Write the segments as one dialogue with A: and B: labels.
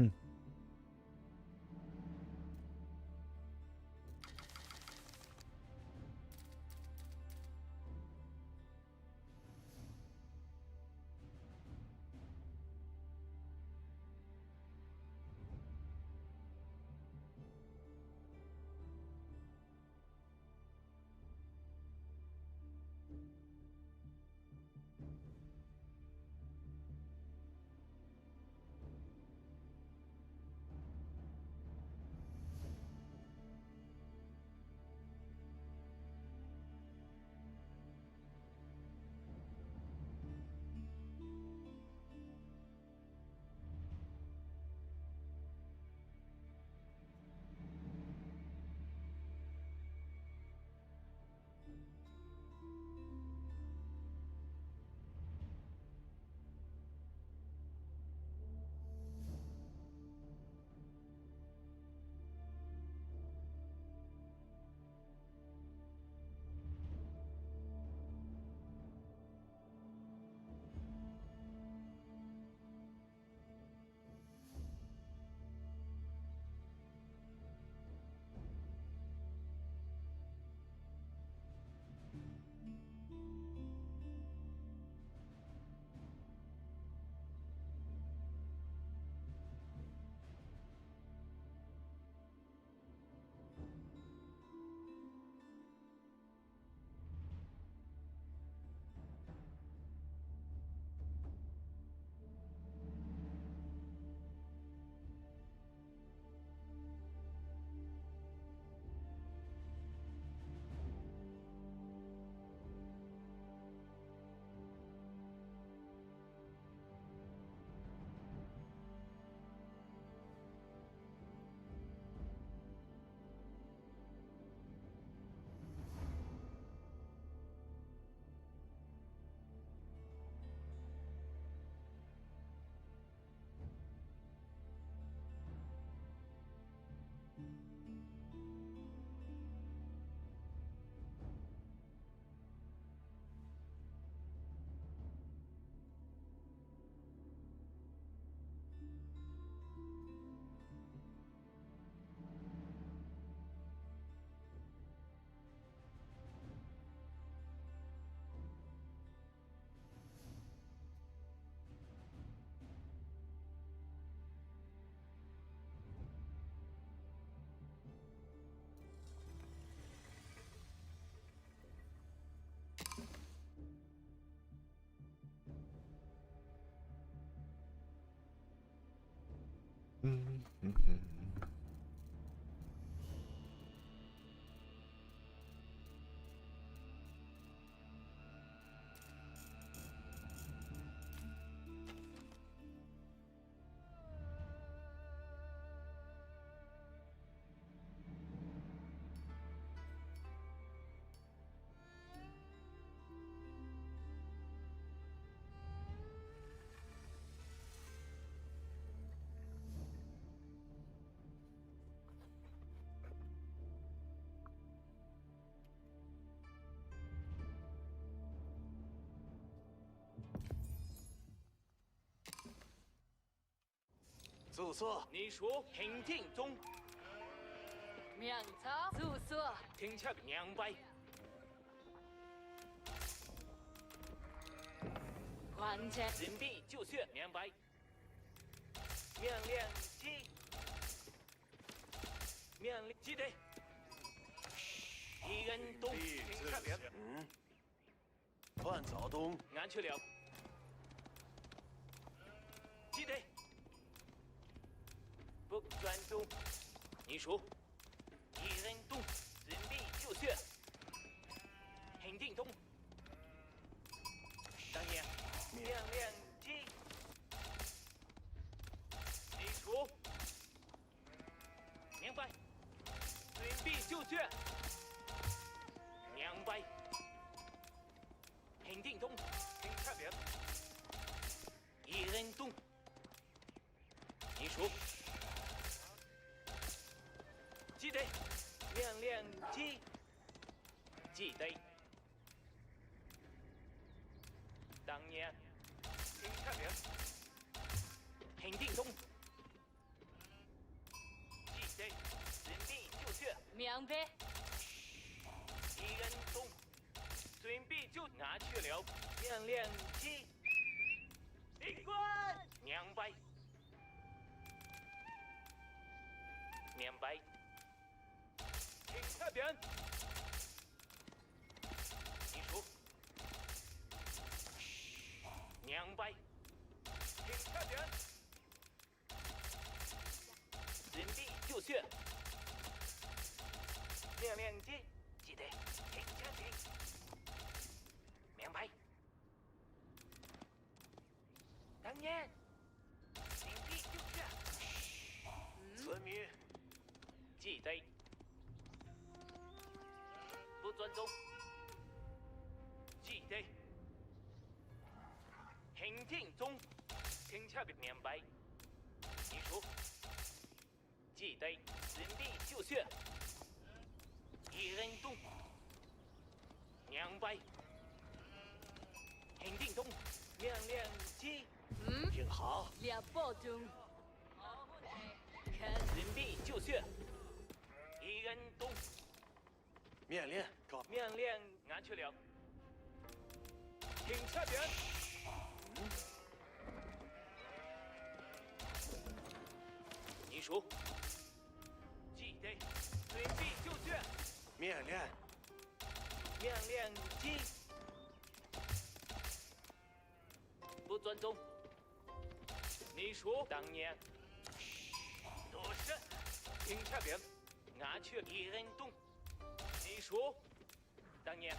A: 嗯。
B: 速速，
C: 你说平定中，
D: 明朝速速，
C: 听恰明白。
D: 完全
C: 人必就绪明白。命令击，命令击对。一人东，听恰明。
B: 换早东，
C: 俺去了。击对。不专注，你说，一人东，人必就绪。平定东。当年，命令击。你说，明白。准备就绪。明白。平定东，听差别。一人东。你说。记得，命令击，记得。当年，听差别。平定东，
D: 明白。
C: 敌人动，准备就拿去了。命令一，领官，明白，明白。请这边，你说，明白。请这边，准备就绪。命令机，记得请这边，明白。当然，准备就绪。村民，记得。不尊重，记得。行进中，请下边明白。你说，记得准备就绪。一人动，明白。行进中，命令机。听好。
D: 两步中。看
C: 准备就绪。一人动。命令，命令拿去了。请这边。你说，记得准备就绪。命令，命令机。不尊重。你说当年，都是，请这边拿去一人动。你说，当年，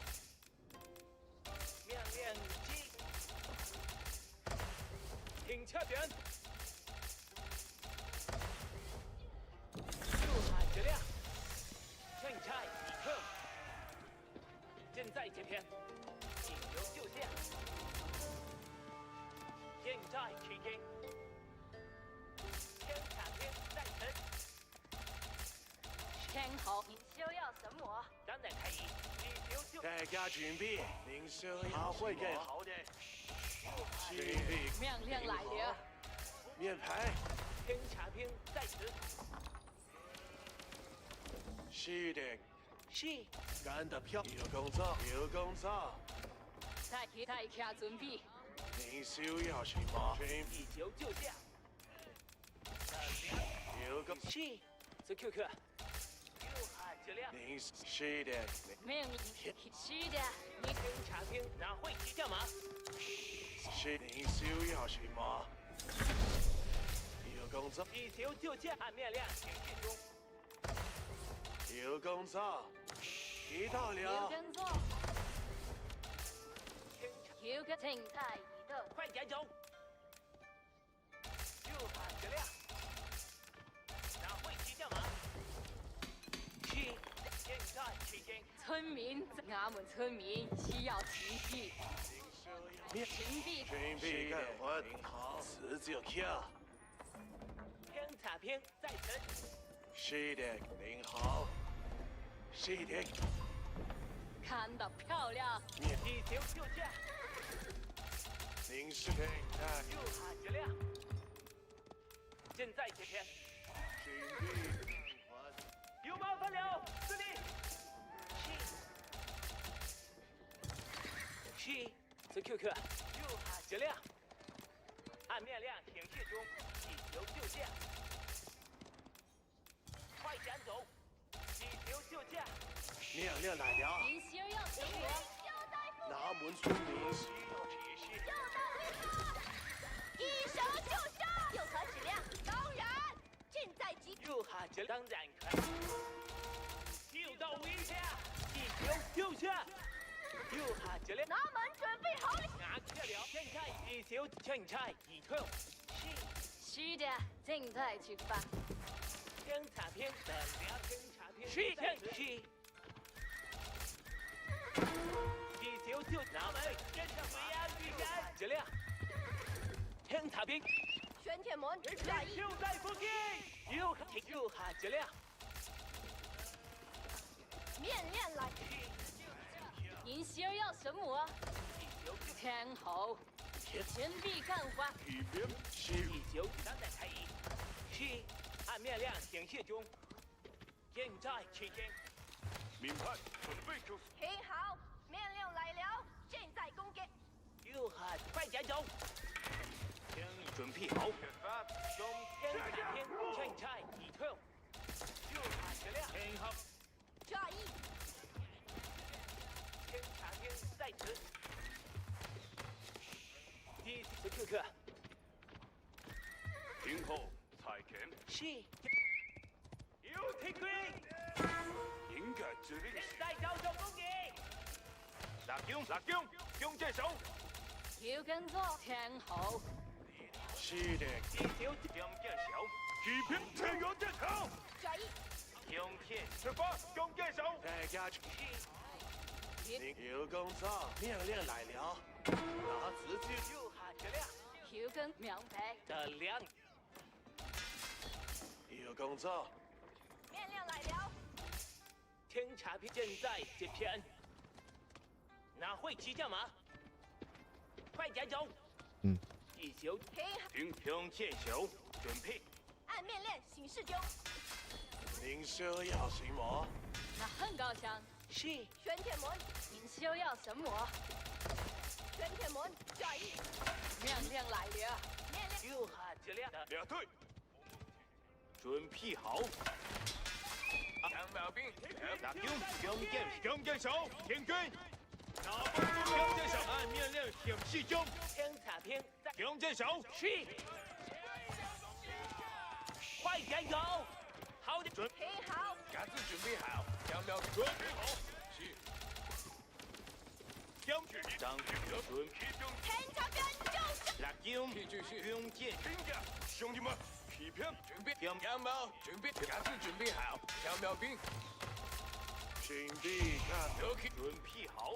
C: 命令机，请这边，就喊质量，现在已透，正在这边，引流就下，现在起听，天卡天在城。
D: 听好，你需要什么？
C: 当然可以，
A: 大家准备，您需要他会更好的。准备，
D: 命令来了。
A: 面牌，
C: 天茶兵在此。
A: 是的，
C: 是。
A: 干得漂亮，有工作，有工作。
D: 在卡准备。
A: 您需要什么？
C: 以求就下。
A: 有工
C: 是，这 QQ。
A: 您是的，
D: 命令是的，
C: 你跟茶兵拿会旗干嘛？
A: 是您需要什么？有工作，
C: 以求就下，按命令行进中。
A: 有工作，一到
D: 有
A: 了。
D: 工作，有个正在移动。
C: 快点走！就喊质量。拿会旗干嘛？是。现在起听。
D: 村民，俺们村民需要情绪。准备，
A: 准备干活，您好，辞就跳。
C: 天茶兵在城。
A: 是的，您好。是的，
D: 看得漂亮。
C: 以求就下。
A: 您是的，
C: 就喊质量。正在这边。
A: 准备干活。
C: 有麻烦了，司令。是，这 QQ 就喊质量。按命令行进中，以求就下。快点走，以求就下。
A: 命令来了，
D: 您需要什么？
A: 拿门村民需要指示。
B: 就到为他，一手就杀，有何质量？当然，正在即。
C: 就喊质当然可以。就到为他，以求就下。就喊质量。
B: 拿门准备好了。
C: 拿去了，现在以求现在已透。
D: 是的，正在出发。
C: 天茶片等量天茶片。是天是。以求就拿门，跟上维安预感质量。天茶片。
B: 玄铁门下一。
C: 就在附近，又喊质量。
B: 面链来。
D: 您需要什么？听好，准备干活。
C: 是以求当然可以。是，按命令行进中。现在期间，
A: 明白，准备就绪。
B: 听好，命令来了，现在攻击。
C: 有汉，快点走！请准备好，中天产天，现在已退。有汉质量，听好，
B: 抓一，
C: 天产天在此。第四刻刻，
A: 听候，采田。
C: 是。有提quyền。
A: 应该指令
C: 现在交手攻击。辣姜，用这手。
D: 要跟做天后，
A: 是的，
C: 一条用这手。
A: 批评天元这头。
B: 抓一，
C: 用天出发，用这手。
A: 大家去。
D: 一
A: 有工作，命令来了，拿自己
C: 有汉质量
D: 要跟明白，
C: 的量。
A: 有工作，
B: 命令来了，
C: 天茶片正在这边，哪会骑将马？快点走！一手
B: 听好，
C: 用剑手准备。
B: 按命令行事中。
A: 您需要什么？
D: 那很高兴。
C: 是
B: 玄天门，
D: 您需要什么？
B: 玄天门，抓一，
D: 命令来了，
B: 命令
C: 有汉质量的，
A: 两队，
C: 准备好。杨苗兵，辣姜，用剑手，天军。用剑手，按命令行事中。天茶片，用剑手，是。快点走！好的，准。
B: 听好，
C: 杆子准备好，杨苗准备好，是。将军张准备。
B: 天茶边就是
C: 辣姜，用剑。
A: 听着，兄弟们，批评
C: 准备。杨苗准备，杆子准备好，杨苗兵。
A: 请地看，
C: 准备好。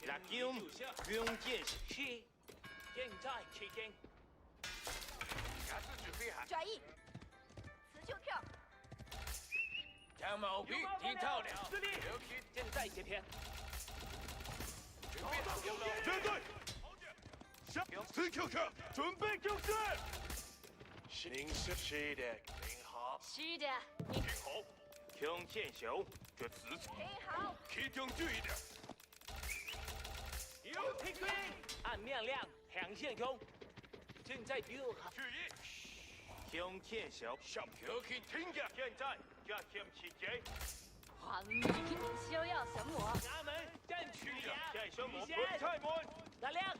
C: 辣椒用剑是。现在期间。杆子准备好。
B: 抓一，辞就跳，
C: 杨毛兵听到了，现在这边。准备好，杨毛。
A: 战队，下，CQQ，准备就绪。您是的，您好。
D: 是的，你
A: 听好，
C: 用剑手，这词
B: 听好，
A: 提醒注意点。
C: 有提quyền，按命令向线中。现在有汉。
A: 注意，
C: 用剑手，
A: 上条去听着。
C: 现在加添期间。
D: 黄米，您需要什么？
C: 衙门争取呀！
A: 带什么？
C: 先
A: 开门。
C: 大亮，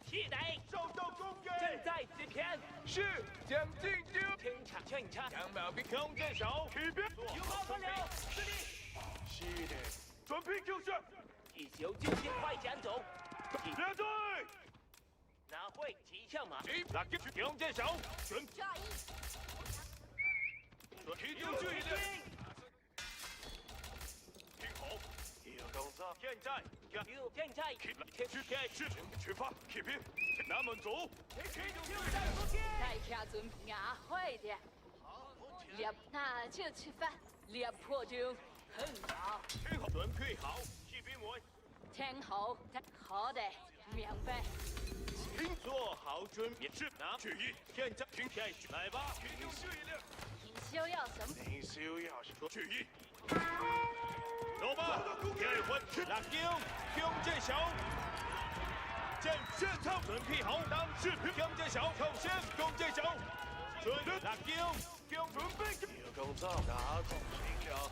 C: 气馁，
A: 受到攻击。
C: 正在这边。
A: 是，将进丢。
C: 天茶，天茶。杨苗兵，用剑手，
A: 批评。
C: 有好不了，是的。
A: 是的，准备就绪。
C: 一手就先快点走。
A: 两队，
C: 哪会骑象马？
A: 辣椒，用剑手，准
B: 抓一，
A: 提醒注意点。听好，有工作。
C: 现在，现在，
A: 出发，批评，那么走。
D: 大家准备牙会的，那就出发，猎破就很好。
A: 听好，准备好，士兵们，
D: 天后，好的，明白。
A: 请做好准备。是，拿注意，现在听下去，来吧。听注意点。
D: 您需要什么？
A: 您需要什么？注意。走吧，开混，
C: 辣椒，用剑手。正现场准备好，当士兵用剑手，首先用剑手。准辣椒，用准备。
A: 有工作，拿统行了。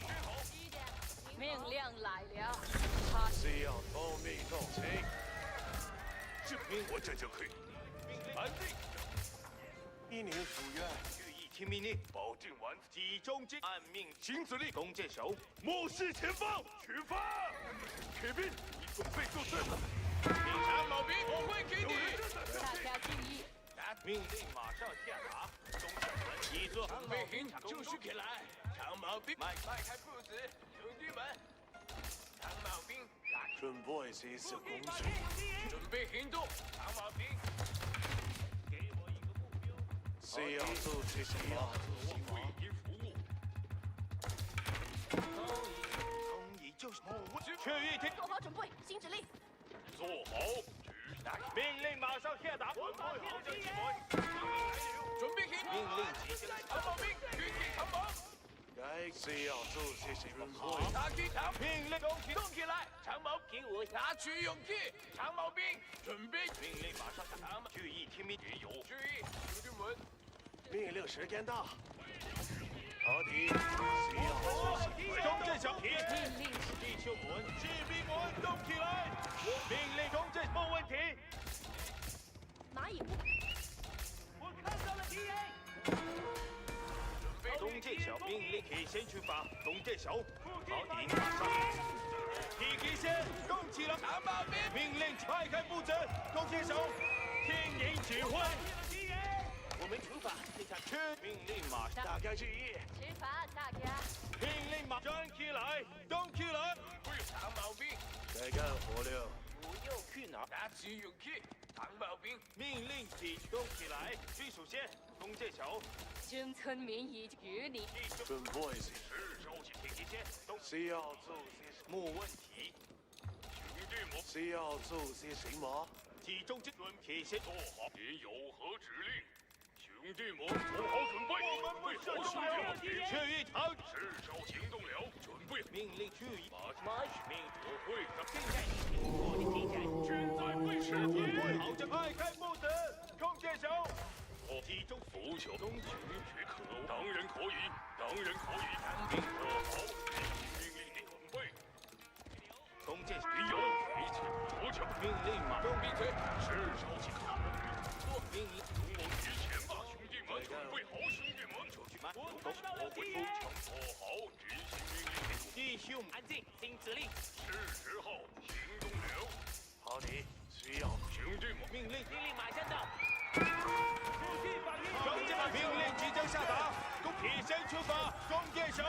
A: 听好，
D: 命令来了，
A: 需要透明动情。士兵，我这就可以。安定。一年服院。
C: 予以听命令，
A: 保证完
C: 集中精，按命
A: 行指令。
C: 弓箭手，
A: 目视前方，出发。士兵，你准备就绪。
C: 警察老兵，我会给你。
D: 大家注意，
C: 命令马上下达。中小门，已做好。
A: 备行，就是起来。长毛兵，
C: 迈开步子，兄弟们。长毛兵，
A: 准备随时攻击。
C: 准备行动。长毛兵，给我一个目标。
A: 需要做些什么？
C: 为您服务。同意就是。
A: 确认。
B: 做好准备，行指令。
A: 做好，
C: 命令马上下达。准备好将击败。准备起。命令即将。长矛兵全体长矛。
A: 该需要做些什么？
C: 打击长命令动起来，长矛给我拿取勇气。长矛兵准备。命令马上下达。注意听命也有。注意，兄弟们。
A: 命令时间到。好敌需要做些。
C: 中正小艇。命令地球们，士兵们动起来。命令中正没问题。
B: 蚂蚁步。
C: 我看到了敌人。东界小命令可以先出发。东界小，好敌马上。提起先，动起来。长矛兵命令快开步子。东界小，听您指挥。我们出发，去命令马上。
A: 大家注意。
D: 出发，大家。
C: 命令马站起来，动起来。不要长矛兵。
A: 该干活了。
C: 不要去哪？拿起勇气。长矛兵命令启动起来。据属线，东界小。
D: 中村民已与你。
A: 准备些。
C: 是收起提线。
A: 需要做些什么？
C: 没问题。兄弟们，
A: 需要做些什么？
C: 集中精准，提线做好。您有何指令？兄弟们，做好准备。我们为好兄弟们。去一场，是时候行动了。准备。命令去一把。命我会的。现在你听我的提点。现在为师准备好将快开步子。空箭手。我集中扶球。东区许可。当然可以，当然可以。命做好。命令你准备。弓箭没有，一起扶球。命令马上闭嘴。是时候起考。命令勇猛提前吧，兄弟们，准备好，兄弟们，出去吧。我会扶球。做好，执行命令。弟兄安静，听指令。是时候行动了。
A: 好敌需要。
C: 兄弟们，命令马上到。庄家命令即将下达，提前出发，弓箭手。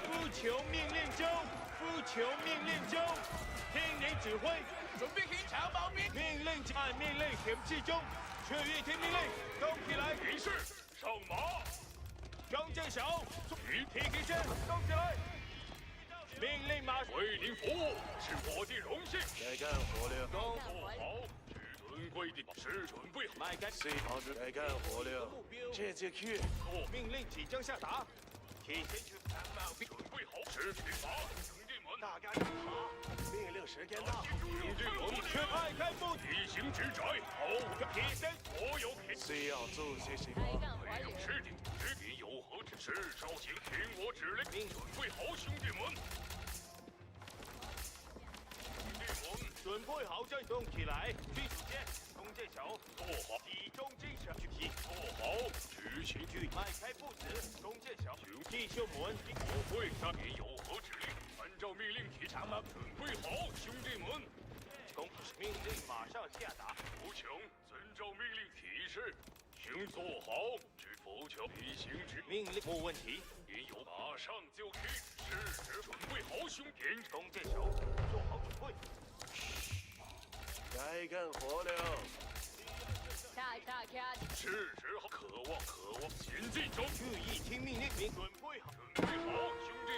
C: 扶球命令中，扶球命令中，听您指挥。准备起长矛兵。命令按命令停气中，确认听命令，动起来。提示上马。弓箭手，提起身，动起来。命令马为您服务，是我的荣幸。
A: 该干活了。
C: 刚做好。尊贵的是准备好，迈开
A: 最好是该干活了。这节去。
C: 命令即将下达，提前去长矛兵准备好，是出发，兄弟们。
A: 大家听好，命令时间到。
C: 兄弟们，全迈开步，地形之窄，好，提升所有。
A: 需要做些什么？
C: 没有吃的，指你有何指示？稍行，听我指令。准备好，兄弟们。准备好，再动起来！去主线，弓箭小，做好，集中精神，去做好，执行去，迈开步子，弓箭小，弟兄们，我会上你有何指令？按照命令提长矛，准备好，兄弟们。命令马上下达，扶墙，遵照命令提示，请做好，指扶墙，必行之命令，没问题。您有马上就去，是时准备好，兄弟，弓箭手，做好准备。
A: 该干活了。
D: 大家。
C: 是时候，渴望，前进中，注意听命令，准备好，兄弟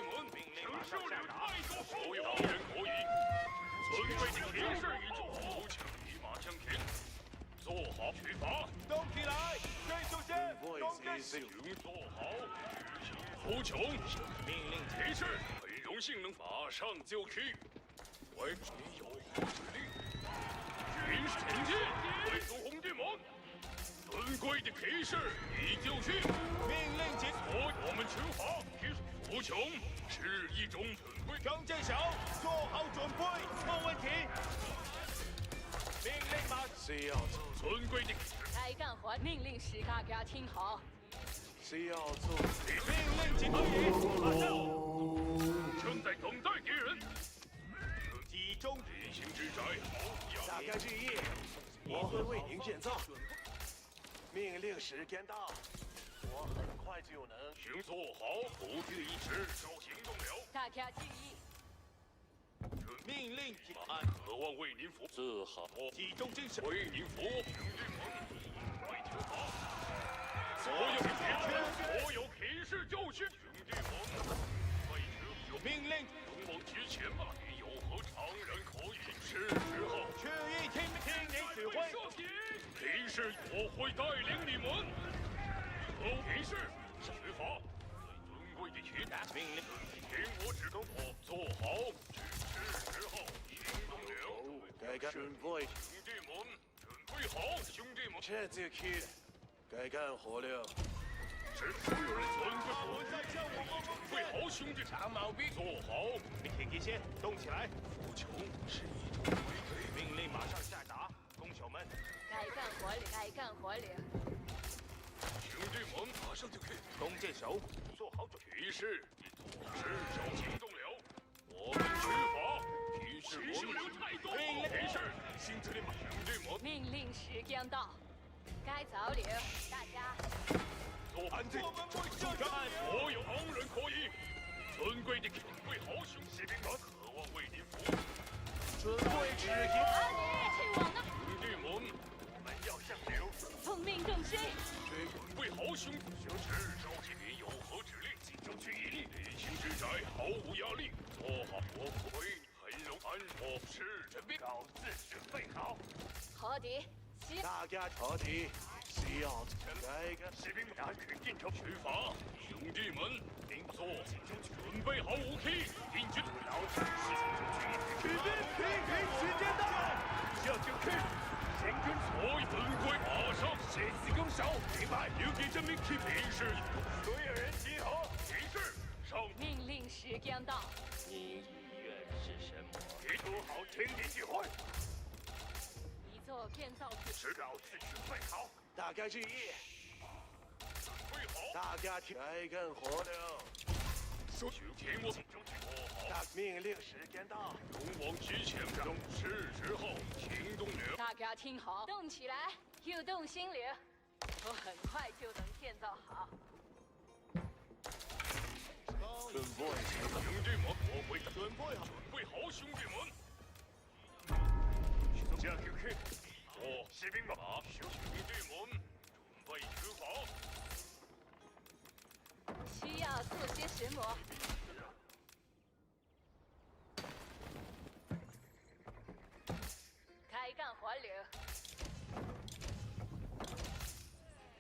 C: 们，命令马上下达，所有当然可以。尊贵的提示已经扶起，一马向前，做好出发，动起来，追速线，弓箭手，做好，执行扶球，命令提示，很荣幸能马上就去，为你有何指令？军事前进，贵族红军们，尊贵的提示已就绪，命令解锁，我们出发。扶穷是一种准备，张箭手做好准备，没问题。命令马
A: 需要做。
C: 尊贵的
D: 该干活，命令时大家听好。
A: 需要做。
C: 命令即可以，马上。正在等待敌人。集中地形之窄，
A: 大家注意，我会为您建造。命令时间到，我很快就能。
C: 请做好，不惧一时，就行动了。
D: 大家注意。
C: 命令按渴望为您服务，自好，集中精神为您服务，兄弟们，快出发！所有提示就绪，兄弟们，快出！命令，勇猛提前吧！你有何常人可以？是时候，去一听命
A: 骑士，我会带领你们。骑士，执法。最尊贵的骑士命令，听我指挥，做好。指示后，行动了。该干准备，兄弟们，准备好，兄弟们。这就去，该干活了。是所有人准备好，准备好，兄弟，长毛兵，做好。铁皮线，动起来。服从是一种规矩，命令马上下达，弓手们。
D: 该干活了，该干活了。
A: 兄弟们，马上就去。弓箭手，做好准备。骑士，是手行动了。我们出发。骑士，我们太多。骑士，星子里马，兄弟们。
D: 命令时间到，该走了，大家。
A: 做安静，主干，所有旁人可以。尊贵的准备好，兄士兵们，渴望为您服务。准备执行。
D: 去往那。
A: 兄弟们，我们要向流。
D: 奉命动身。
A: 准备好，兄是召集您有何指令，集中去以力。离心之宅毫无压力。做好，我会很荣安我是准备好，自准备好。
D: 好的，
A: 大家好的。需要该个士兵们肯定出发，兄弟们，您做，准备好武器，进军。老战士，士兵平时间到，这就去。行军所有分归，马上写字更少，明白？留给证明其平时。所有人集合，骑士上。
D: 命令时间到。
C: 你意愿是什么？
A: 提出好，听您指挥。
D: 一座建造体。
A: 是老子准备好。大家注意，准备好，大家听，该干活了。说，听我，做好。大命令时间到，勇往直前，是时候行动了。
D: 大家听好，动起来，又动心了，我很快就能建造好。
A: 准备，兄弟们，我会准备好，准备好，兄弟们。加油！士兵们，兄弟们，准备出发。
D: 需要做些什么？该干活了。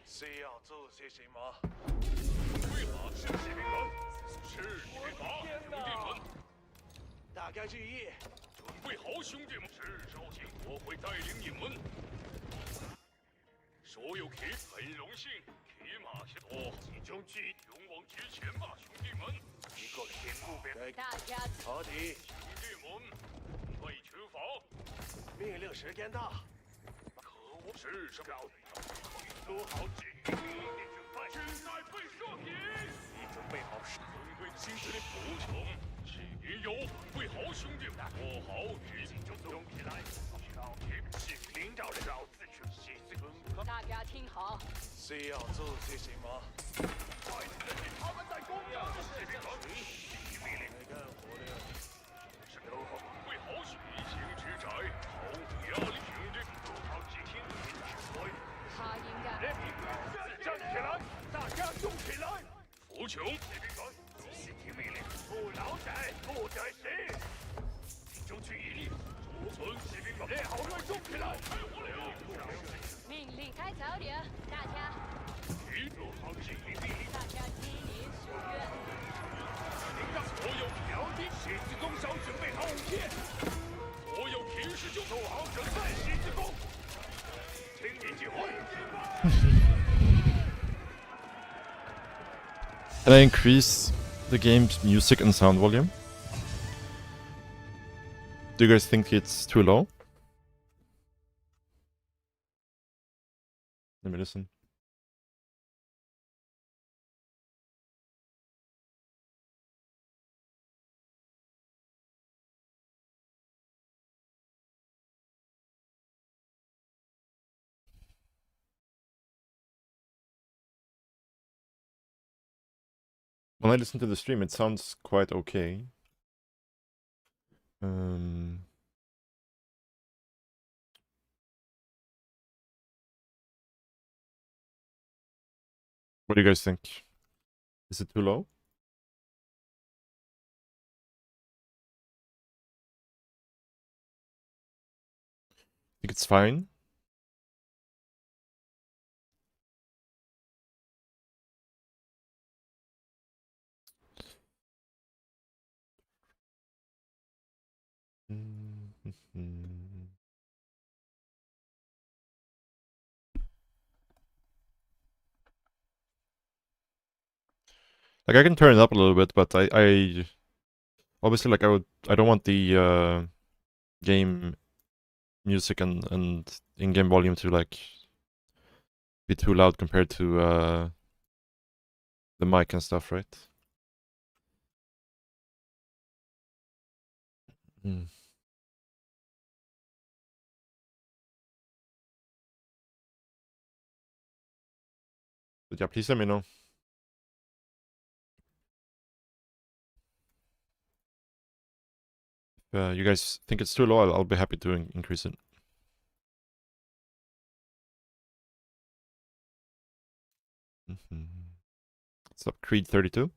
A: 需要做些什么？准备好，士兵们，是出发，兄弟们。大家注意，准备好，兄弟们，是召集，我会带领你们。所有骑很荣幸，骑马是我集中去，勇往直前吧，兄弟们！一个新目标，
D: 大家
A: 好的，兄弟们，准备出发。命令时间到，可恶，是什么？做好指令，准备，现在被射击。你准备好，尊贵的新司令服从，只有准备好，兄弟们，做好，集中动起来，老铁是领导人，老子去写字。
D: 大家听好，
A: 需要做些什么？他们在攻击士兵们，命令干活了。是都好，为好许行之宅，毫无压力，兄弟，做好几天指挥。
D: 他应该。
A: 站起来，大家动起来！服从，士兵们，细听命令，不劳宅，不得时。集中注意力，储存士兵们，列好队，动起来！
D: 命令该走了，大家。
A: 做好指令命令。
D: 大家听您所愿。
A: 您让所有条件十字弓手准备好武器，所有骑士就做好准备十字弓。听您指挥。
E: Can I increase the game's music and sound volume? Do you guys think it's too low? Let me listen. When I listen to the stream, it sounds quite okay. What do you guys think? Is it too low? I think it's fine. Like I can turn it up a little bit, but I obviously like I don't want the game music and in-game volume to like be too loud compared to the mic and stuff, right? But yeah, please let me know. If you guys think it's too low, I'll be happy to increase it. What's up, Creed 32?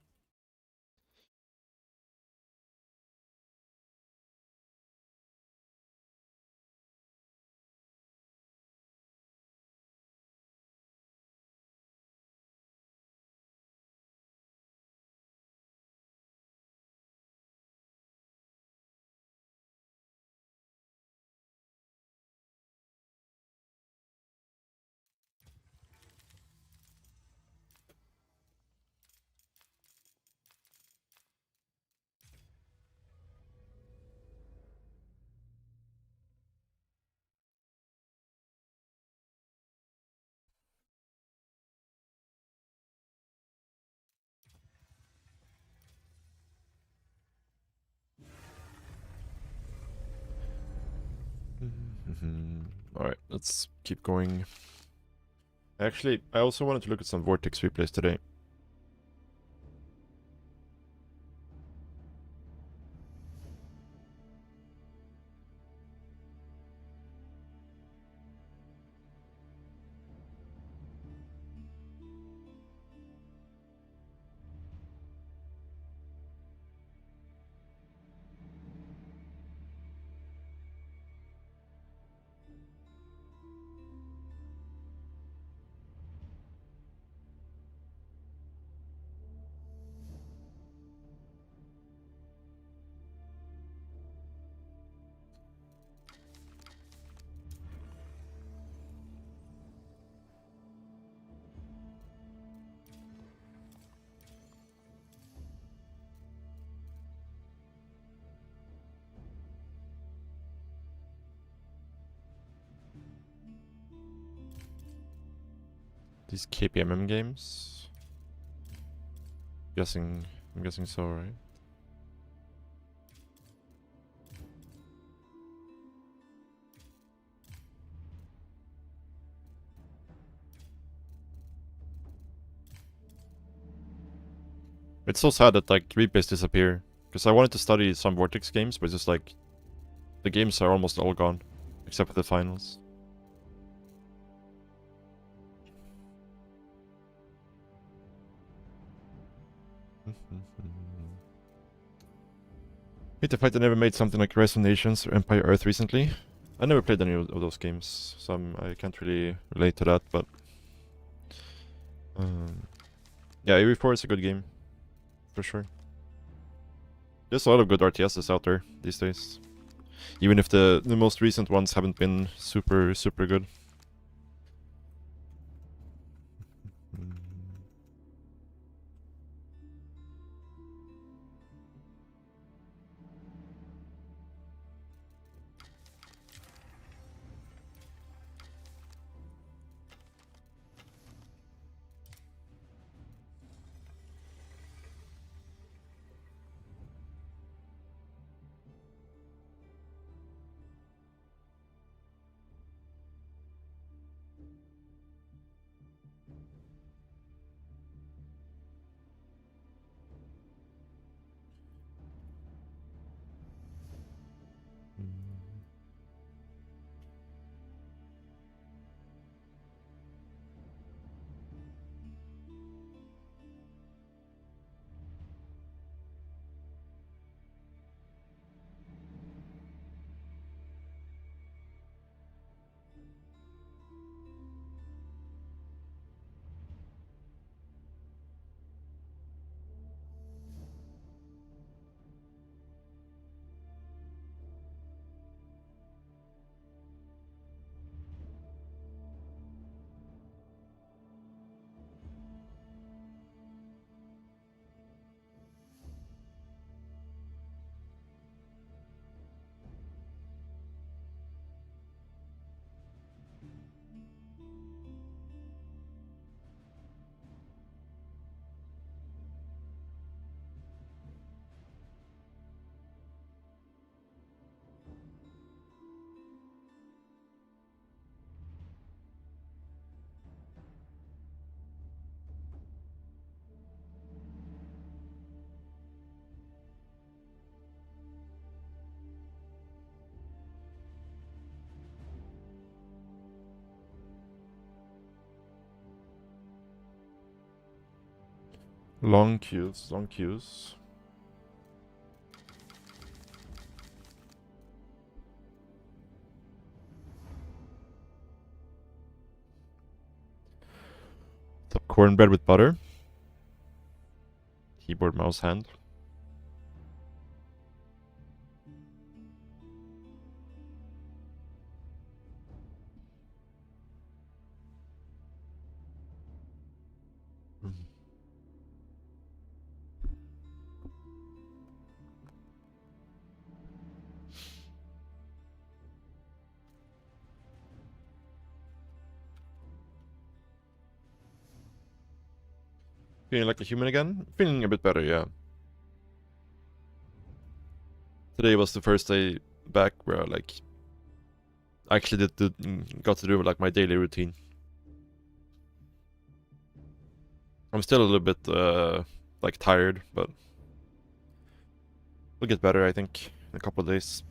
E: Alright, let's keep going. Actually, I also wanted to look at some Vortex replays today. These KPMM games? I'm guessing so, right? It's so sad that like replays disappear. Because I wanted to study some Vortex games, but it's just like the games are almost all gone. Except for the finals. Hate the fact I never made something like Rise of Nations or Empire Earth recently. I never played any of those games, so I can't really relate to that, but... yeah, AoE4 is a good game. For sure. There's a lot of good RTSs out there these days. Even if the most recent ones haven't been super good. Long queues, long queues. Top cornbread with butter. Keyboard, mouse, hand. Feeling like a human again? Feeling a bit better, yeah. Today was the first day back where I like actually got to do like my daily routine. I'm still a little bit like tired, but we'll get better, I think, in a couple of days.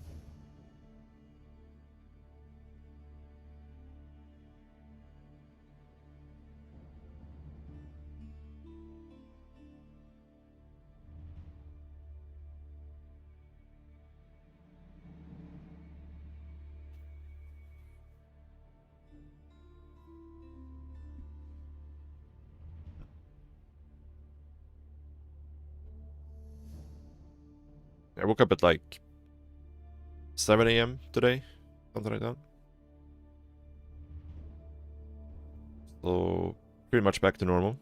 E: I woke up at like 7 AM today, something like that. So, pretty much back to normal.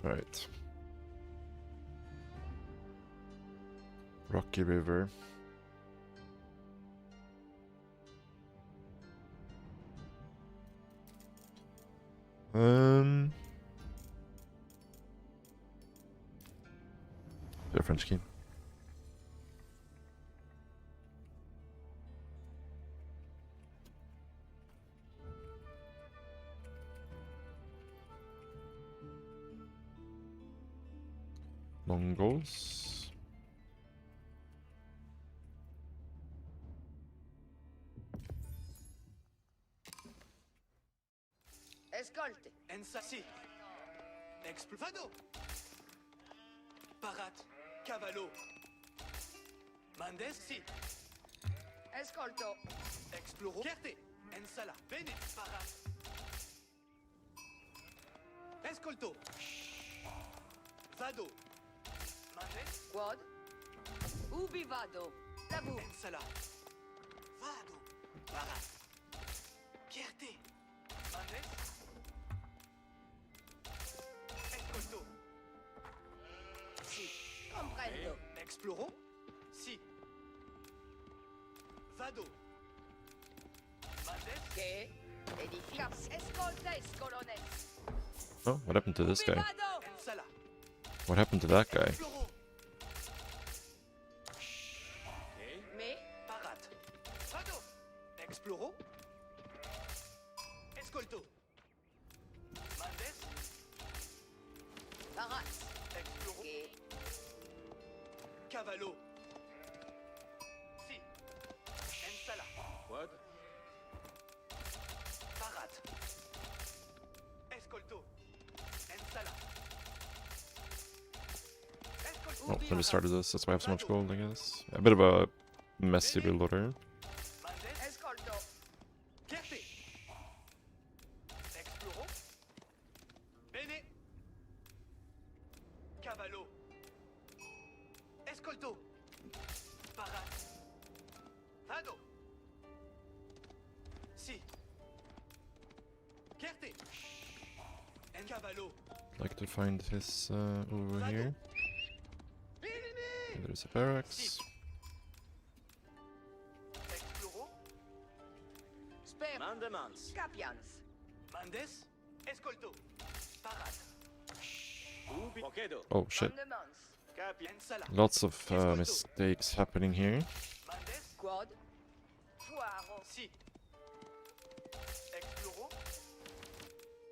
E: Alright. Rocky River. The French key. Mongols.
B: Escolte.
C: Ensassi. Explvado. Parat. Cavallo. Mandes. Si.
B: Escolto.
C: Exploro. Kerte. Ensala. Bene. Parat. Escolto. Vado. Mandes.
B: Quad. Ubi vado. Lavu.
C: Ensala. Vado. Parat. Kerte. Mandes. Escolto.
B: Si. Comprendo.
C: Exploro. Si. Vado. Mandes.
B: Che. Edificaps. Escolta escolones.
E: Oh, what happened to this guy?
B: Vado.
C: Ensala.
E: What happened to that guy?
C: Exploro.
B: Me.
C: Parat. Vado. Exploro. Escolto. Mandes.
B: Parat.
C: Exploro.
B: Che.
C: Cavallo. Si. Ensala.
A: What?
C: Parat. Escolto. Ensala. Escolto.
E: Oh, let me start this. That's why I have so much gold, I guess. A bit of a messy build order.
C: Mandes.
B: Escolto.
C: Kerte. Exploro. Bene. Cavallo. Escolto. Parat. Vado. Si. Kerte. En cavallo.
E: Like to find his over here. There's a barracks.
C: Exploro. Mandemans.
B: Capians.
C: Mandes. Escolto. Parat. Ubi. Pokedo.
E: Oh shit.
B: Mandemans.
C: Capian. Sala.
E: Lots of mistakes happening here.
C: Mandes.
B: Quad. Fuaro.
C: Si. Exploro.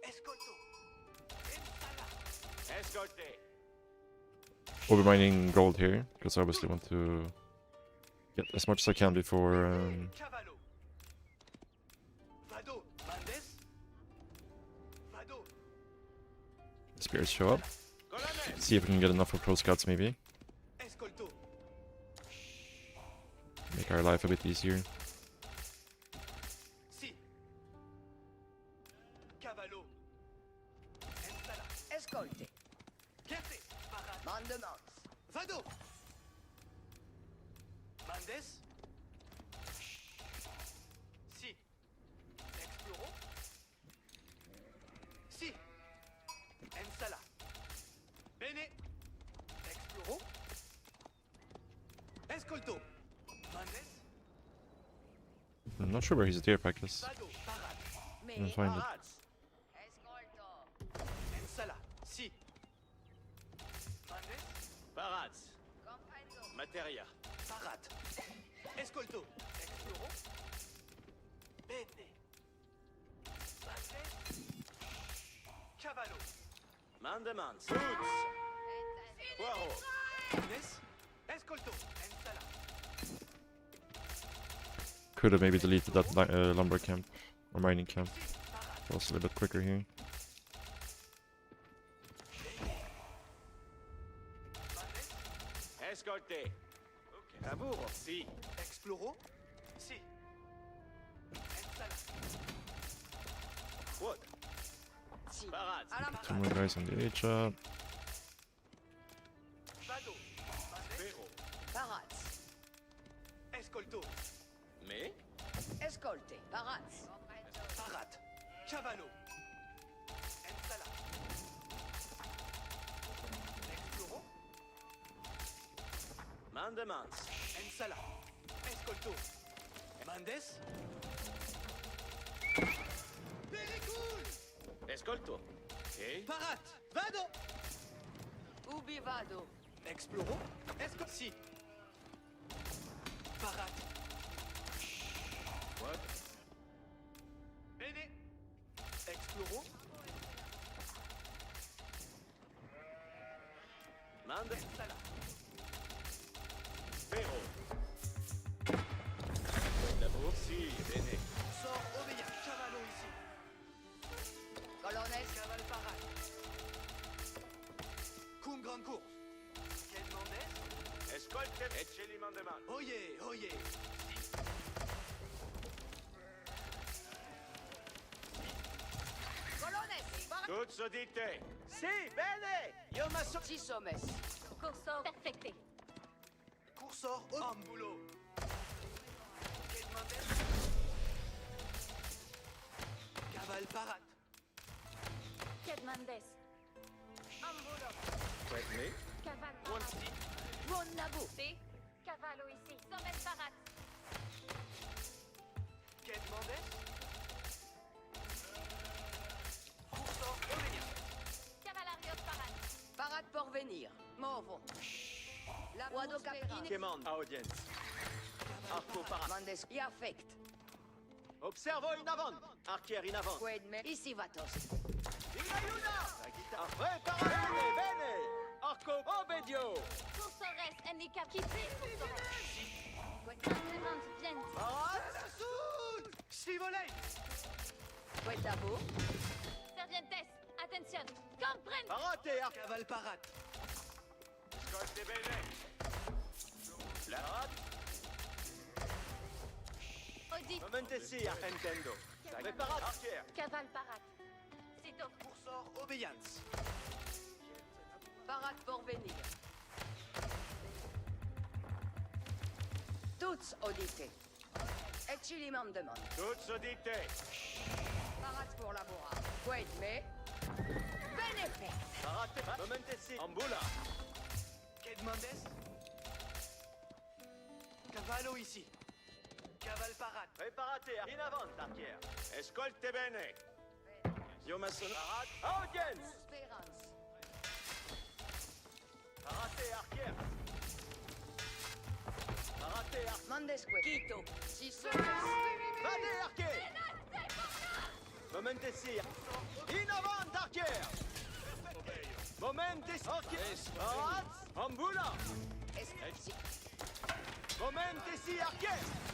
C: Escolto. Ensala. Escolte.
E: We'll be mining gold here, because I obviously want to get as much as I can before
C: Cavallo. Vado. Mandes. Vado.
E: spears show up.
C: Colonel.
E: See if we can get enough of pro scouts maybe.
C: Escolto.
E: Make our life a bit easier.
C: Si. Cavallo. Ensala.
B: Escolte.
C: Chierte. Parat.
B: Mandemans.
C: Vado. Mandes. Si. Exploro. Si. Ensala. Bene. Exploro. Escolto. Mandes.
E: I'm not sure where his deer pack is.
C: Vado. Parat.
E: I'm gonna find it.
C: Parat.
B: Escolto.
C: Ensala. Si. Mandes. Parat.
B: Comprendo.
C: Materia. Parat. Escolto. Exploro. Bene. Mandes. Cavallo. Mandemans. Boots. Poiro. Mandes. Escolto. Ensala.
E: Could have maybe deleted that lumber camp or mining camp.
C: Si. Parat.
E: Also a little bit quicker here.
C: Mandes. Escolte. Cavour. Si. Exploro. Si. Ensala. Wood.
B: Si.
C: Parat.
B: À la
E: Two more guys on the H up.
C: Vado. Vero.
B: Parats.
C: Escolto. Me.
B: Escolte. Parats.
C: Parat. Cavallo. Ensala. Exploro. Mandemans. Ensala. Escolto. Mandes. Very cool. Escolto. Okay. Parat. Vado.
B: Ubi vado.
C: Exploro. Escolto. Si. Parat. What? Bene. Exploro. Mande. Sala. Vero. D'abord, si, bene. Sors, obéir. Cavallo ici.
B: Colonel.
C: Caval parat. Cum grand cours. Quel mandet? Escolte. Ecceli mandeman. Oye, oye. Si.
B: Colonel.
C: Tutti udite. Si, bene. Io ma so...
B: Si sommes.
D: Corso perfecte.
C: Cursor au ambulo. Quel mandet? Caval parat.
D: Kedmandes. Ambulo.
C: Wait me.
D: Caval
C: One
D: parat.
C: stick.
B: Mon nabo.
D: Si. Cavallo ici. Sommet parat.
C: Quel mandet? Cursor obéir.
D: Cavalario parat.
B: Parat pour venir. Movo. La Guado Capine.
C: Commande. Audience. Arco parat.
B: Mandes. I affect.
C: Observo in avant. Archière in avant.
B: Quedme. Ici vatos.
C: In aiuda. La chitarra. Preparate. Bene. Arco obedio.
D: Cursores handicap. Quittez. Cursores. Mandemans vient.
C: Parat. La soude. Scivolei.
B: Quetabo.
D: Servientes. Attention. Comprenne.
C: Parate. Caval parat. Escolte bene. La rate.
D: Audit.
C: Momentesi, Argentendo. Preparat. Archière.
D: Caval parat. Sito.
C: Cursor obéissance.
B: Parat pour venir. Toutes auditées. Et Chili demande.
C: Tutti udite.
B: Parat pour laborar. Quedme. Benefect.
C: Parate. Momentesi. Ambula. Quel mandes? Cavallo ici.
F: Caval parate.
G: Preparate, in avant, archière. Escolte bene. Io messo parate. Audience.
B: Speranza.
G: Parate, archière. Parate, archière.
B: Mandesque. Quito. Si sono.
G: Vade, archière. Momente si. In avant, archière. Momente si. Archière. Parate. Ambula. Momente si, archière.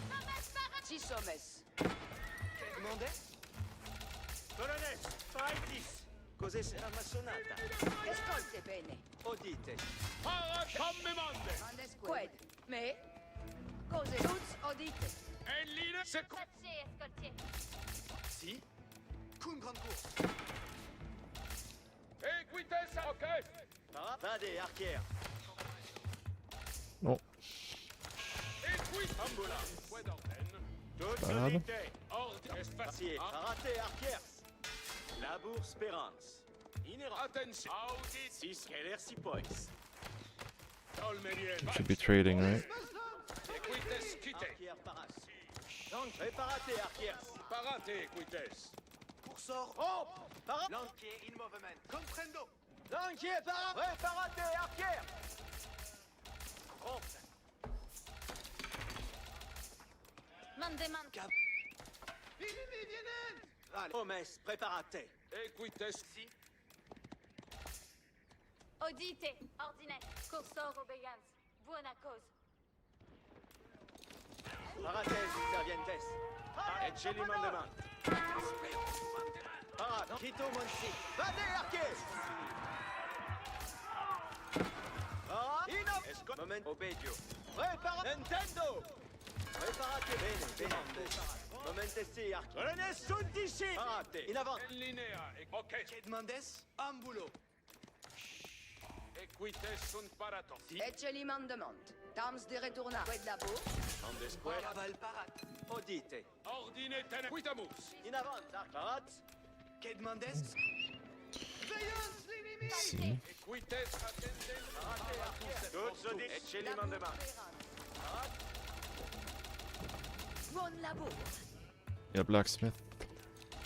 B: Si sommes.
F: Che demande?
G: Colonel, faitis. Cos'è la massonata?
B: Ascolte bene.
G: Odite.
A: Come mande!
B: Mandesque. Qued. Me. Cose tuts odite.
A: E l'ire se...
F: Si. Kun grande course.
A: Equitesse, ok!
G: Vade, archière.
E: No.
A: Equit... Ambula. Quid orden?
G: Toutes
E: Bad.
G: unités.
A: Ordine.
G: Espacier. Parate, archière. Labour, spérance. Inera.
A: Attention. Audit.
G: 6, Keller, points.
A: Olmerien.
E: Should be trading, right?
A: Equites quitte.
G: Archière, parate. Donc, préparate, archière.
A: Parate, equites.
F: Coursor.
G: Oh! Parate.
F: Lanquier in movement. Comprendo.
G: Lanquier, parate. Préparate, archière. Oh.
B: Mandeman.
F: Inimi vienen.
G: Vale. Hommes, préparate.
A: Equites.
F: Si.
D: Odite, ordine, cursor obéance, buona cause.
G: Parates, servientes. Ecce li mandement. Parate. Quito, monsi. Vade, archière. Parate. Esco. Moment. Obedio. Préparate. Nintendo. Preparate bene, bene. Momente si, archi. Colonel, sunt ici. Parate. In avant.
A: En linea. Ok.
F: Che demandes? Ambulo.
A: Equites sunt parato.
B: Ecce li mandement. Tams de retourna. Qued labo.
G: En desque.
F: Caval parate.
G: Odite.
A: Ordine ten. Quitamus.
G: In avant, archi. Parate.
F: Che demandes? Veillance l'ennemi.
E: Si.
A: Equites attendent.
G: Parate, archière. Toutes odite. Ecce li mandement.
B: Buon labo.
E: Yeah, blacksmith.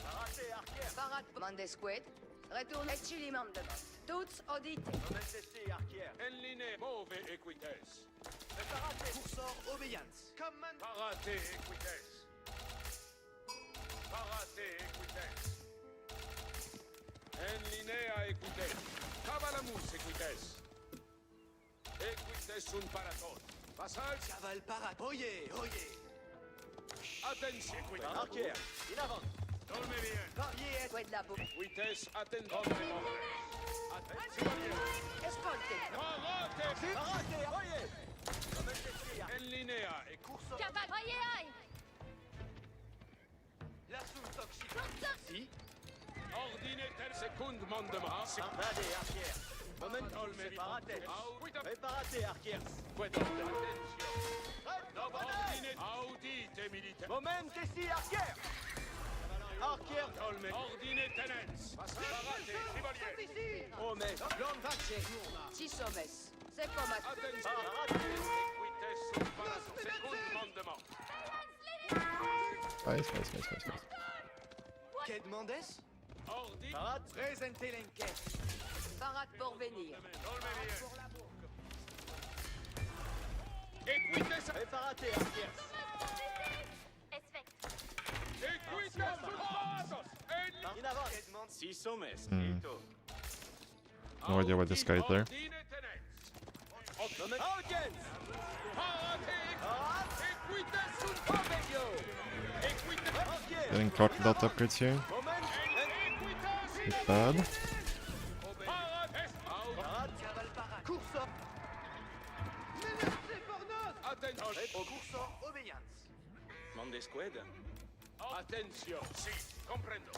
G: Parate, archière.
B: Parat. Mandesque. Retourne. Ecce li mandement. Tuts odite.
G: Momente si, archière.
A: En linea. Move equites.
G: Preparate.
F: Coursor obéance. Command.
A: Parate equites. Parate equites. En linea equites. Cavalamus equites. Equites sunt paraton. Passage.
F: Caval parate. Oye, oye.
A: Attention. Equites.
G: Archière. In avant.
A: Dorme bien.
F: Varier.
B: Qued labo.
A: Equites attendent. Attention.
B: Escolte.
A: Parate.
G: Parate, oye. Momente si, archi.
A: En linea equites.
F: Coursor.
D: Caval, voyez aïe!
F: La soule toxique.
G: Si.
A: Ordine ten. Secund mandement.
G: Vade, archière. Momente.
A: Olmeri.
G: Parate. Preparate, archière.
A: Quid orden. Attention. Ordine. Audite militaire.
G: Momente si, archière. Archière.
A: Olme. Ordine tenens. Parate. Chevalier.
G: Hommes. L'homme vache.
B: Si sommes. C'est comme à
A: Attention.
G: Parate.
A: Equites sunt paraton. Secund mandement.
E: Nice, nice, nice, nice, nice.
F: Che demandes?
A: Ordine.
G: Parate.
F: Presentez l'enquête.
B: Parat pour venir.
A: Equites.
G: Preparate, archière.
A: Equites sunt paratos.
G: In avant.
F: Che demandes?
G: Si sommes.
E: Hmm.
G: Quito.
E: No idea why this guy is there.
A: Ordine tenens.
G: Moment. Audience.
A: Parate.
G: Parate.
A: Equites sunt
G: Obedio.
A: Equites.
G: Archière.
E: Getting caught without upgrades here.
G: Moment.
A: Equites.
E: It's bad.
A: Parate.
G: Parate.
F: Caval parate. Coursor. Menacez Pornos.
A: Attention.
F: Coursor obéance.
G: Mondesqued.
A: Attention. Si. Comprendo.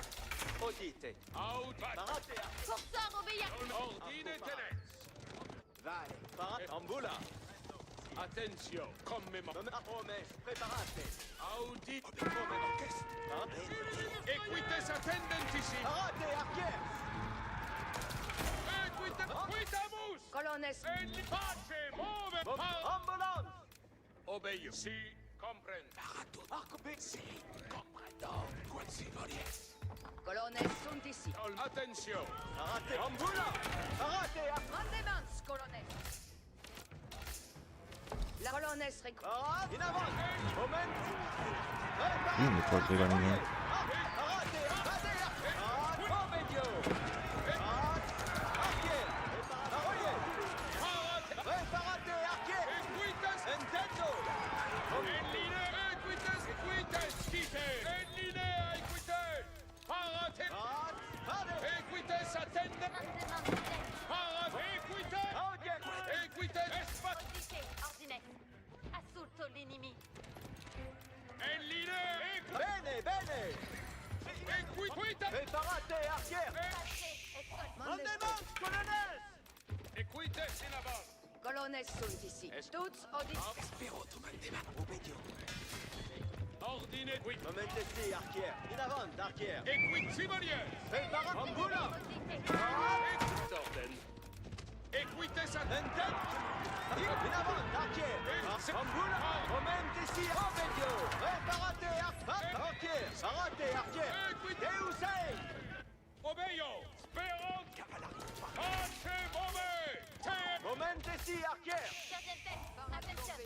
G: Odite.
A: Out.
G: Parate, archière.
D: Cursor obéance.
A: Ordine tenens.
F: Vale.
G: Parate. Ambula.
A: Attention. Commemo.
G: Hommes. Preparate.
A: Audit.
G: Moment. Orchestre. Parate.
A: Equites attendentissimi.
G: Parate, archière.
A: Equites. Quitamus.
B: Colonnes.
A: En pace. Move.
G: Ambulance.
A: Obéio. Si. Comprendo. Arco Betsy. Comprendo. Quinzivolies.
D: Colonnes sunt ici.
A: Attention.
G: Arrêtez. Amboula. Arrêtez.
D: Mandements, colonnes. La colonnes recrute.
G: Arrête. In avant. Moment.
E: Le quoi qu'il a mis.
G: Arrêtez. Arrêtez. Arrête. Oh, medio. Arrête. Arquer. Préparate. Arquer. Nintendo.
B: Assunto l'inimi.
G: Bene, bene. Préparate. Arquer. Mandements, colonnes.
D: Colonnes sunt ici. Tuts audit.
G: Moment ici, Arquer. In avant, Arquer. Préparate. Amboula. Nintendo. In avant, Arquer. Amboula. Moment ici, oh, medio. Préparate. Arquer. Arrêtez, Arquer. Deus ex. Moment ici, Arquer.
B: Attenzione.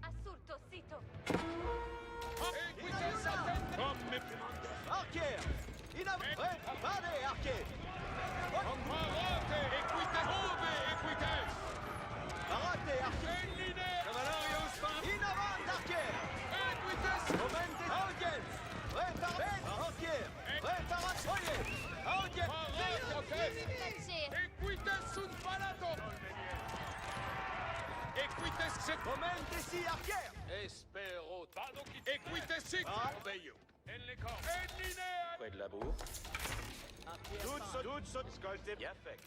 B: Assunto sito.
G: Arquer. In avant. Préparate, Arquer. Arrêtez, Arquer. In avant, Arquer. Moment audience. Préparate. Arquer. Préparate. Voyez. Audience. Moment ici, Arquer.
A: Espero. Equitesic. Obeio. Près de la bourre.
G: Toutes, escolte.
A: Bien fait.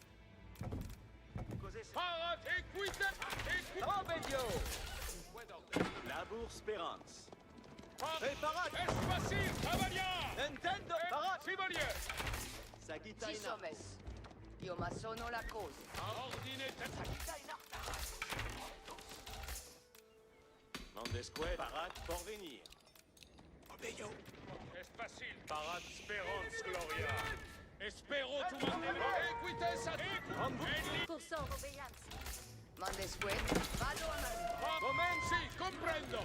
G: Oh, medio. La bourse Spérance. Préparate. Nintendo. Parate. Sagita
D: Ci
G: in
D: sommes. Io ma sono la cosa.
G: Mandesque. Parate. Porvenir.
A: Obeio. Es facile. Parat Sperance Gloria. Espero tu mandemo. Equites a
B: Cursor obedience.
D: Mandesque. Vado a man.
A: Momensi, comprendo.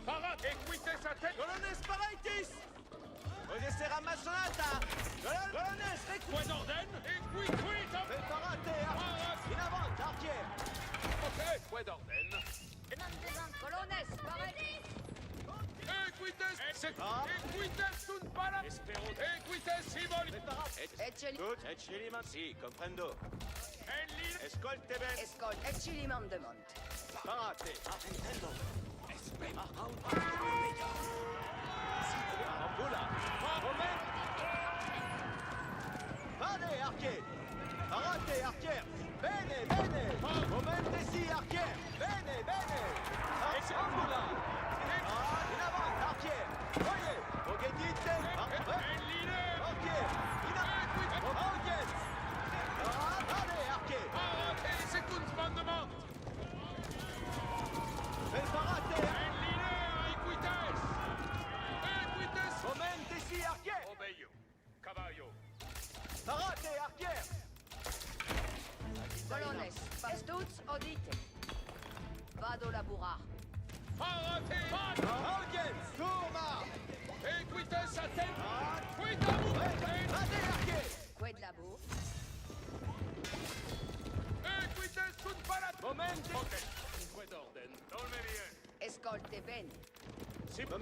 A: Parat equites a te.
G: Colonnes Paraitis. Odesse Ramassonata. Colonnes.
A: Point d'ordine. Equita.
G: Préparate. In avant, Arquer.
A: Ok. Point d'ordine.
D: Colonnes, pareil.
A: Equites. Equites sunt para. Espero. Equites civil.
G: Préparate.
D: Ecceli.
G: Good. Eccelima. Si, comprendo. Escolte ben.
D: Escol. Ecceli mandement.
G: Parate. Nintendo. Amboula. Moment. Vade, Arquer. Parate, Arquer. Bene, bene. Moment ici, Arquer. Bene, bene. Amboula. In avant, Arquer. Voyez. Ogedite. Arquer. In avant. Audience. Vade, Arquer.
A: Parat secund mandement.
G: Preparate.
A: Equites. Equites.
G: Moment ici, Arquer.
A: Obeio. Cavallo.
G: Parate, Arquer.
D: Colonnes, pastuts audite. Vado laburar.
A: Parate.
G: Audience. Tourma.
A: Equites a te.
G: Vade, Arquer.
D: Qued labur.
A: Equites sunt parat.
G: Moment.
A: Ok. Point d'ordine. Dolme bien.
D: Escolte bene.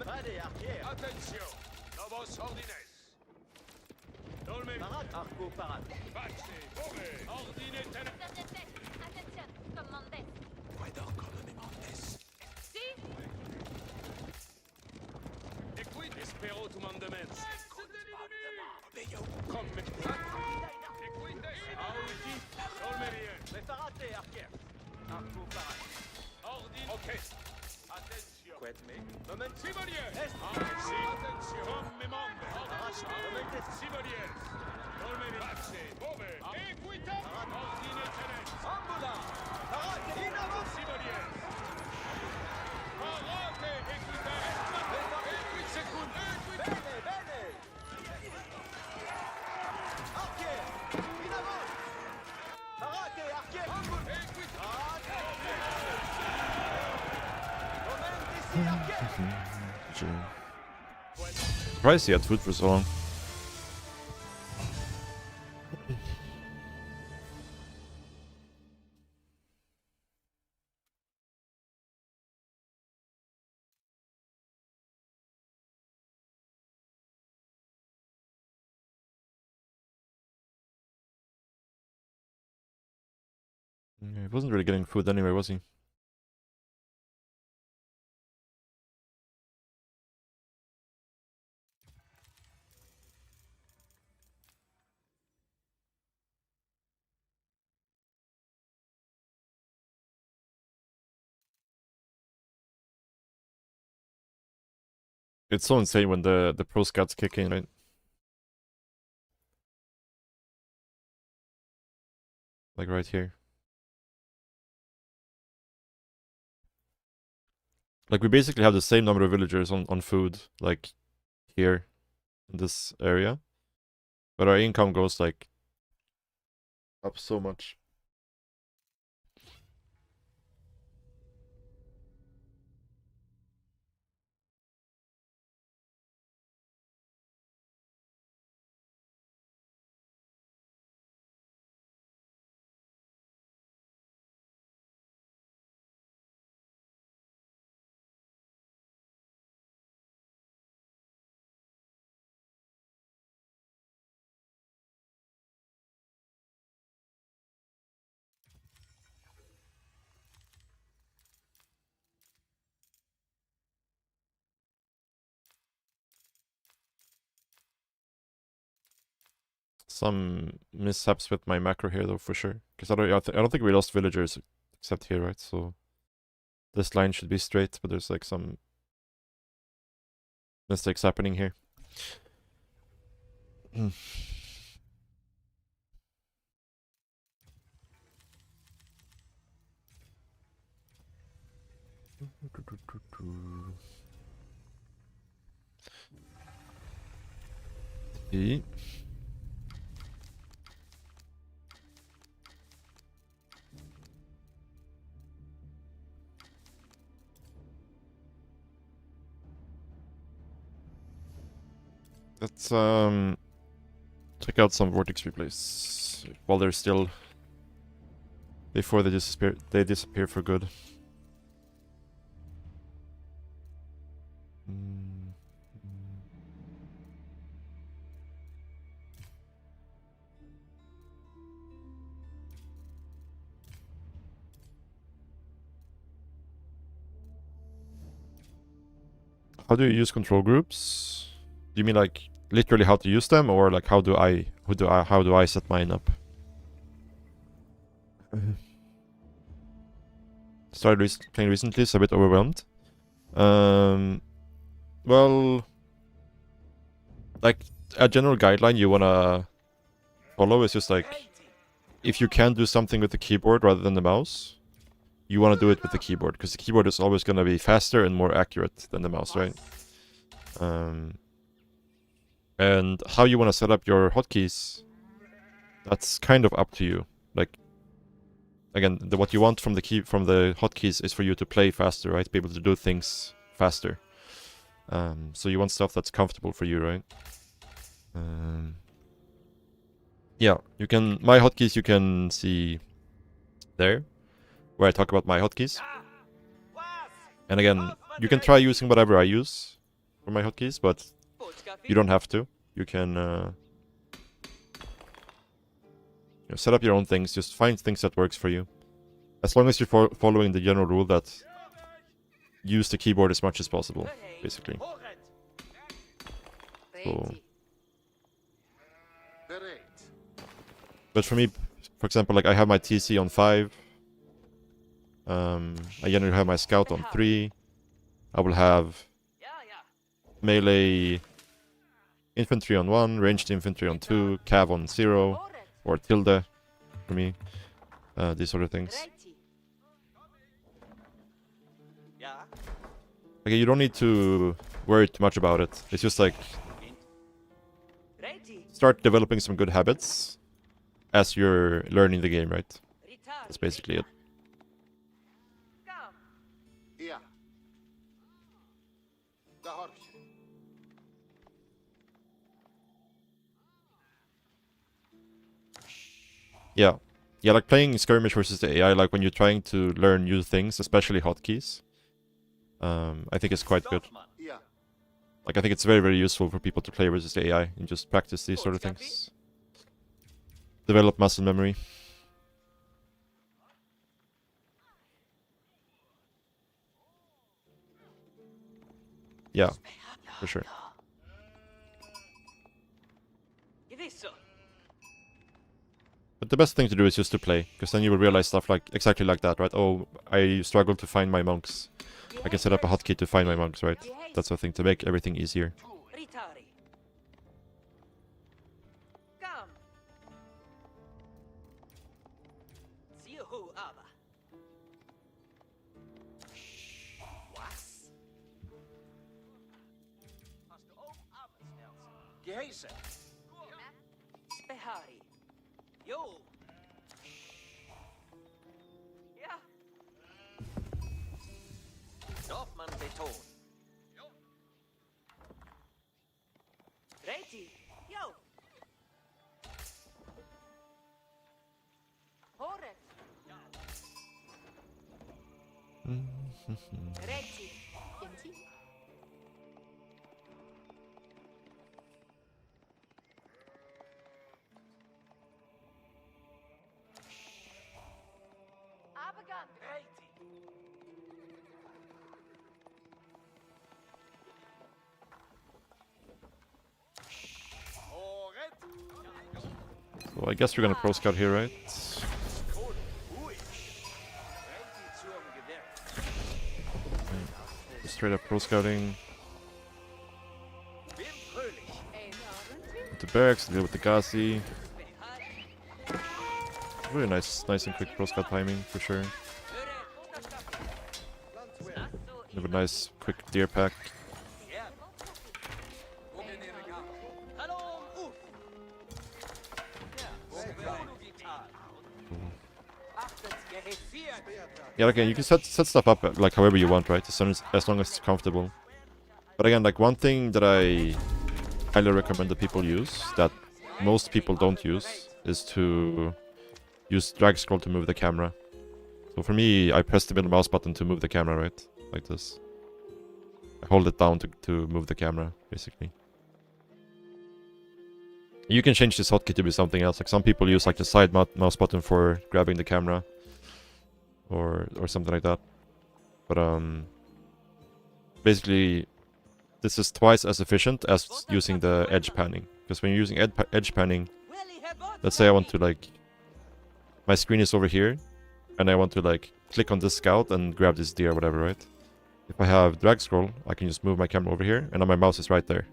G: Vade, Arquer.
A: Attention. Novos ordines. Dolme.
G: Parate. Arco, parate.
A: Pace. Bove. Ordine ten.
B: Attenzione. Commandes.
A: Puedo comandamendes.
B: Si.
A: Equid. Espero tu mandaments. Obeio. Come. Equites. Audi. Dolme bien.
G: Preparate, Arquer. Arco, parate.
A: Ordine. Ok. Attention.
G: Quet me. Moment.
A: Civilier.
G: Est.
A: Attention. Come mande.
G: Moment.
A: Civilier. Dolme bien. Pace. Bove. Equita. Ordine tenet.
G: Amboula. Parate. In avant.
A: Civilier.
E: Surprised he had food for so long. Yeah, he wasn't really getting food anyway, was he? It's so insane when the pro scouts kick in, right? Like right here. Like we basically have the same number of villagers on food, like here in this area. But our income goes like up so much. Some mishaps with my macro here though, for sure. Because I don't think we lost villagers except here, right? So this line should be straight, but there's like some mistakes happening here. E. Let's check out some vortex replays while they're still before they disappear. They disappear for good. How do you use control groups? Do you mean like literally how to use them, or like how do I set mine up? Started playing recently, so a bit overwhelmed. Well, like a general guideline you wanna follow is just like, if you can do something with the keyboard rather than the mouse, you want to do it with the keyboard, because the keyboard is always going to be faster and more accurate than the mouse, right? And how you want to set up your hotkeys, that's kind of up to you. Like, again, what you want from the hotkeys is for you to play faster, right? Be able to do things faster. So you want stuff that's comfortable for you, right? Yeah, you can. My hotkeys you can see there, where I talk about my hotkeys. And again, you can try using whatever I use for my hotkeys, but you don't have to. You can set up your own things. Just find things that works for you. As long as you're following the general rule that use the keyboard as much as possible, basically. So. But for me, for example, like I have my TC on 5. I generally have my scout on 3. I will have melee infantry on 1, ranged infantry on 2, cav on 0, or tilde for me. These sort of things. Okay, you don't need to worry too much about it. It's just like start developing some good habits as you're learning the game, right? That's basically it. Yeah. Yeah, like playing skirmish versus the AI, like when you're trying to learn new things, especially hotkeys, I think it's quite good.
G: Stockman.
F: Yeah.
E: Like, I think it's very, very useful for people to play versus the AI and just practice these sort of things. Develop muscle memory. Yeah, for sure. But the best thing to do is just to play, because then you will realize stuff like exactly like that, right? Oh, I struggle to find my monks. I can set up a hotkey to find my monks, right? That's the thing, to make everything easier.
G: Ritari. Come. Zihu Abba. Was? Geheißen. Spehari. Yo. Ja. Dorfmann Beton. Ready. Yo.
D: Horef. Ready. Inti. Abagan.
E: So I guess we're gonna pro scout here, right? Just straight up pro scouting. With the barracks, deal with the Gazi. Really nice and quick pro scout timing for sure. Have a nice quick deer pack. Yeah, again, you can set stuff up like however you want, right? As long as it's comfortable. But again, like one thing that I highly recommend that people use, that most people don't use, is to use drag scroll to move the camera. So for me, I press the middle mouse button to move the camera, right? Like this. I hold it down to move the camera, basically. You can change this hotkey to be something else. Like some people use like the side mouse button for grabbing the camera. Or something like that. But basically, this is twice as efficient as using the edge panning. Because when you're using edge panning, let's say I want to like, my screen is over here, and I want to like click on this scout and grab this deer or whatever, right? If I have drag scroll, I can just move my camera over here, and then my mouse is right there.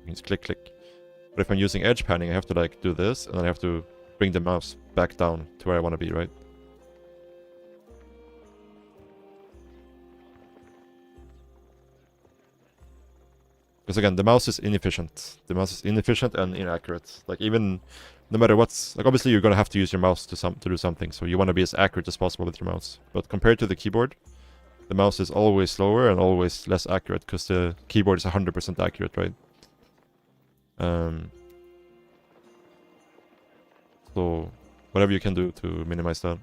E: I can just click, click. But if I'm using edge panning, I have to like do this, and then I have to bring the mouse back down to where I want to be, right? Because again, the mouse is inefficient. The mouse is inefficient and inaccurate. Like even, no matter what's, like obviously you're gonna have to use your mouse to do something. So you want to be as accurate as possible with your mouse. But compared to the keyboard, the mouse is always slower and always less accurate because the keyboard is 100% accurate, right? So whatever you can do to minimize that.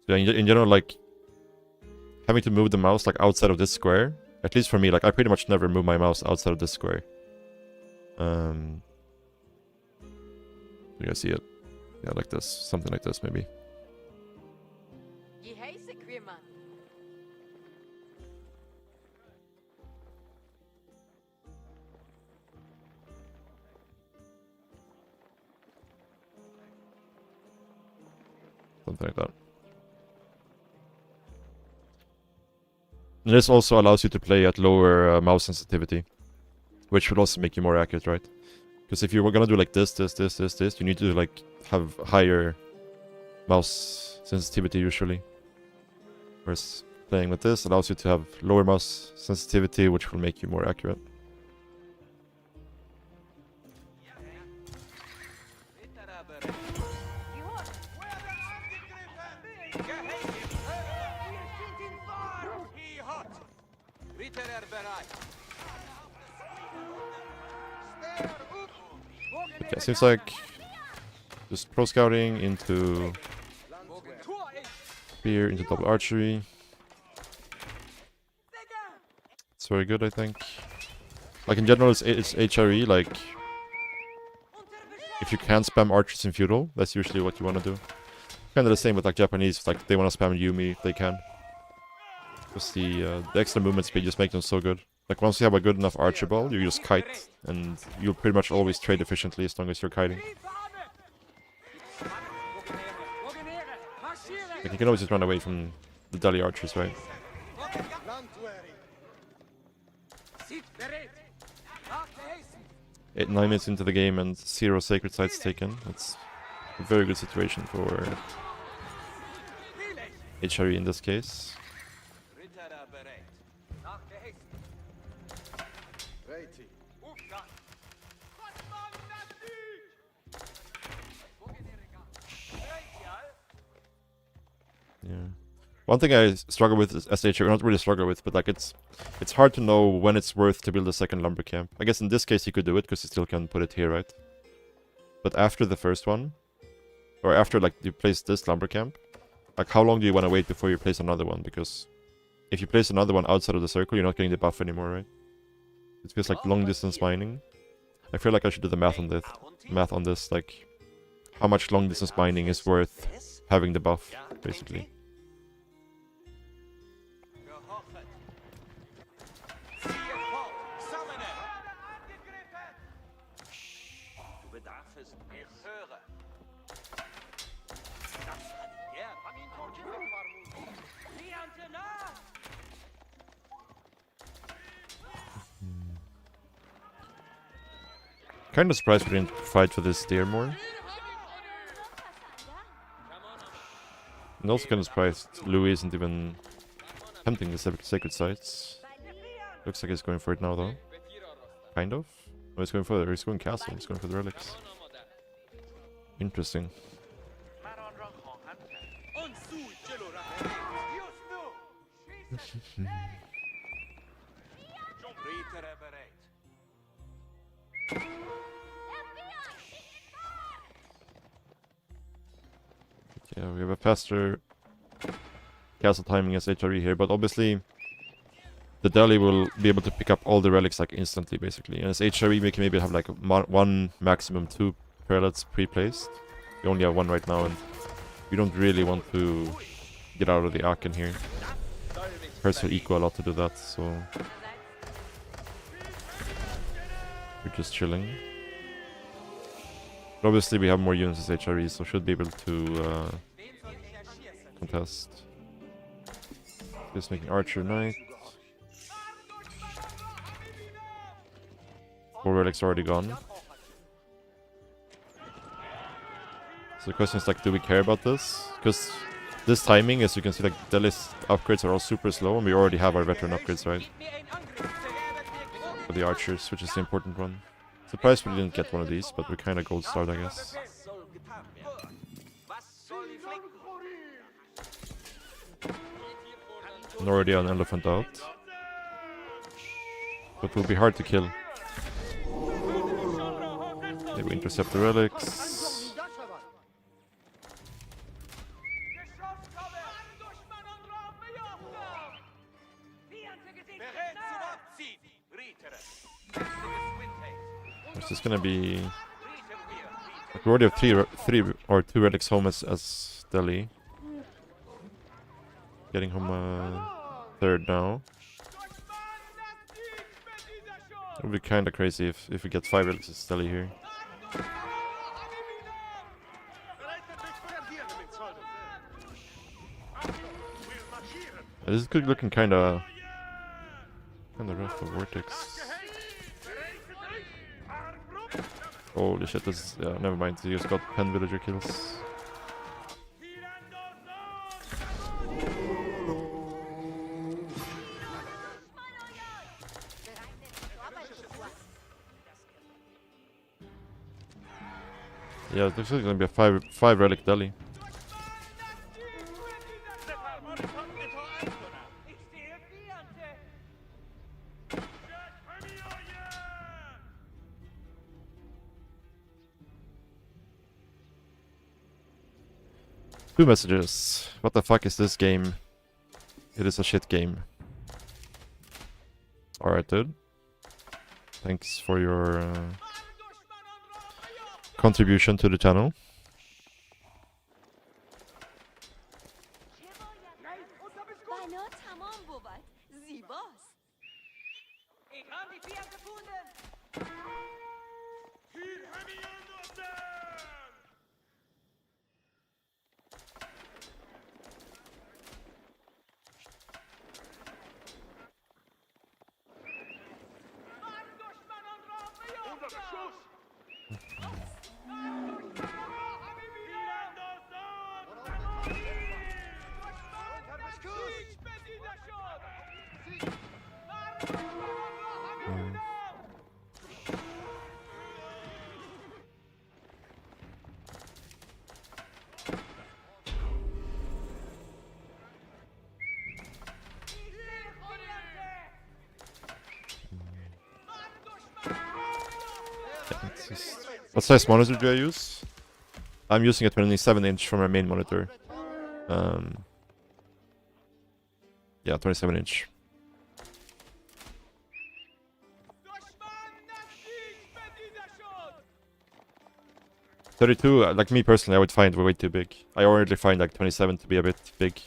E: So in general, like having to move the mouse like outside of this square, at least for me, like I pretty much never move my mouse outside of this square. You guys see it? Yeah, like this, something like this maybe. Something like that. And this also allows you to play at lower mouse sensitivity, which will also make you more accurate, right? Because if you were gonna do like this, you need to like have higher mouse sensitivity usually. Whereas playing with this allows you to have lower mouse sensitivity, which will make you more accurate. Okay, seems like just pro scouting into spear into double archery. It's very good, I think. Like in general, it's HRE. Like if you can spam archers in feudal, that's usually what you want to do. Kind of the same with like Japanese. Like they want to spam Yumi if they can. Because the extra movement speed just make them so good. Like once you have a good enough archer ball, you just kite, and you'll pretty much always trade efficiently as long as you're kiting. Like you can always just run away from the Delhi archers, right? 9 minutes into the game and 0 sacred sites taken. That's a very good situation for HRE in this case. Yeah. One thing I struggle with is SHR, not really struggle with, but like it's hard to know when it's worth to build a second lumber camp. I guess in this case you could do it because you still can put it here, right? But after the first one, or after like you place this lumber camp, like how long do you want to wait before you place another one? Because if you place another one outside of the circle, you're not getting the buff anymore, right? It feels like long distance mining. I feel like I should do the math on this, like how much long distance mining is worth having the buff, basically. Kind of surprised we didn't fight for this deer more. And also kind of surprised Louis isn't even tempting the sacred sites. Looks like he's going for it now though. Kind of. Oh, he's going further. He's going castle. He's going for the relics. Interesting. Yeah, we have a faster castle timing as HRE here, but obviously the Delhi will be able to pick up all the relics like instantly, basically. And as HRE, we can maybe have like one, maximum 2 prelates pre-placed. We only have 1 right now, and we don't really want to get out of the Aachen here. Press will equal a lot to do that, so we're just chilling. But obviously we have more units as HRE, so should be able to contest. Just making archer knight. 4 relics already gone. So the question is like, do we care about this? Because this timing, as you can see, like Delhi's upgrades are all super slow, and we already have our veteran upgrades, right? For the archers, which is the important one. Surprised we didn't get one of these, but we're kind of gold starred, I guess. And already an elephant out. But will be hard to kill. Maybe intercept the relics. It's just gonna be like we already have 3 or 2 relics home as Delhi. Getting home a 3rd now. It would be kind of crazy if we get 5 relics as Delhi here. This is looking kind of rough for Vortex. Holy shit, this is, yeah, never mind, he just got 10 villager kills. Yeah, it looks like it's gonna be a 5 relic Delhi. 2 messages. What the fuck is this game? It is a shit game. Alright, dude. Thanks for your contribution to the channel.
B: بنا تمام بود زیباست
G: Ich habe die Vier gefunden.
A: Unter Beschuss!
E: What size monitor do I use? I'm using a 27-inch for my main monitor. Yeah, 27-inch. 32, like me personally, I would find way too big. I already find like 27 to be a bit big.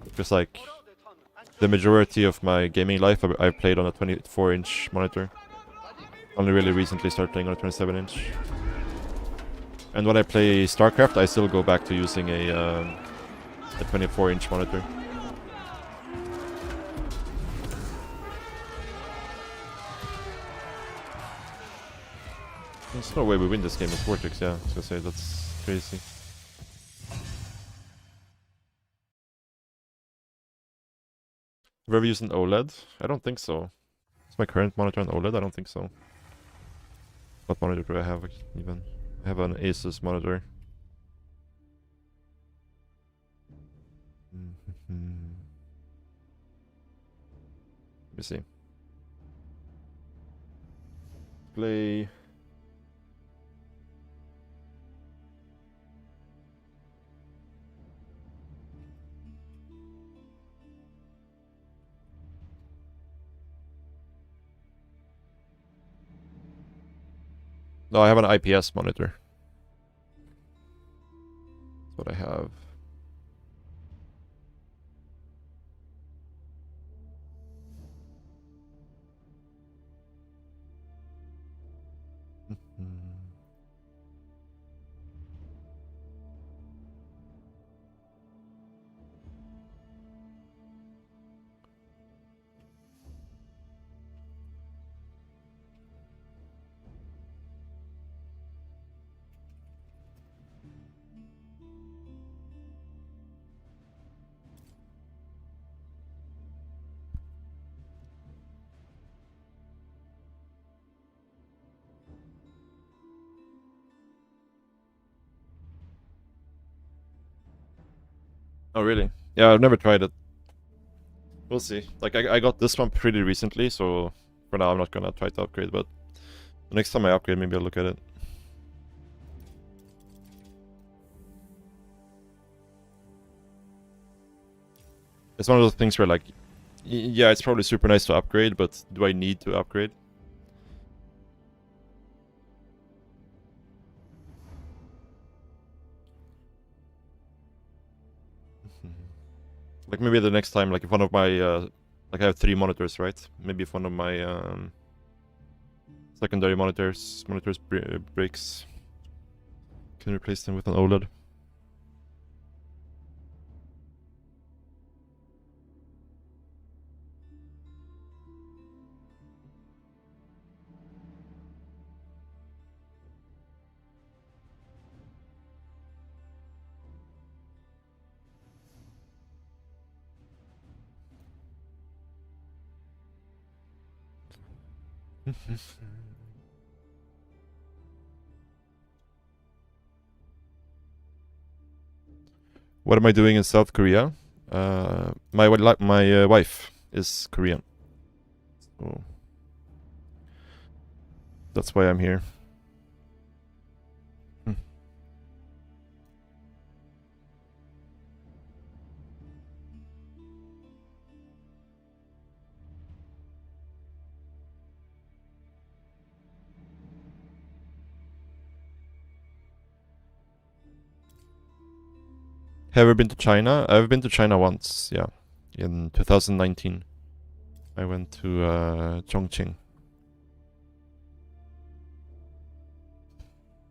E: Because like the majority of my gaming life I've played on a 24-inch monitor. Only really recently started playing on a 27-inch. And when I play Starcraft, I still go back to using a 24-inch monitor. There's no way we win this game with Vortex, yeah. I was gonna say, that's crazy. Have you ever used an OLED? I don't think so. Is my current monitor an OLED? I don't think so. What monitor do I have even? I have an Asus monitor. Let me see. Play. No, I have an IPS monitor. That's what I have. Oh, really? Yeah, I've never tried it. We'll see. Like, I got this one pretty recently, so for now I'm not gonna try to upgrade, but the next time I upgrade, maybe I'll look at it. It's one of those things where, like, yeah, it's probably super nice to upgrade, but do I need to upgrade? Like, maybe the next time, like, if one of my, like, I have 3 monitors, right? Maybe if one of my, secondary monitors breaks, can replace them with an OLED. What am I doing in South Korea? My wife is Korean, so that's why I'm here. Have you been to China? I've been to China once, yeah. In 2019. I went to Chongqing.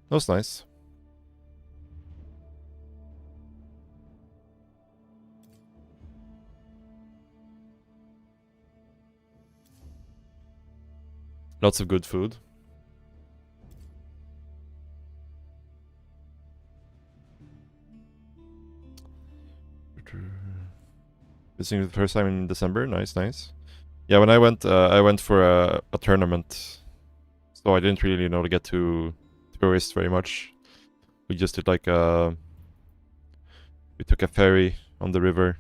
E: That was nice. Lots of good food. Visiting the first time in December. Nice, nice. Yeah, when I went for a tournament, so I didn't really know to get to tourist very much. We just did like we took a ferry on the river.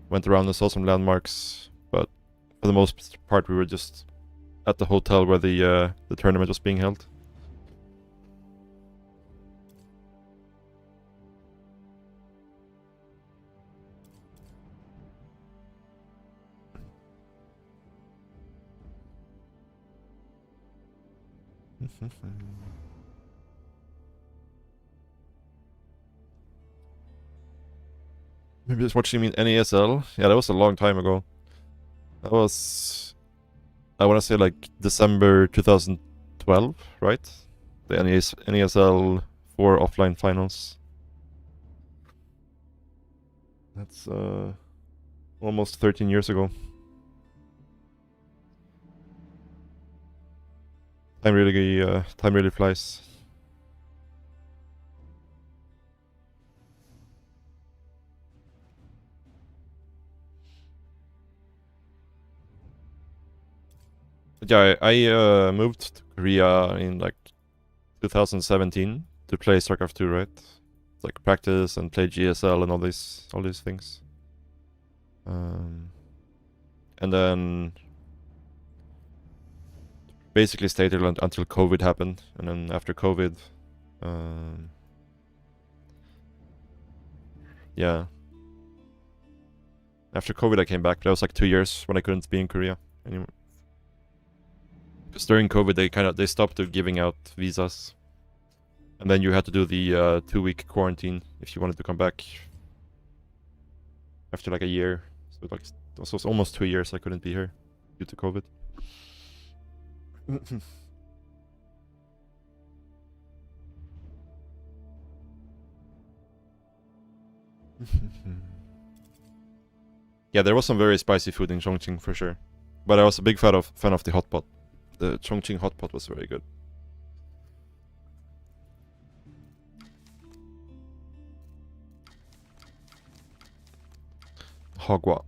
E: Went around and saw some landmarks, but for the most part we were just at the hotel where the tournament was being held. Maybe just watching me in NESL. Yeah, that was a long time ago. That was, I want to say like December 2012, right? The NESL 4 offline finals. That's almost 13 years ago. Time really flies. But yeah, I moved to Korea in like 2017 to play Starcraft 2, right? It's like practice and play GSL and all these things. And then basically stayed there until COVID happened, and then after COVID, yeah. After COVID I came back, but that was like 2 years when I couldn't be in Korea anymore. Because during COVID they stopped giving out visas, and then you had to do the 2-week quarantine if you wanted to come back after like a year. So like it was almost 2 years I couldn't be here due to COVID. Yeah, there was some very spicy food in Chongqing for sure, but I was a big fan of the hot pot. The Chongqing hot pot was very good. Hogwa.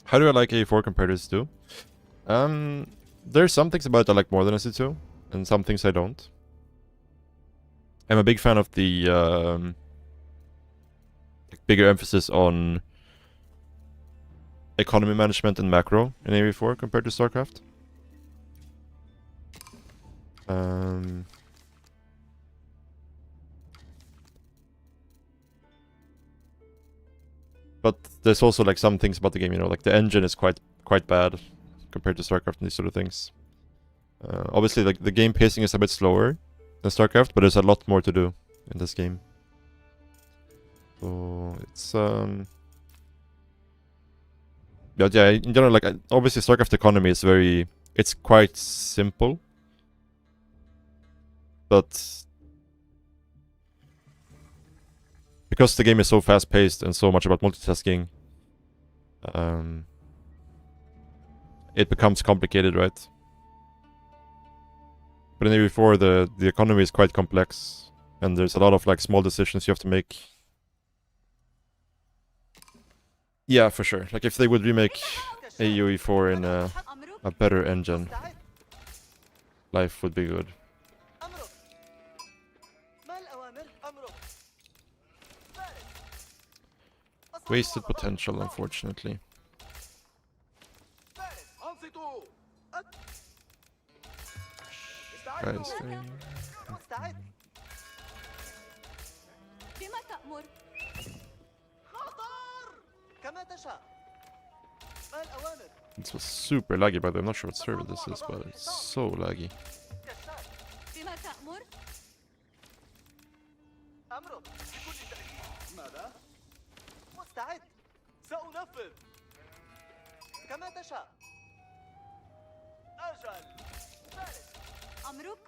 E: How do I like AoE4 compared to SC2? There's some things about it I like more than SC2, and some things I don't. I'm a big fan of the bigger emphasis on economy management and macro in AoE4 compared to Starcraft. But there's also like some things about the game, you know, like the engine is quite bad compared to Starcraft and these sort of things. Obviously, like the game pacing is a bit slower than Starcraft, but there's a lot more to do in this game. So it's but yeah, in general, like obviously Starcraft economy is it's quite simple, but because the game is so fast-paced and so much about multitasking, it becomes complicated, right? But in AoE4, the economy is quite complex, and there's a lot of like small decisions you have to make. Yeah, for sure. Like if they would remake AoE4 in a better engine, life would be good. Wasted potential, unfortunately.
G: فارس انصتوا
E: Guys,
G: استعدوا مستعد
B: بما تأمر؟
G: خطر كما تشاء ما الأوامر
E: this was super laggy, by the way. I'm not sure what server this is, but it's so laggy.
G: كشاف
B: بما تأمر؟
G: أمرك بكل تأكيد ماذا؟ مستعد سأنفذ كما تشاء أجل فارس
B: أمرك؟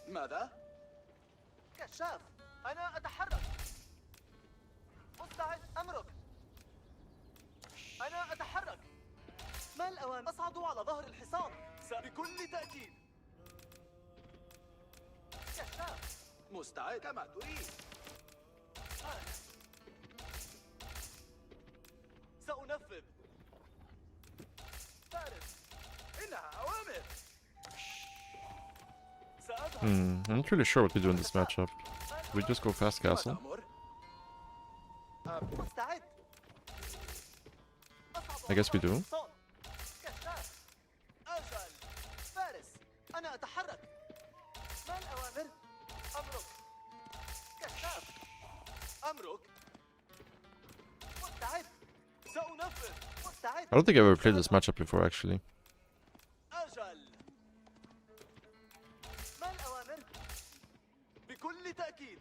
G: ماذا؟ كشاف أنا أتحرك مستعد أمرك أنا أتحرك ما الأوامر؟ أصعد على ظهر الحصان بكل تأكيد كشاف مستعد كما تريد سأنفذ فارس إنها أوامر سأذهب
E: I'm not really sure what we do in this matchup. We just go fast castle.
G: مستعد
E: I guess we do.
G: كشاف أجل فارس أنا أتحرك ما الأوامر؟ أمرك كشاف أمرك مستعد سأنفذ مستعد
E: I don't think I've ever played this matchup before, actually.
G: أجل ما الأوامر؟ بكل تأكيد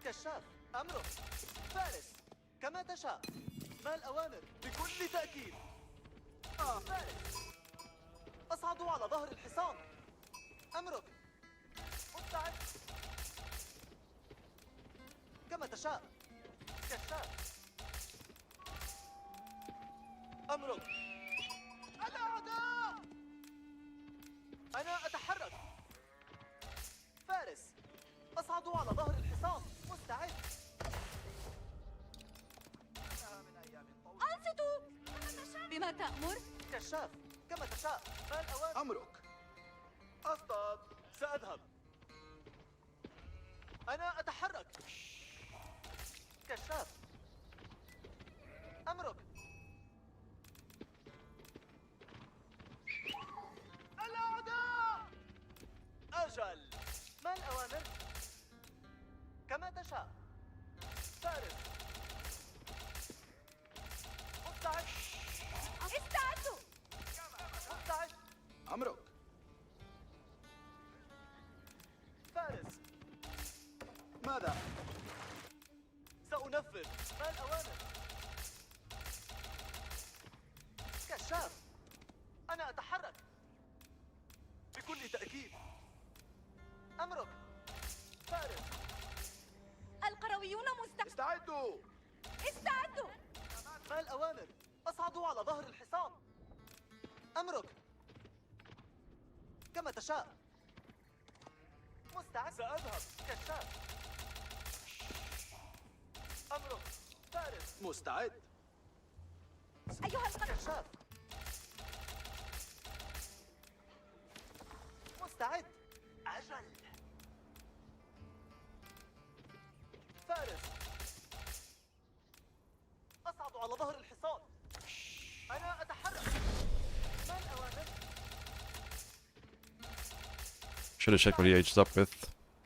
G: كشاف أمرك فارس كما تشاء ما الأوامر؟ بكل تأكيد فارس أصعد على ظهر الحصان أمرك مستعد كما تشاء كشاف أمرك الأعداء أنا أتحرك فارس أصعد على ظهر الحصان مستعد
B: أنصتوا! بما تأمر؟
G: كشاف كما تشاء ما الأوامر؟ أمرك أصطاد سأذهب أنا أتحرك كشاف أمرك الأعداء أجل ما الأوامر؟ كما تشاء فارس مستعد
B: استعدوا!
G: مستعد أمرك فارس ماذا؟ سأنفذ ما الأوامر؟ كشاف أنا أتحرك بكل تأكيد أمرك فارس
B: القرويون
G: استعدوا
B: استعدوا!
G: ما الأوامر؟ أصعد على ظهر الحصان أمرك كما تشاء مستعد سأذهب كشاف أمرك فارس مستعد
B: أيها القروي
G: كشاف مستعد أجل فارس أصعد على ظهر الحصان أنا أتحرك ما الأوامر؟
E: Should have checked what he aged up with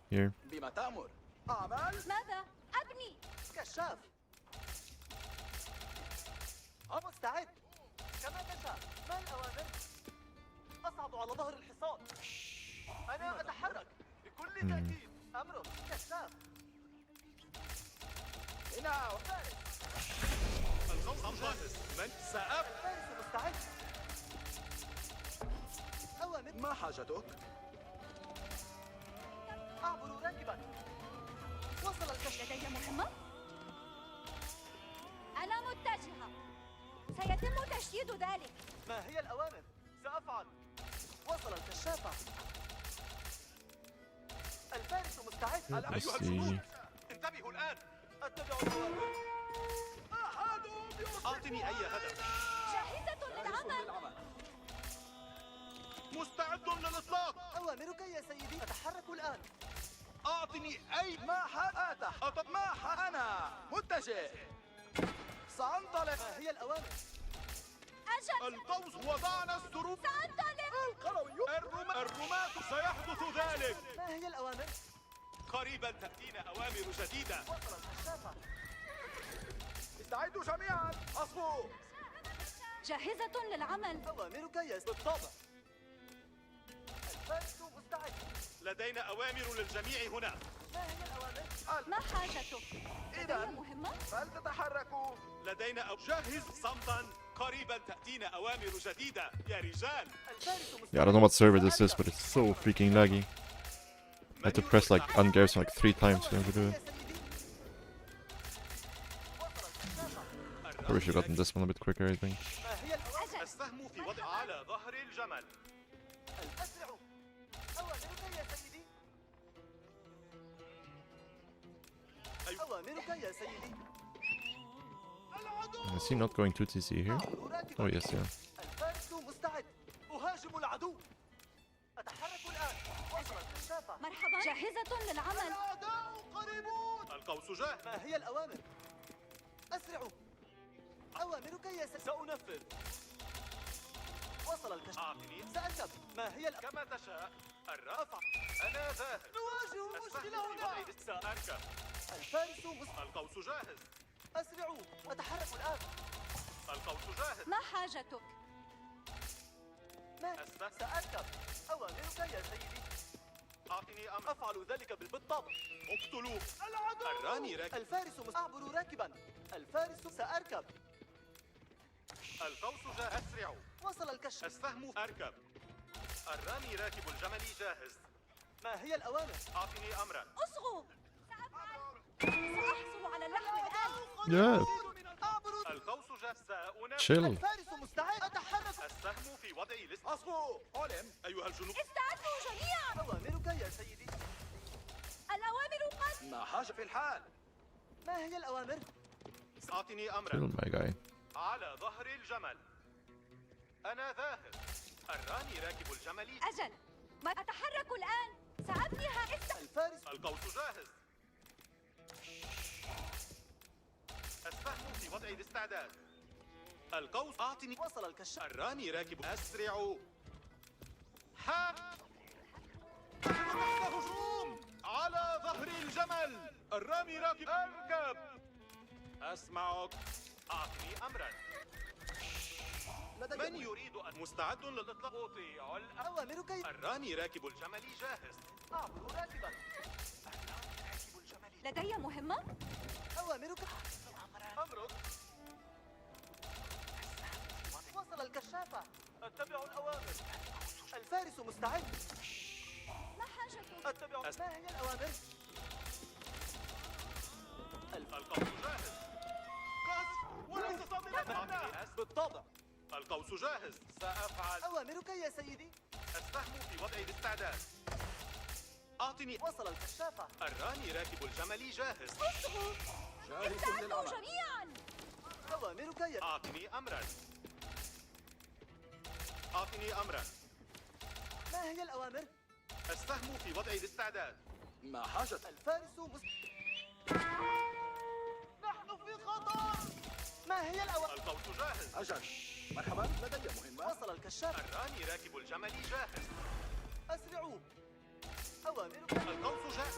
E: here.
G: بما تأمر أعمال
B: ماذا؟ أبني!
G: كشاف مستعد كما تشاء ما الأوامر؟ أصعد على ظهر الحصان أنا أتحرك بكل تأكيد أمرك كشاف هنا فارس من سأب فارس مستعد أوامر ما حاجتك؟ أعبر راكبا
B: وصل الكشف لدي مهمة؟ أنا متجهة سيتم تشييد ذلك
G: ما هي الأوامر؟ سأفعل وصل الكشافة الفارس مستعد
E: Let's see.
G: انتبهوا الآن أتبع الأوامر أحدوا أعطني أي هدف
B: جاهزة للعمل
G: مستعد للإطلاق أوامرك يا سيدي أتحرك الآن أعطني أي ما أنا متجه سأنطلق. ما هي الأوامر؟
B: أجل.
G: القوس وضعنا السروج.
B: سأنطلق.
G: القروي. الرماة سيحدث ذلك. ما هي الأوامر؟
A: قريبا تأتينا أوامر جديدة.
G: وصل الكشافة. استعدوا جميعا. أصفوا.
B: جاهزة للعمل.
G: أوامرك بالطبع. الفارس مستعد.
A: لدينا أوامر للجميع هنا.
G: ما هي الأوامر؟
B: ما حاجتك؟
G: إذا
B: لدي مهمة؟
G: فلتتحركوا.
A: لدينا جهز صمتا. قريبا تأتينا أوامر جديدة يا رجال.
G: الفارس مستعد.
E: Yeah, I don't know what server this is, but it's so freaking laggy. I had to press like ungarrison like 3 times to be able to do it. Probably should have gotten this one a bit quicker, I think.
G: ما هي الأوامر؟
A: السهم في وضع على ظهر الجمل.
G: الأسرع. أوامرك يا سيدي. أوامرك يا سيدي.
E: Is he not going to TC here? Oh yes, yeah.
G: الفارس مستعد. أهاجم العدو. أتحرك الآن. وصل الكشافة.
B: مرحبا. جاهزة للعمل.
G: الأعداء قريبون.
A: القوس جاهز.
G: ما هي الأوامر؟ أسرعوا. أوامرك يا سيدي. سأنفذ. وصل الكشف.
A: أعطني.
G: سأركب. ما هي
A: كما تشاء. الرفع. أنا ذاهب.
G: نواجه مشكلة هنا.
A: سأركب.
G: الفارس
A: القوس جاهز.
G: أسرعوا. أتحرك الآن.
A: القوس جاهز.
B: ما حاجتك؟
G: ما سأركب. أوامرك يا سيدي.
A: أعطني أمر.
G: أفعل ذلك بالطبع.
A: اقتلوه.
G: العدو.
A: الراني راكب.
G: الفارس أعبر راكبا. الفارس سأركب.
A: القوس جاهز. أسرعوا.
G: وصل الكشف.
A: السهم أركب. الرامي راكب الجمل جاهز.
G: ما هي الأوامر؟
A: أعطني أمرا.
B: أصغوا. سأحصل على اللحم الآن.
E: Yeah.
A: القوس جاهز. سأنفذ.
E: Chill.
G: الفارس مستعد. أتحرك.
A: السهم في وضع لست.
G: أصفوا. علم.
A: أيها الجنود.
B: استعدوا جميعا.
G: أوامرك يا سيدي.
B: الأوامر قد.
G: ما حاجة في الحال. ما هي الأوامر؟
A: أعطني
E: Chill,
A: أمرا.
E: my guy.
A: على ظهر الجمل. أنا ذاهب. الرامي راكب الجمل.
B: أجل. ما أتحرك الآن. سأبنيها.
G: الفارس.
A: القوس جاهز. السهم في وضع الاستعداد. القوس. أعطني.
G: وصل الكشاف.
A: الرامي راكب. أسرعوا. هجوم على ظهر الجمل. الرامي راكب. أركب. أسمعك. أعطني أمرا. من يريد أن مستعد للإطلاق؟ أطيع الأمر.
G: أوامرك.
A: الرامي راكب الجمل جاهز.
G: أعبر راكبا.
B: لدي مهمة.
G: أوامرك.
A: أمرك.
G: وصل الكشافة. اتبعوا الأوامر. الفارس مستعد.
B: ما حاجتك؟
G: اتبعوا. ما هي الأوامر؟
A: القوس جاهز. قصف وليس صادما.
G: بالطبع.
A: القوس جاهز. سأفعل.
G: أوامرك يا سيدي.
A: السهم في وضع الاستعداد. أعطني.
G: وصل الكشافة.
A: الرامي راكب الجمل جاهز.
B: أصغوا. استعدوا جميعا.
G: أوامرك يا.
A: أعطني أمرا. أعطني أمرا.
G: ما هي الأوامر؟
A: السهم في وضع الاستعداد.
G: ما حاجة. الفارس نحن في خطر. ما هي الأوامر؟
A: القوس جاهز.
G: أجل. مرحبا. لدي مهمة. وصل الكشاف.
A: الرامي راكب الجمل جاهز.
G: أسرعوا. أوامرك.
A: القوس جاهز.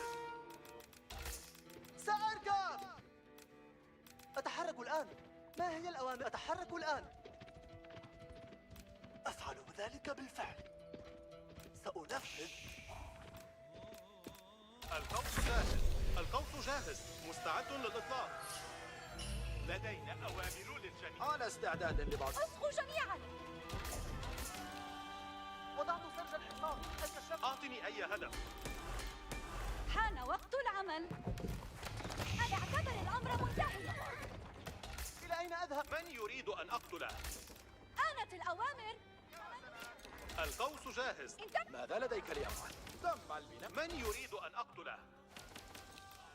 G: سأركب. أتحرك الآن. ما هي الأوامر؟ أتحرك الآن. أفعل ذلك بالفعل. سأنفذ.
A: القوس جاهز. القوس جاهز. مستعد للإطلاق. لدينا أوامر للجميع.
G: على استعداد لبعض.
B: أصغوا جميعا.
G: وضعت سرج الحصان. الكشاف.
A: أعطني أي هدف.
B: حان وقت العمل. أنا أعتبر الأمر منتهيا.
G: إلى أين أذهب؟
A: من يريد أن أقتله؟
B: آنت الأوامر.
A: القوس جاهز.
G: ماذا لديك لأفعل؟ دم البناء.
A: من يريد أن أقتله؟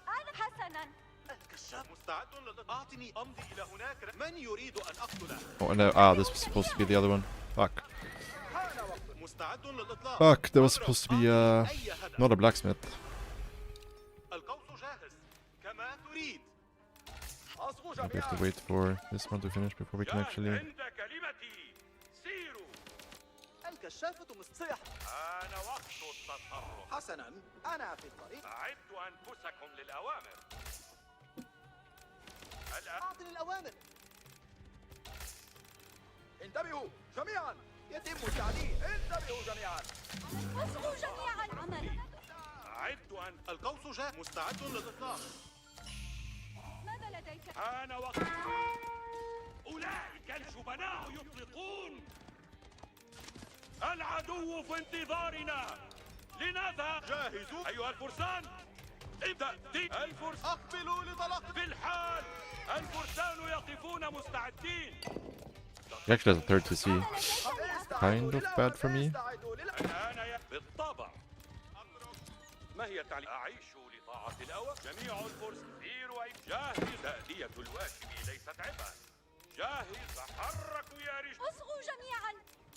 B: أنا حسنا.
G: الكشاف.
A: مستعد للإطلاق. أعطني. أمضي إلى هناك. من يريد أن أقتله؟
E: Oh no, this was supposed to be the other one. Fuck.
A: مستعد للإطلاق.
E: Fuck, that was supposed to be not a blacksmith.
A: القوس جاهز. كما تريد.
E: We have to wait for this one to finish before we can actually.
A: عند كلمتي سيروا.
F: الكشافة مصيح.
A: آن وقت التصرف.
F: حسنا، أنا في الطريق.
A: أعدوا أنفسكم للأوامر. الآن
F: أعطني الأوامر. انتبهوا جميعا، يتم التعديل. انتبهوا جميعا.
B: اصغوا جميعا عمل.
A: أعدوا أن
G: القوس جاء مستعد للإطلاق.
B: ماذا لديك؟
A: آن وقت. أولئك الجبناء يطلقون. العدو في انتظارنا. لنذهب.
G: جاهزوا.
A: أيها الفرسان، ابدأ. الفرس
G: أقبلوا لطلق.
A: في الحال. الفرسان يقفون مستعدين.
E: He actually has a third to see. Kind of bad for me.
A: الآن بالطبع. ما هي التعليم؟ أعيش لطاعة الأوامر. جميع الفرس سيروا. جاهز. تأدية الواجب ليست عبئا. جاهز. تحركوا يا رجال.
B: اصغوا جميعا.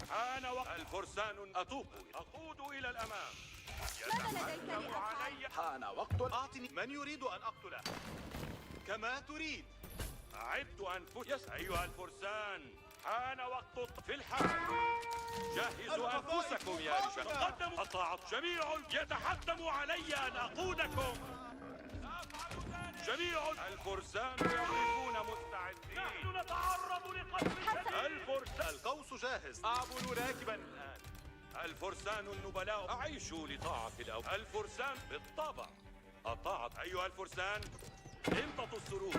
A: حان وقت. الفرسان أتوق. أقود إلى الأمام.
B: ماذا لديك
A: يتحتم
B: لأفعل؟
A: علي.
F: حان وقت.
G: أعطني من يريد أن أقتله كما تريد.
A: أعدوا أنفسكم. أيها الفرسان، حان وقت في الحال. جهزوا أنفسكم يا رجال. تقدموا. أطاعت جميع. يتحتم علي أن أقودكم. جميع الفرسان يقفون مستعدين. نحن نتعرض لقتل الفرسان.
G: القوس جاهز. أعبر راكبا الآن.
A: الفرسان النبلاء. أعيشوا لطاعة الأوامر. الفرسان بالطبع. أطاعت. أيها الفرسان، امتطوا السرور.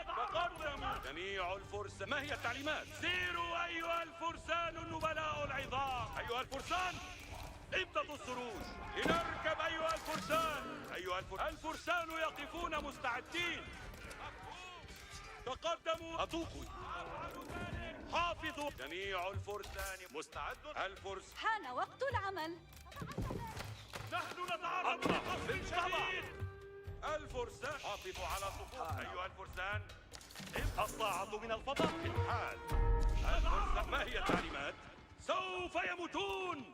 A: تقدموا. جميع الفرسان. ما هي التعليمات؟ سيروا أيها الفرسان النبلاء العظام. أيها الفرسان، امتطوا السروج. لنركب أيها الفرسان. أيها الفرسان يقفون مستعدين. تقدموا. أطوقوا. حافظوا. جميع الفرسان مستعد. الفرس.
B: حان وقت العمل.
A: نحن نتعرض لقصف شديد. الفرسان حافظوا على صفوف. أيها الفرسان، الطاعة من الفضاء في الحال. الفرسان. ما هي التعليمات؟ سوف يموتون.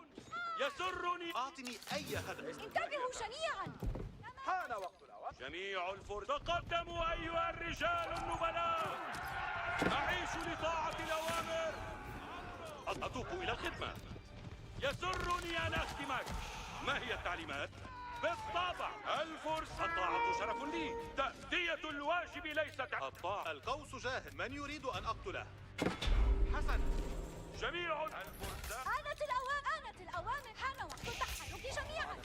A: يسرني.
G: أعطني أي هدف.
B: انتبهوا جميعا.
F: حان وقت الأوامر.
A: جميع الفرس. تقدموا أيها الرجال النبلاء. أعيش لطاعة الأوامر. أتوق إلى الخدمة. يسرني أن أخدمك. ما هي التعليمات؟ بالطبع. الفرس. الطاعة شرف لي. تأدية الواجب ليست الطاعة.
G: القوس جاهز. من يريد أن أقتله؟ حسن.
A: جميع الفرسان.
B: آنت الأوامر. حان وقت التحرك جميعا.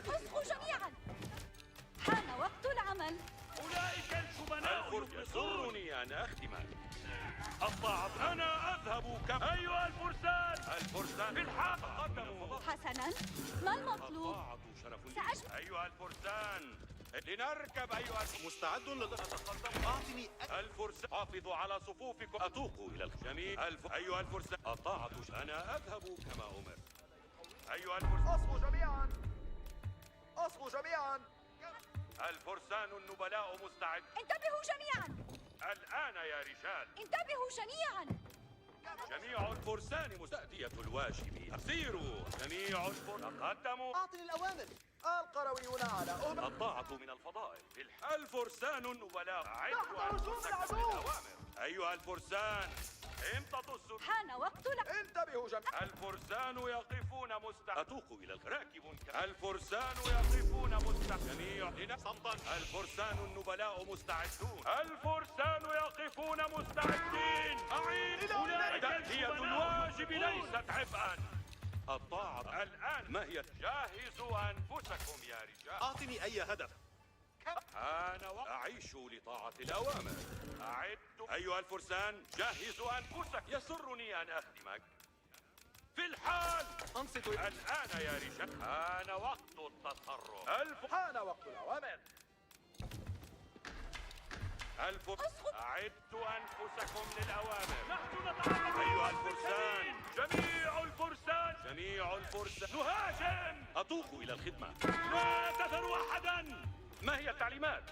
B: اصغوا جميعا. حان وقت العمل.
A: أولئك الجبناء يسرني أن أخدمك. الطاعة. أنا أذهب كما. أيها الفرسان. الفرسان في الحال. تقدموا.
B: حسنا، ما المطلوب؟
A: الطاعة شرف لي.
B: سأجمع.
A: أيها الفرسان، لنركب. أيها
G: مستعد للإطلاق. أعطني
A: الفرسان. حافظوا على صفوفكم. أتوقوا إلى الجميع. أيها الفرسان. الطاعة. أنا أذهب كما أمر. أيها الفرسان.
F: أصغوا جميعا. أصغوا جميعا.
A: الفرسان النبلاء مستعد.
B: انتبهوا جميعا.
A: الآن يا رجال.
B: انتبهوا جميعا.
A: جميع الفرسان مستأدية الواجب. سيروا. جميع الفرسان. تقدموا.
F: أعطني الأوامر. القرويون على أمر.
A: الطاعة من الفضائل. الفرسان النبلاء. أعدوا
F: تحت هجوم
A: أنفسكم
F: العدو.
A: للأوامر. أيها الفرسان، امتطوا السرور.
B: حان وقت
F: انتبهوا جميعا.
A: الفرسان يقفون أتوق إلى راكب. الفرسان يقفون جميع.
G: صمتا.
A: الفرسان النبلاء مستعدون. الفرسان يقفون مستعدين. أعيد. أولئك تأدية الواجب ليست عبئا. الطاعة. الآن ما هي؟ جهزوا أنفسكم يا رجال.
G: أعطني أي هدف.
A: أنا أعيش لطاعة الأوامر. أعدوا. أيها الفرسان، جهزوا أنفسك. يسرني أن أخدمك. في الحال.
F: أنصتوا.
A: الآن يا رجال. حان وقت التصرف.
F: حان وقت الأوامر.
A: أعدوا أنفسكم للأوامر. نحن نتعرض. أيها الفرسان، جميع الفرسان نهاجم. أتوق إلى الخدمة. لا تذروا أحدا. ما هي التعليمات؟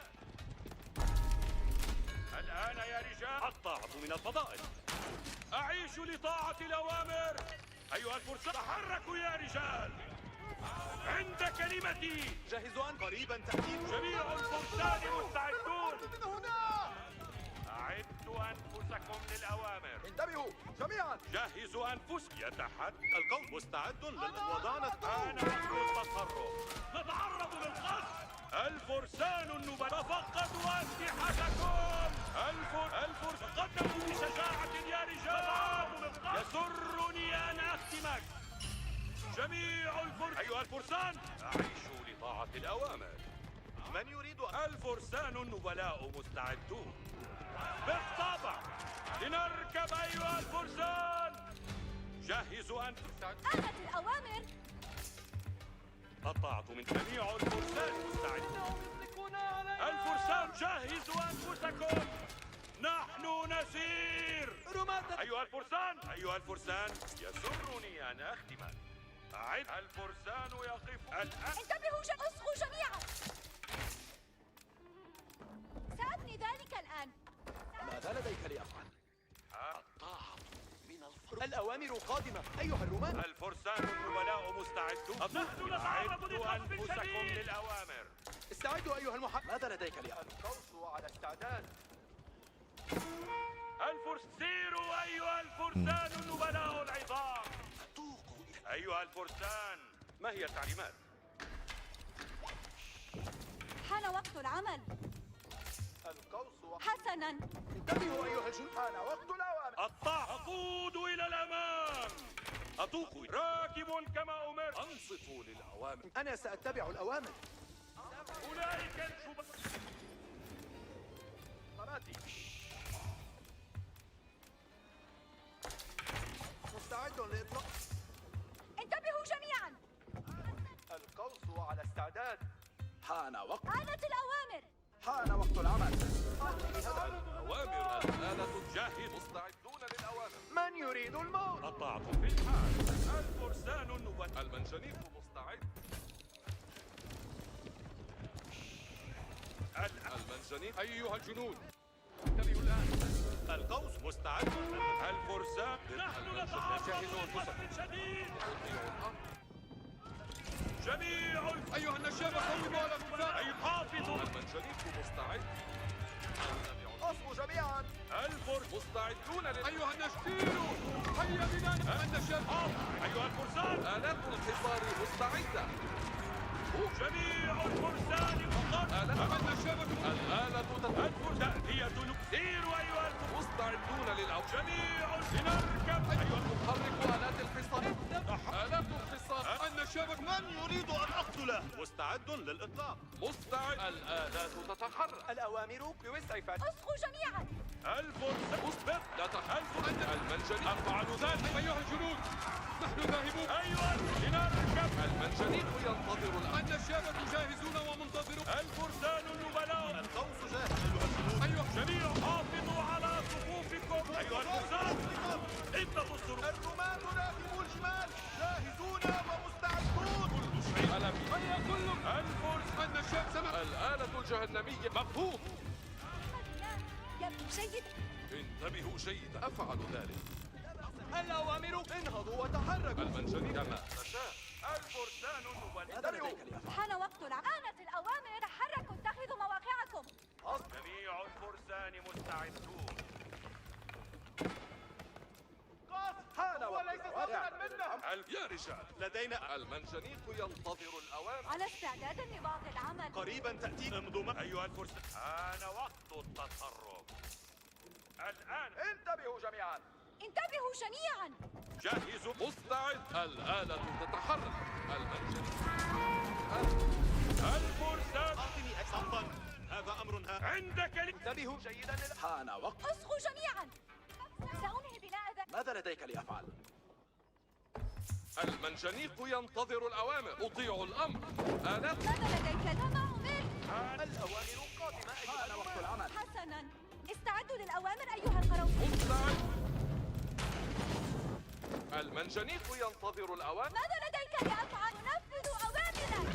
A: الآن يا رجال. الطاعة من الفضائل. أعيش لطاعة الأوامر. أيها الفرسان، تحركوا يا رجال. عند كلمتي.
G: جهزوا قريبا تأتي.
A: جميع الفرسان مستعدون.
F: من هنا.
A: أعدوا أنفسكم للأوامر.
F: انتبهوا جميعا.
A: جهزوا أنفسكم. القوم مستعد للوضانة.
F: أنا
A: أنا وقت التصرف. نتعرض للقصف. الفرسان النبلاء تفقدوا أسلحتكم. الفرس قدموا بشجاعة يا رجال. يسرني أن أختمك. جميع الفرس. أيها الفرسان أعيشوا لطاعة الأوامر. من يريد؟ الفرسان النبلاء مستعدون. بالطبع لنركب أيها الفرسان. جهزوا أنفسكم.
B: آنت الأوامر.
A: قطعت من جميع الفرسان مستعدون. الفرسان جهزوا أنفسكم. نحن نسير. أيها الفرسان يسرني أن أختم. أعد. الفرسان يقف الآن.
B: انتبهوا اصغوا جميعا. سأبني ذلك الآن.
F: ماذا لديك لأفعل؟
A: الطاعة من الفرس.
F: الأوامر قادمة أيها الرومان.
A: الفرسان النبلاء مستعدون. نحن نتعرض أنفسكم للأوامر.
F: استعدوا أيها المحارب. ماذا لديك لأفعل؟ القوس على استعداد.
A: سيروا أيها الفرسان النبلاء العظام. أيها الفرسان ما هي التعليمات؟
B: حان وقت العمل.
F: القوس
B: حسنا.
F: انتبهوا أيها الجنود. حان وقت الأوامر.
A: أقود إلى الأمام. أطوق راكب كما أمرت. أنصتوا للأوامر.
F: أنا سأتبع الأوامر.
A: أولئك الشباب.
F: مستعد لإطلاق.
B: انتبهوا جميعا.
F: القوس على استعداد. حان وقت.
B: آنت الأوامر.
F: حان وقت العمل.
A: الأوامر. الآلة جاهز. مستعدون للأوامر.
F: من يريد الموت؟
A: قطعتم في الحال. الفرسان النبلاء. المنجنيق مستعد. المنجنيق. أيها الجنود انتبهوا الآن. القوس مستعد. الفرسان. نحن نتعرض لخطر شديد. جميع أيها النشاب قوموا على الكفار. أي حافظوا. المنجنيق مستعد.
F: أصغوا جميعا.
A: الفرس مستعدون أيها النشتير. هيا بنا. النشاب أيها الفرسان. آلات الحصار مستعدة. جميع الفرسان فقط. النشابة. الآلة تأتية. سيروا أيها الفرس. مستعدون للعب. جميع لنركب. أيها المحرك آلات الحصار. آلات الحصار. النشابة. من يريد أن أقتله؟ مستعد للإطلاق. مستعد. الآلات تتحرك.
F: الأوامر بوسع.
B: اصغوا جميعا.
A: الفرس مسبق. لا تخلفوا. المنجنيق. أفعل ذلك. أيها الجنود نحن ذاهبون. أيها لنركب. المنجنيق ينتظر الآن. النشابة جاهزون ومنتظرون. الفرسان النبلاء.
F: القوس جاهز أيها الجنود.
A: أيها جميع حافظوا على صفوفكم. أيها الفرسان انتظروا السرور.
F: الرومان راكبو الجمال جاهزون ومستعدون.
A: كل شيء ألمي. هيا كلكم. الفرس. النشاب سمع. الآلة الجهنمية مفهوم.
B: يبدو جيد.
A: انتبهوا جيدا. أفعل ذلك.
F: الأوامر انهضوا وتحركوا.
A: المنجنيق كما تشاء. الفرسان النبلاء.
F: ماذا لديك لأفعل؟
B: حان وقت العمل. آنت الأوامر. تحركوا. اتخذوا مواقعكم.
A: جميع الفرسان مستعدون.
F: حان وقت الأوامر.
A: يا رجال لدينا المنجنيق ينتظر الأوامر.
B: على استعداد لبعض العمل.
A: قريبا تأتي. امضوا أيها الفرسان. آن وقت التصرف. الآن
F: انتبهوا جميعا.
B: انتبهوا جميعا.
A: جهزوا. مستعد. الآلة تتحرك. المنجنيق. الفرسان.
F: أعطني أكثر.
A: هذا أمر عندك.
F: انتبهوا جيدا. حان وقت.
B: اصغوا جميعا. سأنهي بناء ذلك.
F: ماذا لديك لأفعل؟
A: المنجنيق ينتظر الأوامر. أطيع الأمر. آلات.
B: ماذا لديك؟ كما أمرت.
F: الأوامر قادمة أيها وقت العمل.
B: حسنا. استعدوا للأوامر أيها القروي.
A: مستعد. المنجنيق ينتظر الأوامر.
B: ماذا لديك لأفعل؟ نفذوا أوامرك.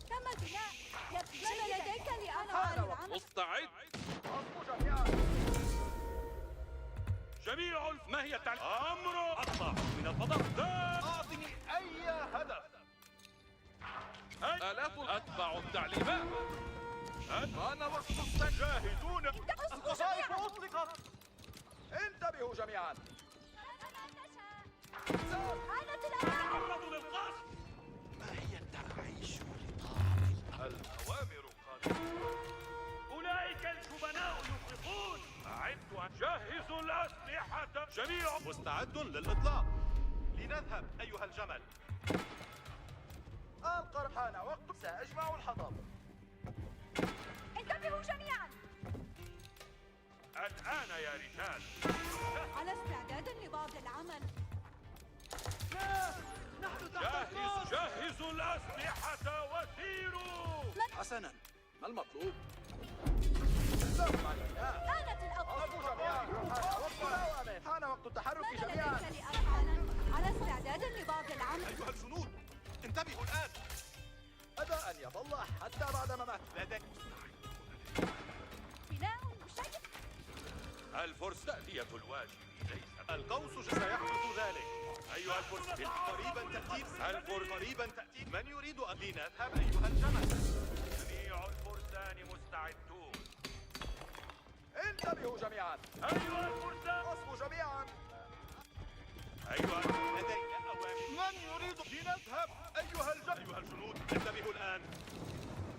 B: تم البناء. ماذا لديك لأفعل؟
A: مستعد.
F: أصغوا جميعا.
A: جميع ما هي التعليم؟ أمر. أطلع من الفضاء.
F: أعطني أي هدف. آلاف أتبع التعليمات. أنا وقت الجاهزون.
G: القصائف أطلقت. انتبهوا جميعا.
B: آلة الأوامر.
A: تعرضوا للقصف.
F: ما هي التعايش لطاعة الأوامر قادمة.
A: أولئك الجبناء يطلقون. أعدوا جهزوا الأسلحة جميع.
F: مستعد للإطلاق. لنذهب أيها الجمل. القرحان وقت سأجمع الحطب.
B: انتبهوا جميعا.
A: الآن يا رجال.
B: على استعداد لبعض العمل.
A: جهزوا الأسلحة وسيروا.
F: حسنا، ما المطلوب؟
B: آلة الأوامر.
G: حان وقت التحرك
B: ماذا
G: جميعا.
B: لديك لأفعل؟ على استعداد لبعض العمل.
F: أيها الجنود، انتبهوا الآن.
G: أبى أن يظل حتى بعد ممات.
F: لديك
B: بناء شيء.
A: الفرس تأدية الواجب ليس.
F: القوس سيحدث ذلك.
A: أيها الفرس
F: قريبا تأتي.
A: الفرس
F: قريبا تأتي. من يريد أن لنذهب أيها الجمل؟
A: جميع الفرسان مستعدون.
G: انتبهوا جميعا.
A: أيها الفرسان.
G: اصفوا جميعا.
A: أيها
F: لدي أوامر. من يريد لنذهب أيها الجنود؟ انتبهوا الآن.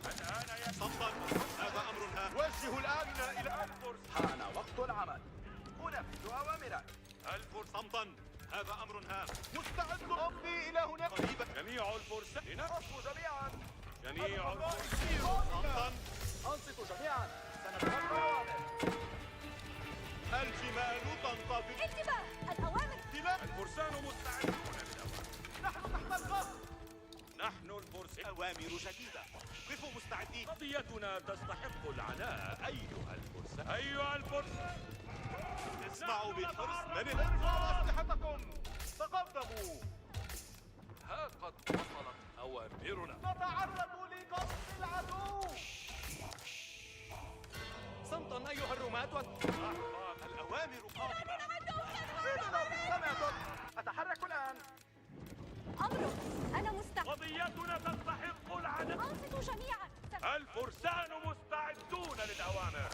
A: الآن يا
F: صمتا، هذا أمر هام. وجهوا الآن إلى
A: الفرس.
G: حان وقت العمل. أنفذ أوامرك.
F: الفرس. صمتا، هذا أمر هام. مستعد أمضي إلى هنا قريبا.
A: جميع الفرسان.
G: اصفوا جميعا.
A: جميع الفرسان.
F: صمتا.
G: أنصتوا جميعا. سنتلقى الأوامر.
F: الجمال تنتظر.
B: انتباه. الأوامر.
A: الفرسان مستعدون للأوامر.
G: نحن تحت القصف.
A: نحن الفرس.
F: أوامر جديدة. قفوا مستعدين.
A: قضيتنا تستحق العناء أيها الفرسان. أيها الفرسان.
F: اسمعوا بالحرص. من
G: ارفعوا أسلحتكم. تقدموا.
F: ها قد وصلت أوامرنا.
G: تتعرضوا لقصف العدو.
F: صمتا أيها الرماة. الأوامر قادمة.
G: سمعتم. أتحرك الآن.
B: أمرك. أنا مستعد.
A: قضيتنا تستحق العناء.
B: أنصتوا جميعا.
A: الفرسان مستعدون للأوامر.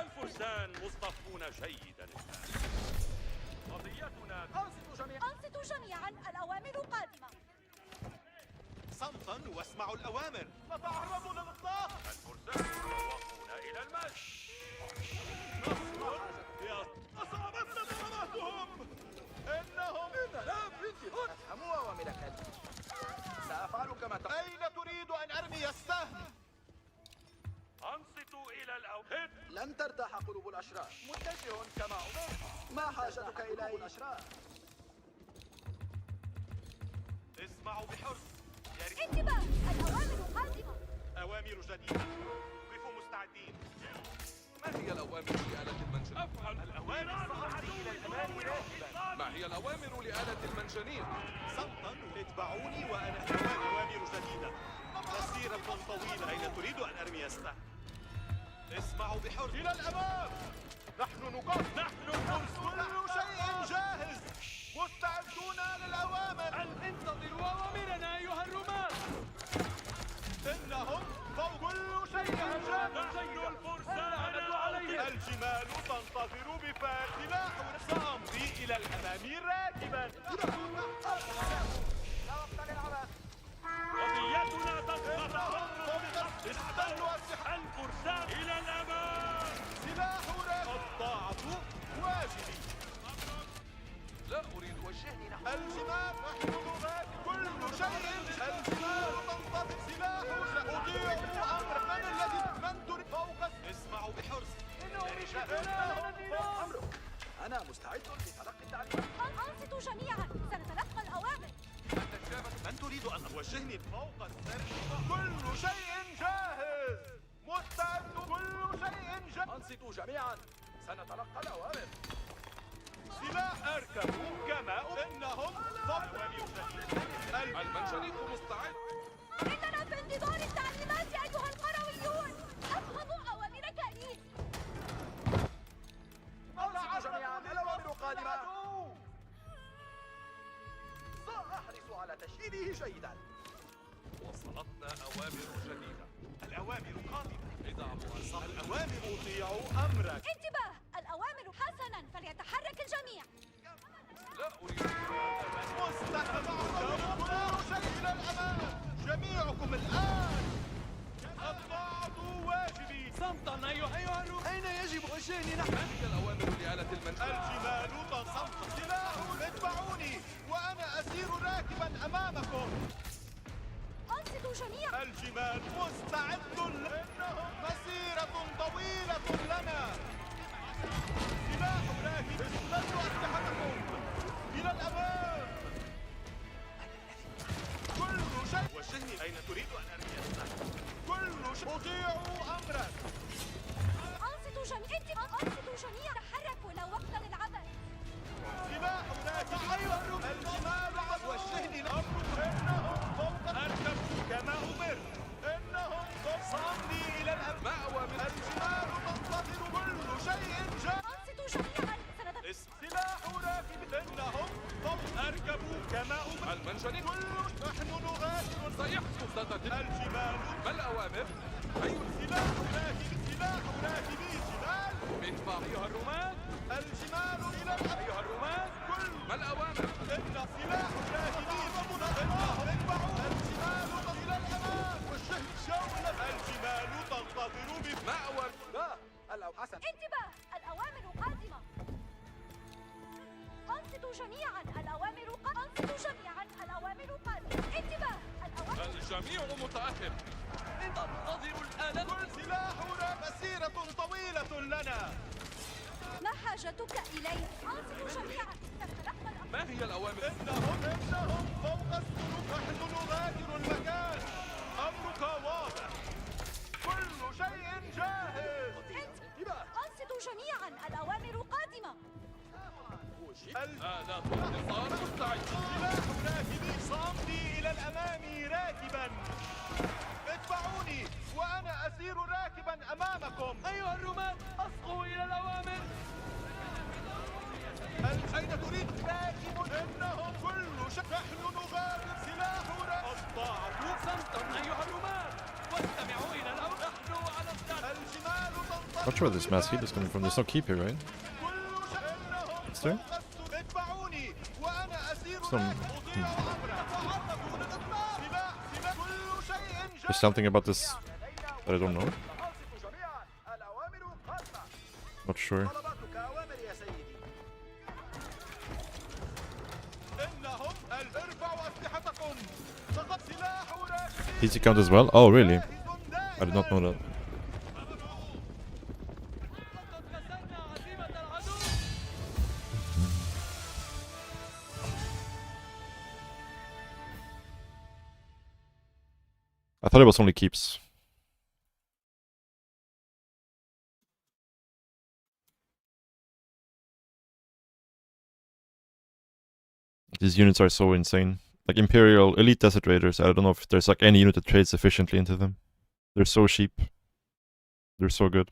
A: الفرسان مصطفون جيدا. قضيتنا.
G: أنصتوا جميعا.
B: أنصتوا جميعا. الأوامر قادمة.
F: صمتا واسمعوا الأوامر.
G: تتعرضوا للإطلاق.
A: الفرسان يتوقفون إلى المشي.
G: أصابتنا ضرباتهم. إنهم لا بنتظار. افهموا أوامرك. سأفعل كما تقول. أين تريد أن أرمي السهم؟
A: أنصتوا إلى الأوامر.
G: لن ترتاح قلوب الأشرار. متجه كما أمرت. ما حاجتك إلى أي الأشرار؟
F: اسمعوا بحرص.
B: انتباه. الأوامر قادمة.
F: أوامر جديدة. قفوا مستعدين. ما هي الأوامر لآلة المنشنين؟
A: أفعل
F: الأوامر صعدي إلى الأمام راكبا.
A: ما
F: هي الأوامر لآلة المنشنين؟ صمتا اتبعوني وأنا أوامر جديدة. مسيرة طويلة. أين تريد أن أرمي السهم؟ اسمعوا بحرص. إلى الأمام. نحن نقف.
A: نحن الفرس.
F: كل شيء جاهز. مستعدون للأوامر.
C: انتظروا أوامرنا أيها الرماة.
F: إنهم فوق كل شيء جاهز.
A: نحن الفرسان.
F: الجمال تنتظر بفارغ. سلاح سأمضي إلى الأمام راكبا.
G: لا وقت للعبث.
A: قضيتنا تستحق.
F: استنوا السحر.
A: الفرسان إلى الأمام.
F: سلاح راكب. الطاعة واجبي. لا أريد وجهني نحو الجمال. نحن نغادر كل شيء. الجمال تنتظر. سلاح أطيع أمر. من الذي من تريد فوق. اسمعوا بحرص.
G: أمرك. أنا مستعد لتلقي التعليمات.
B: أنصتوا جميعا. سنتلقى الأوامر.
F: من تريد أن توجهني فوق السرب؟ كل شيء جاهز. مستعد. كل شيء جاهز.
G: أنصتوا جميعا. سنتلقى الأوامر.
F: سلاح اركبوا كما إنهم المنشنيق مستعد.
B: إننا في انتظار التعليمات أيها القرويون. أفهموا أوامرك لي.
G: أنصتوا جميعا. الأوامر قادمة. سأحرص على تشييده جيدا.
F: وصلتنا أوامر جديدة. الأوامر قادمة. نظام الصف. الأوامر أطيع أمرك.
B: انتباه، الأوامر حسنا، فليتحرك الجميع.
F: لا أريد مستحيل كل شيء إلى الأمام. جميعكم الآن. أطلعت واجبي.
G: صمتا أيها الروم. أين يجب وجهني نحن؟
F: ما هي الأوامر لآلة المنزل؟
G: الجمال تصمت. سلاح اتبعوني وأنا أسير راكبا أمامكم.
B: أنصتوا جميعا.
G: الجمال مستعد. إنهم مسيرة طويلة لنا. سلاح راكب. استلوا أسلحتكم إلى الأمام. كل شيء. وجهني أين تريد أن أرمي السلاح. كل شيء. أطيع أمرك.
B: أنصتوا جميعا. أنصتوا جميعا. تحركوا، لا وقت للعبث.
G: سلاح راكب. أيها الروم. الجمال وجهني أمرك. إنهم فوق. أركب كما أمر. إنهم فوق. صامني إلى الأمام.
F: ما أوامر؟
G: الجمال تنتظر. كل شيء جاء.
B: أنصتوا جميعا.
G: سلاح راكب. إنهم فوق. أركبوا كما أمر.
F: المنجنيق.
G: نحن نغادر.
F: سيحدث ستتم.
G: الجبال.
F: ما الأوامر؟ أي
G: سلاح راكب. سلاح راكبي جبال.
F: انفاق.
G: أيها الرومان. الجمال إلى الأمام. أيها الرومان. كل.
F: ما الأوامر؟
G: إن سلاح راكبي إنهم اتبعوا. الجمال إلى الأمام. والشهر جولة. الجمال تنتظر.
F: ما أوامر؟
G: لا. حسن.
B: انتباه، الأوامر قادمة. أنصتوا جميعا. الأوامر أنصتوا جميعا. الأوامر قادمة. انتباه، الأوامر.
F: الجميع متأهب.
G: انتظروا الآن. كل سلاحنا مسيرة طويلة لنا.
B: ما حاجتك إليه؟ أنصتوا جميعا. تتلقى الأمر.
F: ما هي الأوامر؟
G: إنهم فوق السلوك. نحن نغادر المكان. أمرك واضح. كل شيء جاهز.
B: أنصتوا جميعا. الأوامر قادمة.
F: آلات الانتصار مستعد.
G: سلاح راكبي. صامدي إلى الأمام راكبا. اتبعوني وأنا أسير راكبا أمامكم. أيها الرومان، أصغوا إلى الأوامر. أين تريد؟ راكب. إنهم كل شيء. نحن نغادر. سلاحنا. الطاعة. صمتا أيها الرومان. واستمعوا إلى الأمر. نحن على الجمال.
E: Not sure where this mass heat is coming from. There's no keep here, right? Is there?
G: اتبعوني وأنا أسير
E: Some...
G: أطيع أمرك. تحركوا للإطلاق. كل شيء
E: There's something about this that I don't know. Not sure. PC count as well? Oh, really? I did not know that. I thought it was only keeps. These units are so insane. Like Imperial Elite Desert Raiders, I don't know if there's like any unit that trades efficiently into them. They're so cheap. They're so good.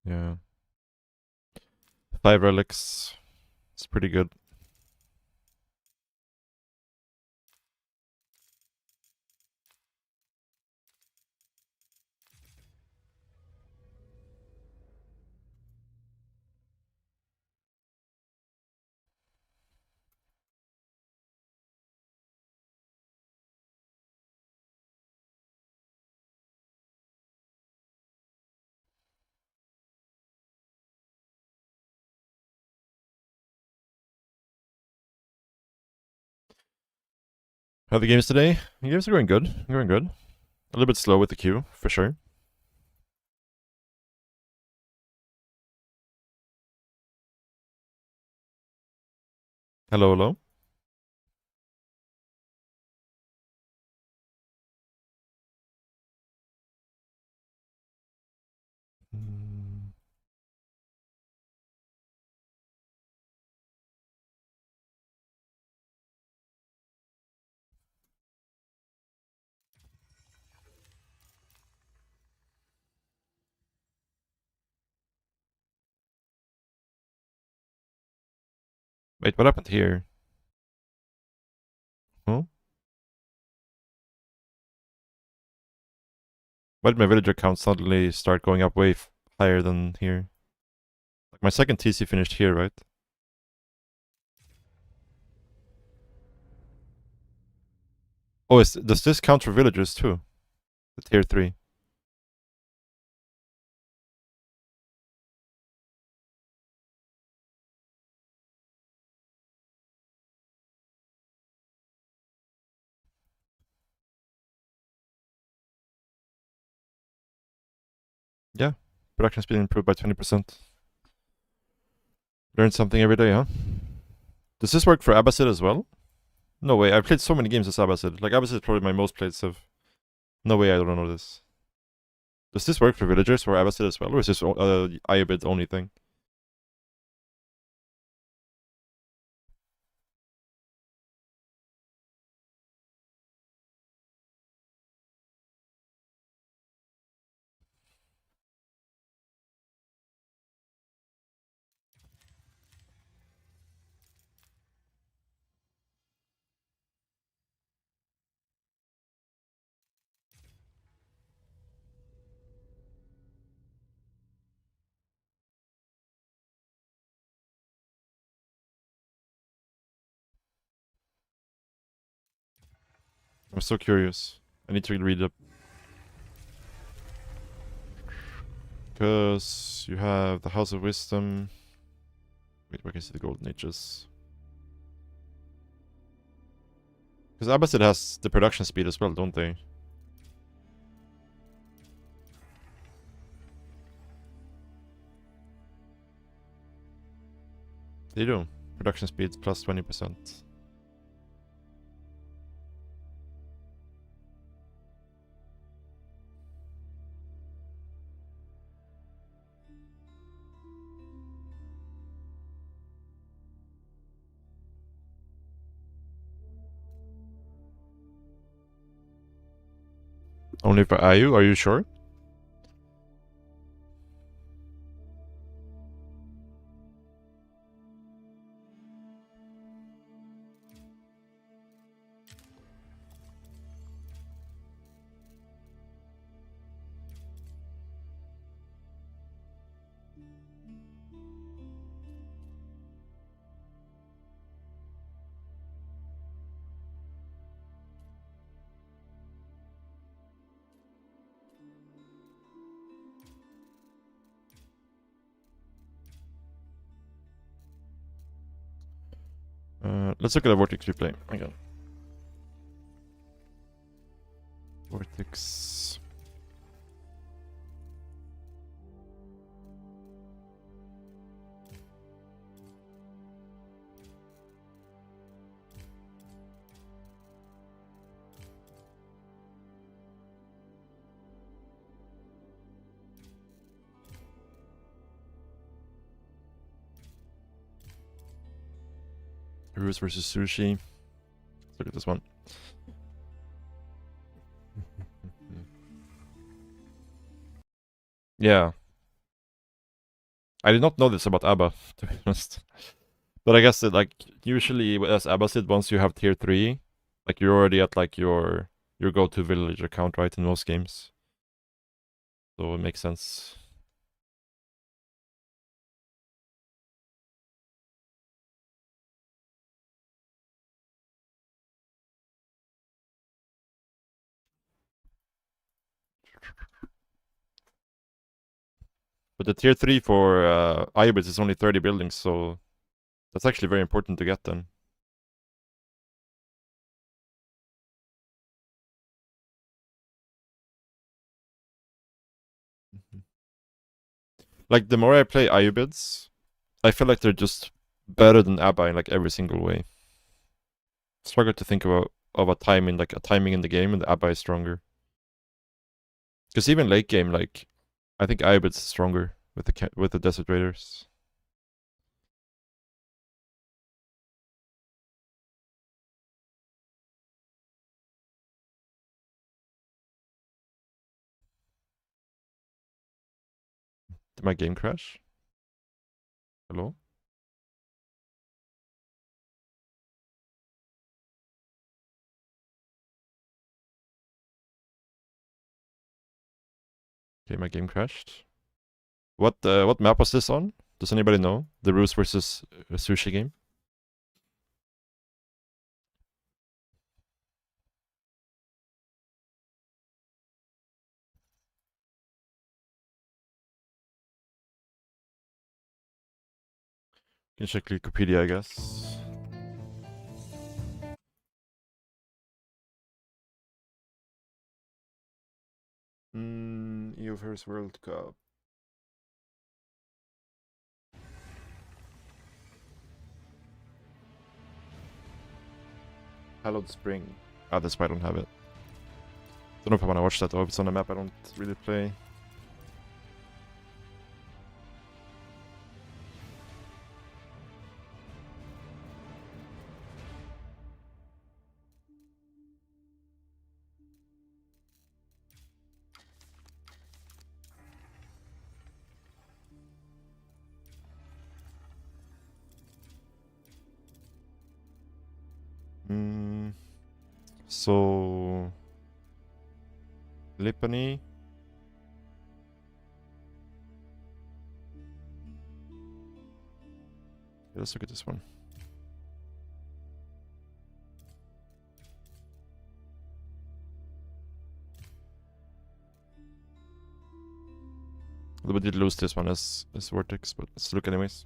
E: Yeah. 5 relics. It's pretty good. How are the games today? The games are going good. Going good. A little bit slow with the queue, for sure. Hello, hello. Mm. Wait, what happened here? Huh? Why did my villager count suddenly start going up way higher than here? Like my second TC finished here, right? Oh, does this count for villagers too? The tier 3. Yeah. Production speed improved by 20%. Learn something every day, huh? Does this work for Abbasid as well? No way. I've played so many games as Abbasid. Like, Abbasid is probably my most played civ. No way I don't know this. Does this work for villagers for Abbasid as well? Or is this Ayyubid only thing? I'm so curious. I need to read up. Because you have the House of Wisdom. Wait, where can I see the Golden Ages? Because Abbasid has the production speed as well, don't they? They do. Production speed plus 20%. Only for Ayu? Are you sure? Let's look at the Vortex replay again. Vortex. Heroes versus Sushi. Let's look at this one. Yeah. I did not know this about Abba, to be honest. But I guess that, like, usually as Abbasid, once you have tier 3, like, you're already at, like, your go-to villager count, right, in most games. So it makes sense. But the tier 3 for Ayyubid is only 30 buildings, so that's actually very important to get then. Like, the more I play Ayyubids, I feel like they're just better than Abba in like every single way. Struggle to think of a timing in the game, and the Abba is stronger. Because even late game, like I think Ayyubid's stronger with the Desert Raiders. Did my game crash? Hello? Okay, my game crashed. What map was this on? Does anybody know? The Rus versus Sushi game? You can check Wikipedia, I guess. EU first World Cup. Hallowed Spring. Ah, that's why I don't have it. Don't know if I want to watch that though. If it's on a map I don't really play. So Lipany. Let's look at this one. We did lose this one as Vortex, but let's look anyways.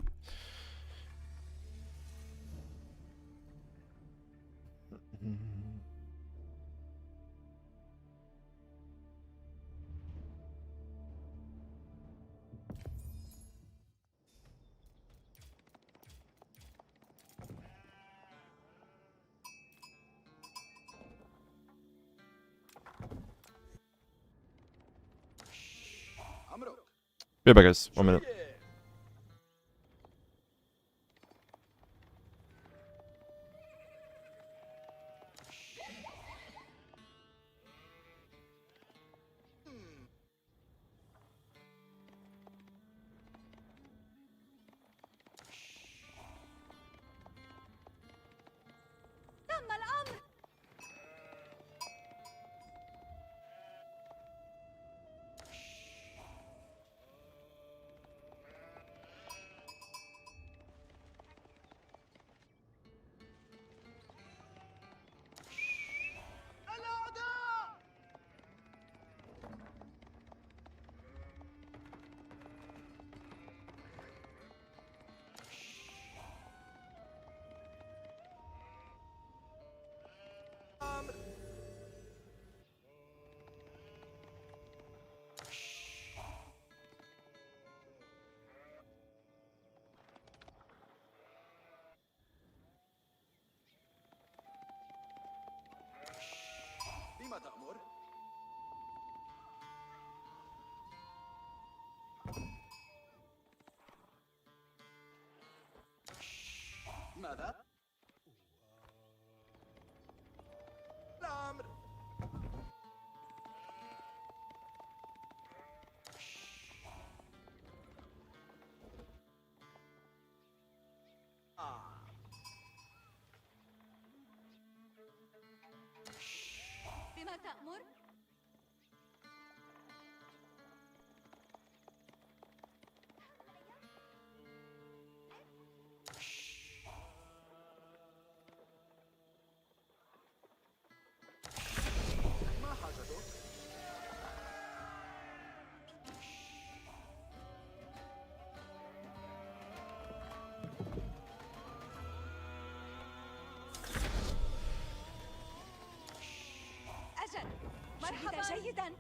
E: Be back, guys. 1 minute.
B: تم الأمر.
F: بما تأمر؟ ماذا؟ الأمر.
B: بما تأمر؟
F: ما حاجتك؟
B: أجل. مرحبا. جيدا.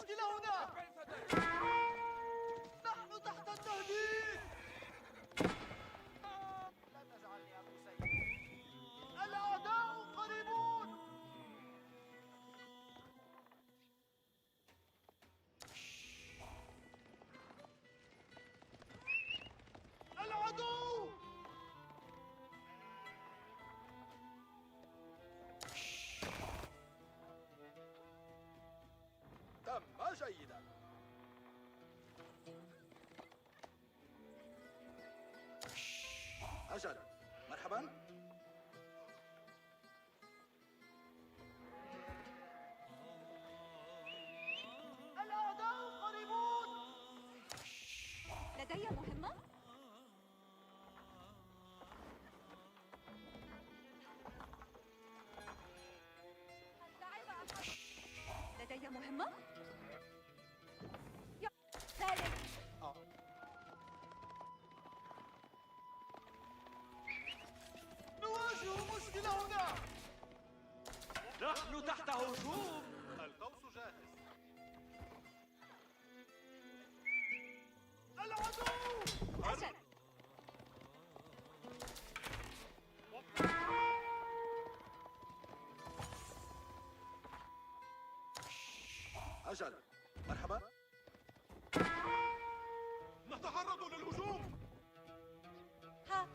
G: المشكلة هنا؟ نحن تحت التهديد. لا تزعلني يا أبو سيد. الأعداء قريبون. العدو.
F: تم جيدا. أجل، مرحبا.
G: الأعداء قريبون.
B: لدي مهمة. لدي مهمة. ثالث.
G: نواجه مشكلة هنا.
H: نحن تحت هجوم.
F: القوس جاهز.
G: العدو.
B: أجل.
F: أجل، مرحبا.
G: نتعرض للهجوم.
B: ها.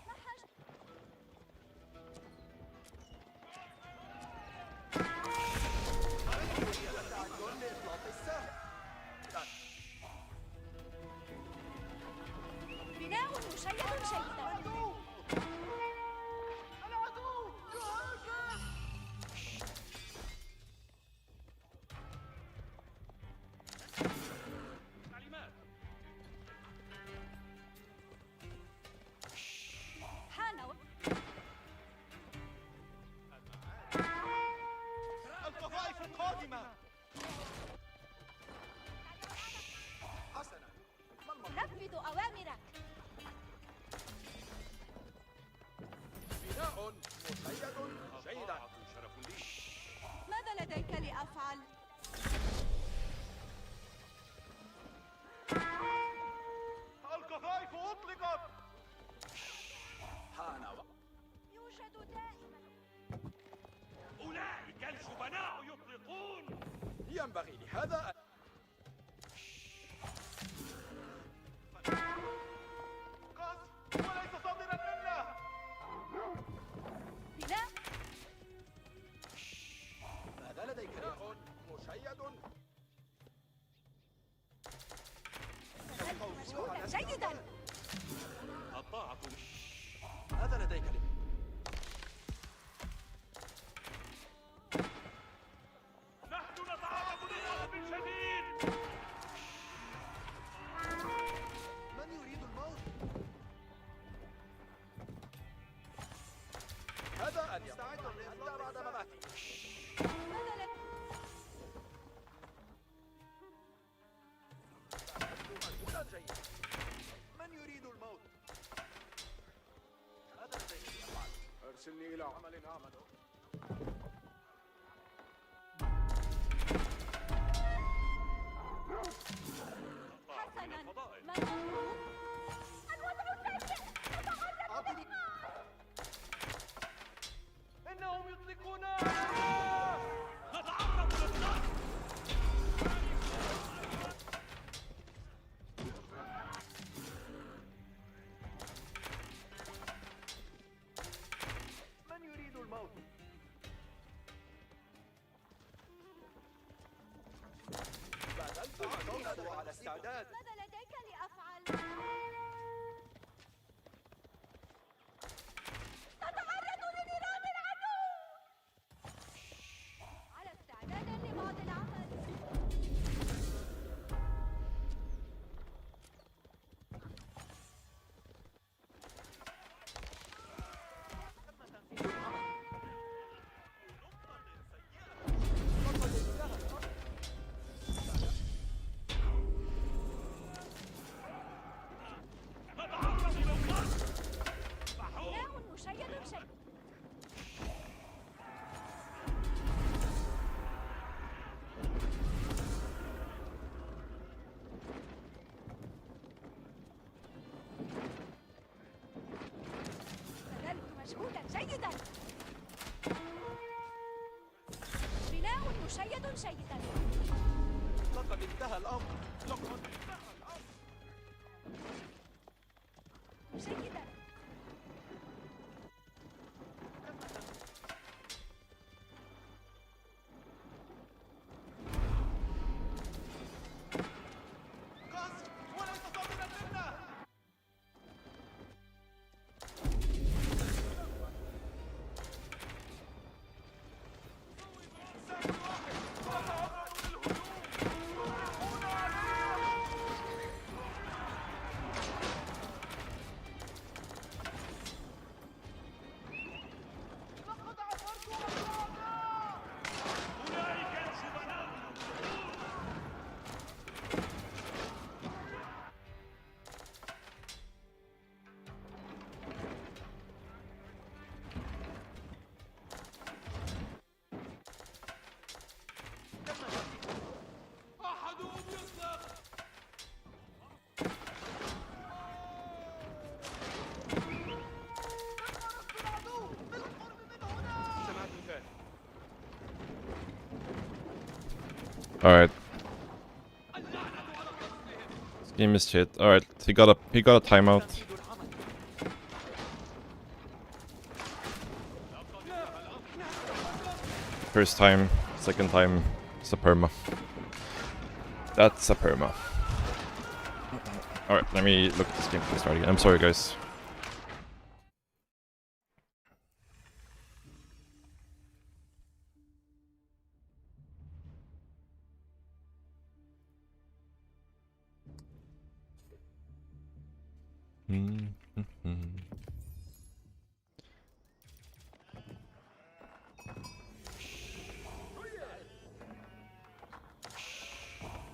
B: ما حاجة.
F: تعدون لإطلاق السهم.
B: بناء مشيد جيدا.
G: العدو يهاجم.
H: تعليمات.
B: حان وقت.
G: القذائف القادمة.
F: حسنا، ما المطلوب؟
B: نفذ أوامرك.
F: بناء مشيد جيدا.
H: شرف لي.
B: ماذا لديك لأفعل؟
G: القذائف أطلقت.
F: حان وقت.
B: يوجد دائما.
H: أولئك الجبناء يطلقون.
F: ينبغي لهذا أن
G: قصف وليس صادرا منا.
B: بناء.
F: ماذا لديك؟ بناء مشيد.
B: مشغولا جيدا.
H: الطاعة.
F: ماذا لديك؟
H: نحن نتعرض لضرب شديد.
F: من يريد الموت؟ هذا أن يستعد حتى بعد مماتي.
B: ماذا لك؟
F: مجهودا جيدا. من يريد الموت؟ ماذا لديك لأفعل؟ أرسلني إلى عمل أعمله.
B: حسنا. ما المطلوب؟ الوضع سيء.
F: أعطني.
G: إنهم يطلقون علينا.
H: نتعرض للضرب.
G: من يريد الموت؟
F: بذلت مجهودا وعلى استعداد.
B: ماذا لديك لأفعل؟ تتعرض لنيران العدو. على استعداد لبعض العمل.
H: نتعرض للضرب.
B: بناء مشيد جيد. مجهودا جيدا. بناء مشيد جيدا.
G: لقد انتهى الأمر. لقد انتهى الأمر.
B: جيدا.
G: قصر وليس صابرا منا.
H: أولئك الجبناء.
G: أحدهم يسلم. سمعت الكلام.
E: Alright. This game is shit. Alright, he got a timeout. First time, second time, it's a perma. That's a perma. Alright, let me look at this game before I start again. I'm sorry guys.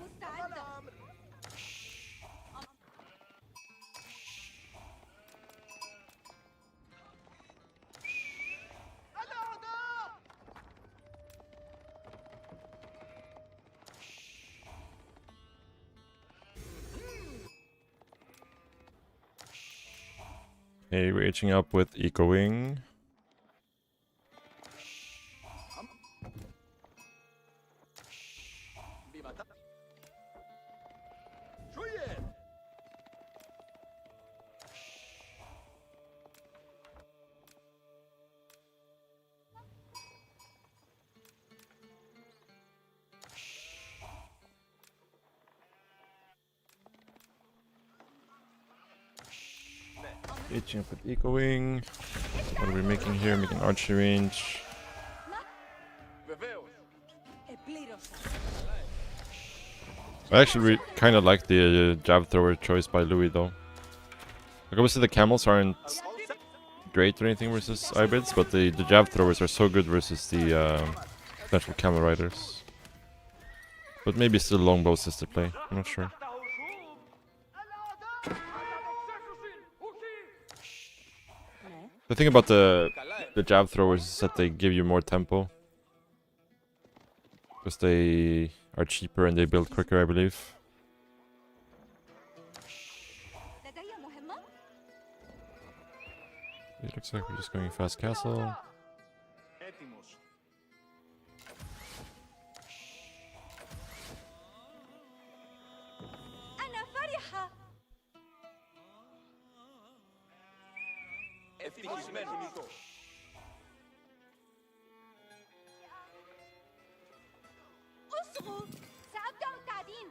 B: مستعدة.
E: Hey, we're reaching up with echoing. Reaching up with echoing. What are we making here? Making archery range. I actually kind of like the jab thrower choice by Louis though. Like obviously the camels aren't great or anything versus Ayubids, but the jab throwers are so good versus the potential camel riders. But maybe still longbow assisted play. I'm not sure. The thing about the jab throwers is that they give you more tempo. Because they are cheaper and they build quicker, I believe.
B: لدي مهمة.
E: It looks like we're just going fast castle.
B: أنا فرحة. اصغوا. سأبدأ التعدين.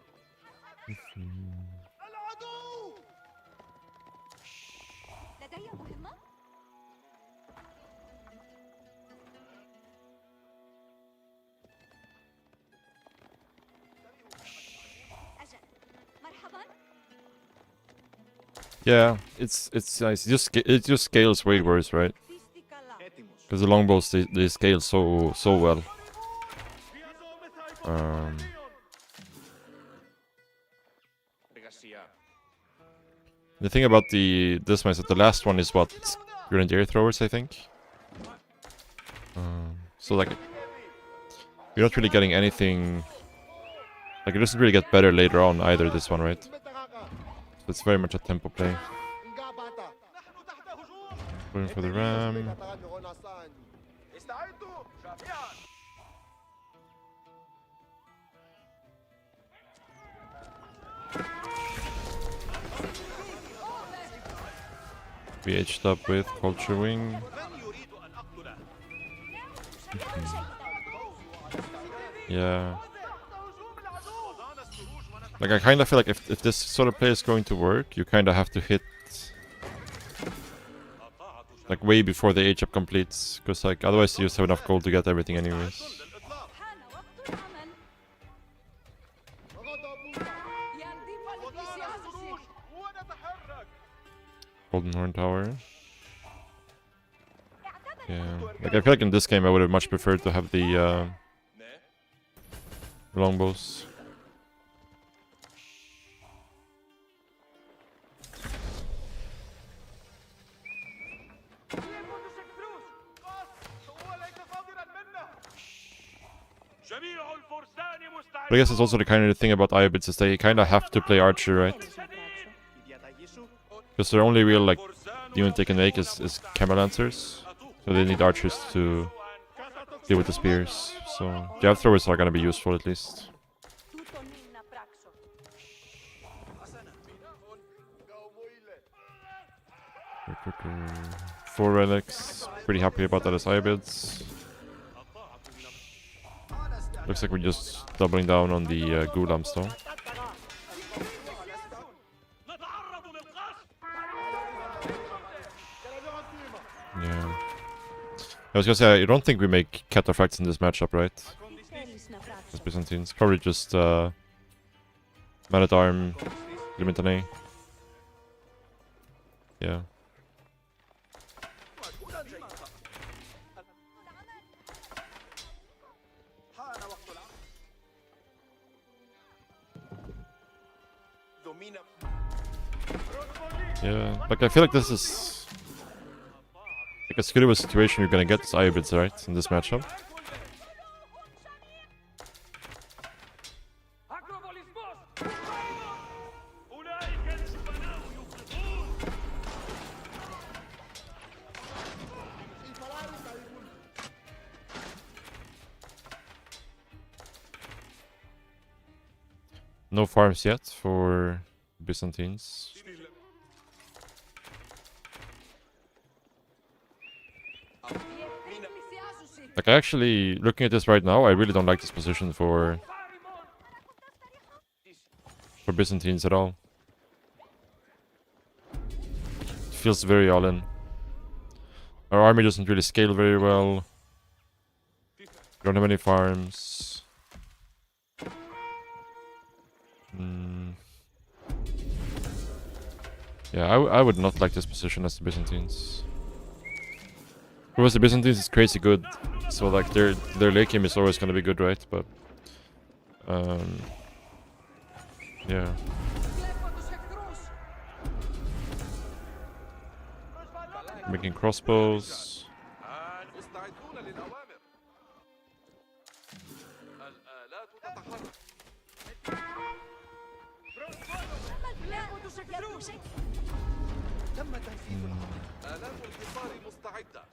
G: العدو.
B: لدي مهمة. أجل. مرحبا.
E: Yeah, it's nice. It just scales way worse, right? Because the longbows they scale so well. The thing about this one is that the last one is what grenadier throwers, I think. So like you're not really getting anything. Like it doesn't really get better later on either. This one, right? So it's very much a tempo play. Waiting for the ram.
F: استعدوا جميعا.
E: VH'd up with Culture Wing.
F: من يريد أن أقتله؟
E: Yeah. Like, I kind of feel like if this sort of play is going to work, you kind of have to hit like way before the H-up completes, because like otherwise you just have enough gold to get everything anyways.
B: حان وقت العمل. ينضم للقيادة.
F: ونتحرك.
E: Golden Horn Tower. Yeah. Like, I feel like in this game I would have much preferred to have the longbows.
H: جميع الفرسان
E: But I guess it's also the kind of thing about Ayyubids is they kind of have to play archer, right? Because their only real like unit they can make is camel lancers, so they need archers to deal with the spears. So jab throwers are gonna be useful at least.
B: Tutto minna praxo.
E: 4 relics. Pretty happy about that as Ayyubids. Looks like we're just doubling down on the Ghulams though.
H: نتعرض للقصف.
E: Yeah. I was gonna say, I don't think we make cataphracts in this matchup, right? As Byzantines. Probably just Man at Arm, Limitane. Yeah. Yeah, like I feel like this is like as good of a situation you're gonna get as Ayyubids, right, in this matchup.
H: أولئك الجبناء يفرطون.
E: No farms yet for Byzantines. Like, actually, looking at this right now, I really don't like this position for Byzantines at all. It feels very all-in. Our army doesn't really scale very well. We don't have any farms. Yeah, I would not like this position as the Byzantines. Because the Byzantines is crazy good, so like their late game is always gonna be good, right? But yeah. Making crossbows.
F: مستعدون للأوامر. الآلات تتحرك. تم تنفيذها. آلات الحصار مستعدة.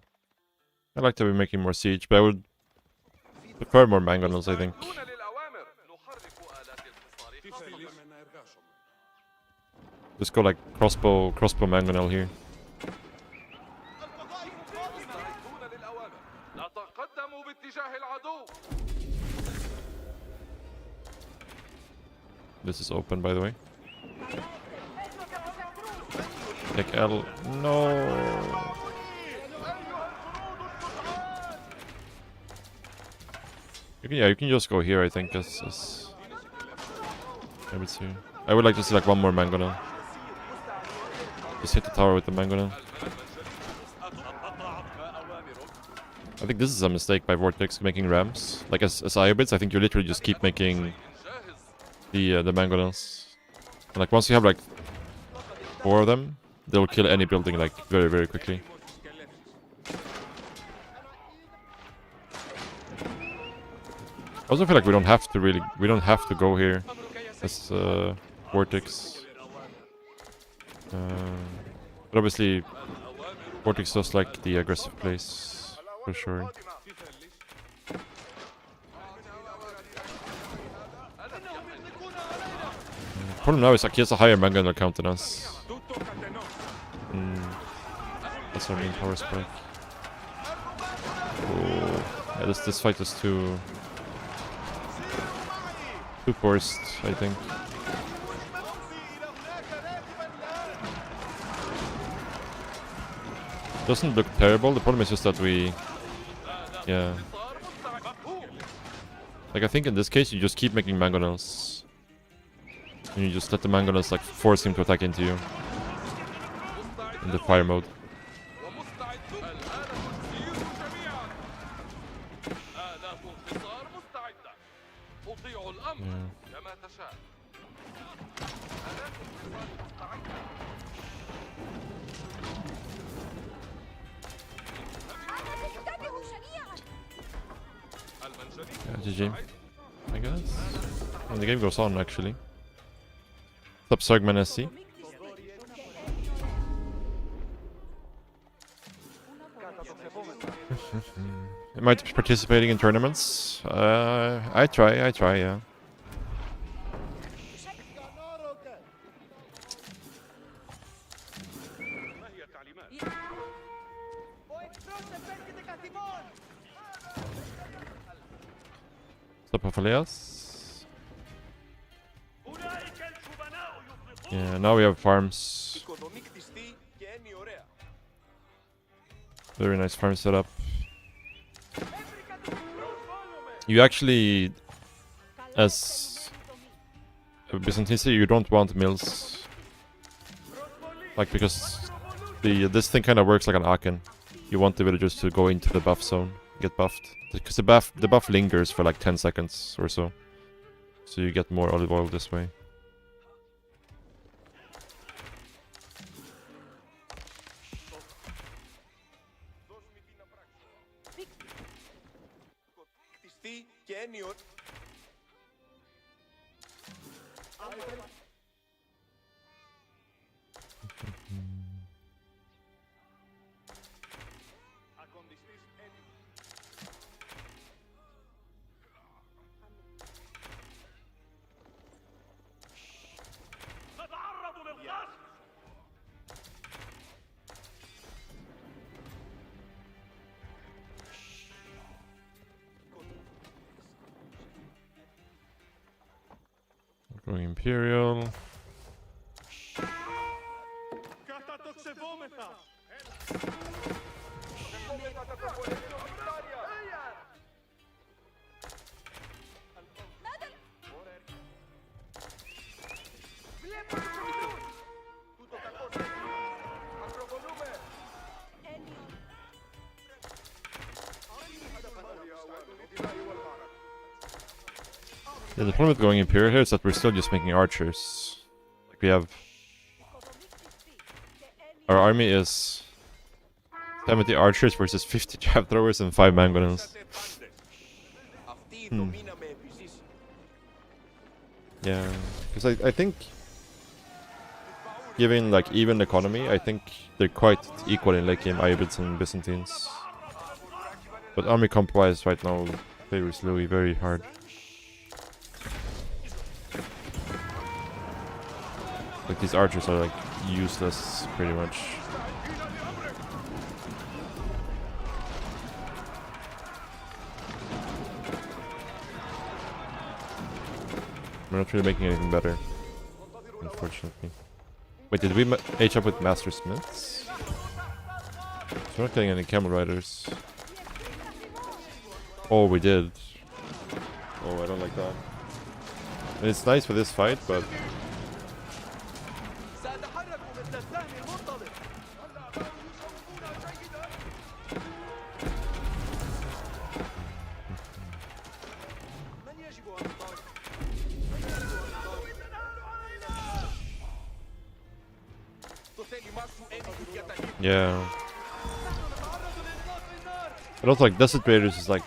E: I'd like to be making more siege, but I would prefer more mangonels, I think.
F: مستعدون للأوامر. نحرك آلات الحصار خاصة.
E: Just go like crossbow mangonel here.
F: مستعدون للأوامر. نتقدم باتجاه العدو.
E: This is open, by the way. Take L. No. You can just go here, I think, as Abbasid here. I would like to see like one more mangonel. Just hit the tower with the mangonel. I think this is a mistake by Vortex making rams. Like as Ayyubids, I think you literally just keep making the mangonels. And like once you have like 4 of them, they'll kill any building like very, very quickly. I also feel like we don't have to go here as Vortex. But obviously Vortex does like the aggressive plays, for sure. Problem now is like he has a higher Mongol count than us. That's our main power spike. Oh, yeah, this fight is too forced, I think. Doesn't look terrible. The problem is just that we, yeah. Like I think in this case you just keep making mangonels, and you just let the mangonels like force him to attack into you in the fire mode. Yeah, GG, I guess. And the game goes on actually. What's up, Sugman SC? Am I participating in tournaments? I try, yeah. What's up, Aphelias? Yeah, now we have farms. Very nice farm setup. You actually, as a Byzantine city, you don't want mills. Like, because this thing kind of works like an Aachen. You want the villagers to go into the buff zone, get buffed. Because the buff lingers for like 10 seconds or so. So you get more olive oil this way. Going Imperial. Yeah, the problem with going Imperial here is that we're still just making archers. Like we have... Our army is 70 archers versus 50 jab throwers and 5 mangonels. Yeah, because I think... Given like even economy, I think they're quite equal in late game, Ayyubids and Byzantines. But army comp wise right now favors Louis very hard. Like these archers are like useless pretty much. We're not really making anything better, unfortunately. Wait, did we H up with Master Smiths? So we're not getting any camel riders. Oh, we did. Oh, I don't like that. And it's nice for this fight, but... Yeah. But also like Desert Raiders is like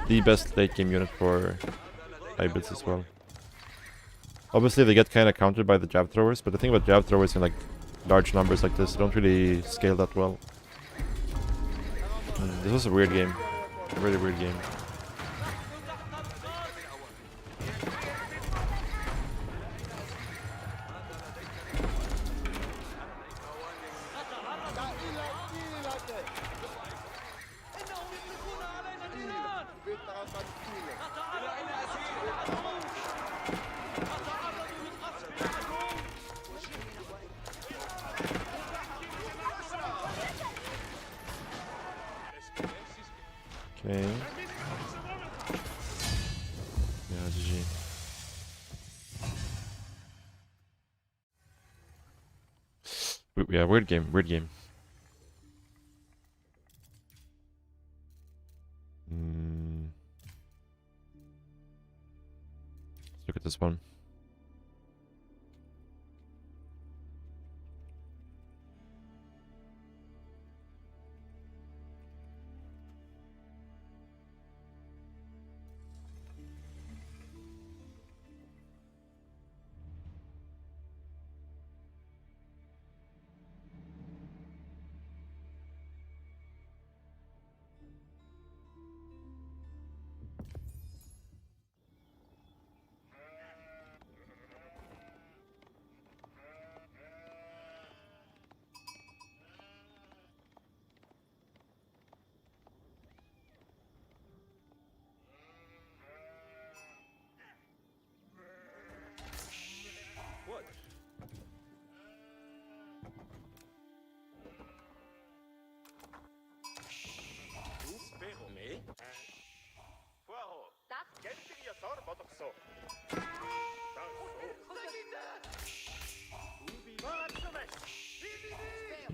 E: the best late game unit for Ayyubids as well. Obviously they get kind of countered by the jab throwers, but the thing about jab throwers in like large numbers like this, they don't really scale that well. This was a weird game. Really weird game. Okay. Yeah, GG. Yeah, weird game, weird game. Let's look at this one.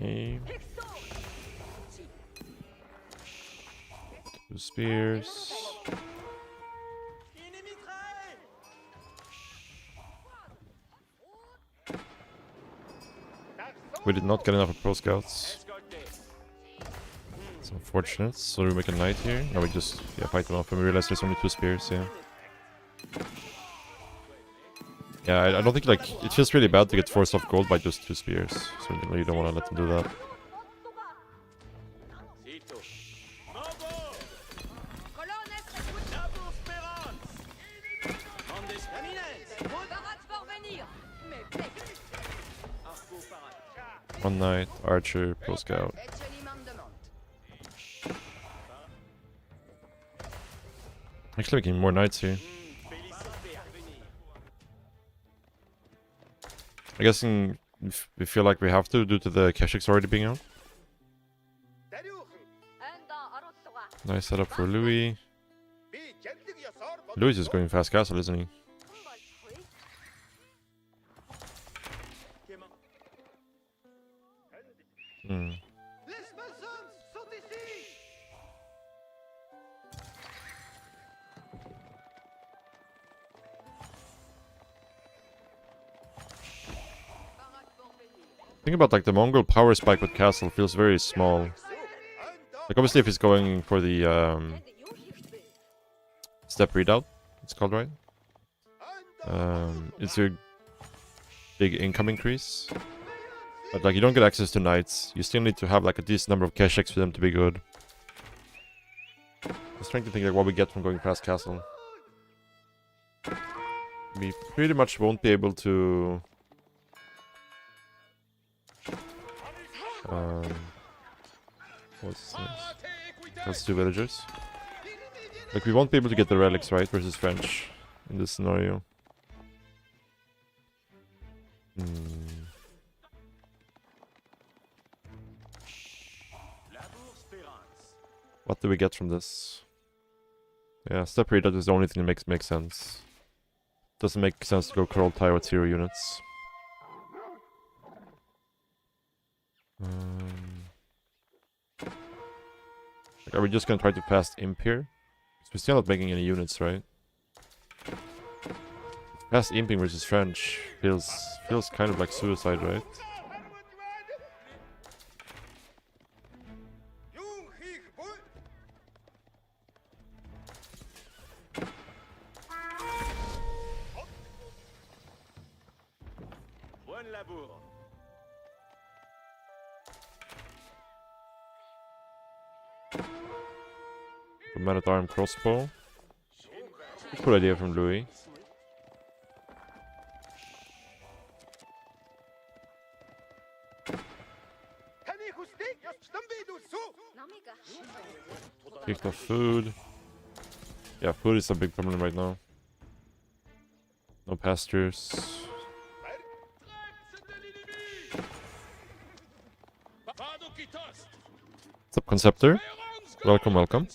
E: Okay. 2 spears. We did not get enough of pro scouts. It's unfortunate. So we make a knight here. No, we just fight them off and we realize there's only 2 spears, yeah. Yeah, I don't think, like, it feels really bad to get forced off gold by just 2 spears. So you don't want to let them do that. One knight, archer, pro scout. Actually making more knights here. I guess we feel like we have to due to the Keshiks already being out. Nice setup for Louis. Louis is going fast castle, isn't he? Hmm. Think about, like, the Mongol power spike with castle feels very small. Like, obviously if he's going for the step readout, it's called, right? It's a big income increase. But, like, you don't get access to knights. You still need to have, like, a decent number of Keshiks for them to be good. Just trying to think, like, what we get from going past castle. We pretty much won't be able to... what's this? Let's do villagers. Like, we won't be able to get the relics, right, versus French in this scenario. What do we get from this? Yeah, step readout is the only thing that makes sense. Doesn't make sense to go Kroll Tire with 0 units. Like, are we just gonna try to pass Imp here? Because we're still not making any units, right? Past Imping versus French feels kind of like suicide, right? The man-at-arm crossbow. Cool idea from Louis. Picked off food. Yeah, food is a big problem right now. No pastures. What's up, Conceptor? Welcome, welcome.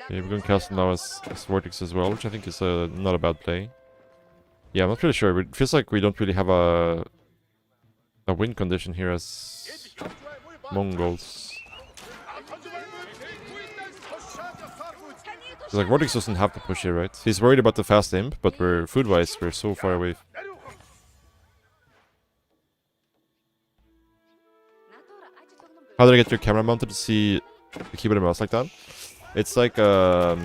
E: Okay, we're going to cast now as Vortex as well, which I think is not a bad play. Yeah, I'm not really sure. It feels like we don't really have a win condition here as Mongols. It's like Vortex doesn't have to push here, right? He's worried about the fast imp, but we're food-wise, we're so far away. How did I get your camera mounted to see the keyboard and mouse like that? It's like I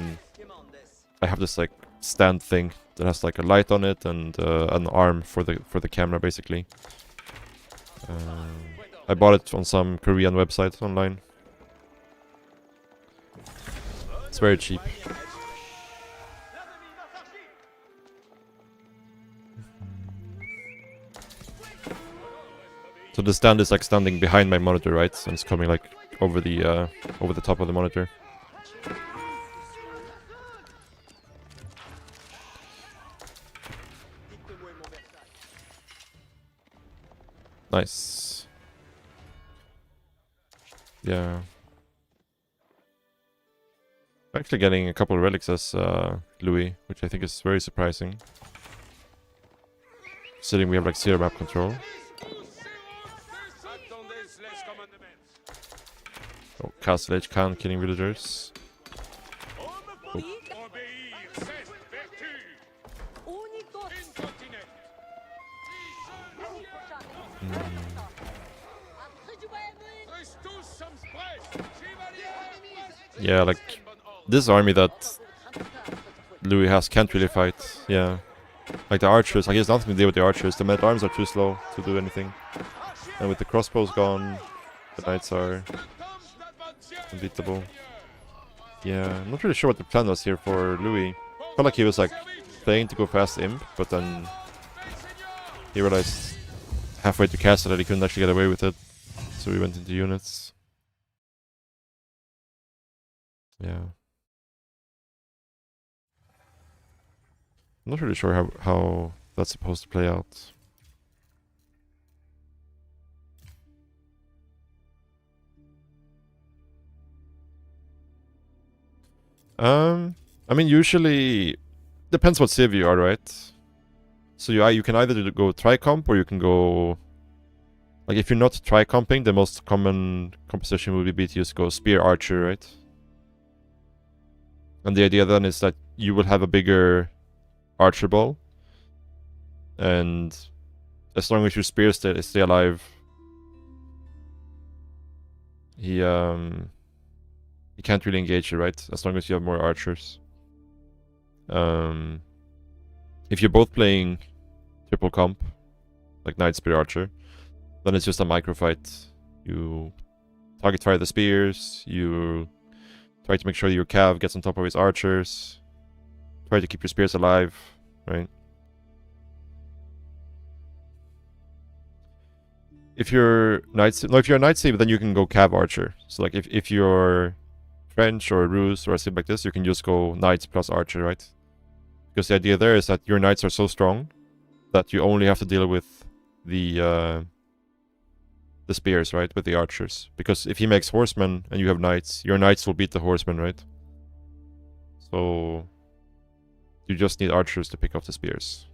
E: have this like stand thing that has like a light on it and an arm for the camera basically. I bought it on some Korean website online. It's very cheap. So the stand is like standing behind my monitor, right? And it's coming like over the top of the monitor. Nice. Yeah. I'm actually getting a couple of relics as Louis, which I think is very surprising. Considering we have like 0 map control. Oh, Castle H Khan killing villagers. Oh. Yeah, like this army that Louis has can't really fight. Yeah, like the archers, like he has nothing to do with the archers. The men-at-arms are too slow to do anything, and with the crossbows gone, the knights are unbeatable. Yeah, I'm not really sure what the plan was here for Louis. Felt like he was like playing to go fast imp, but then he realized halfway to castle that he couldn't actually get away with it, so he went into units. Yeah. I'm not really sure how that's supposed to play out. I mean, usually depends what civ you are, right? So you can either go tri-comp or you can go like if you're not tri-comping, the most common composition would be to just go spear archer, right? And the idea then is that you will have a bigger archer ball, and as long as your spears stay alive, he can't really engage you, right? As long as you have more archers. If you're both playing triple comp, like knight spear archer, then it's just a micro fight. You target fire the spears, you try to make sure your cav gets on top of his archers, try to keep your spears alive, right? If you're if you're a knight civ, then you can go cav archer. So like if you're French or Rus or a civ like this, you can just go knights plus archer, right? Because the idea there is that your knights are so strong that you only have to deal with the spears, right? With the archers. Because if he makes horsemen and you have knights, your knights will beat the horsemen, right? So you just need archers to pick off the spears.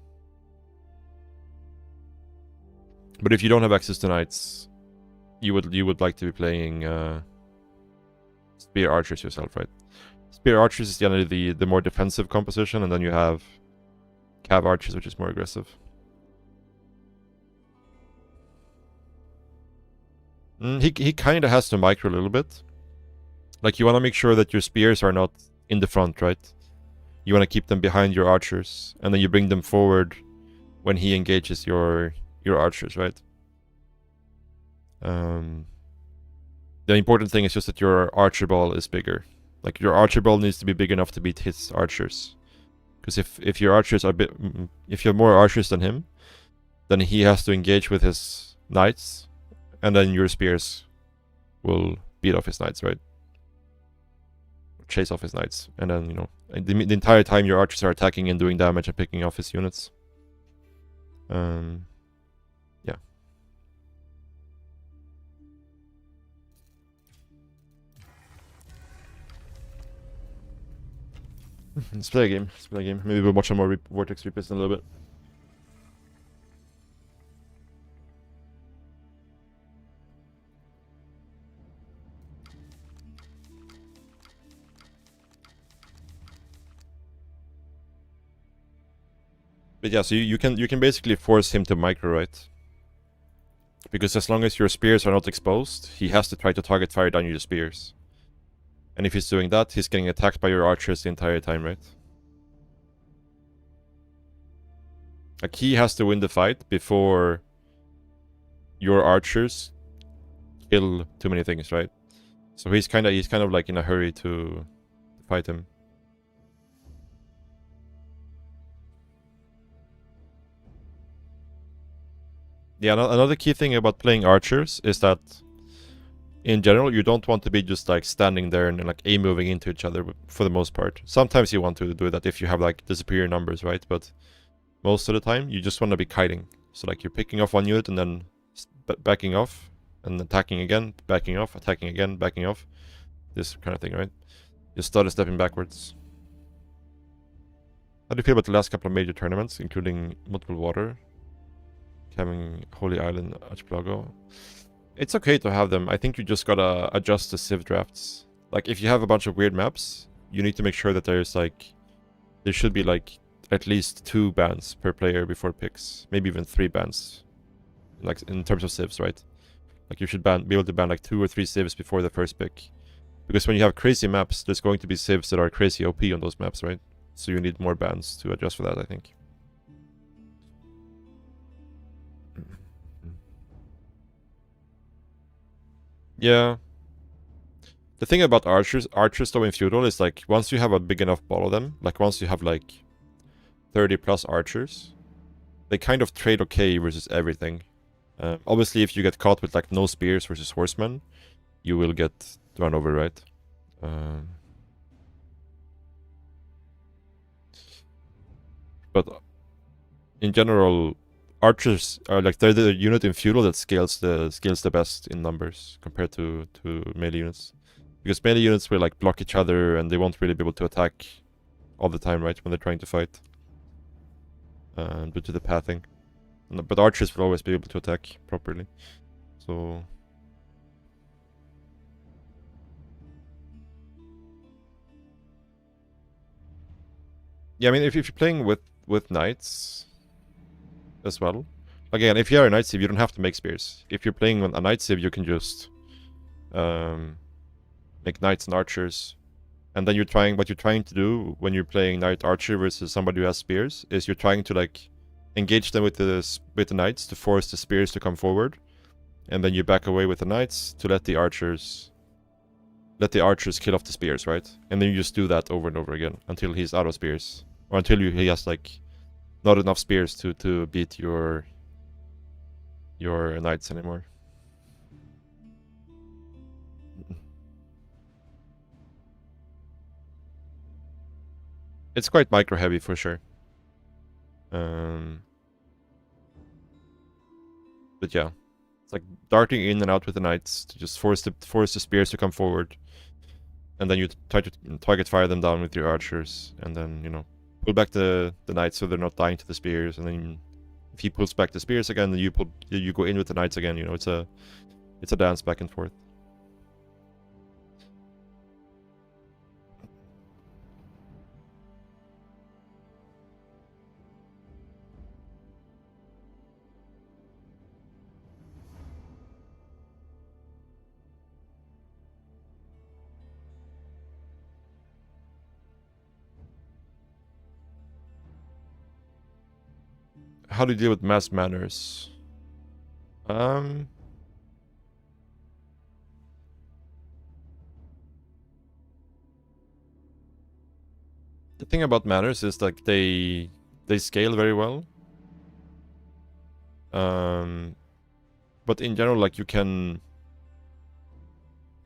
E: But if you don't have access to knights, you would like to be playing spear archers yourself, right? Spear archers is generally the more defensive composition, and then you have cav archers, which is more aggressive. He kind of has to micro a little bit. Like, you want to make sure that your spears are not in the front, right? You want to keep them behind your archers, and then you bring them forward when he engages your archers, right? The important thing is just that your archer ball is bigger. Like your archer ball needs to be big enough to beat his archers. Because if your archers are if you have more archers than him, then he has to engage with his knights, and then your spears will beat off his knights, right? Chase off his knights, and then, you know, the entire time your archers are attacking and doing damage and picking off his units. Yeah. Let's play a game. Let's play a game. Maybe we'll watch some more Vortex replays in a little bit. But yeah, so you can basically force him to micro, right? Because as long as your spears are not exposed, he has to try to target fire down your spears. And if he's doing that, he's getting attacked by your archers the entire time, right? Like, he has to win the fight before your archers kill too many things, right? So he's kind of like in a hurry to fight him. Yeah, another key thing about playing archers is that in general, you don't want to be just like standing there and like moving into each other for the most part. Sometimes you want to do that if you have like the superior numbers, right? But most of the time, you just want to be kiting. So like you're picking off one unit and then backing off and attacking again, backing off, attacking again, backing off. This kind of thing, right? You start stepping backwards. How do you feel about the last couple of major tournaments, including multiple water? Having Holy Island, Archipelago. It's okay to have them. I think you just gotta adjust the civ drafts. Like, if you have a bunch of weird maps, you need to make sure that there should be like at least 2 bans per player before picks. Maybe even 3 bans. Like, in terms of civs, right? Like, you should be able to ban like 2 or 3 civs before the first pick. Because when you have crazy maps, there's going to be civs that are crazy OP on those maps, right? So you need more bans to adjust for that, I think. Yeah. The thing about archers though in feudal is like once you have a big enough ball of them, like once you have like 30 plus archers, they kind of trade okay versus everything. Obviously, if you get caught with like no spears versus horsemen, you will get run over, right? But in general, archers are like they're the unit in feudal that scales the best in numbers compared to melee units, because melee units will like block each other and they won't really be able to attack all the time, right, when they're trying to fight due to the pathing. But archers will always be able to attack properly. So yeah, I mean, if you're playing with knights as well. Again, if you are a knight civ, you don't have to make spears. If you're playing on a knight civ, you can just make knights and archers. And then what you're trying to do when you're playing knight archer versus somebody who has spears is you're trying to like engage them with the knights to force the spears to come forward. And then you back away with the knights to let the archers kill off the spears, right? And then you just do that over and over again until he's out of spears. Or until he has like not enough spears to beat your knights anymore. It's quite micro heavy for sure. But yeah, it's like darting in and out with the knights to just force the spears to come forward, and then you try to target fire them down with your archers, and then, you know, pull back the knights so they're not dying to the spears, and then if he pulls back the spears again, then you go in with the knights again. You know, it's a dance back and forth. how do you deal with mass manners? The thing about manners is like they scale very well. But in general, like you can,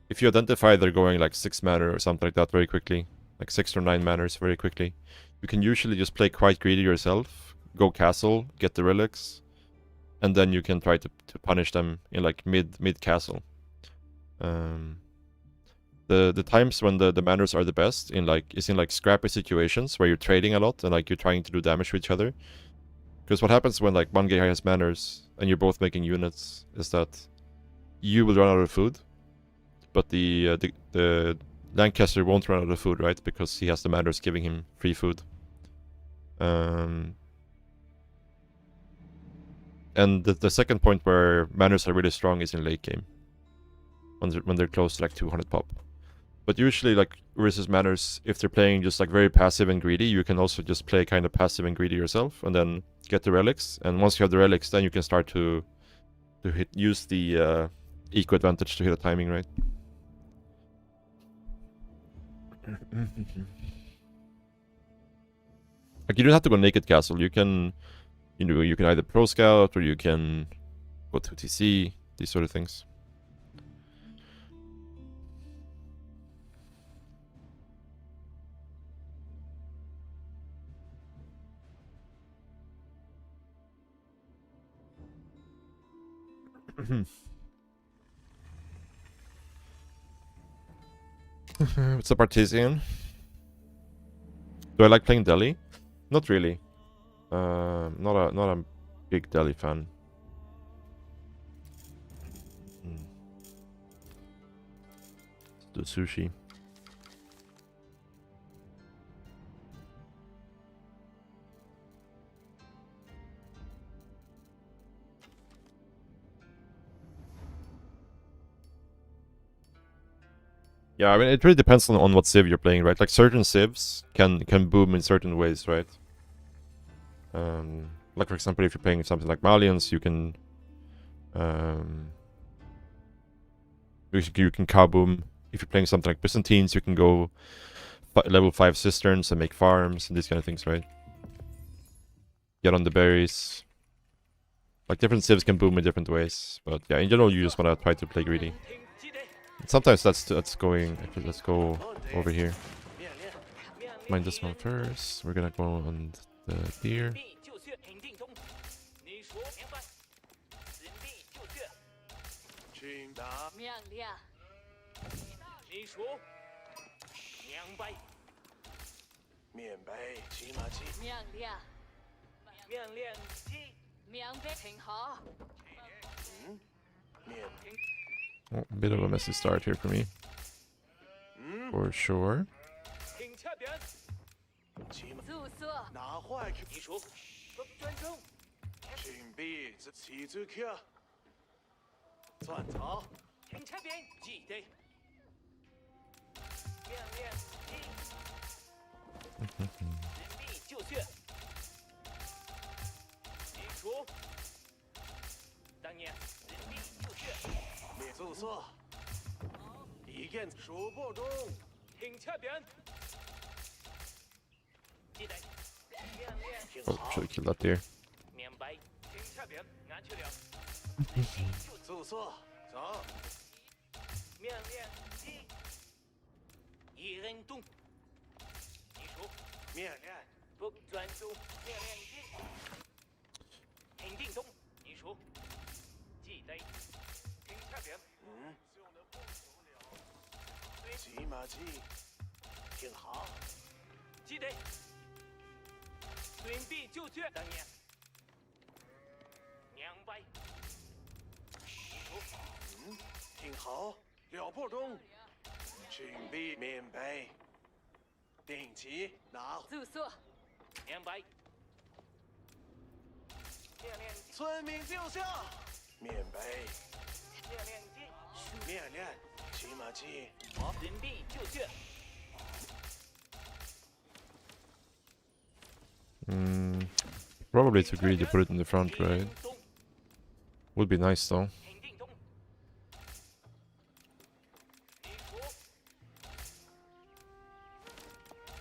E: if you identify they're going like 6 manner or something like that very quickly, like 6 or 9 manners very quickly, you can usually just play quite greedy yourself, go castle, get the relics, and then you can try to punish them in like mid castle. The times when the manners are the best is in like scrappy situations where you're trading a lot and like you're trying to do damage to each other. Because what happens when like one guy has manners and you're both making units is that you will run out of food, but the Lancaster won't run out of food, right? Because he has the manners giving him free food. And the second point where manners are really strong is in late game, when they're close to like 200 pop. But usually, like versus manners, if they're playing just like very passive and greedy, you can also just play kind of passive and greedy yourself, and then get the relics. And once you have the relics, then you can start to use the eco advantage to hit a timing, right? Like you don't have to go naked castle. You can, you can either pro scout or you can go to TC. These sort of things. What's up, Artesian? Do I like playing Delhi? Not really. Not a big Delhi fan. Let's do sushi. Yeah, I mean, it really depends on what civ you're playing, right? Like, certain civs can boom in certain ways, right? Like, for example, if you're playing something like Malians, you can... you can cow boom. If you're playing something like Byzantines, you can go level 5 cisterns and make farms and these kind of things, right? Get on the berries. Like, different civs can boom in different ways. But yeah, in general, you just want to try to play greedy. Sometimes that's going... Actually, let's go over here. Mine this one first. We're gonna go on the deer. Oh, a bit of a messy start here for me. For sure. Oh, should have killed that deer. Probably too greedy to put it in the front, right? Would be nice though.
C: 平定东。你说，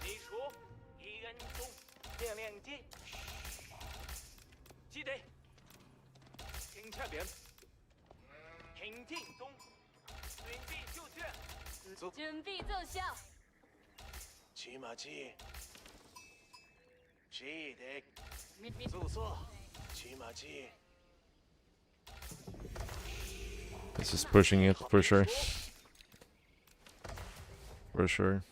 C: 你说，一人东，命令机，记得，停下边，平定东，准备就绪。
D: 准备奏效。
G: 骑马机，是的，
D: 咪咪
G: 住宿，骑马机。
E: This is pushing it for sure. For sure.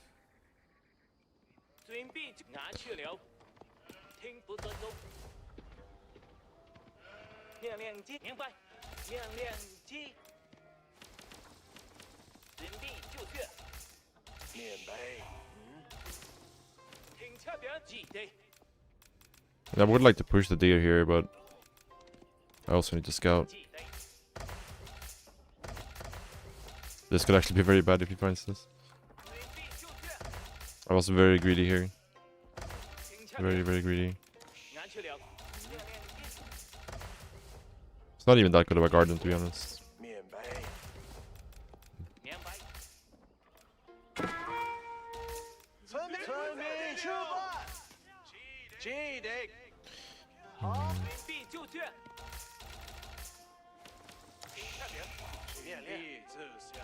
C: 准备拿去了，听不尊重。命令机，明白。命令机，准备就绪。
G: 面白，
C: 停下边，记得。
E: I would like to push the deer here, but I also need to scout.
C: 记得。
E: This could actually be very bad if he finds this. I was very greedy here. Very, very greedy. It's not even that good of a garden, to be honest.
G: 面白，
C: 明白。
G: 村民吃饭，记得，好，
C: 准备就绪。停下边。
G: 面令奏效，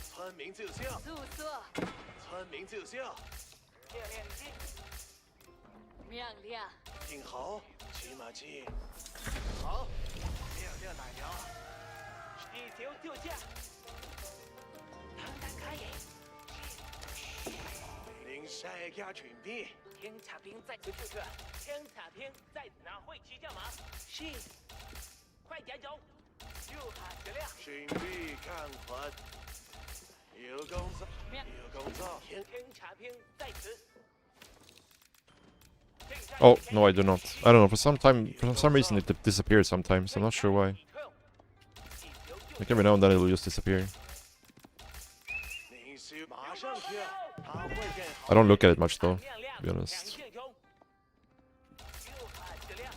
G: 村民奏效，
D: 住宿。
G: 村民奏效，
C: 命令机，
D: 命令。
G: 听好，骑马机，好，命令来了，
C: 地球就驾。唐丹开演。
G: 令晒家准备，
C: 天差兵在此就绪。天差兵在哪会骑驾马？是。快点走。 就喊质量，
G: 准备看管，有工作，有工作，
C: 天差兵在此。
E: Oh, no, I do not. I don't know, for some reason it disappears sometimes. I'm not sure why. Like every now and then it will just disappear.
G: 领袖马上去，他会更好。
E: I don't look at it much though, to be honest.
C: 就喊质量，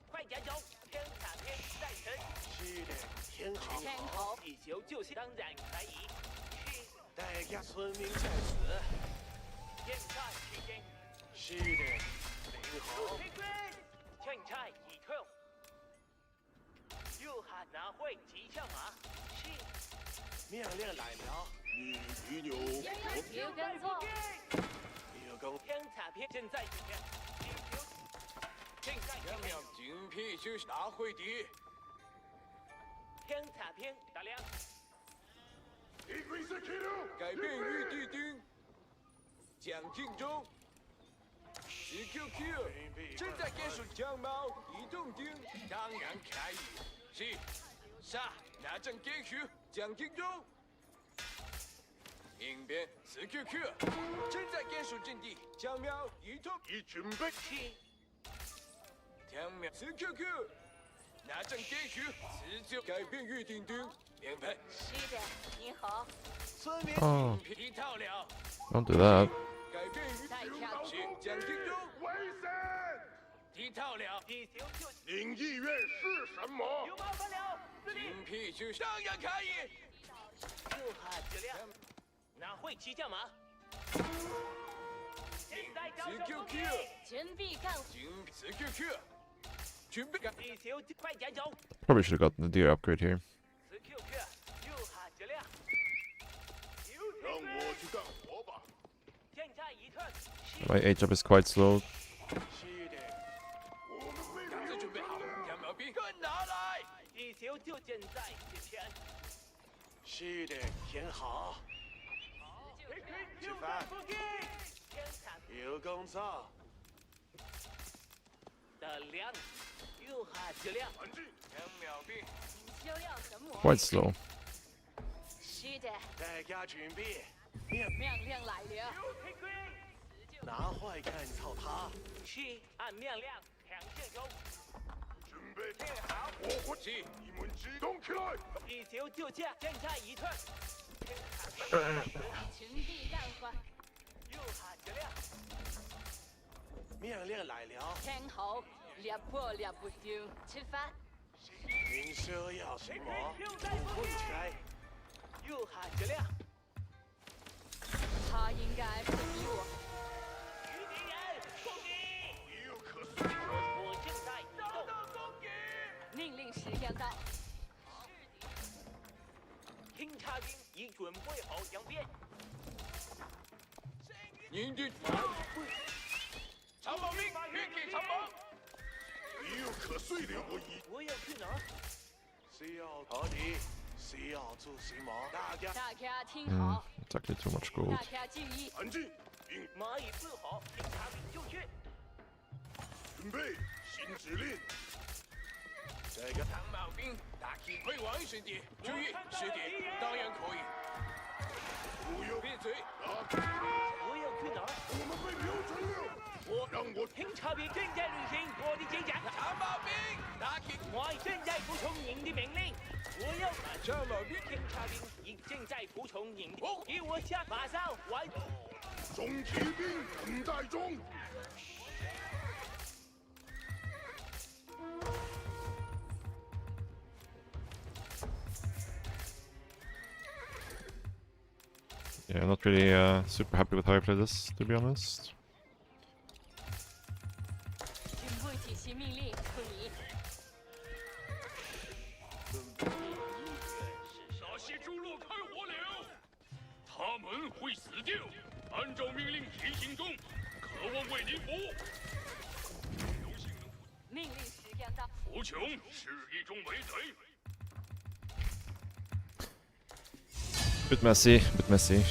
C: 快点走。 天差兵在此，
G: 是的，天好，
D: 天好。
C: 地球就是当然可以。是，
G: 大家村民在此，
C: 现在取经。
G: 是的，领好，
C: 天差已退。就喊哪会骑象马？是，
G: 命令来了，你有
D: 有跟错。
G: 有工，
C: 天差兵正在这边。地球，正在这边。
F: 精辟就是大会的。
C: 天差兵大量。
F: 改变预地丁，蒋进忠，CQQ， 正在结束降毛移动丁，当然可以。是，杀，拿正继续，蒋进忠。应变 CQQ， 正在结束阵地，降苗移动，已准备。天苗 CQQ， 拿正继续，持久改变预定丁，明白。
D: 是的，你好。
G: 村民
E: Oh,
F: 一套了。
E: don't do that.
F: 改变预
D: 再跳
F: 是蒋进忠，
H: 危险！
F: 一套了。
C: 地球就
H: 您意愿是什么？
C: 有麻烦了，司令。
F: 精辟就是当然可以。
C: 就喊质量，哪会骑将马？现在招手攻击，
D: 准备干。
F: 精 CQQ， 准备干。
C: 地球快点走。
E: Probably should have gotten the deer upgrade here.
C: CQQ， 就喊质量。
H: 让我去干活吧。
C: 现在一退。
E: My H up is quite slow.
G: 是的，
F: 杆子准备好，两苗兵跟拿来。
C: 地球就正在之前。
G: 是的，挺好。吃饭，
C: 天差
G: 有工作。
C: 的量，又喊质量。
F: 两苗兵，
D: 修要什么？
E: Quite slow.
D: 是的，
G: 大家准备，
D: 命令来了。
G: 拿坏干操他。
C: 是按命令抢进攻。
H: 准备好，我会
F: 是
H: 你们机动起来。
C: 地球就驾，现在一退。天差兵
D: 准备干活。
C: 又喊质量。
G: 命令来了，
D: 听候，猎破猎不丢，吃饭。
G: 您说要什么？问起来，
C: 又喊着亮。
D: 他应该不比我。
C: 敌人攻击！
H: 敌有可速。
C: 我正在移动。
D: 命令时间到。
C: 侦察兵已准备好两边。
A: 您的
G: 长矛兵运给长矛。
H: 敌有可碎留我一。
C: 我要去哪儿？
G: 需要何地？需要做什么？大家
D: 大家听好，
E: It's actually too much gold.
D: 大家注意，
H: 安静，并
C: 蚂蚁奔好，侦察兵就绪。
H: 准备新指令。
G: 这个长矛兵打起会玩师弟，注意师弟，当然可以。
H: 不要
G: 闭嘴！
C: 我要去哪儿？
H: 我们被瞄准了。让我
C: 侦察兵正在履行我的职责。
G: 长矛兵打起
C: 我正在服从您的命令。我要
G: 长矛兵
C: 侦察兵已正在服从您。给我下，马上完。
H: 中骑兵等待中。
E: Yeah, I'm not really super happy with how I play this, to be honest.
D: 军队体系命令不你。
A: 那些猪肉开火了，他们会死掉。按照命令进行中，渴望为您服务。荣幸能
D: 命令时间到。
A: 服从是一种美德。
E: Bit messy, bit messy.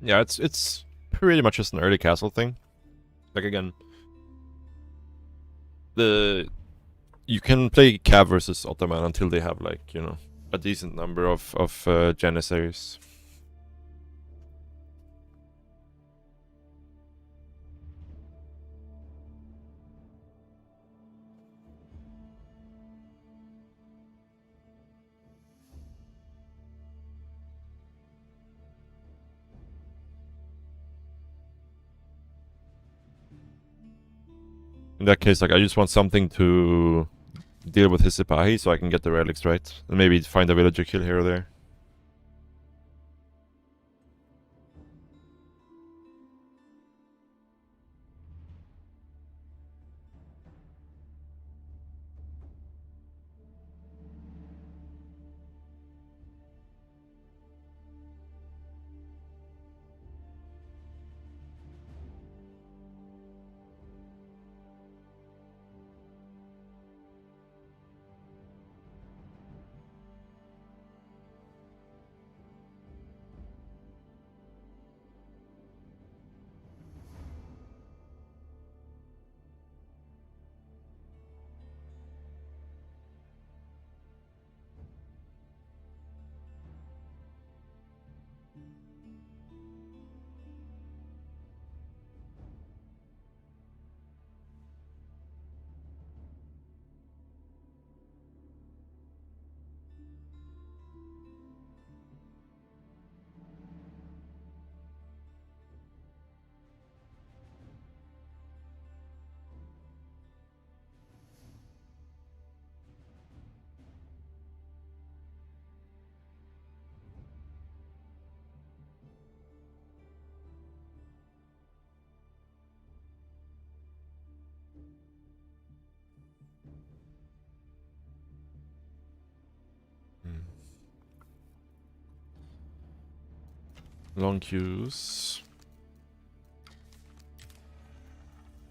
E: Yeah, it's pretty much just an early castle thing. Like again, you can play Cav versus Ottoman until they have like, you know, a decent number of Janissaries. In that case, like, I just want something to deal with his Sipahi so I can get the relics right. And maybe find a villager kill here or there. Long queues.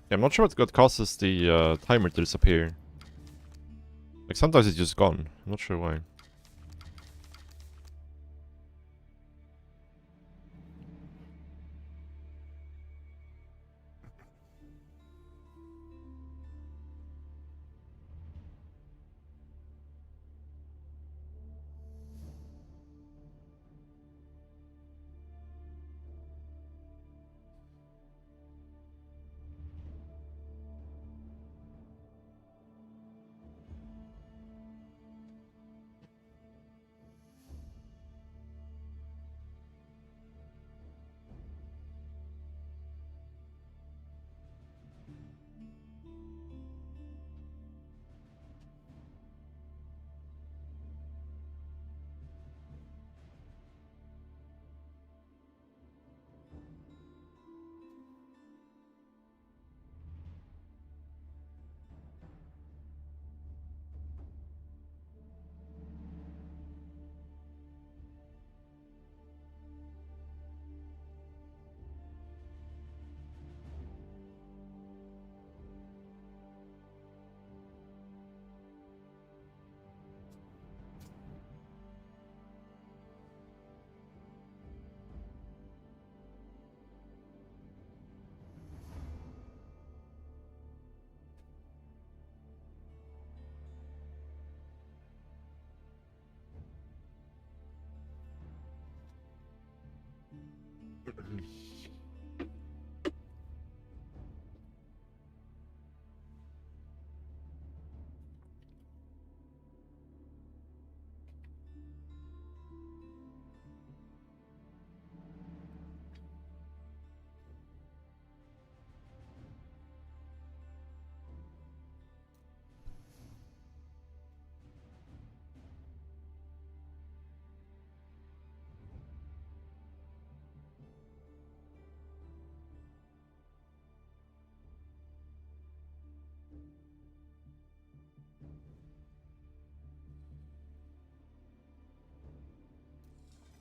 E: Yeah, I'm not sure what causes the timer to disappear. Like sometimes it's just gone. I'm not sure why.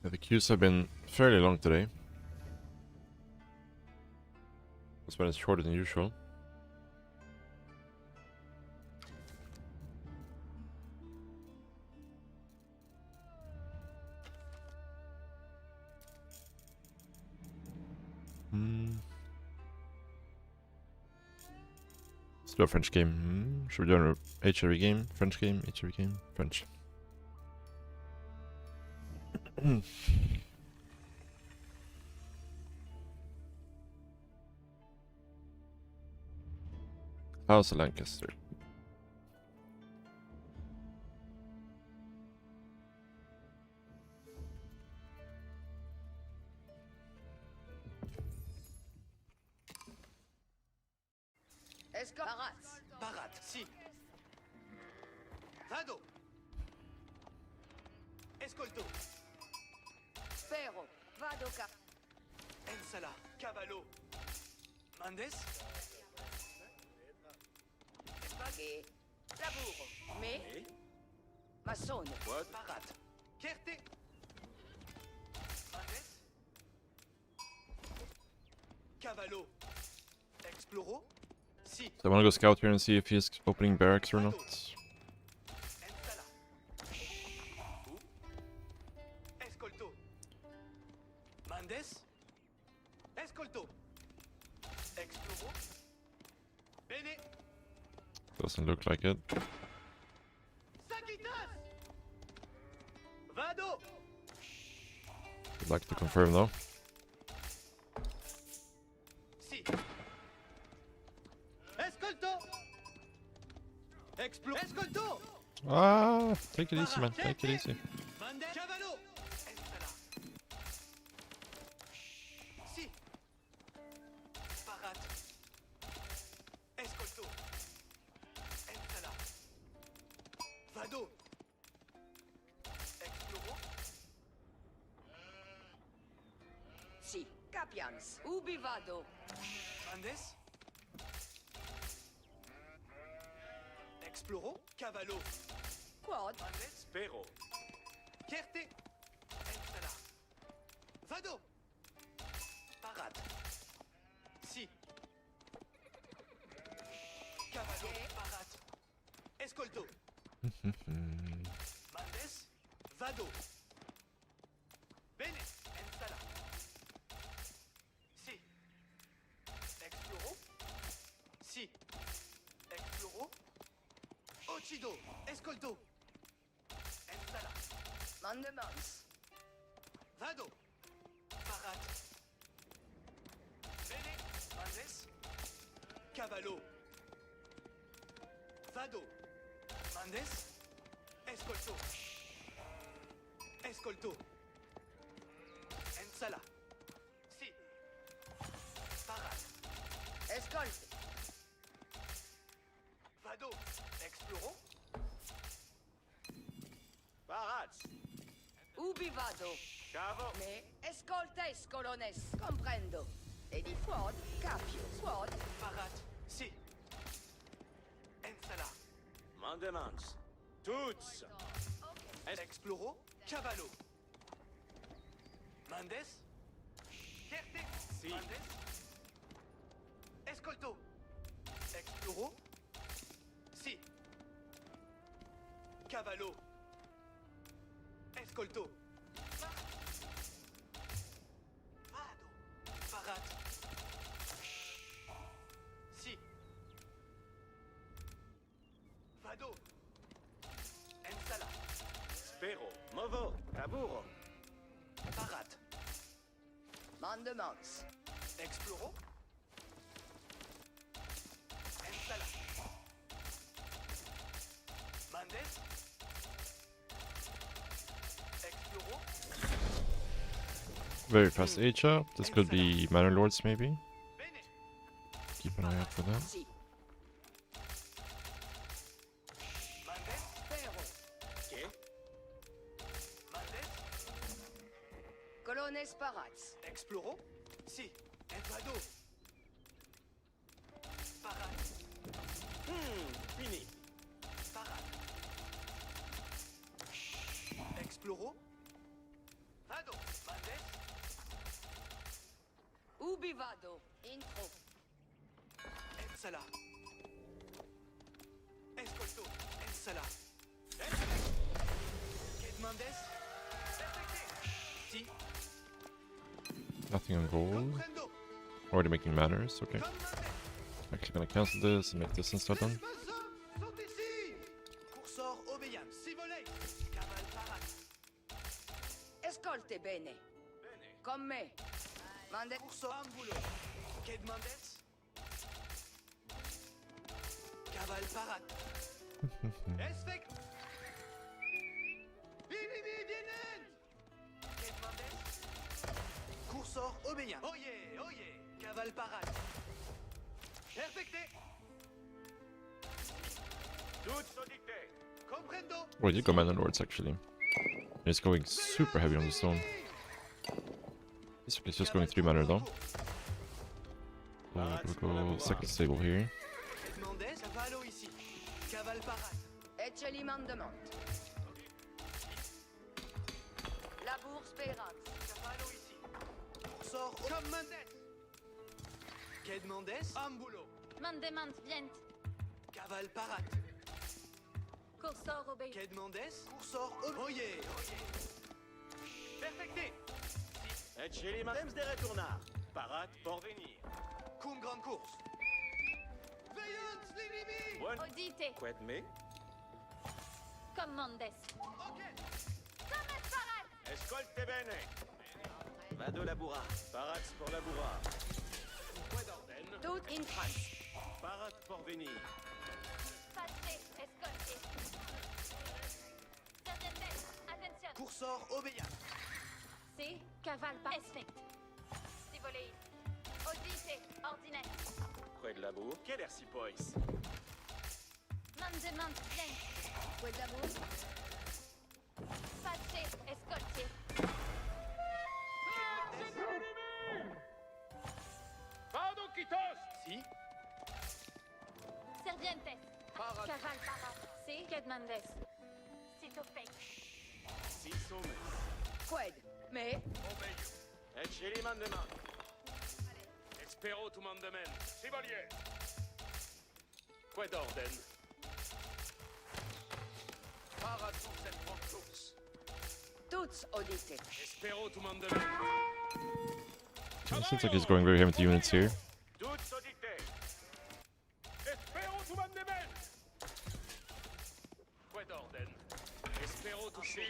E: Yeah, the queues have been fairly long today. It's been shorter than usual. Let's do a French game. Should we do an HRV game? French game? HRV game? French. House of Lancaster.
G: Barat, si. Vado. Escolto.
D: Spero. Vado cap.
G: Ensala. Cavallo. Mandes.
D: Spaghe. Lavoro. Me. Massone.
G: Barat. Kerte. Mandes. Cavallo. Exploro. Si.
E: So I want to go scout here and see if he's opening barracks or not.
G: Ensala. Escolto. Mandes. Escolto. Exploro. Bene.
E: Doesn't look like it.
G: Sagitas. Vado.
E: Would like to confirm though.
G: Si. Escolto. Escolto.
E: Ah, take it easy, man. Take it easy.
G: Mande. Cavallo. Ensala. Si. Barat. Escolto. Ensala. Vado. Exploro.
D: Si. Capians. Ubi vado.
G: Mandes. Exploro. Cavallo.
D: Quod.
G: Mandes.
C: Spero.
G: Kerte. Ensala. Vado. Mandes, vado. Bene, ensala. Si. Exploro. Si. Exploro. Ocido, escolto. Ensala.
D: Mandemans.
G: Vado. Parat. Bene, Mandes. Cavallo. Vado. Mandes. Escolto. Escolto. Ensala. Si. Parat.
D: Escolte.
G: Vado. Exploro.
F: Parat.
D: Ubi vado.
F: Cavo.
D: Me escoltes colones. Comprendo. E di fuod, capio. Fuod.
G: Parat. Si. Ensala.
F: Mandemans. Tuts.
G: Exploro. Cavallo. Mandes. Certe.
F: Si.
G: Mandes. Escolto. Exploro. Si. Cavallo. Escolto. Vado. Parat. Si. Vado. Ensala.
F: Spero. Movo. Taburo.
G: Parat.
D: Mandemans.
G: Exploro. Ensala. Mandes. Exploro.
E: Very fast age up. This could be Manor Lords maybe.
G: Bene.
E: Keep an eye out for that.
D: Si.
G: Mandes.
D: Pero.
F: Che?
G: Mandes.
D: Colones parats.
G: Exploro. Si. Vado. Parat.
F: Fini.
G: Parat. Exploro. Vado. Mandes.
D: Ubi vado. Intro.
G: Ensala. Escolto. Ensala. Ked Mandes. Si.
E: Nothing on gold.
G: Comprendo.
E: Already making manners. Okay.
G: Comme Mandes.
E: Actually gonna cancel this and make this instead then.
G: Sont ici. Cursor obéant. Si volez. Caval parat.
D: Escolte bene. Con me. Mande.
G: Cursor ambulo. Ked Mandes. Caval parat. Esfect. Bibi vienen. Ked Mandes. Cursor obéant. Oye, oye. Caval parat. Perfecte.
F: Tuts sont dictés.
G: Comprendo.
E: Oh, you go Manor Lords actually. He's going super heavy on the stone. He's just going 3 mana though. We'll go second stable here.
G: Mendes, cavallo ici. Caval parat.
D: Eceli mandement. Labour sperat.
G: Cavallo ici. Cursor comme Mendes. Ked Mendes, ambulo.
B: Mandement vient.
G: Caval parat.
B: Cursor obéit.
G: Ked Mendes, cursor oye, oye. Perfecte.
F: Et chez les Mandems des retournards. Parat pour venir.
G: Cum grande course. Veillance l'ennemi.
F: Bon.
B: Audite.
F: Quet me.
B: Commandes.
G: Ok.
B: Comet parat.
F: Escolte bene. Vado labura. Parat pour labura.
G: Quoi d'ordenne.
D: Tout in trans.
F: Parat pour venir.
B: Passé. Escolté. Sergentes. Attention.
G: Cursor obéant.
B: Si. Caval par. Esfect. Si volé. Audite. Ordinaire.
F: Quet de labour. Quel air si pois.
B: Mandement vient.
D: Quid d'amour.
B: Passé. Escolté.
A: Vado Kitos.
G: Si.
B: Servientes.
G: Parat.
B: Caval parat. Si. Kedmandes. Sitofek.
F: Si sommes.
D: Quid. Me.
F: Et chez les Mandemans.
A: Espero tu mandamen. Chevalier. Quoi d'ordenne.
D: Toutes auditées.
A: Espero tout monde de
E: It seems like he's going very heavy into units here.
A: Toutes auditées. Espero tout monde de men. Quoi d'ordre? Espero tout si.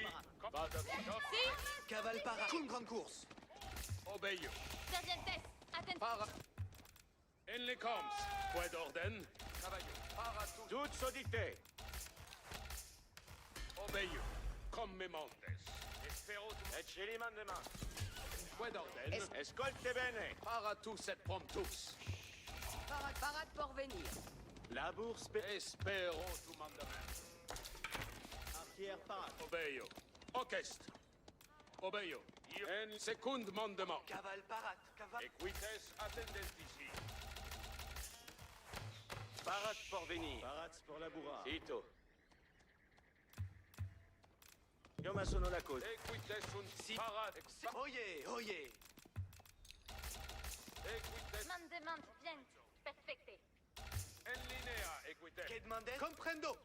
G: Cavale para. Une grande course.
A: Obéio.
B: Sergentes, attention.
A: Para. En les coms. Quoi d'ordre?
G: Cavallo. Para tous.
A: Toutes auditées. Obéio. Comme me mondes. Espero tout. Et chez les mandements. Quoi d'ordre? Escolte bene. Para tous et promptus.
D: Parade pour venir.
A: La bourse. Espero tout mandement.
G: Arrière parade.
A: Obéio. Orchestre. Obéio. En second mandement.
G: Cavale parade. Cavale.
A: Equites attendent ici. Parade pour venir.
G: Parade pour la bourrade.
A: Ito. Io ma sono la cosa. Equites sunt si. Parade.
G: Oye, oye.
A: Equites
B: Mandement bien. Perfecte.
A: en linea. Equites.
G: Que demandes? Comprendo.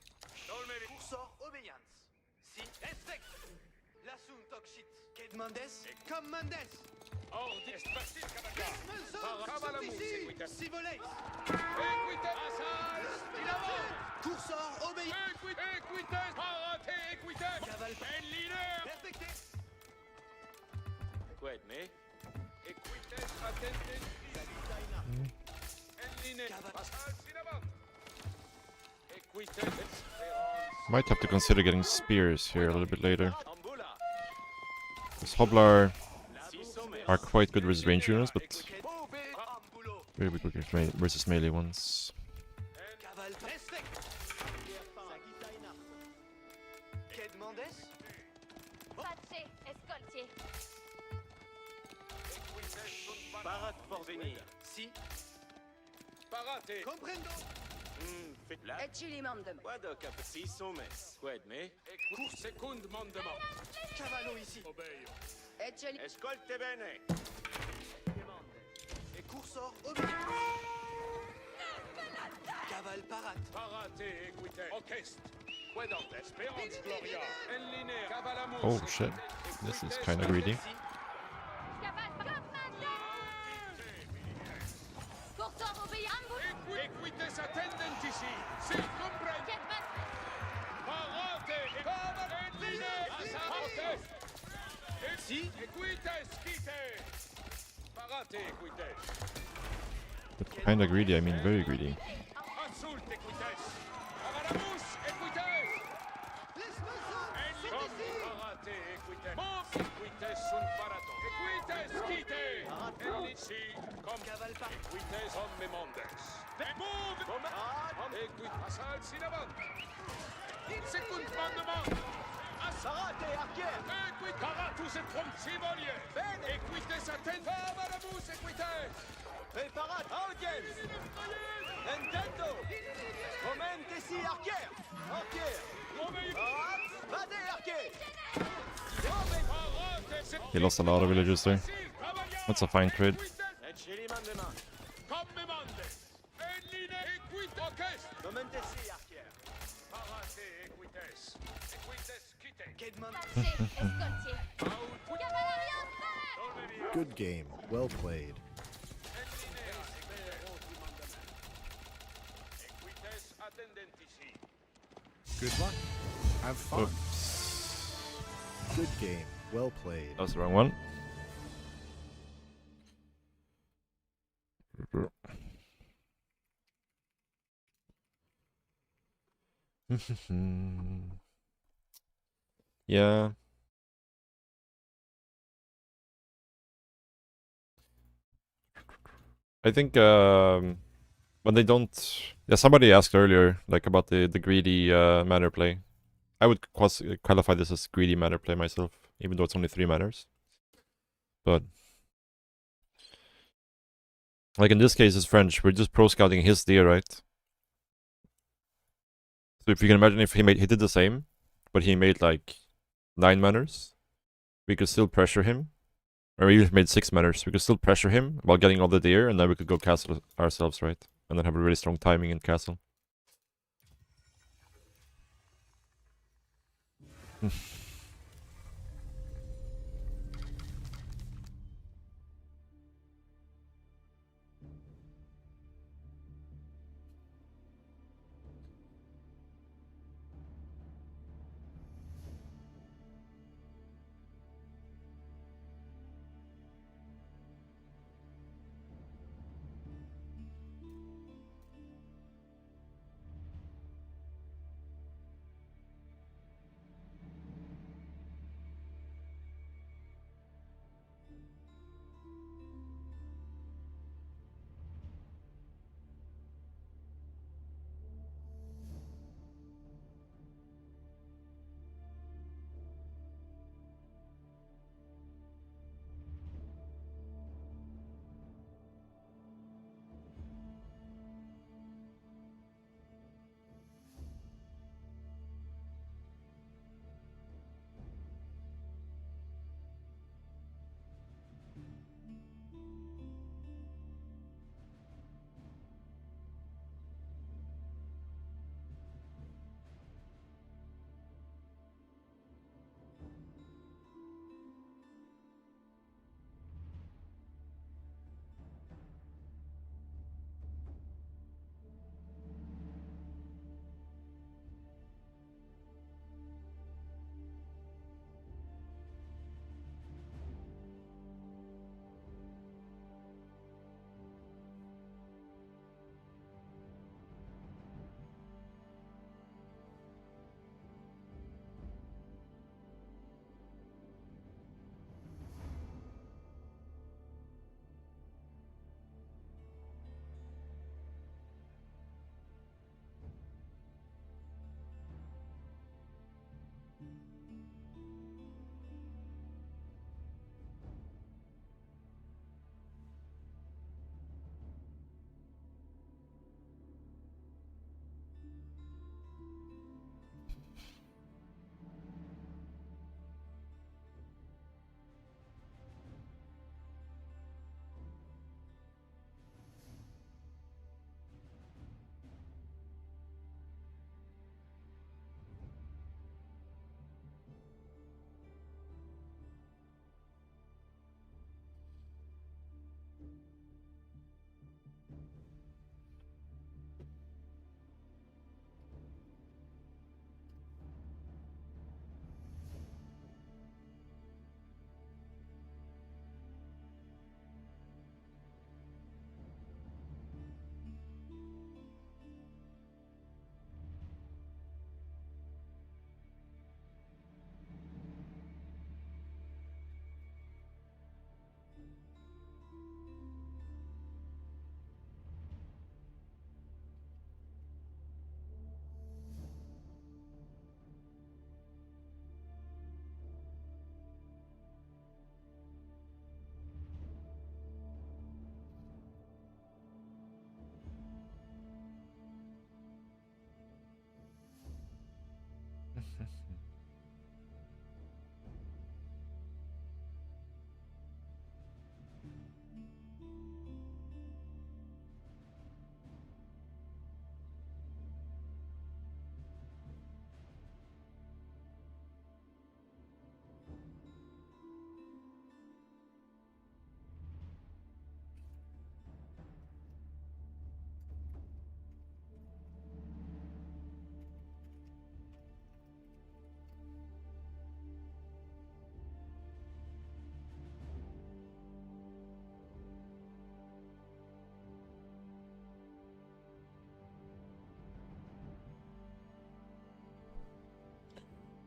A: Dolmeri.
G: Cursor obéissance. Si. Respect. L'assunto shit. Que demandes? Commandes.
A: Ordi. Espacil cavalier. Cavalamus. Equites.
G: Si voleis.
A: Equites. Asal. Il avance.
G: Cursor obéissance.
A: Equites. Parate. Equites.
G: Cavale.
A: En linea.
G: Respecté.
A: Quid me? Equites attendent. En linea. Asal in avant. Equites.
E: Might have to consider getting spears here a little bit later.
A: Ambula.
E: Because Hoblar
A: Si sommet.
E: are quite good versus range units, but
A: Bove. Ambulo.
E: very weak versus melee ones.
G: Cavale. Respect. Que demandes?
B: Pace, escoltier.
A: Parade pour venir.
G: Si.
A: Parate.
G: Comprendo.
A: Fait la.
D: Et chili mandement.
A: Guarda cap. Si sommet. Quid me? Cours second mandement.
G: Cavallo ici.
A: Obeio.
D: Et chili.
A: Escolte bene.
G: Et cursor obéissance. Cavale parade.
A: Parate equite. Orchestre. Quid ordre. Esperance gloria. En linea. Cavalamus.
E: Oh shit, this is kind of greedy.
B: Cavale, commandant. Pourtant, obéis à vous.
A: Equites attendent ici. Si comprende.
B: Ketman,
A: Parate. Cavale en linea. Asante. Si. Equites quite. Parate equites.
E: But kind of greedy, I mean very greedy.
A: Assault equites. Cavalamus equites. Parate equites. Move. Equites sunt parato. Equites quite. En lici. Comme
G: Cavale par.
A: equites homme mondes. Move. Equites. Assault sin avant. Second mandement.
G: Parate, arquère.
A: Equites. Caratus et promptivolier. Equites attend. Cavalamus equites.
G: Preparat, audience. Nintendo. Moment ici, arquère. Arquère. Parade. Vade, arquère.
E: He lost a lot of villagers there. That's a fine trade.
A: Et chez les mandements. Comme me mandes. En linea equite. Orchestre.
G: Moment ici, arquère.
A: Parate equites. Equites quite.
G: Que demandes?
B: pace, escoltier. Cavalaria, frère.
I: Good game. Well played.
A: En linea equites attendent ici.
I: Good luck. Have fun.
E: Oops.
I: Good game. Well played.
E: That was the wrong one. Yeah. I think when they don't, yeah, somebody asked earlier like about the greedy manner play. I would qualify this as greedy manner play myself, even though it's only 3 manners. But like in this case, it's French. We're just pro scouting his deer, right? So if you can imagine if he did the same, but he made like 9 manners, we could still pressure him. Or he made 6 manners. We could still pressure him while getting all the deer, and then we could go castle ourselves, right? And then have a really strong timing in castle.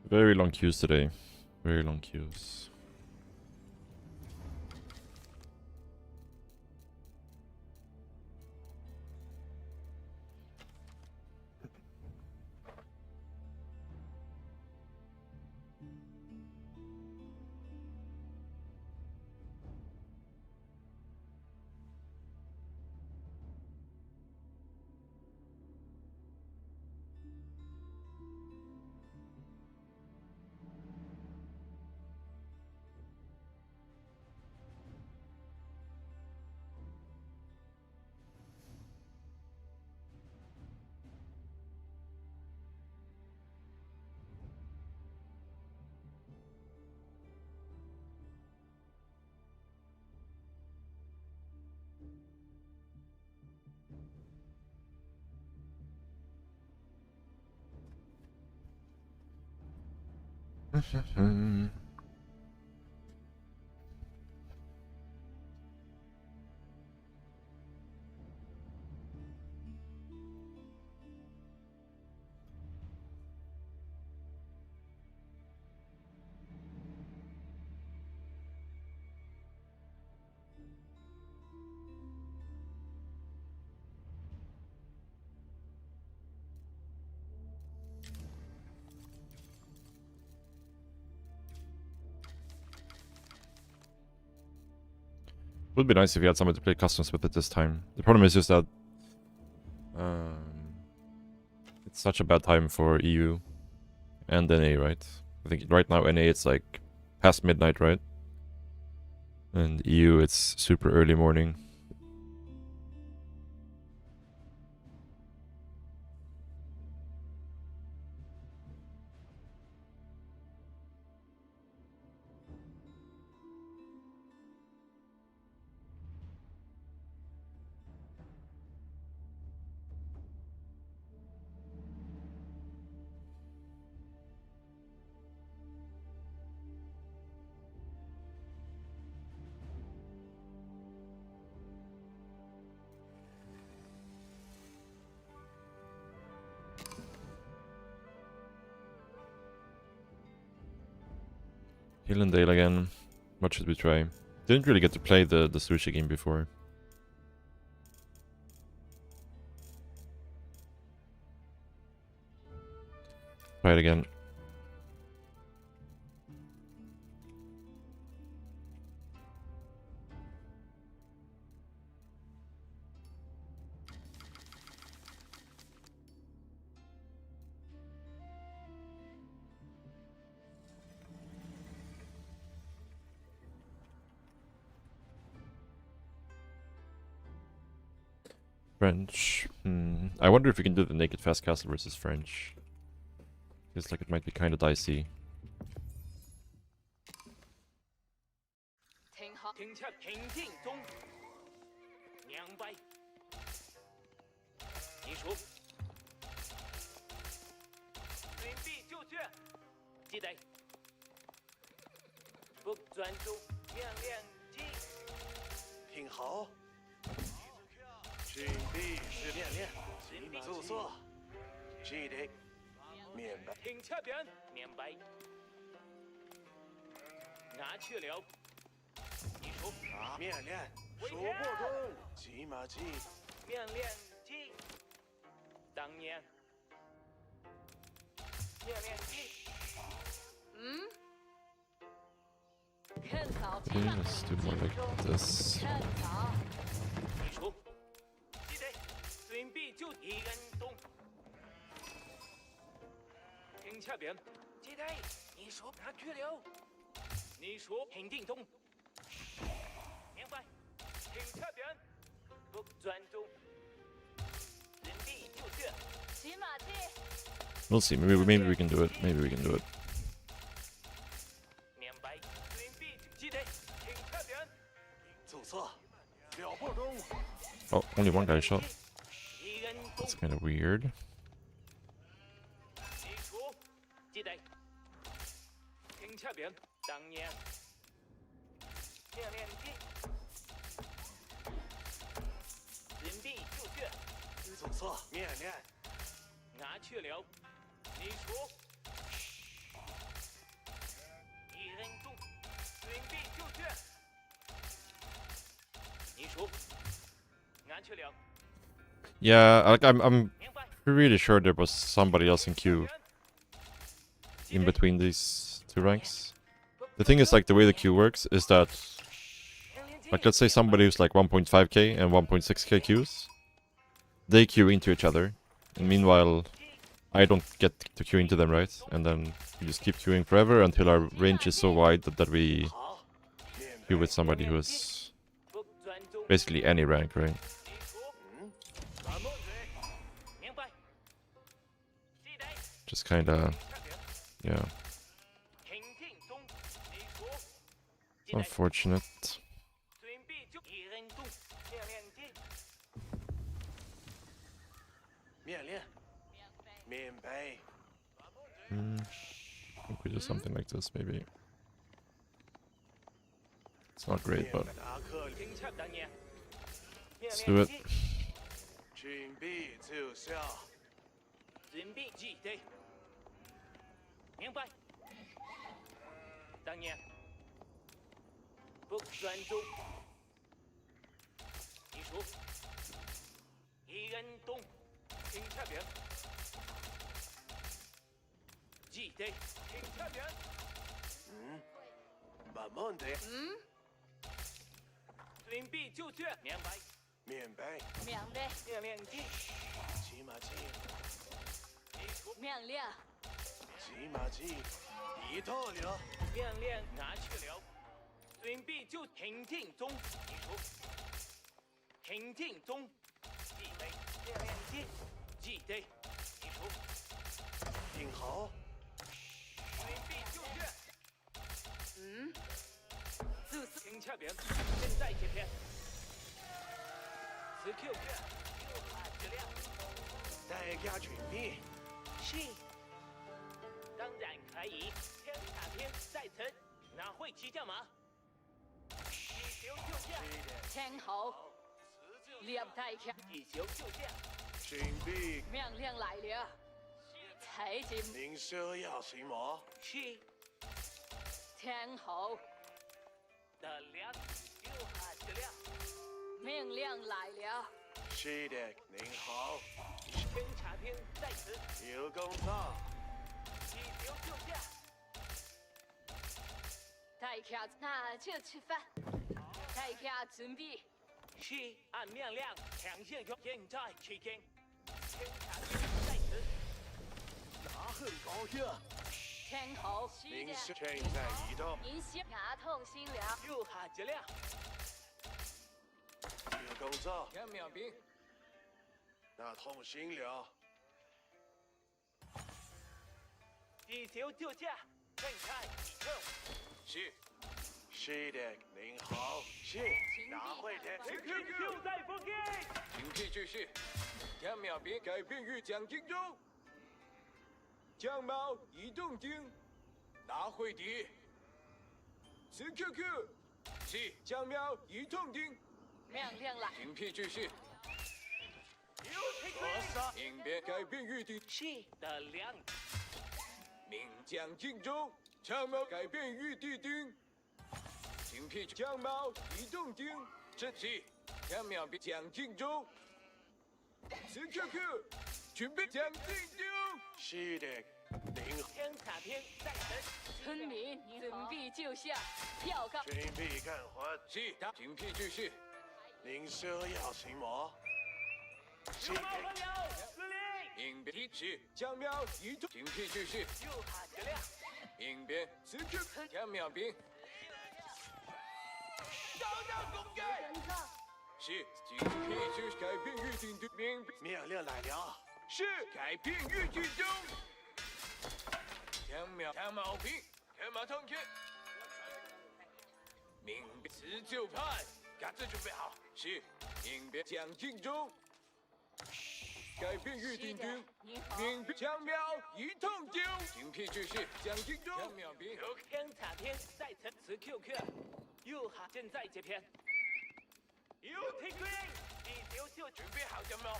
E: Very long queues today. Very long queues. Would be nice if you had someone to play customs with it this time. The problem is just that it's such a bad time for EU and NA, right? I think right now NA it's like past midnight, right? And EU it's super early morning. Hillendale again. What should we try? Didn't really get to play the sushi game before. Try it again. French. I wonder if we can do the naked fast castle versus French. Feels like it might be kind of dicey.
C: 听好，停下，平定中，明白。你说，准备就绪，记得，不专注，命令机。
F: 听好，准备是命令，住所，记得，明白。
C: 停下边，明白。拿去了。你说，
F: 命令，数步中，骑马骑。
C: 命令机。当年，命令机。
D: 看早，
E: Okay, let's do more like this.
D: 看早。
C: 你说，记得，准备就一人动。停下边，记得，你说拿去了。你说平定东。明白。停下边，不专注。准备就绪。
D: 骑马骑。
E: We'll see. Maybe we can do it. Maybe we can do it.
C: 明白。准备，记得，停下边。
F: 住所，了步中。
E: Oh, only one guy shot.
C: 一人动。
E: That's kind of weird.
C: 你说，记得，停下边。当年，命令机。准备就绪。
F: 住所，命令。
C: 拿去了。你说，一人动，准备就绪。你说，拿去了。
E: Yeah, like I'm
C: 明白。
E: really sure there was somebody else in queue in between these two ranks. The thing is, like, the way the queue works is that, like, let's say somebody who's like 1.5k and 1.6k queues, they queue into each other, and meanwhile, I don't get to queue into them, right? And then we just keep queuing forever until our range is so wide that we queue with somebody who is basically any rank, right?
C: 明白。记得。
E: Just kinda, yeah,
C: 平定中。你说，记得。
E: unfortunate.
C: 准备就一人动，命令机。
F: 命令，明白。
E: think we do something like this, maybe. It's not great, but
C: 警察当年，
E: let's do it.
F: 准备奏效。
C: 准备记得，明白。当年不专注，你说，一人动，警察兵，记得，警察兵，
F: 慢慢的，
C: 准备就绪，明白。
F: 明白。
D: 命令，
C: 命令记，
F: 骑马骑，
C: 你说
D: 命令，
F: 骑马骑，一套了。
C: 命令拿去了，准备就停定中，你说，停定中，记得，命令记，记得，你说。
F: 挺好。
C: 准备就绪。就是警察兵，现在这边。此 Q 片又喊质量。
F: 大家准备。
C: 是。当然可以。天塔天在城，哪会骑将马？地球就下。
D: 天后，猎大侠，
C: 地球就下。
F: 准备。
D: 命令来了。财经。
F: 您说要什么？
C: 是。
D: 天后。
C: 的量又喊质量。
D: 命令来了。
F: 是的，您好。
C: 侦察兵在此。
F: 有工作。
C: 地球就下。
D: 大家那就吃饭。大家准备。
C: 是按命令抢线中，现在期间。侦察兵在此。
F: 那很高兴。
D: 天后，
F: 您是现在移动。
D: 您先牙痛心了。
C: 又喊质量。
F: 有工作。
C: 天命兵。
F: 那痛心了。
C: 地球就下，现在启动。
F: 是。是的，您好。是。哪会的
C: ？QQ 在附近。
J: 警惕继续。天命兵改变预讲竞中。将猫移动丁，拿会敌。此 QQ， 是将喵移动丁。
D: 命令来。
J: 警惕继续。应变改变预定。
C: 是的量。
J: 命将竞中，将猫改变预地丁。警惕将猫移动丁。这是天命兵将竞中。此 QQ。准备将进丢。
F: 是的，您。
C: 天塔天在城。
D: 村民准备就下，票高。
F: 准备干活。
J: 是的，警惕继续。
F: 您说要什么？
C: 是的。司令。
J: 应变提示，将喵移动。警惕继续。
C: 又喊质量。
J: 应变此 QQ 天命兵。
C: 招到攻击。
J: 是警惕继续改变预定的
F: 命令来了。
J: 是改变预定中。天毛兵，天马通天。命辞就派，各自准备好。是应变将进中。改变预定中。命将喵一通丢。警惕继续将进中。天苗兵。
C: 天塔天在城此 QQ， 又喊正在这边。有听规，地球就
J: 准备好将喵。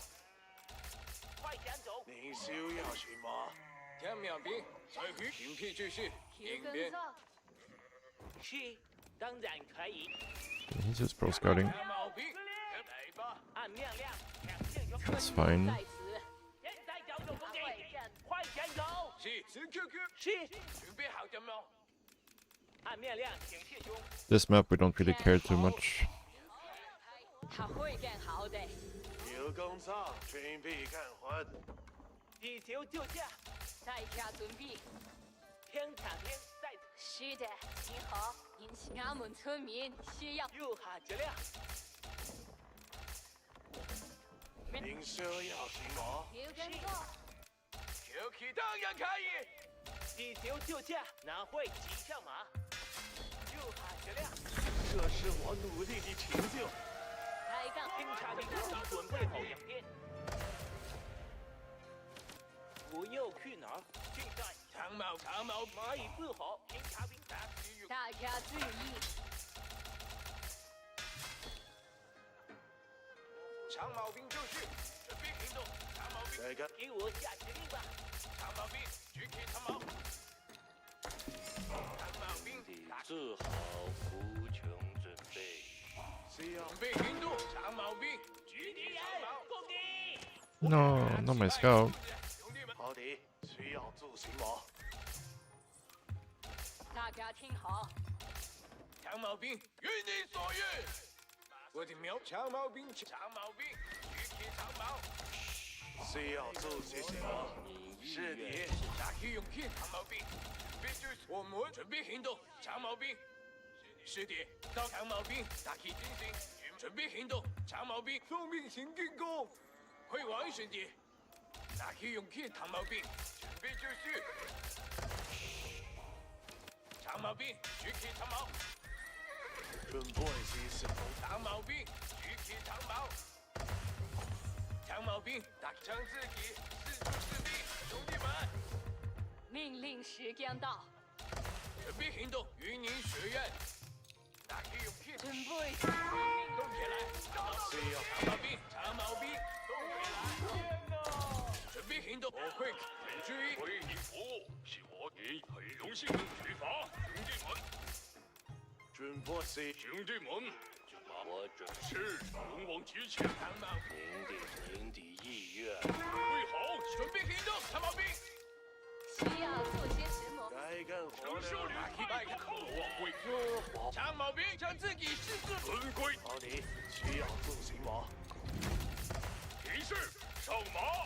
C: 快点走！
F: 您需要什么？
J: 天苗兵，采取警惕继续。应变。
C: 是，当然可以。
E: He's just pro scouting.
J: 天毛兵，来吧！
C: 按命令抢线中。
E: That's fine.
C: 现在调动攻击，快点走！
J: 是，此 QQ
C: 是，
J: 准备好将喵。
C: 按命令抢线中。
E: This map we don't really care too much.
D: 他会干好的。
F: 有工作，准备干活。
C: 地球就下。
D: 大家准备。
C: 天塔天在。
D: 是的，你好，俺们村民需要。
C: 又喊质量。
F: 您说要什么？
D: 有工作。
J: QQ 当然可以。
C: 地球就下，哪会骑上马？又喊质量。
F: 这是我努力的成就。
C: 警察兵已准备好两边。我要去哪儿？
J: 现在天
C: 长矛蚂蚁4号警察兵打击用
D: 大家注意，
J: 长矛兵就绪，准备行动。长矛兵，
C: 给我下指令吧。
J: 长矛兵举起长矛。长矛兵
A: 做好服从准备。
J: 准备行动。长矛兵举起长矛。
C: 攻击！
E: No, not my scout.
J: 兄弟们，
H: 好的，需要助行吗？
D: 大家听好，
J: 长矛兵于你所愿。我的苗，长矛兵，长矛兵举起长矛。
H: 需要助些什么？是的，
J: 打起勇气，长矛兵。必须我们准备行动。长矛兵，是的，到长矛兵打起精神，准备行动。长矛兵送命行进攻，会完是的。打起勇气，长矛兵，准备就绪。长矛兵举起长矛。
H: 准备是什么？
J: 长矛兵举起长矛。长矛兵打将自己四处四地，兄弟们。
D: 命令时间到，
J: 准备行动，与您学院。打起勇气，
D: 准备
J: 动起来！需要长矛兵，长矛兵，动起来！准备行动，我会注意。
A: 为你服务是我的很荣幸能举法，兄弟们，
H: 准备是
A: 兄弟们，我正是勇往直前。
J: 长矛兵，
A: 您的意愿。
J: 备好，准备行动，长矛兵。
D: 需要做些什么？
H: 该干活
A: 承受
H: 了。
A: 领派渴望会做
J: 长矛兵将自己视作
A: 轮归。
H: 好的，需要助行吗？
A: 骑士上马，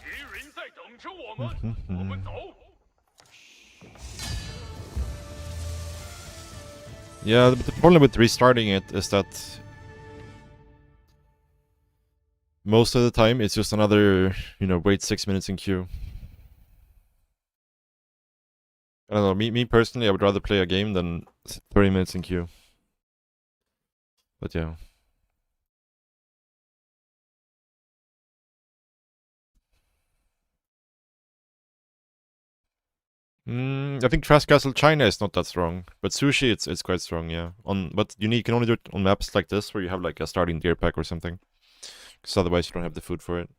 A: 敌人在等着我们，我们走。
E: Yeah, but the problem with restarting it is that most of the time it's just another, wait 6 minutes in queue. I don't know, me personally, I would rather play a game than 30 minutes in queue. But yeah. I think Trash Castle China is not that strong, but Sushi it's quite strong, yeah. But you can only do it on maps like this where you have like a starting deer pack or something, because otherwise you don't have the food for it.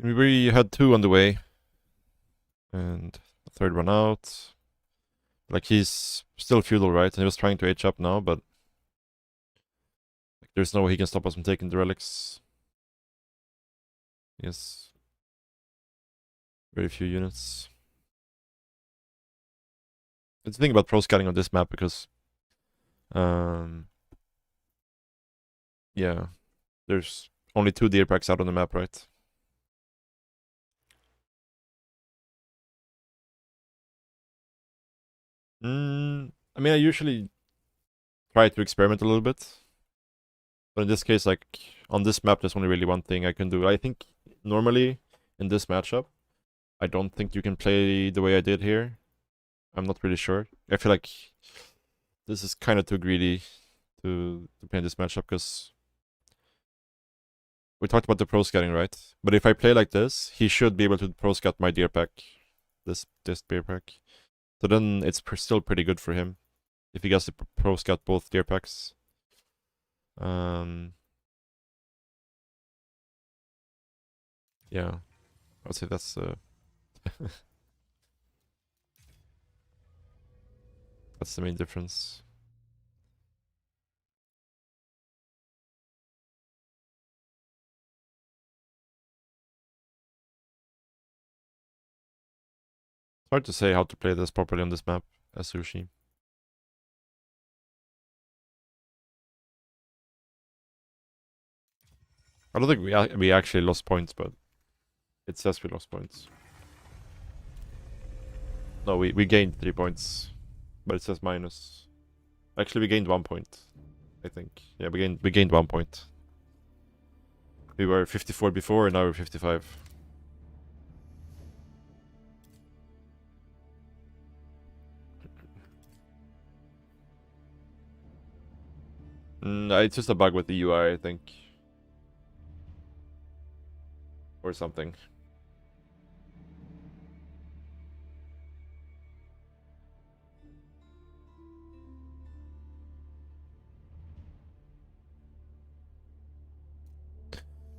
E: We had 2 on the way, and the 3rd one out. Like, he's still feudal, right? And he was trying to H up now, but like, there's no way he can stop us from taking the relics. Yes. Very few units. It's the thing about pro scouting on this map because, yeah, there's only 2 deer packs out on the map, right? I mean, I usually try to experiment a little bit. But in this case, like, on this map, there's only really one thing I can do. I think, normally, in this matchup, I don't think you can play the way I did here. I'm not really sure. I feel like this is kind of too greedy to play in this matchup, because we talked about the pro scouting, right? But if I play like this, he should be able to pro scout my deer pack. This deer pack. So then it's still pretty good for him if he gets to pro scout both deer packs. Yeah, I would say that's that's the main difference. It's hard to say how to play this properly on this map as Sushi. I don't think we actually lost points, but it says we lost points. No, we gained 3 points, but it says minus. Actually, we gained 1 point. I think. Yeah, we gained 1 point. We were 54 before, and now we're 55. It's just a bug with the UI, I think. Or something.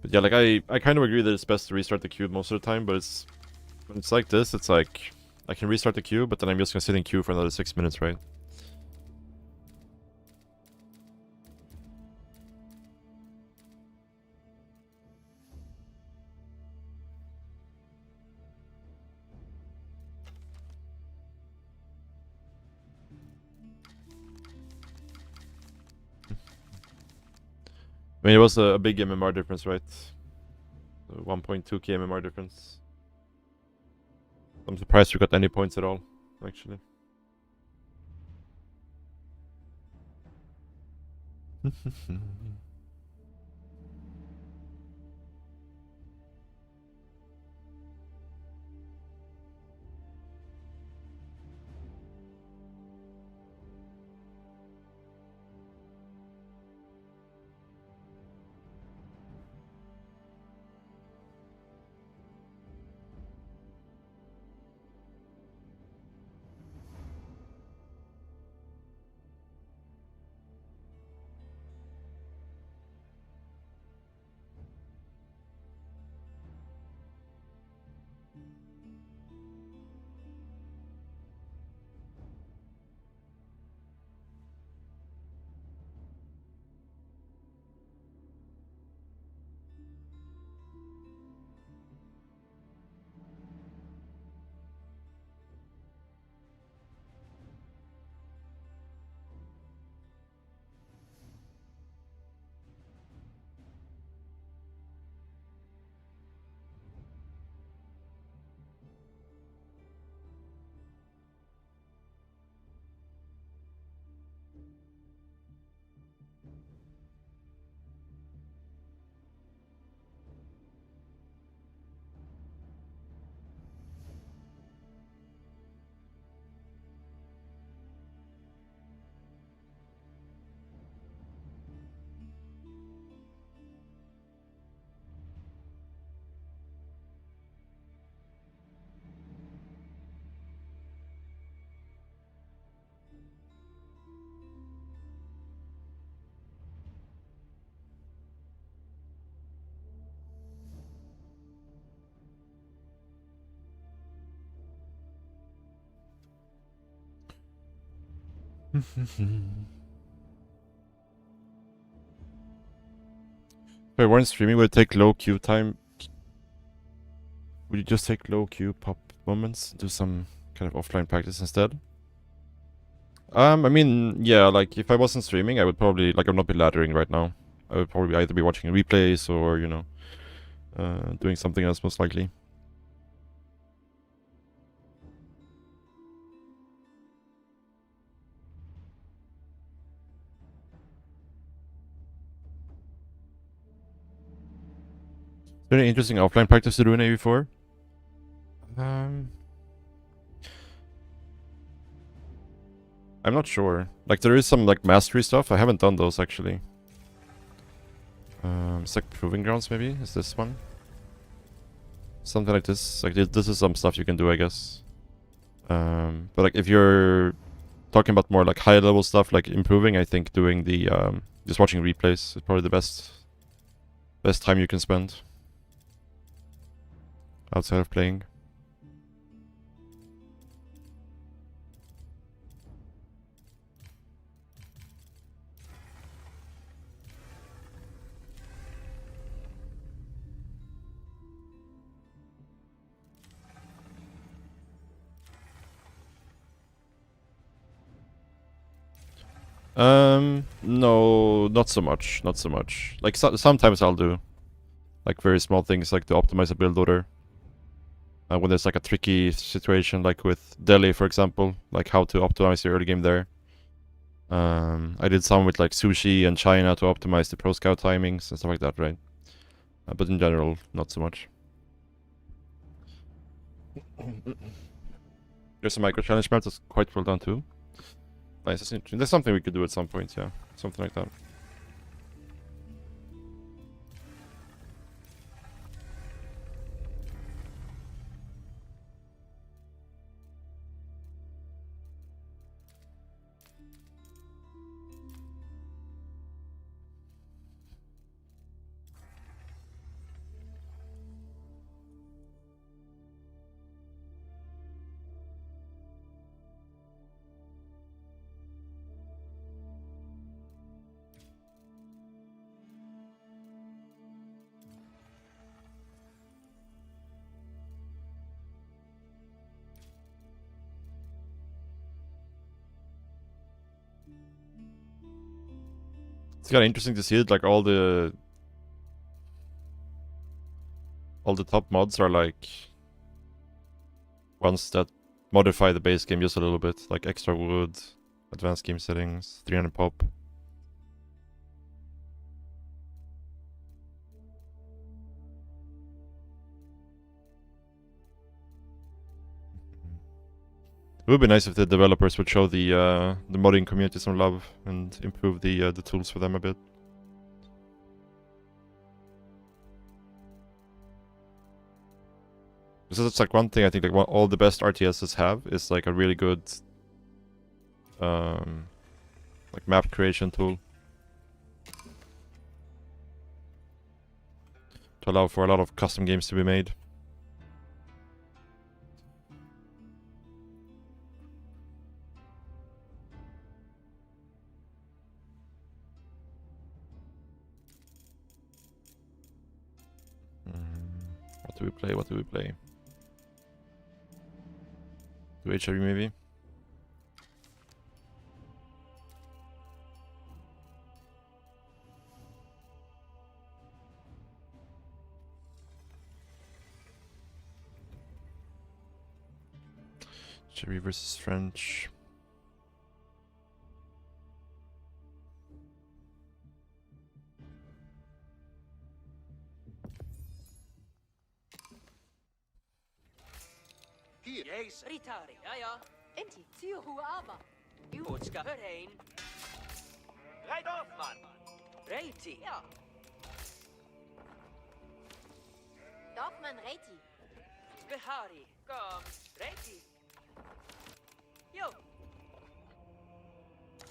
E: But yeah, like I kind of agree that it's best to restart the queue most of the time, but when it's like this, it's like I can restart the queue, but then I'm just gonna sit in queue for another 6 minutes, right? I mean, it was a big MMR difference, right? 1.2k MMR difference. I'm surprised we got any points at all, actually. If I weren't streaming, would it take low queue time? Would you just take low queue pop moments, do some kind of offline practice instead? I mean, yeah, like if I wasn't streaming, I would probably, like, I would not be laddering right now. I would probably either be watching replays or, you know, doing something else most likely. Is there any interesting offline practice to do in AoE4? I'm not sure. Like, there is some, like, mastery stuff. I haven't done those, actually. It's like Proving Grounds, maybe? Is this one? Something like this. Like, this is some stuff you can do, I guess. But, like, if you're talking about more, like, high-level stuff, like improving, I think doing the, just watching replays is probably the best time you can spend outside of playing. No, not so much. Not so much. Like, sometimes I'll do, like, very small things, like to optimize a build order. When there's, like, a tricky situation, like with Delhi, for example, like how to optimize your early game there. I did some with like sushi and China to optimize the pro scout timings and stuff like that, right? But in general, not so much. There's a micro challenge map that's quite well done too. Nice, that's interesting. That's something we could do at some point, yeah. Something like that. It's kind of interesting to see it, like all the top mods are like ones that modify the base game just a little bit, like extra wood, advanced game settings, 300 pop. It would be nice if the developers would show the modding community some love and improve the tools for them a bit. So that's like one thing I think like all the best RTSs have is like a really good like map creation tool to allow for a lot of custom games to be made. What do we play? What do we play? Do HRV maybe? HRV versus French.
C: Yes, ritari, ja.
D: انت سيهو ابا
C: Utska Verein. Reit auf, Mann! Reiti, ja.
D: Dorfman Reiti.
C: Behari, komm. Reiti. Jo.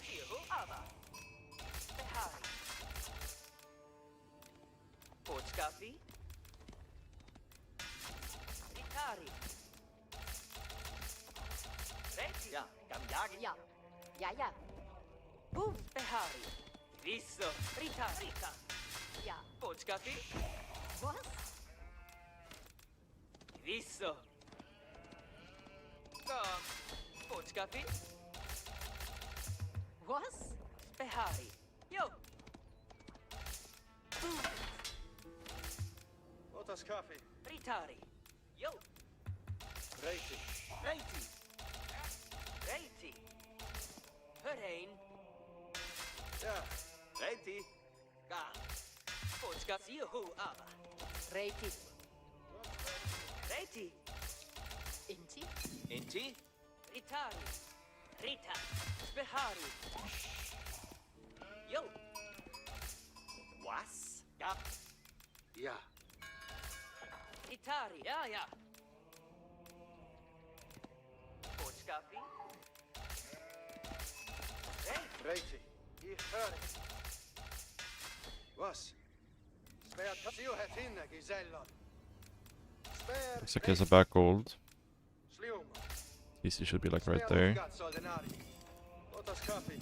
C: Sihu, aber. Behari. Utskafi. Ritari. Reiti, ja. Gamjagi.
D: Ja. Ja, ja.
C: Boom, Behari. Visso, Rita, Rita.
D: Ja.
C: Utskafi.
D: Was?
C: Visso. Komm. Utskafi.
D: Was?
C: Behari. Jo. Boom.
G: Otas Kaffee.
C: Ritari. Jo.
G: Reiti.
C: Reiti. Reiti. Verein.
G: Ja.
C: Reiti. Ga. Potska Sihu aber.
D: Reiti.
C: Reiti.
D: Inti.
C: Inti. Ritari. Rita. Behari. Jo. Was? Ja.
G: Ja.
C: Ritari. Ja, ja. Potskafi. Reiti.
G: Reiti. Ich höre. Was? Spär Kassio här inne, Gisella. Spär.
E: Looks like he has a back gold.
G: Slium.
E: TC should be like right there.
G: Otas Kaffee.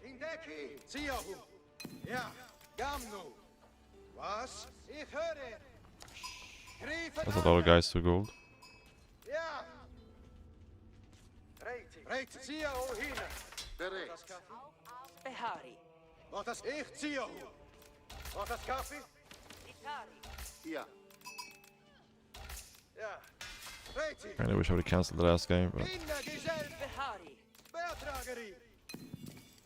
G: Indeki. Siahu. Ja. Gamnu. Was? Ich höre. Griffen.
E: That's a lot of guys to gold.
G: Ja. Reiti. Reiti. Siahu hine. Bereit.
C: Behari.
G: Otas ich Siahu. Otas Kaffee.
C: Ritari.
G: Ja. Ja.
E: Kinda wish I would have cancelled the last game, but
D: Behari.
G: Speertrageri.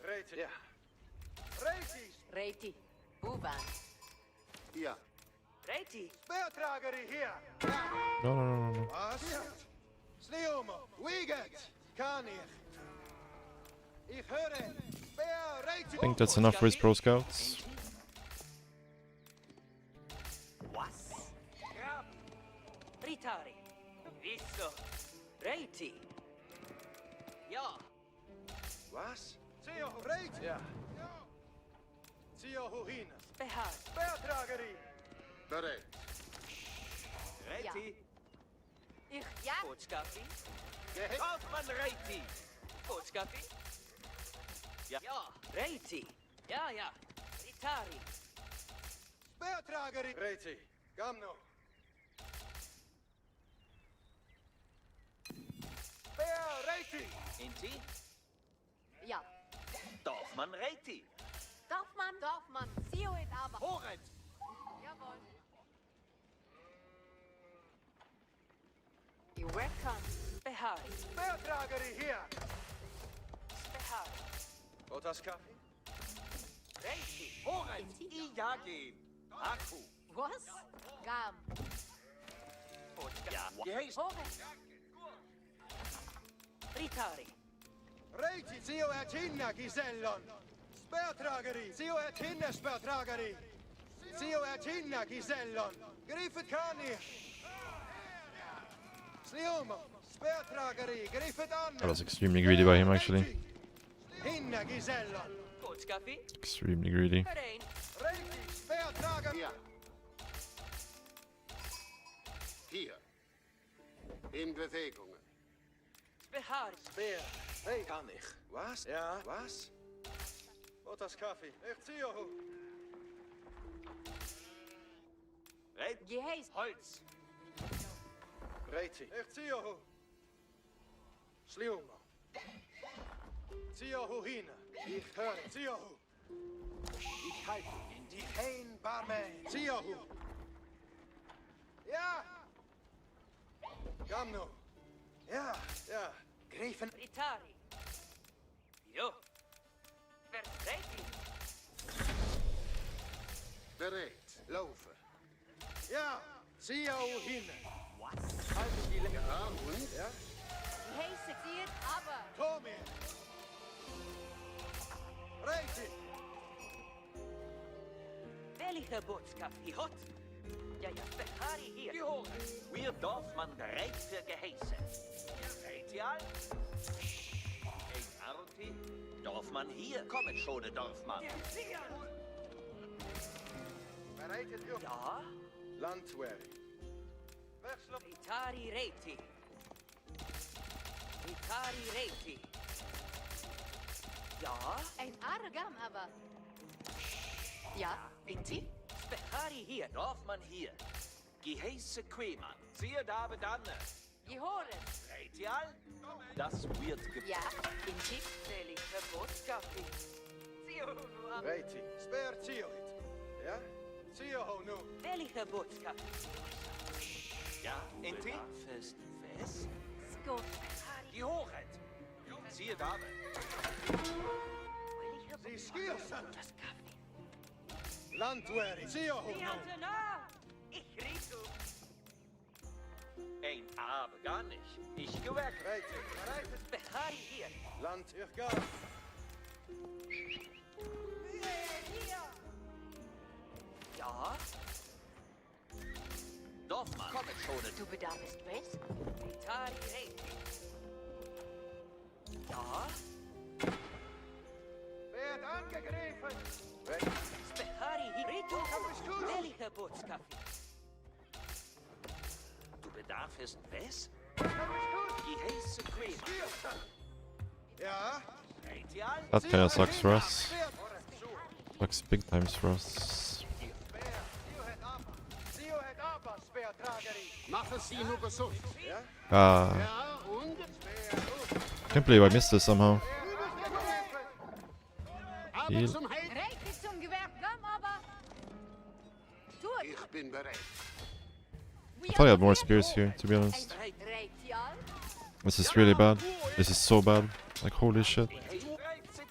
G: Reiti. Ja. Reiti.
D: Reiti. Uvan.
H: Ja.
D: Reiti.
G: Speertrageri hier.
E: no.
G: Was? Sliomo. Wiget. Kan ich. Ich höre. Speer. Reiti.
E: I think that's enough for his pro scouts.
C: Was?
D: Grab. Ritari. Visso. Reiti. Ja.
G: Was? Zio. Reiti. Ja. Zio Huhina.
D: Behari.
G: Speertrageri.
H: Bereit.
C: Reiti.
D: Ich ja.
C: Boodschappi. Kaufmann Reiti. Boodschappi. Ja. Ja.
D: Reiti. Ja, ja. Ritari.
G: Speertrageri. Reiti. Gamno. Speer. Reiti.
C: Inti.
D: Ja.
C: Dorfmann Reiti.
D: Dorfmann. Dorfmann. Sio it aber.
C: Horet.
D: Jawohl. You welcome. Behari.
G: Speertrageri hier.
D: Behari.
G: Otas Kaffee.
C: Reiti. Horet. Iyagin. Aku.
D: Was? Gam.
C: Ja. Geheist.
D: Hore. Ritari.
G: Reiti. Zio et hinna gisellon. Speertrageri. Zio et hinna speertrageri. Zio et hinna gisellon. Griffet kan ich. Sliomo. Speertrageri. Griffet an.
E: That was extremely greedy by him, actually.
G: Hinna gisellon.
C: Boodschappi.
E: Extremely greedy.
D: Verein.
G: Reiti. Speertrageri.
H: Ja. Hier. In Bewegungen.
D: Behari.
G: Speer. Hey. Kan ich. Was? Ja. Was? Otas Kaffee. Ich ziehe hoch.
C: Reiti.
D: Geheist.
C: Holz.
G: Reiti. Ich ziehe hoch. Sliomo. Ziehe hoch hin. Ich höre. Ziehe hoch. Ich halte in die Hein Barme. Ziehe hoch. Ja. Gamno. Ja. Ja. Greifen.
D: Ritari. Jo. Reiti.
H: Bereit. Laufe.
G: Ja. Ziehe hoch hin.
C: Was?
G: Halte die Länge.
H: Ja, und?
G: Ja.
D: Geheist it aber.
G: Tommy. Reiti.
D: Welche Boodschappi hot? Ja, ja. Behari hier.
C: Gehore. Wir Dorfmann bereit für Geheiße. Reiti all. Ein Arti. Dorfmann hier. Kommen schon, Dorfmann.
G: Bereitet ihr.
D: Ja.
G: Landwehr. Wechsel.
D: Ritari Reiti. Ritari Reiti. Ja. Ein Argam aber. Ja. Inti. Behari hier.
C: Dorfmann hier. Geheiße Quemann. Siehe da bedanne.
D: Gehoren.
C: Reiti all. Das wird
D: Ja. Inti. Welche Boodschappi? Zio.
G: Reiti. Speer zioit. Ja? Zio nu.
D: Welche Boodschappi?
C: Ja, Inti. Fest, fest.
D: Skot.
C: Gehoret. Siehe da.
G: Sie skiersen. Landwehr. Zio nu.
D: Ich rieche.
C: Ein aber gar nicht. Ich gewerkt.
G: Reiti. Bereitet.
D: Behari hier.
G: Land ich gar.
D: Ja.
C: Dorfmann. Kommen schon.
D: Du bedarfst was? Ritari Reiti. Ja.
G: Wird angegriffen. Reiti.
D: Behari hier. Ritu. Welche Boodschappi?
C: Du bedarfst was?
G: Gut.
C: Geheiße Quemann.
G: Skiersen. Ja?
C: Reiti all.
E: That kinda sucks for us. Sucks big times for us.
G: Zio het aber. Speertrageri.
H: Mache sie nur gesund.
G: Ja?
E: Ah,
H: Ja, und?
E: can't believe I missed this somehow.
H: Aber
E: Heal.
H: zum Heil.
B: Reiti zum Gewehr. Gam aber.
H: Ich bin bereit.
E: I thought I had more spears here, to be honest.
D: Reiti.
E: This is really bad. This is so bad. Like, holy shit.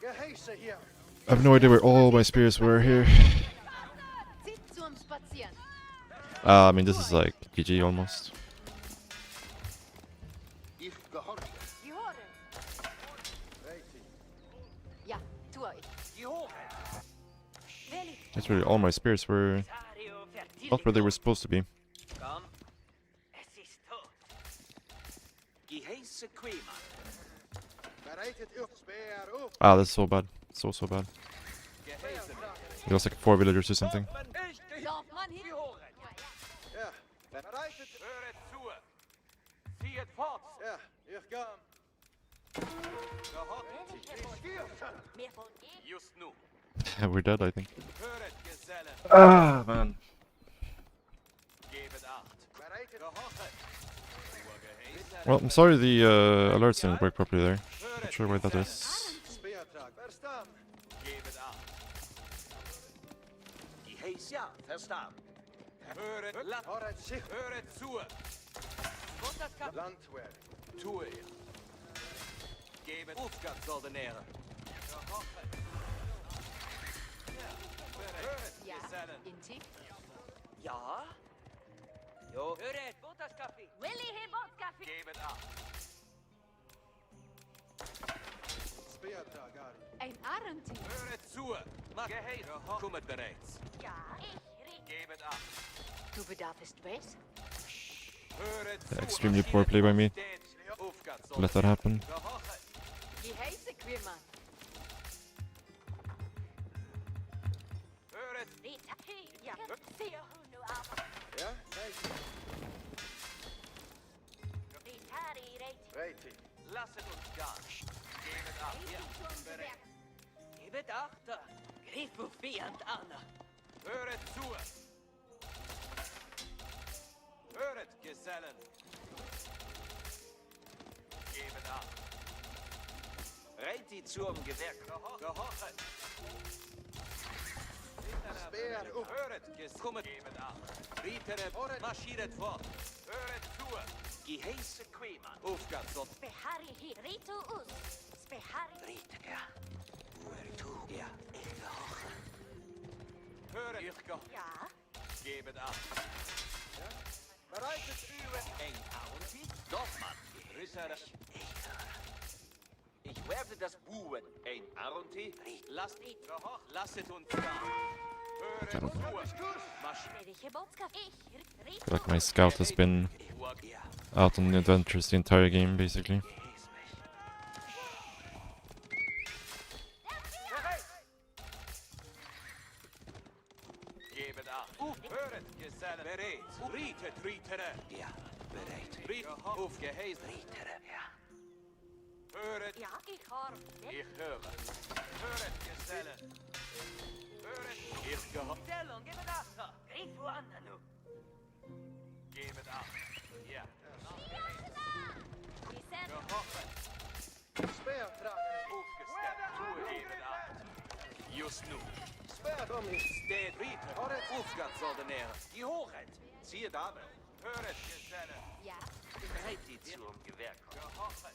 I: Geheiße hier.
E: I have no idea where all my spears were here.
D: Zieht zum Spazieren.
E: I mean, this is like GG almost.
H: Ich gehorche.
D: Gehören. Ja, tue ich.
E: That's really all my spears were not where they were supposed to be.
C: Komm. Es ist tot. Geheiße Queeman.
I: Bereitet ihr Speer auf.
E: Ah, that's so bad. So bad. It was like 4 villagers or something.
B: Darf man hin?
G: Ja, bereitet. Höret zu. Ziehet fort. Ja, ich komm.
B: Mehr von
G: Just nu.
E: Yeah, we're dead, I think.
G: Höret, Gesellen.
E: Ah, man.
G: Gebet acht. Bereitet. Gehorchet.
E: Well, I'm sorry the alerts didn't work properly there. Not sure why that is.
G: Speertrag. Verstanden. Gebet acht.
C: Geheiß ja, verstanden.
G: Höret, höret sich. Höret zu. Landwehr. Tue ich. Gebet Aufgabe soll den Ehre. Gehorchet. Höret,
D: Ja,
G: Gesellen.
D: Inti.
C: Ja? Jo. Höret, Butterskaffee.
B: Willi Hebotskaffee.
G: Gebet acht. Speertrag, Ari.
B: Ein Arenti.
G: Höret zu. Mach Geheiß. Kommet bereits.
B: Ja, ich riech.
G: Gebet acht.
D: Du bedarfst was?
G: Höret zu.
E: Extremely poor play by me.
G: Aufgabe soll
E: Let that happen.
G: Gehorchet.
D: Geheiße Queeman.
G: Höret.
B: Rita. Ja, sehr hunu aber.
G: Ja,
B: Ritari reit.
G: Reiti. Lasset uns gehen. Gebet acht. Ja, bereit.
C: Gebet achter. Griff auf Fiant Anna.
G: Höret zu. Höret, Gesellen. Gebet acht.
C: Reit die zum Gewerk.
G: Gehorchet. Speer auf. Höret, Gesellen. Gebet acht. Rietere, marschiert fort. Höret zu.
C: Geheiße Queeman.
G: Aufgabe soll.
B: Spehari hi ritu us. Spehari.
C: Rita, ja. Uertu. Ja, ich gehorche.
G: Höret, ich gehorche.
B: Ja.
G: Gebet acht. Ja? Bereitet üben.
C: Ein Auntie? Doch, Mann.
G: Rittere.
C: Ich höre. Ich werde das Buhen. Ein Auntie?
G: Lasst lasset uns gehen. Höret zu. Marschiert.
B: Willi Hebotskaffee. Ich riech.
E: Like my scout has been
C: Ja.
E: out on adventures the entire game, basically.
C: Geheiß mich.
G: Gebet acht. Höret, Gesellen. Bereit. Rietet, Rietere.
C: Ja, bereit.
G: Riet aufgeheißen.
C: Ritere, ja.
G: Höret.
B: Ja, ich hör.
G: Ich höre. Höret, Gesellen. Höret. Ich gehorche.
C: Stellung, gebet achter. Griff vor Anna nu.
G: Gebet acht. Ja.
B: Die Sen.
G: Gehorche. Speertrager. Aufgestellt. Gebet acht. Just nu. Speer. Steht Rieter. Aufgabe soll den Ehre.
C: Gehorchet. Siehe Dame.
G: Höret, Gesellen.
B: Ja.
C: Reit die zum Gewerk.
G: Gehorche.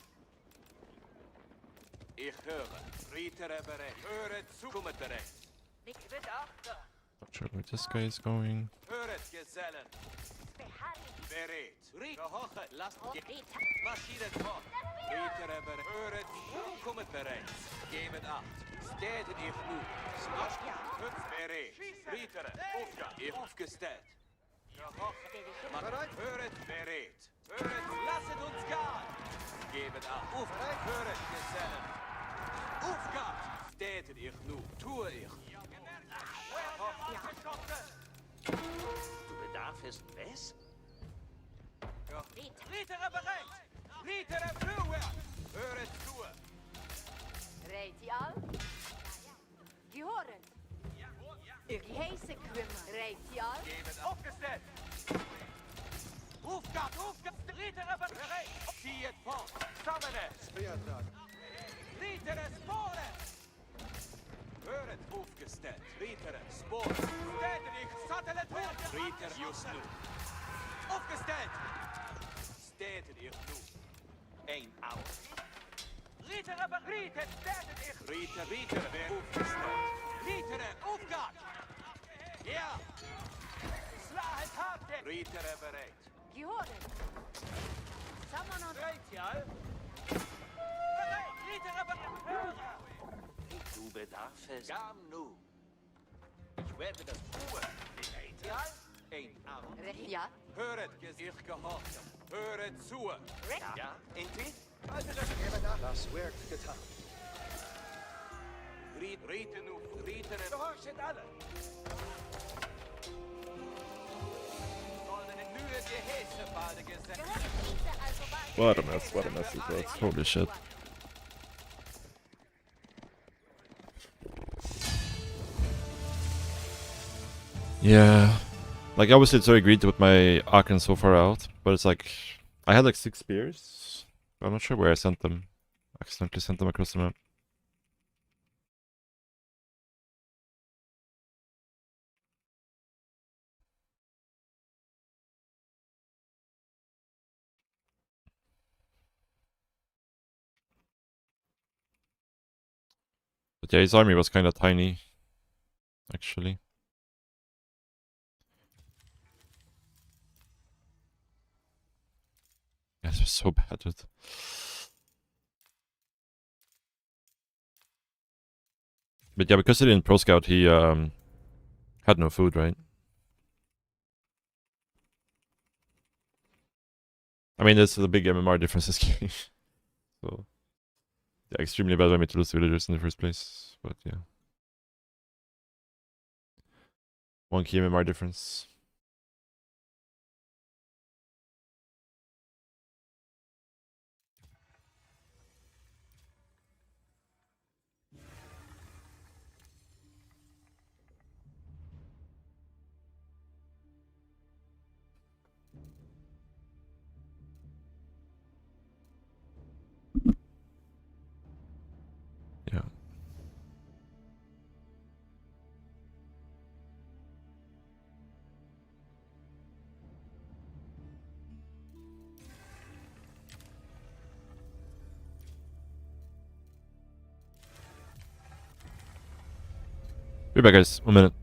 G: Ich höre. Rietere bereit. Höret zu. Kommet bereit.
C: Gebet achter.
E: Not sure where this guy is going.
G: Höret, Gesellen.
B: Spehari.
G: Bereit. Gehorche. Lasst
B: Rita.
G: marschiert fort. Rietere bereit. Höret. Kommet bereit. Gebet acht. Steht ich nu. Smash. Hütz bereit. Rietere. Aufgabe. Ich aufgestellt. Gehorche. Bereit. Höret. Bereit. Höret. Lasset uns gehen. Gebet acht. Aufbereit. Höret, Gesellen. Aufgabe. Steht ich nu. Tue ich.
C: Du bedarfst was?
G: Rietere bereit. Rietere Flurwerk. Höret zu.
D: Reiti al. Gehören. Geheiße Queeman. Reiti al.
G: Gebet aufgestellt. Aufgabe. Rietere bereit. Ziehet fort. Sammene. Speertrag. Rietere Spore. Höret aufgestellt. Rietere Spore. Steht ich. Satellit. Rietere just nu. Aufgestellt. Steht ich nu. Ein Aus. Rieter, aber Rieter, werdet ich. Rieter, wer aufgestellt. Rieter, aufgart. Ja. Slahet habt ihr. Rieter, bereit.
B: Gehoren. Samanon.
G: Bereit, ja? Bereit, Rieter, aber Hörer. Du bedarfst. Gam nu. Ich werde das tun. Bereit, ja? Ein Aus.
B: Ja.
G: Höret, ich gehorche. Höret zu. Ja, inti? Also das
I: Das wird getan.
G: Rieten nu, Rieten, gehorchet alle. Sollen in Mühe die Häse bald gesetzt.
E: What a mess, what a mess this was. Holy shit. Yeah. Like, obviously it's very greedy to put my Aachen so far out, but it's like, I had like 6 spears. I'm not sure where I sent them. Accidentally sent them across the map. But yeah, his army was kind of tiny, actually. Yeah, this was so bad, dude. But yeah, because he didn't pro scout, he had no food, right? I mean, this is a big MMR difference this game. So, yeah, extremely bad way to lose the villagers in the first place. But yeah. 1 key MMR difference. Yeah. Be back, guys. 1 minute.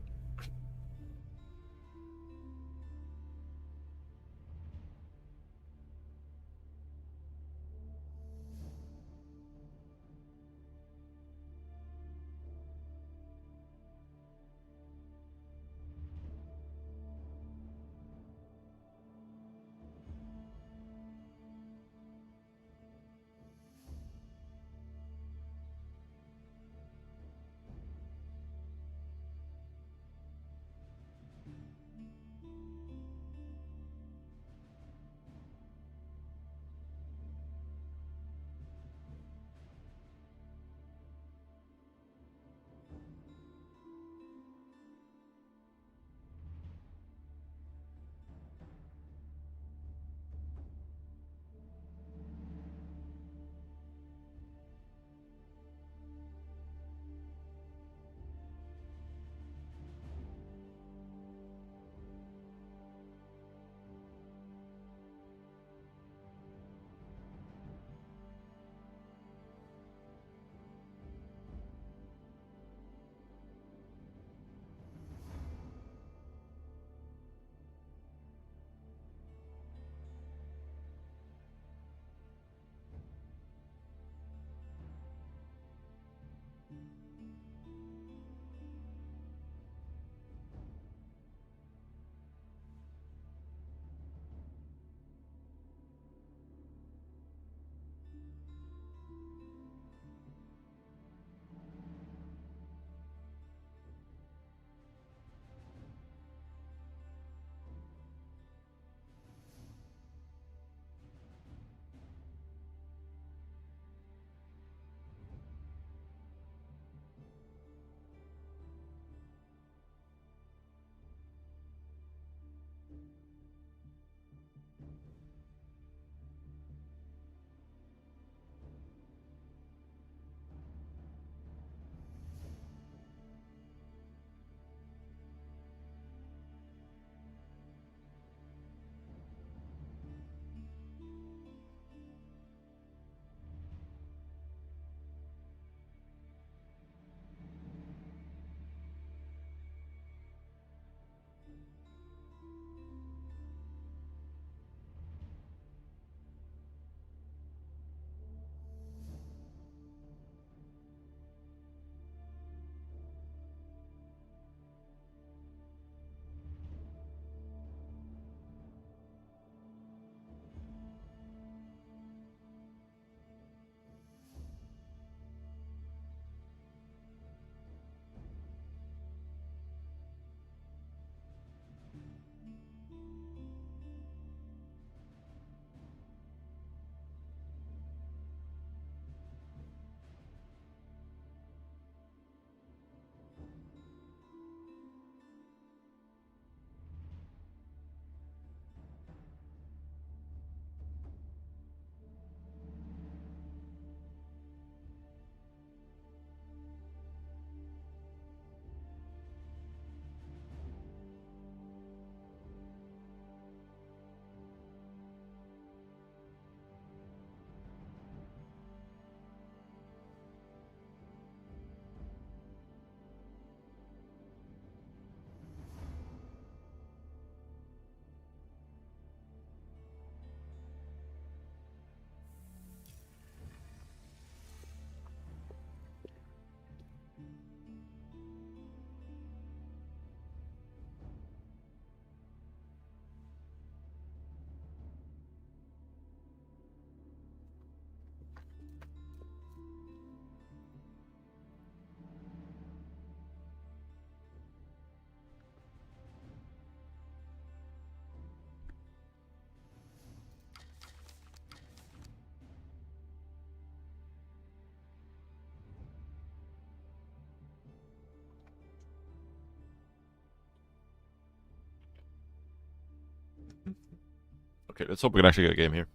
E: Okay, let's hope we can actually get a game here.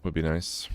E: Would be nice.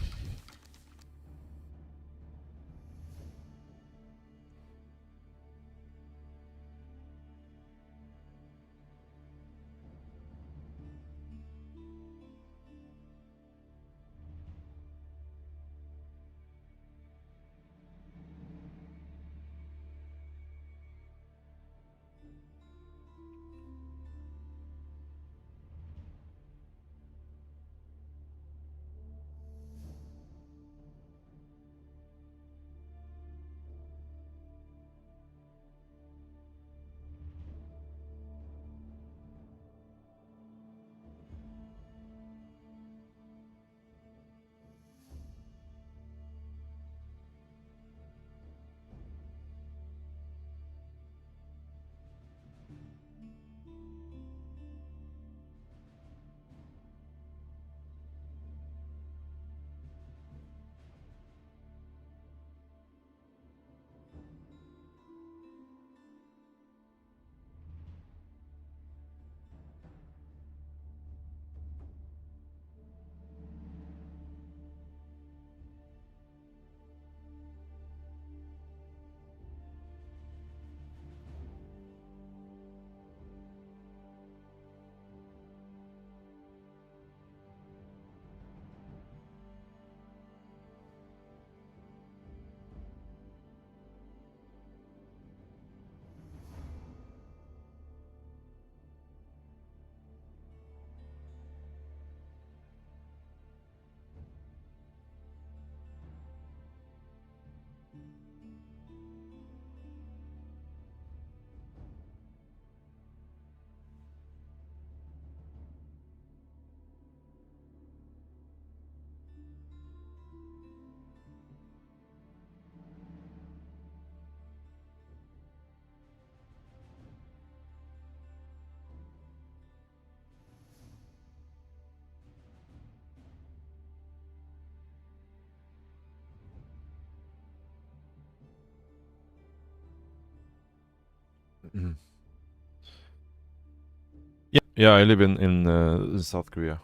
E: Yeah, I live in South Korea.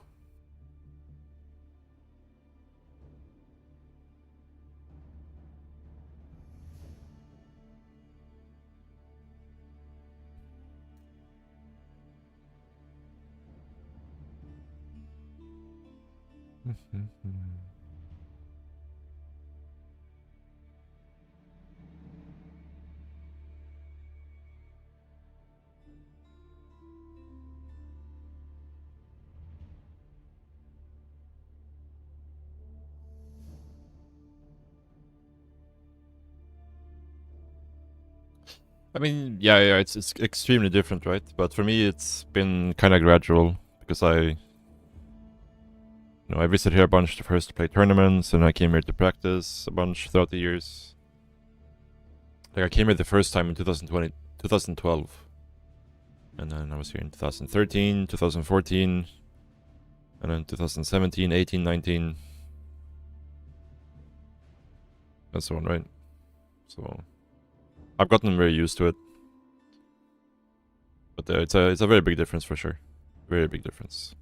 E: I mean, yeah, it's extremely different, right? But for me, it's been kind of gradual because I visited here a bunch to first play tournaments, and I came here to practice a bunch throughout the years. Like I came here the first time in 2012, and then I was here in 2013, 2014, and then 2017, 18, 19, and so on, right? So I've gotten very used to it, but it's a very big difference for sure. Very big difference.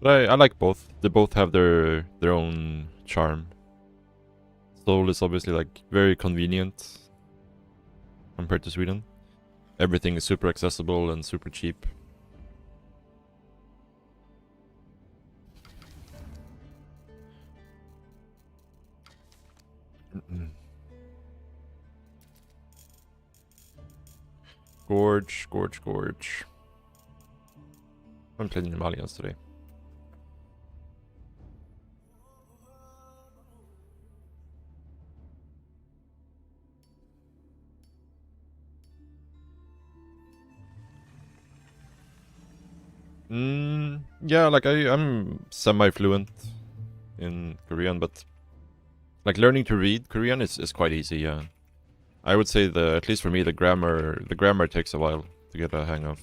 E: But I like both. They both have their own charm. Seoul is obviously like very convenient compared to Sweden. Everything is super accessible and super cheap. Gorge. I'm playing in Malians today. Yeah, like I'm semi-fluent in Korean, but like learning to read Korean is quite easy, yeah. I would say at least for me the grammar takes a while to get a hang of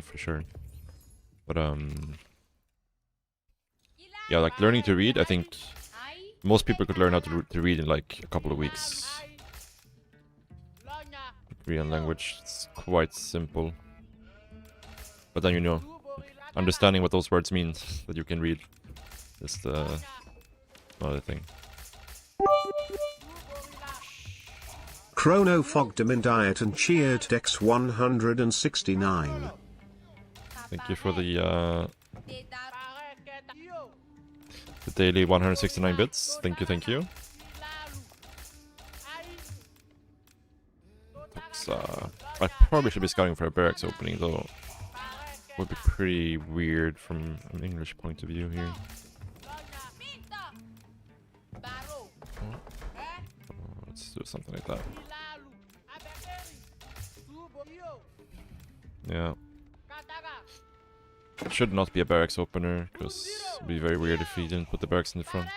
E: for sure. But yeah, like learning to read, I think Most people could learn how to read in like a couple of weeks. Korean language, it's quite simple. But then, you know, understanding what those words mean that you can read is the other thing.
K: Chrono fogged him in diet and cheered Dex 169.
E: Thank you for the daily 169 bits. Thank you, thank you. I probably should be scouting for a barracks opening though. Would be pretty weird from an English point of view here. Let's do something like that. Yeah. It should not be a barracks opener, because it would be very weird if he didn't put the barracks in the front.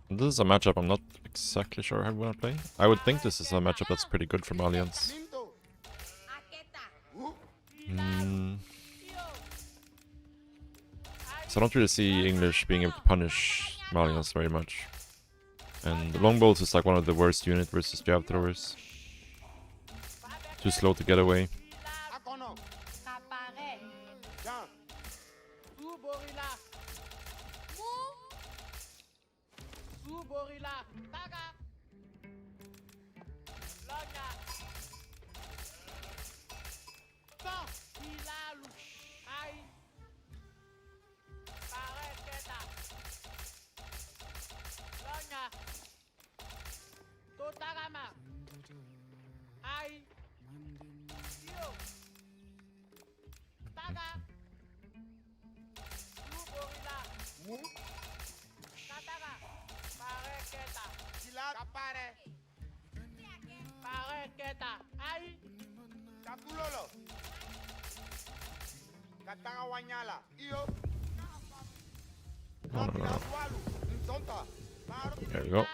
E: This is a matchup I'm not exactly sure how I'm gonna play. I would think this is a matchup that's pretty good from Alliance. So I don't really see English being able to punish Malians very much. And the longbows is like one of the worst unit versus jab throwers. Too slow to get away. There we go.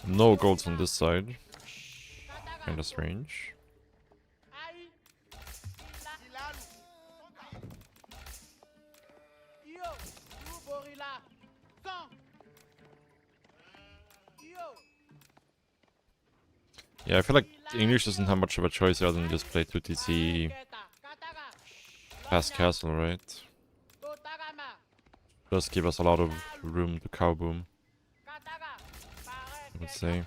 E: No golds on this side. Kinda strange. Yeah, I feel like English doesn't have much of a choice other than just play 2TC past castle, right? Does give us a lot of room to cow boom, I would say.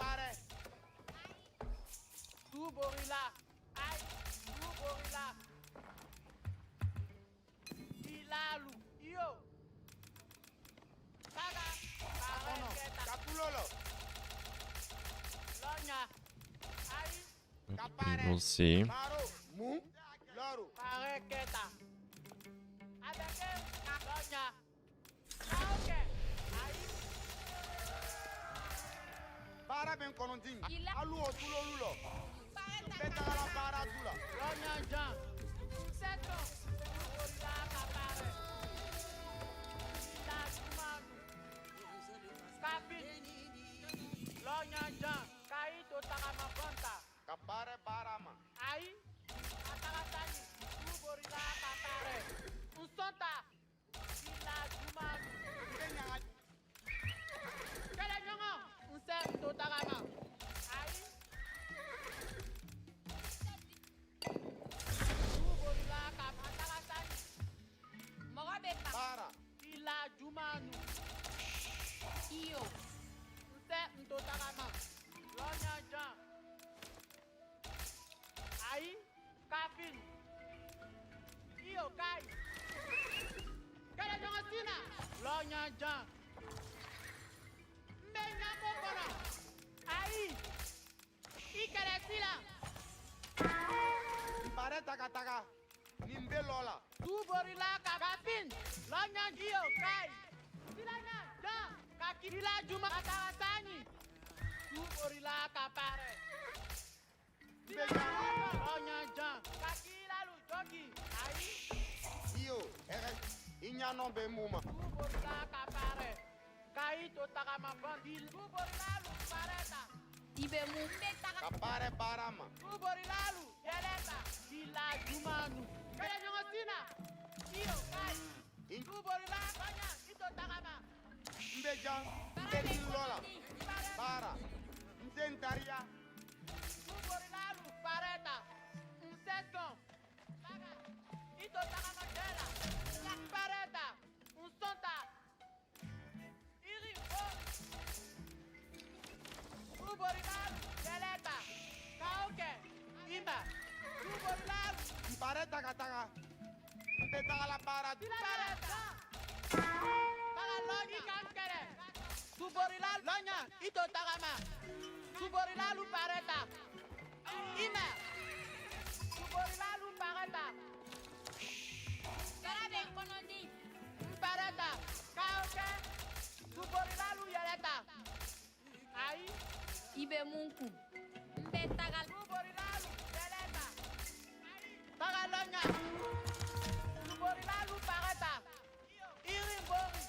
E: We'll see.
I: Pare taka taka. Nimbe lola.
L: Tu borila kakapin. Lonya gio kai. Silanya da. Kaki bila juma katarasani. Tu borila kapare. Lonya ja. Kaki lalu jogi. Ai.
I: Iyo, inya no be muma.
L: Tu borila kapare. Kai to takama bandil. Tu borila lu pareta.
B: Ibe mumbe taka.
I: Kapare parama.
L: Tu borila lu yeleta. Bila jumanu. Kaya nyongosina. Iyo kai. Tu borila banya ito takama.
I: Mbeja, mbeni lola. Para. Mzentaria.
L: Tu borila lu pareta. Sesko. Laga. Ito takama jela. La pareta. Sonta. Iri bon. Tu borila lu yeleta. Kauke. Ima. Tu borila lu.
I: Pare taka taka. Mbe taka la para.
L: Pareta. Para lonya kankere. Tu borila lonya ito takama. Tu borila lu pareta. Ima. Tu borila lu pareta.
B: Karabe konondi.
L: Pareta. Kauke. Tu borila lu yeleta. Ai.
B: Ibe munku. Mbe taka.
L: Tu borila lu yeleta. Para lonya. Tu borila lu pareta. Iri bori.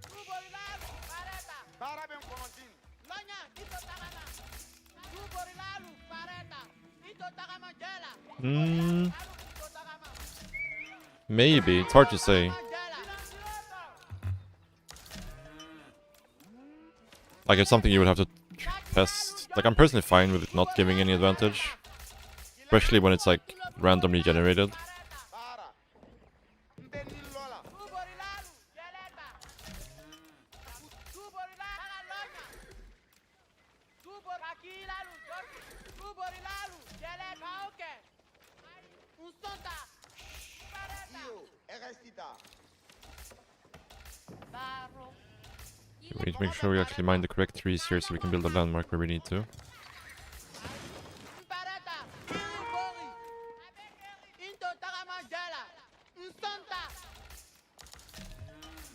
L: Tu borila lu pareta.
I: Para ben konotin.
L: Lonya ito takama. Tu borila lu pareta. Ito takama jela. Ito takama.
E: Maybe, it's hard to say. Like, it's something you would have to test. Like, I'm personally fine with it not giving any advantage. Especially when it's, like, randomly generated.
I: Para. Mbeni lola.
L: Tu borila lu yeleta. Tu borila para lonya. Tu borakila lu joki. Tu borila lu yeleta. Kauke. Usonta. Pareta.
I: Iyo, erestita.
B: Baro.
E: We need to make sure we actually mine the correct trees here so we can build a landmark where we need to.
L: Pareta. Iri bori. Into takama jela. Usonta.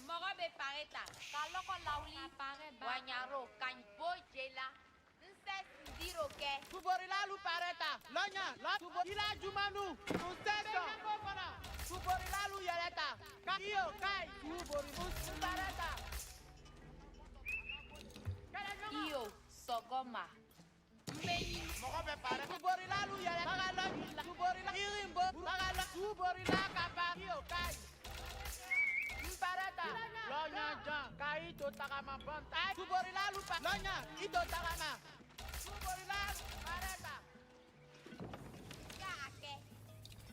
B: Mogobe pareta. Kaloko lauli. Pare ba. Wanyaro kanbo jela. Nse ndiro ke.
L: Tu borila lu pareta. Lonya. Tu borila jumanu. Useso. Tu borila lu yeleta. Iyo kai. Tu borila pareta.
B: Iyo sogoma. Mbeni.
I: Mogobe pare.
L: Tu borila lu yeleta. Bagala. Tu borila. Irimbo. Bagala. Tu borila kapa. Iyo kai. Pareta. Lonya jan. Kai to takama banta. Tu borila lu pa. Lonya. Ito takama. Tu borila lu pareta.
B: Ya ake.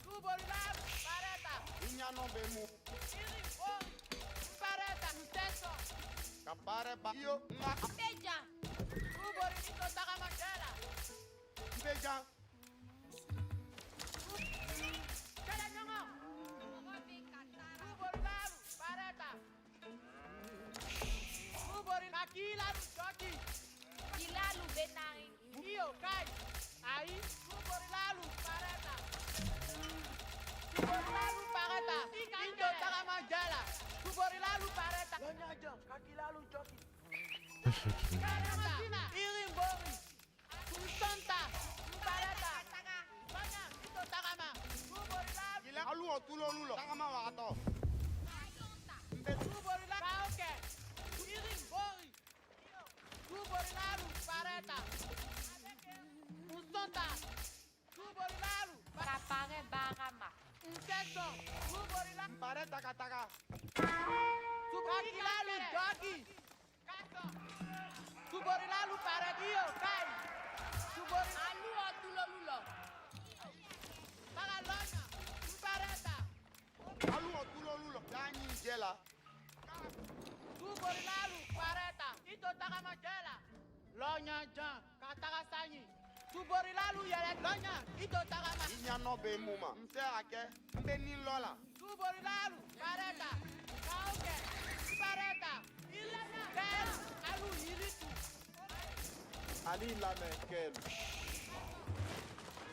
L: Tu borila lu pareta.
I: Inya no be mu.
L: Irimbo. Pareta. Useso.
I: Kapare ba. Iyo, nga.
B: Beja.
L: Tu borila ito takama jela.
I: Mbeja.
L: Kala nyongo.
B: Mogobe katara.
L: Tu borila lu pareta. Tu borila kakila lu joki.
B: Ilalu benari.
L: Iyo kai. Ai. Tu borila lu pareta. Tu borila lu pareta. Ito takama jela. Tu borila lu pareta. Lonya jam. Kakila lu joki. Pareta. Irimbori. Kusonta. Pareta. Lonya. Ito takama. Tu borila.
I: Ila aluo tulo lulo. Tangama wakato.
L: Tu borila. Kauke. Irimbori. Tu borila lu pareta. Kusonta. Tu borila lu.
B: Kapare barama.
L: Useso. Tu borila.
I: Pare taka taka.
L: Tu borila lu jogi. Kaso. Tu borila lu pareta. Iyo kai. Tu borila.
B: Alu otulo lulo.
L: Para lonya. Pareta.
I: Aluo tulo lulo. Dani jela.
L: Tu borila lu pareta. Ito takama jela. Lonya jan. Kataka sanyi. Tu borila lu yele. Lonya. Ito takama.
I: Inya no be muma. Mse ake. Mbeni lola.
L: Tu borila lu pareta. Kauke. Pareta. Ilana. Kel. Alu hilitu.
F: Ali lame kelu.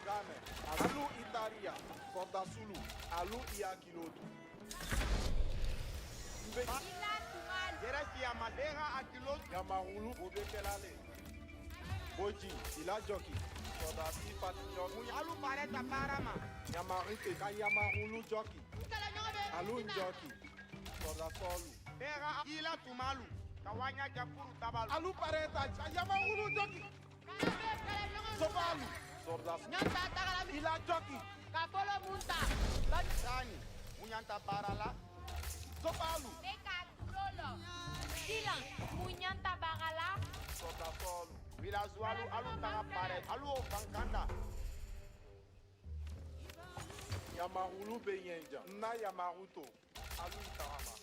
F: Game. Alu Italia. Soda Sulu. Alu Iakilotu.
L: Ila tumal.
I: Yeresi ya madera akilotu.
F: Yamahulu Obekelale. Boji. Ila Joki. Soda Si Patinyon.
I: Alu pareta parama.
F: Yamarite. Kayamahulu Joki.
L: Kala nyobe.
F: Alu Joki. Soda Solu.
I: Bera ila tumalu. Kawanya jakuru tabalu.
F: Alu Pareta. Kayamahulu Joki.
L: Kala nyobe.
F: Sobalu. Soda
L: Nyanta tagala mi.
F: Ila Joki.
L: Kapolo munta.
I: Sani. Munyanta parala.
F: Sobalu.
L: Eka lolo. Silang. Munyanta bagala.
F: Soda Solu.
I: Vilazualu alu taga paret. Alu o bankanda.
F: Yamahulu Beyenja. Na Yamaruto. Alu Itarama.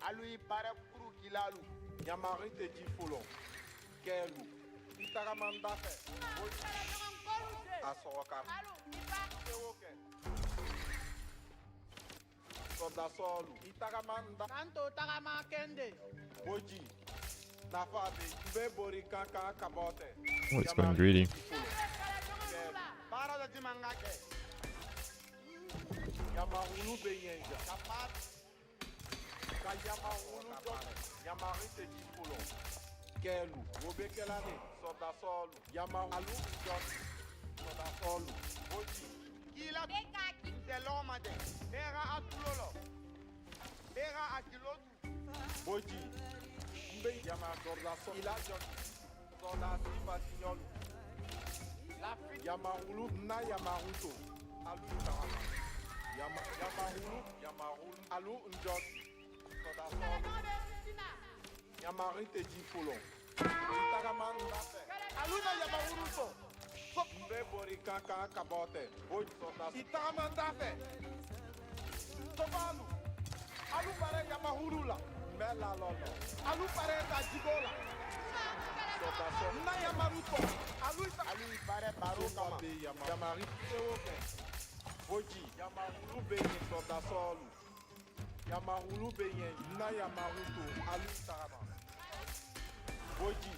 I: Alu i pare kuru kilalu.
F: Yamarite Jifolo. Kelu. Itaramandate.
L: Kala nyobe koruse.
F: Asoroka.
L: Alu ipa.
F: Sewoke. Soda Solu. Itaramanda.
L: Kanto tagama kende.
F: Boji. Nafabe. Bebori Kaka Kabote.
E: Oh, it's going greedy.
I: Para da timangake.
F: Yamahulu Beyenja.
I: Kapat.
F: Kayamahulu Joki. Yamarite Jifolo. Kelu. Obekelane. Soda Solu. Yamahulu Joki. Soda Solu. Boji.
I: Kila seloma de. Bera atulolo. Bera akilotu.
F: Boji. Mbe Yama Soda Solu. Ila Joki. Soda Si Patinyon. Yamahulu na Yamaruto. Alu Itarama. Yamahulu. Alu Njoki. Soda Solu. Yamarite Jifolo. Itaramandate. Alu na Yamaruto. Mbe bori Kaka Kabote. Boji Soda Solu. Itaramandate. Sobalu. Alu pare Yamahurula. Mela lolo. Alu pare Tajibola. Soda Solu. Na Yamaruto. Alu
I: Alu i pare baro kama.
F: Yamarite Sewoke. Boji. Yamahulu Beyen Soda Solu. Yamahulu Beyen. Na Yamaruto. Alu Itarama. Boji.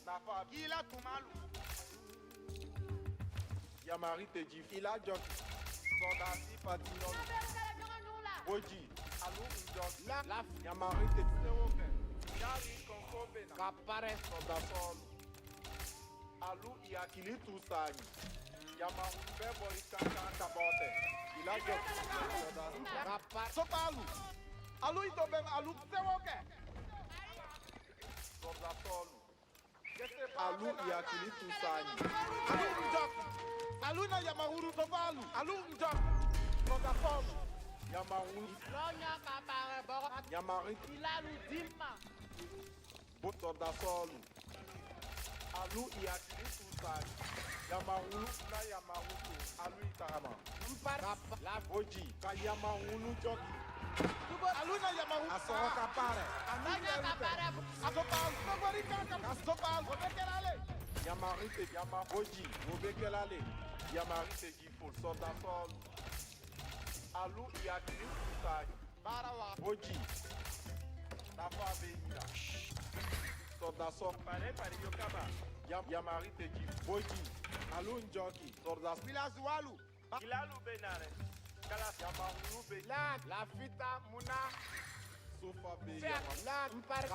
F: Nafa.
I: Kila tumalu.
F: Yamarite Jif. Ila Joki. Soda Si Patinyon. Boji. Alu Njoki. La. Yamarite Sewoke. Yari Konkobe. Kapare Soda Solu. Alu Iakilitu Sani. Yamahulu Bebori Kaka Kabote. Ila Joki. Soda Si. Kapare. Sopalu. Alu Itobem. Alu Sewoke. Soda Solu. Alu Iakilitu Sani. Alu Njoki. Alu na Yamahulu Sopalu. Alu Njoki. Soda Solu. Yamahulu.
L: Lonya kapare boro.
F: Yamarite.
L: Ilalu dimma.
F: Soda Solu. Alu Iakilitu Sani. Yamahulu na Yamaruto. Alu Itarama. La Boji. Kayamahulu Joki. Alu na Yamahulu. Asoroka pare.
L: Lonya kapare.
F: Asopalu. Bebori Kaka. Asopalu. Obekelale. Yamarite. Yamaboji. Obekelale. Yamarite Jifol. Soda Solu. Alu Iakilitu Sani.
I: Barawa.
F: Boji. Nafa Beyenja. Soda Solu. Pare Yokaba. Yamarite Jif. Boji. Alu Njoki. Soda
I: Vilazualu.
F: Ilalu Benare. Kala Yamahulu Be. La Fita Muna. Sofa Be.
L: La mpare.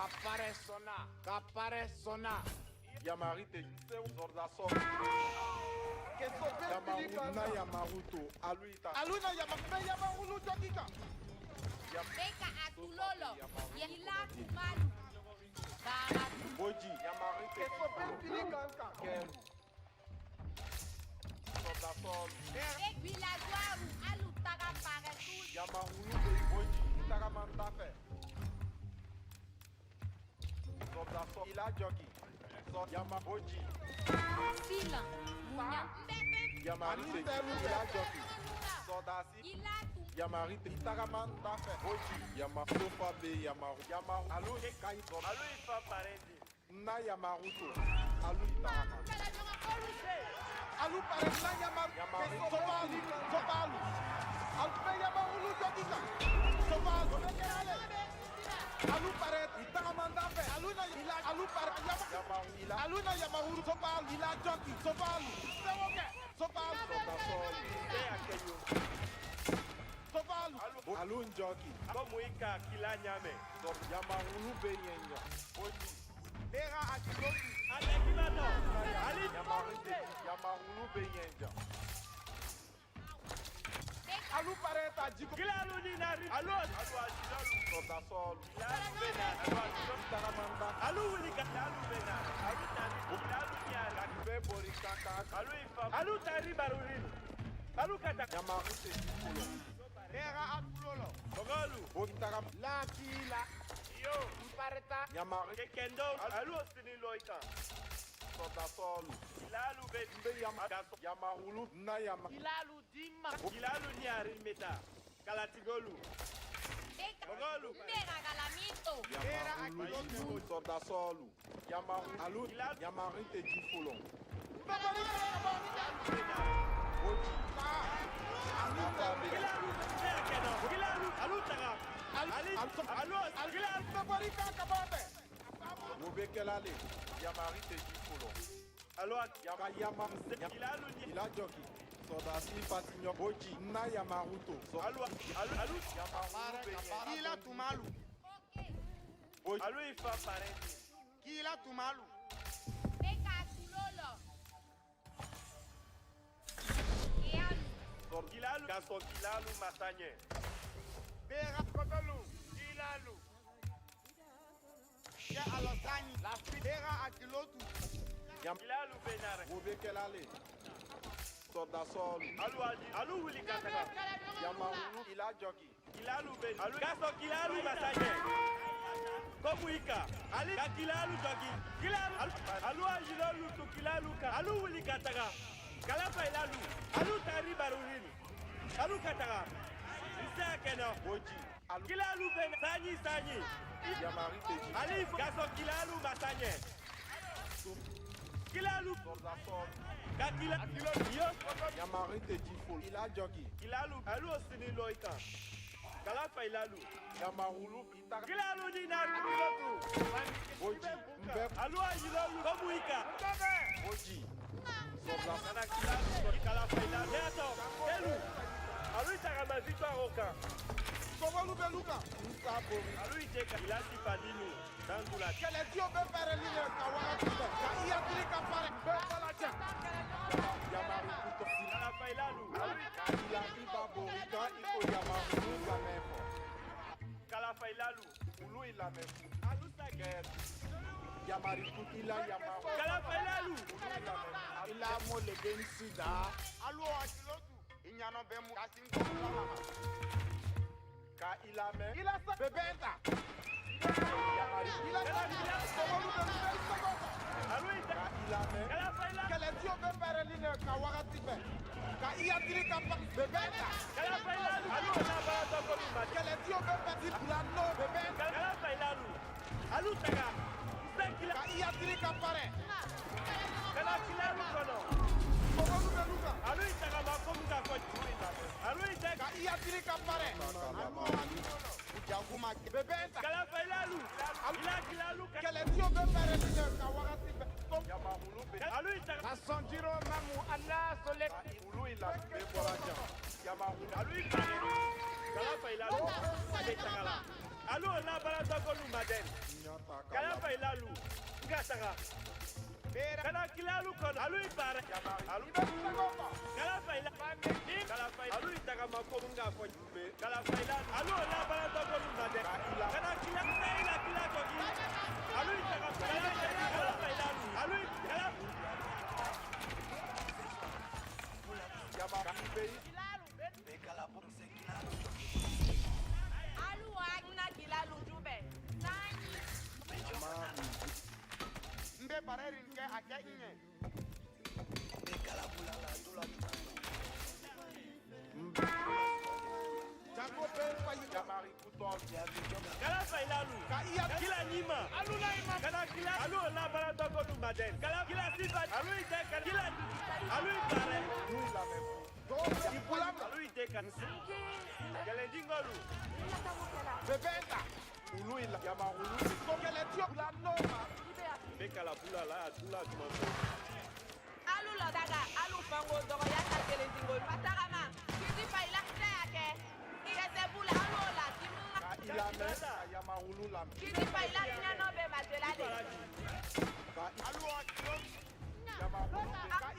L: Kapare sona.
F: Yamarite Jif. Soda Solu. Yamahulu na Yamaruto. Alu Ita. Alu na Yamahulu Jokika.
B: Beka atulolo. Ila tumalu. Bara.
F: Boji. Yamarite Jif. Kelu. Soda Solu.
B: Ek vilazuaru alu taga pare tul.
F: Yamahulu Be. Boji. Itaramandate. Soda Solu. Ila Joki. Yamaboji.
B: Silang. Munyang.
F: Yamarite Jif. Ila Joki. Soda Si.
B: Ila tu.
F: Yamarite Itaramandate. Boji. Yamasofa Be. Yamaru. Alu Ekai. Alu Ifa Paredi. Na Yamaruto. Alu Itarama.
L: Kala nyobe koruse.
F: Alu Pare na Yamaruto. Sopalu. Alun jockey. Bomuika kilanyame. Yamahulu benyenya. Oji. Dera akiloki. Alekilano. Ali yamarite. Yamahulu benyenya. Alu pareta jigo. Kilalu ni nari. Alu ajilalu. Soda sol. Kilalu bena. Alu ajilalu taramanda. Alu wilika. Alu bena. Alu nani. Kilalu niari. Akibe borika kaka. Alu ifa. Alu tari barurin. Alu kata. Yamarite jikulo. Dera akulolo. Bogalu. Bontara. Lakila. Yo. Mpareta. Yamari. Kekendo. Alu ostini loika. Soda solu. Kilalu be yamagaso. Yamahulu na yama. Kilalu dimma. Kilalu niari meta. Kalatigolu. Bogalu.
L: Dera galamito.
F: Dera akiloto. Soda solu. Yamahulu. Alu. Yamari te jifulo. Mubekelale, Yamari te jifolo. Alo Yama ila joki. Soda si patinyo boji na Yamaruto. So alo Yamaru
I: Kila tumalu.
F: boji. Alo ifa parenti.
I: Kila tumalu.
L: Venga, culolo.
F: Kilalu gaso kilalu matanye.
I: Bera kotalu. Kilalu. Ya alosani. La bera akilotu.
F: Kilalu benare. Mubekelale. Soda sol. Alu wili kataka. Yamaru ila joki. Kilalu ben. Alu gaso kilalu matanye. Komuika. Ali kilalu joki. Kilalu alu ajilalu tu kilalu ka. Alu wili kataka. Kalapa ilalu. Alu tari barurini. Alu kataka. Isa kena. Boji. Alu kilalu ben. Sanyi. Yamari teji. Ali gaso kilalu matanye. Kilalu. Soda sol. Kakila. Yo. Yamari teji full. Ila joki. Kilalu. Alu ostini loika. Kalapa ilalu. Yamarulu itaka. Kilalu ni nari kilotu. Boji. Mbe. Alu ajilalu. Komuika. Boji. Soda sana kilalu. Kalapa ilalu. Yato. Elu. Alu itaka mazito aroka.
I: Sovolu beluka.
F: Nsabori. Alu iteka. Ilasi padinu. Dangula.
I: Kele dio be pere line kawara tuta. Ka iya tili ka pare. Be bala chen.
F: Yamari kuto. Kalapa ilalu. Alu itaka. Ilasi babori. Ka iko yamaru lamefo. Kalapa ilalu. Ulu ilamefo. Alu saget. Yamari kutila yamaru. Kalapa ilalu.
I: Ila mo le bensida. Alu akilotu. Inyano be mu kasin ko mama.
F: Ka ilame.
I: Ila sa bebenta.
F: Yamari.
I: Ila sa sovolu beluka.
F: Alu itaka. Ilame. Kalapa ilalu.
I: Kele dio be pere line kawara tipe. Ka iya tili ka pare. Bebenta.
F: Kalapa ilalu. Alu na barato kolumba.
I: Kele dio be pere plano bebenta.
F: Kalapa ilalu. Alu taka.
I: Ka iya tili ka pare.
F: Kala kilalu kono.
I: Sovolu beluka.
F: Alu itaka makomu ka kwa churi na. Alu itaka.
I: Ka iya tili ka pare. Ujaguma bebenta.
F: Kalapa ilalu. Ila kilalu.
I: Kele dio be pere line kawara tipe.
F: Yamahulu be. Alu itaka.
I: Asonjiro mamu Allah solek.
F: Ulu ila be boraja. Yamahulu. Alu itaka. Kalapa ilalu. Itaka la. Alu na barato kolumba den. Kalapa ilalu. Ngataka. Kana kilalu kono. Alu ipare. Alu. Kalapa ilalu. Kalapa ilalu itaka makomu nga kwa jube. Kalapa ilalu. Alu na barato kolumba den. Kana kilalu ila kilalu. Alu itaka. Kalapa ilalu. Alu kalapa. Yamari be.
L: Alu agna kilalu jube. Nani?
I: Mbe pareri nke ake inye. Jango be fa yi
F: Yamari kuto.
C: Kalapa ilalu.
I: ka iya
C: Kila nyima.
I: alu na ima.
C: Kana kila alu na barato kolumba den. Kala kila sifa. Alu itaka. Kila alu ipare.
F: Ulu ila mefo.
I: Bebenta. Ulu ila yama ulu. Kongele tio la noma. Beka la pula la tula tuma.
L: Alu lo daga, alu fango dogo ya ta kele dingo. Patagama. Kiti pa ila yake. Kete bula alu la timuna.
I: Ila me yama ulu la.
L: Kiti pa ila ina no be matelale.
I: Alu akilo. Yama ulu.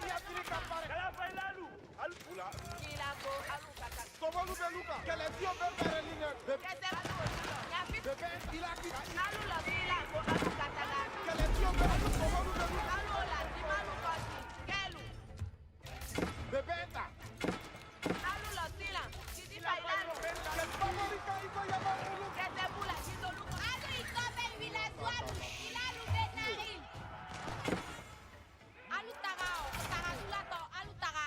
I: Iya tiri kapare. Kala pa ila alu. Alu pula.
L: Kila ko alu kata.
I: Kobolu beluka. Kele tio be pereline.
L: Kete alu lo. Ya fit.
I: Bebe ila ki.
L: Alu lo kila ko alu kata ga.
I: Kele tio be kobolu beluka.
L: Alu la timalu kosi. Kelu.
I: Bebenta.
L: Alu lo tila. Kiti pa ila alu.
I: Kele pamori ka iko yama ulu.
L: Kete bula kito luko. Alu iko be vile sualu. Ila alu benari. Alu tagao. Taga sulato. Alu taga.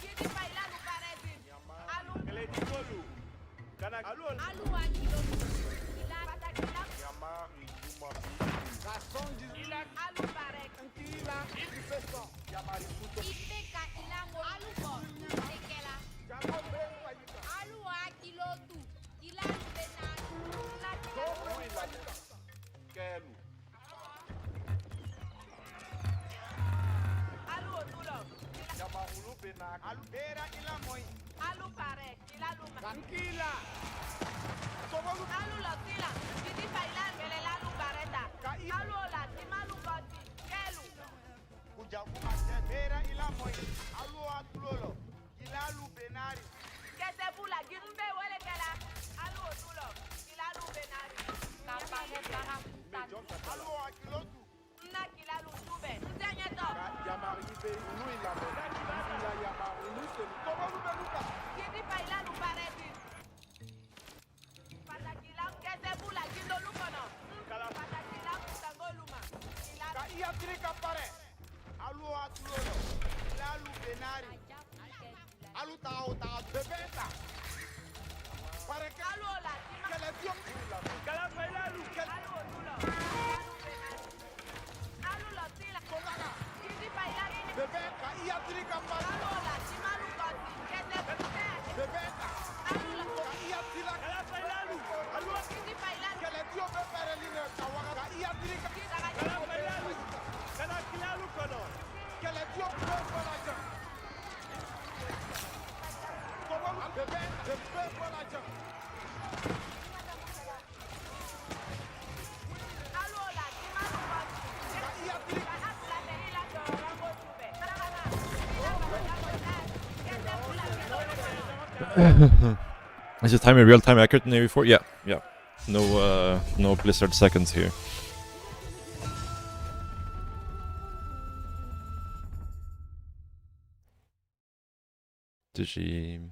L: Kiti pa ila alu paredi. Alu.
I: Kele tikolu. Kana alu.
L: Alu wa kilo. Ila patakila.
I: Yama yuma. Gaston di ila.
L: Alu parek.
I: Ila. Ifesto. Yama rikuto.
L: Iteka ilango. Alu ko. Tekela.
I: Jago be wajika.
L: Alu wa kilo tu. Ila alu benari. Ila
I: Dobro ila. Kelu.
L: Alu otulo.
I: Yama ulu benak. Alu bera ila moi.
L: Alu parek. Ila luma.
I: Tranquila. Kobolu.
L: Alu lo tila. Kiti pa ila ngele la alu pareta. Alu ola timalu koti. Kelu.
I: Kujaku ate bera ila moi. Alu atulolo. Ila alu benari.
L: Kete bula gimbe wele kela. Alu otulo. Ila alu benari. Kapage para mutani.
I: Alu akilotu.
L: Nna kila alu tube. Ntenye to.
I: Yama ibe ulu ila me. Ila yama ulu selu. Kobolu beluka.
L: Kiti pa ila alu pareti. Patakila kete bula gindo lukono. Patakila kutango luma. Ila
I: Ka iya tiri kapare. Alu atulolo. Ila alu benari. Alu tao tao bebenta. Pare que
L: alu ola tima.
I: kele tio. Kala baila alu.
L: Alu otulo. Alu benari. Alu lo tila.
I: Kodaga.
L: Kiti pa ila ine.
I: Bebenta iya tiri kapare.
L: Alu ola tima lu koti. Kete bula.
I: Bebenta.
L: Alu lo
I: Ka iya tira. Kala baila alu. Alu
L: kiti pa ila.
I: kele tio bebere line kawaga. Ka iya tiri kapare. Kala baila alu. Kala kila alu kono. Kele tio bebere ja. Kodaga. Bebenta. Bebere ja.
L: Alu ola tima lu koti.
I: Ka iya tiri.
L: Ka alu la te ila to rango tube. Karagana. Ila bala bala. Kete bula kete.
E: Is the timer real time accurate in AoE4? Yeah, yeah. No blizzard seconds here. GG.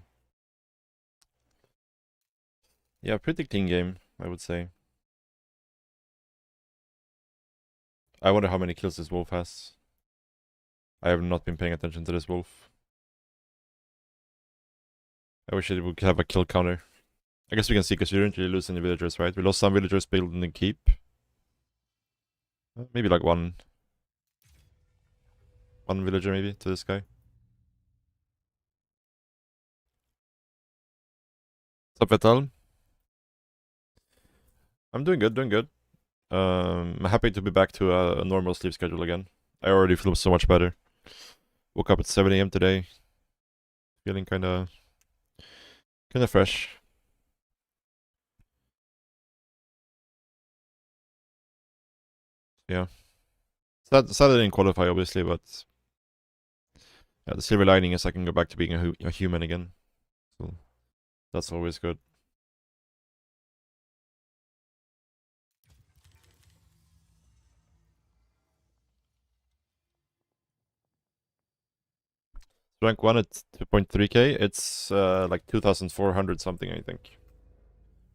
E: Yeah, pretty clean game, I would say. I wonder how many kills this wolf has. I have not been paying attention to this wolf. I wish it would have a kill counter. I guess we can see because we didn't really lose any villagers, right? We lost some villagers building the keep. Maybe like one villager maybe to this guy. What's up, Vetal? I'm doing good, doing good. I'm happy to be back to a normal sleep schedule again. I already feel so much better. Woke up at 7 AM today. Feeling kinda fresh. Yeah. Sad I didn't qualify, obviously, but yeah, the silver lining is I can go back to being a human again. So that's always good. Rank 1 at 2.3k. It's like 2,400 something, I think.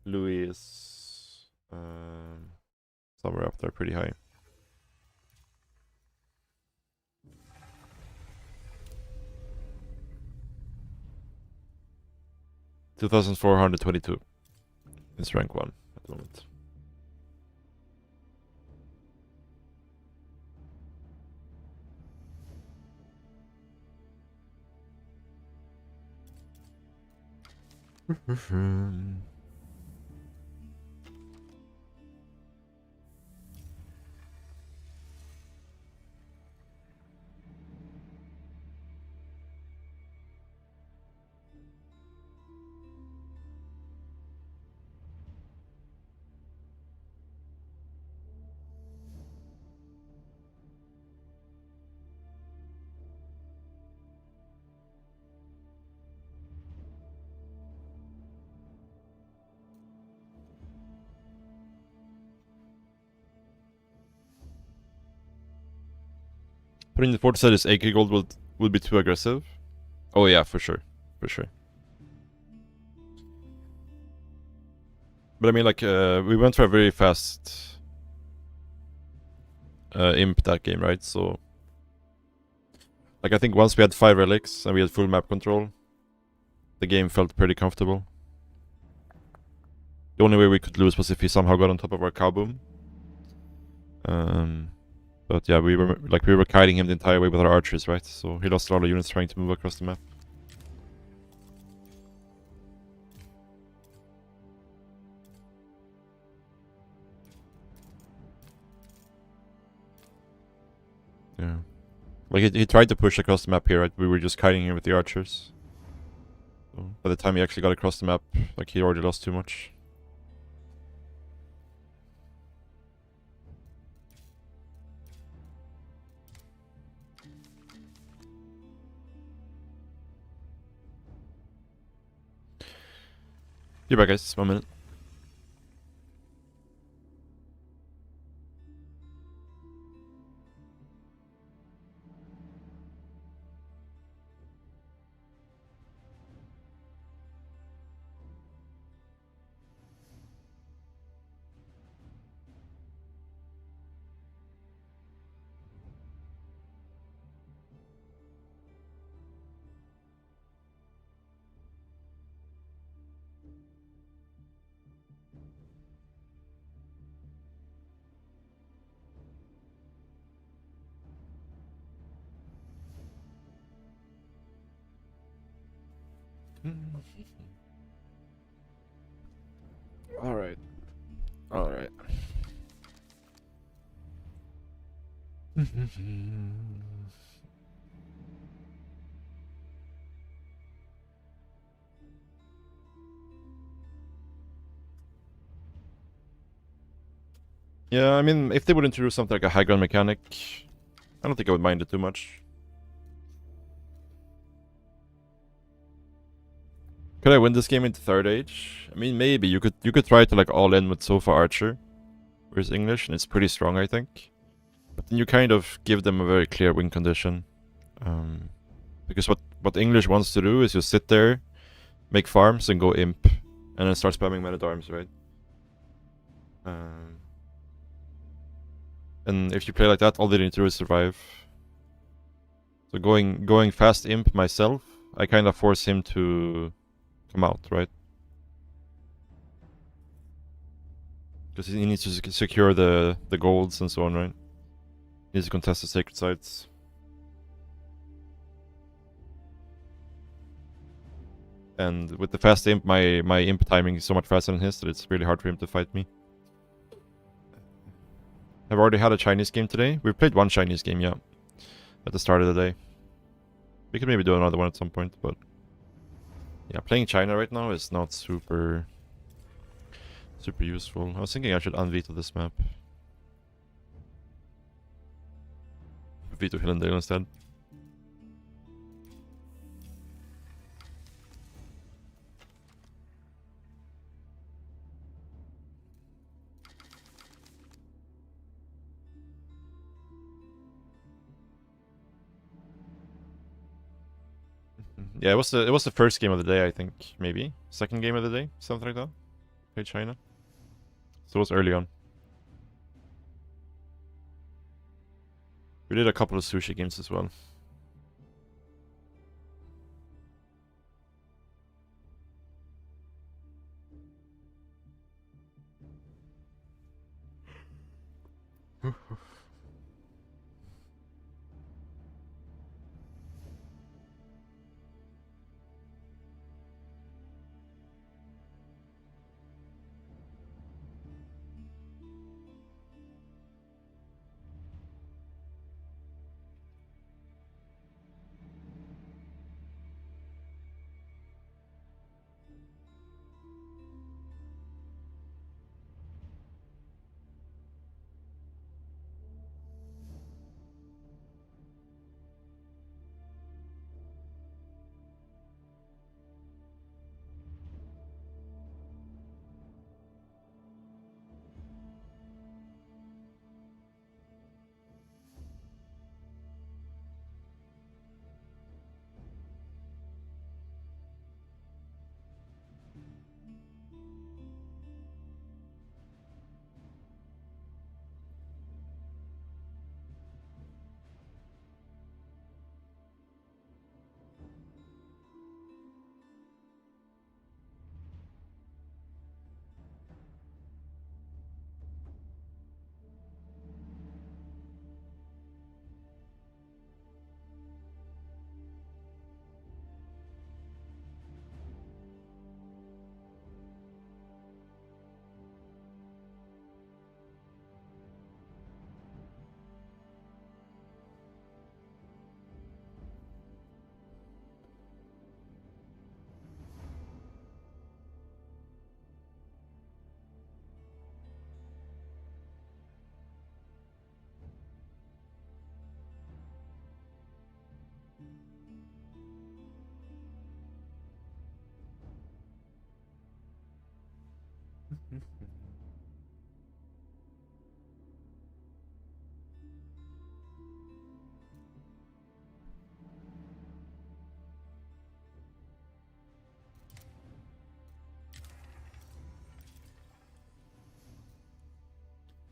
E: Louis is somewhere up there, pretty high. $2,422 is rank 1 at the moment. Putting the fort side is 8k gold would be too aggressive. Oh yeah, for sure. For sure. But I mean, like, we went for a very fast imp that game, right? So, like, I think once we had 5 relics and we had full map control, the game felt pretty comfortable. The only way we could lose was if he somehow got on top of our cow boom. But yeah, we were kiting him the entire way with our archers, right? So he lost a lot of units trying to move across the map. Yeah. Like, he tried to push across the map here, right? We were just kiting him with the archers. So by the time he actually got across the map, like, he already lost too much. Be back, guys. 1 minute. Alright. Alright. Yeah, I mean, if they would introduce something like a high ground mechanic, I don't think I would mind it too much. Could I win this game into third age? I mean, maybe you could try to like all in with Sofa Archer, whereas English, and it's pretty strong, I think. But then you kind of give them a very clear win condition, because what English wants to do is just sit there, make farms, and go imp, and then start spamming men at arms, right? And if you play like that, all they need to do is survive. So going fast imp myself, I kind of force him to come out, right? Because he needs to secure the golds and so on, right? He needs to contest the sacred sites. And with the fast imp, my imp timing is so much faster than his that it's really hard for him to fight me. I've already had a Chinese game today. We've played one Chinese game, yeah, at the start of the day. We could maybe do another one at some point, but yeah, playing China right now is not super useful. I was thinking I should unveto this map. Veto Hillendale instead. Yeah, it was the first game of the day, I think, maybe. Second game of the day, something like that. Played China. So it was early on. We did a couple of sushi games as well.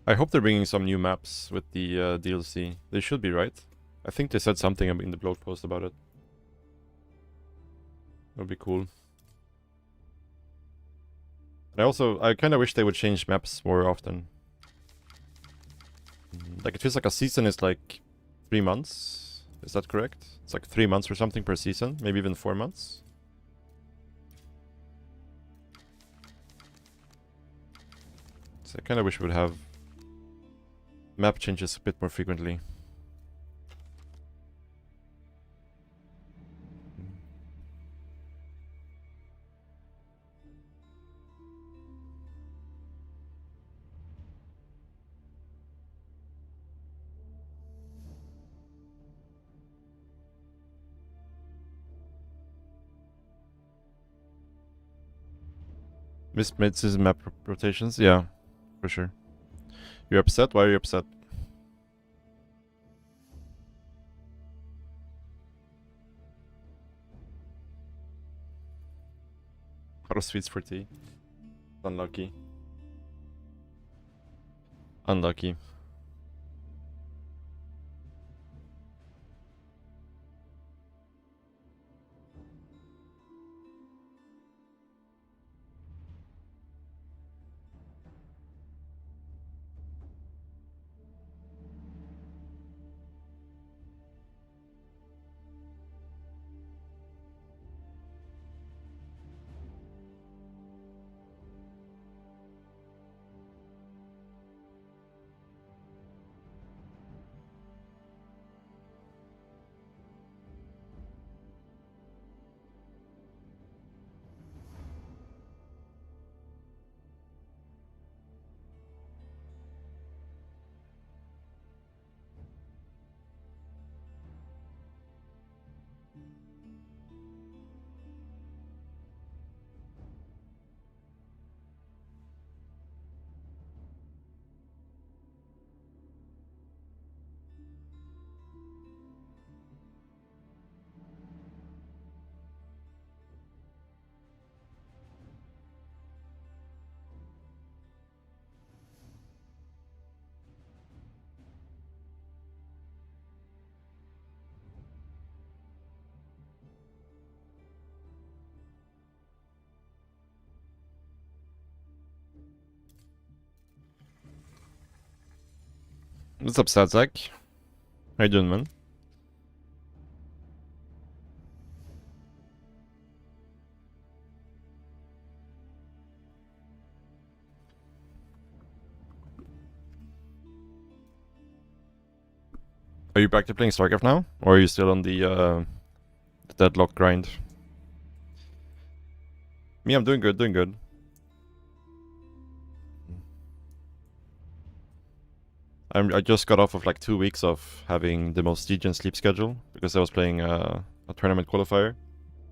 E: I hope they're bringing some new maps with the DLC. They should be, right? I think they said something in the blog post about it. That would be cool. I kind of wish they would change maps more often. Like, it feels like a season is like 3 months. Is that correct? It's like 3 months or something per season. Maybe even 4 months. So I kind of wish we would have map changes a bit more frequently. Missed mid-season map rotations? Yeah, for sure. You're upset? Why are you upset? Out of sweets for tea. Unlucky. Unlucky. What's up, Sadzak? How you doing, man? Are you back to playing Starcraft now? Or are you still on the deadlock grind? Me, I'm doing good, doing good. I just got off of like 2 weeks of having the most degen sleep schedule because I was playing a tournament qualifier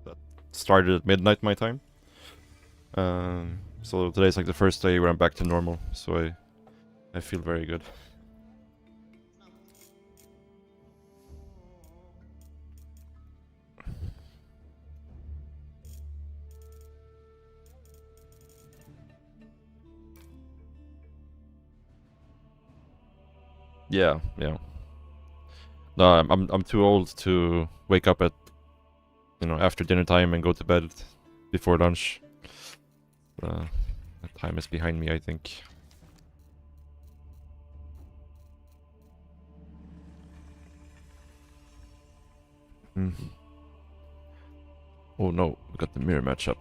E: that started at midnight my time. So today's like the first day where I'm back to normal, so I feel very good. Yeah, yeah. No, I'm too old to wake up at, you know, after dinner time and go to bed before lunch. That time is behind me, I think. Oh no, we got the mirror matchup.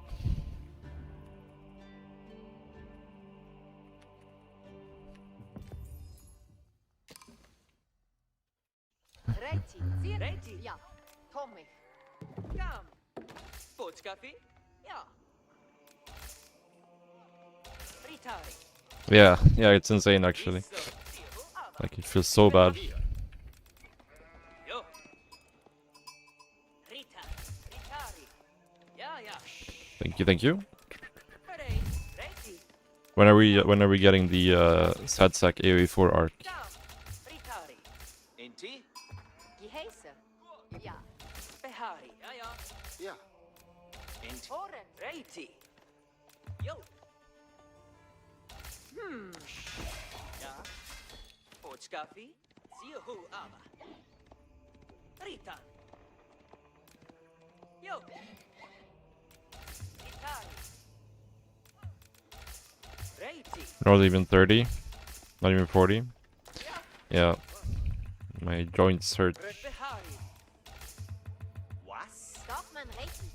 D: Ready? Ja. Tommy. Kom. Båtskaffe? Ja.
E: Yeah, it's insane actually. Like, it feels so bad. Thank you. When are we getting the Sadsack AoE4 arc?
C: Ritari. Inti?
D: Geheiße. Ja.
C: Behari. Ja, ja.
I: Ja.
C: Inti. Oren. Reiti. Yo. Ja. Potskafi. Zihu Aba. Ritan. Yo. Ritari. Reiti.
E: Not even 30. Not even 40. Yeah. My joints hurt.
C: Behari. Was?
D: Dorfmann Reiki.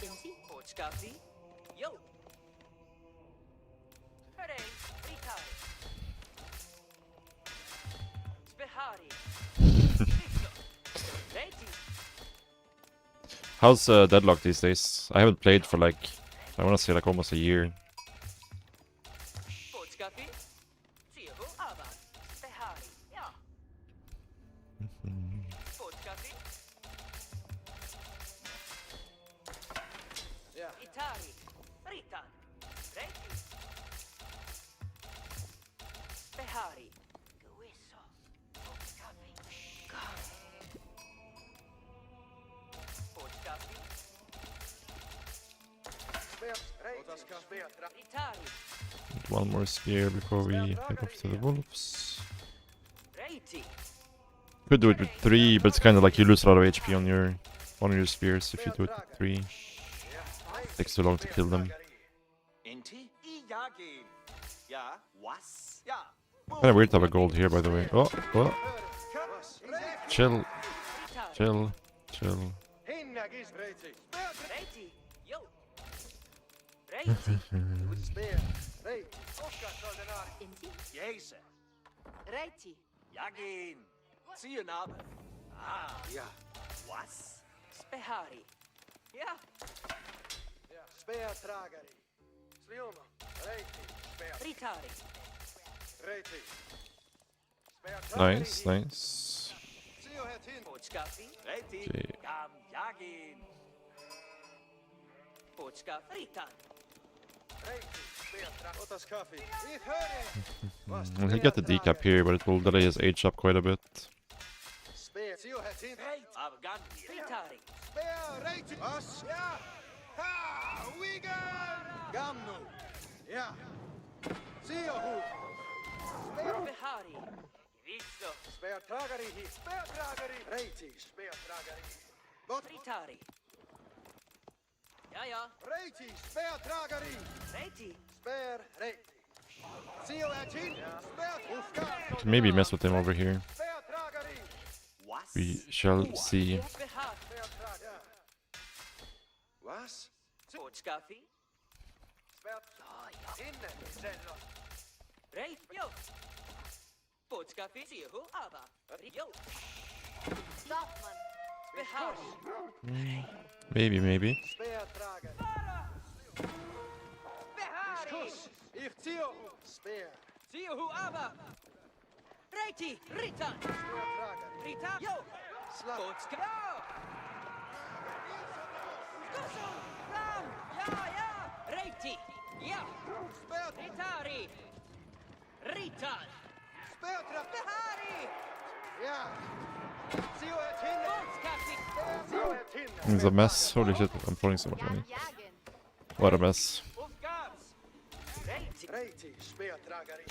D: Inti.
C: Potskafi. Yo. Hooray. Ritari. Behari. Reiti.
E: How's Deadlock these days? I haven't played for like, I want to say like almost a year.
C: Potskafi. Zihu Aba. Behari. Ja. Potskafi.
I: Ja.
C: Itari. Ritan. Reiki. Behari. Guiso. Potskafi. Potskafi. Itari.
E: One more spear before we head off to the wolves.
C: Reiti.
E: Could do it with 3, but it's kind of like you lose a lot of HP on your spears if you do it with 3. Takes too long to kill them.
C: Inti.
G: Iyagin. Ja. Was? Ja.
E: Kind of weird to have a gold here, by the way. Oh. Chill. Chill.
I: Hinnäkin Reiti.
C: Reiti. Yo. Reiti.
I: Speer. Reiti.
D: Inti.
G: Jeise.
D: Reiti.
G: Jagin. Ziehen ab. Ah.
I: Ja.
G: Was?
C: Behari. Ja.
I: Speertrageri. Sliuma. Reiti. Speer.
C: Ritari.
I: Reiti.
E: Nice, nice.
C: Potskafi.
G: Reiti.
E: Okay.
G: Gam Jagin.
C: Potskafi. Ritan.
I: Reiti. Speertra. Otas kaffi. Vi hör
E: He'll get the decap here, but it will delay his age up quite a bit.
I: Speer. Siohetin.
G: Afghan.
C: Ritari.
I: Speer. Reiti. As. Ja. Ha. Wigan. Gamnu. Ja. Siohu.
C: Behari. Visto.
I: Speertrageri hi. Speertrageri. Reiti. Speertrageri. Bot.
C: Ritari. Ja, ja.
I: Reiti. Speertrageri.
C: Reiti.
I: Speer. Reiti. Siohetin. Speer. Ufka.
E: Can maybe mess with him over here.
I: Speertrageri.
G: Was?
E: We shall see.
C: Behari.
I: Speertrager. Was?
C: Potskafi.
I: Speer. Inne. Sello.
C: Reit. Yo. Potskafi. Zihu Aba. Yo.
D: Dorfmann.
C: Behari.
E: Maybe.
I: Speertrager.
C: Behari.
I: Ich Ziohu. Speer.
C: Zihu Aba. Reiti. Ritan.
I: Speertrager.
C: Ritan. Yo.
I: Slag.
C: Potskafi. Yo. Kusu. Ram. Ja. Reiti. Ja.
I: Speer.
C: Ritari. Ritan.
I: Speertrager.
C: Behari.
I: Ja. Siohetin.
C: Potskafi.
I: Siohetin.
E: It's a mess. Holy shit, I'm pouring so much money.
D: Gam Jagen.
E: What a mess.
C: Ufgas. Reiti.
I: Reiti. Speertrageri.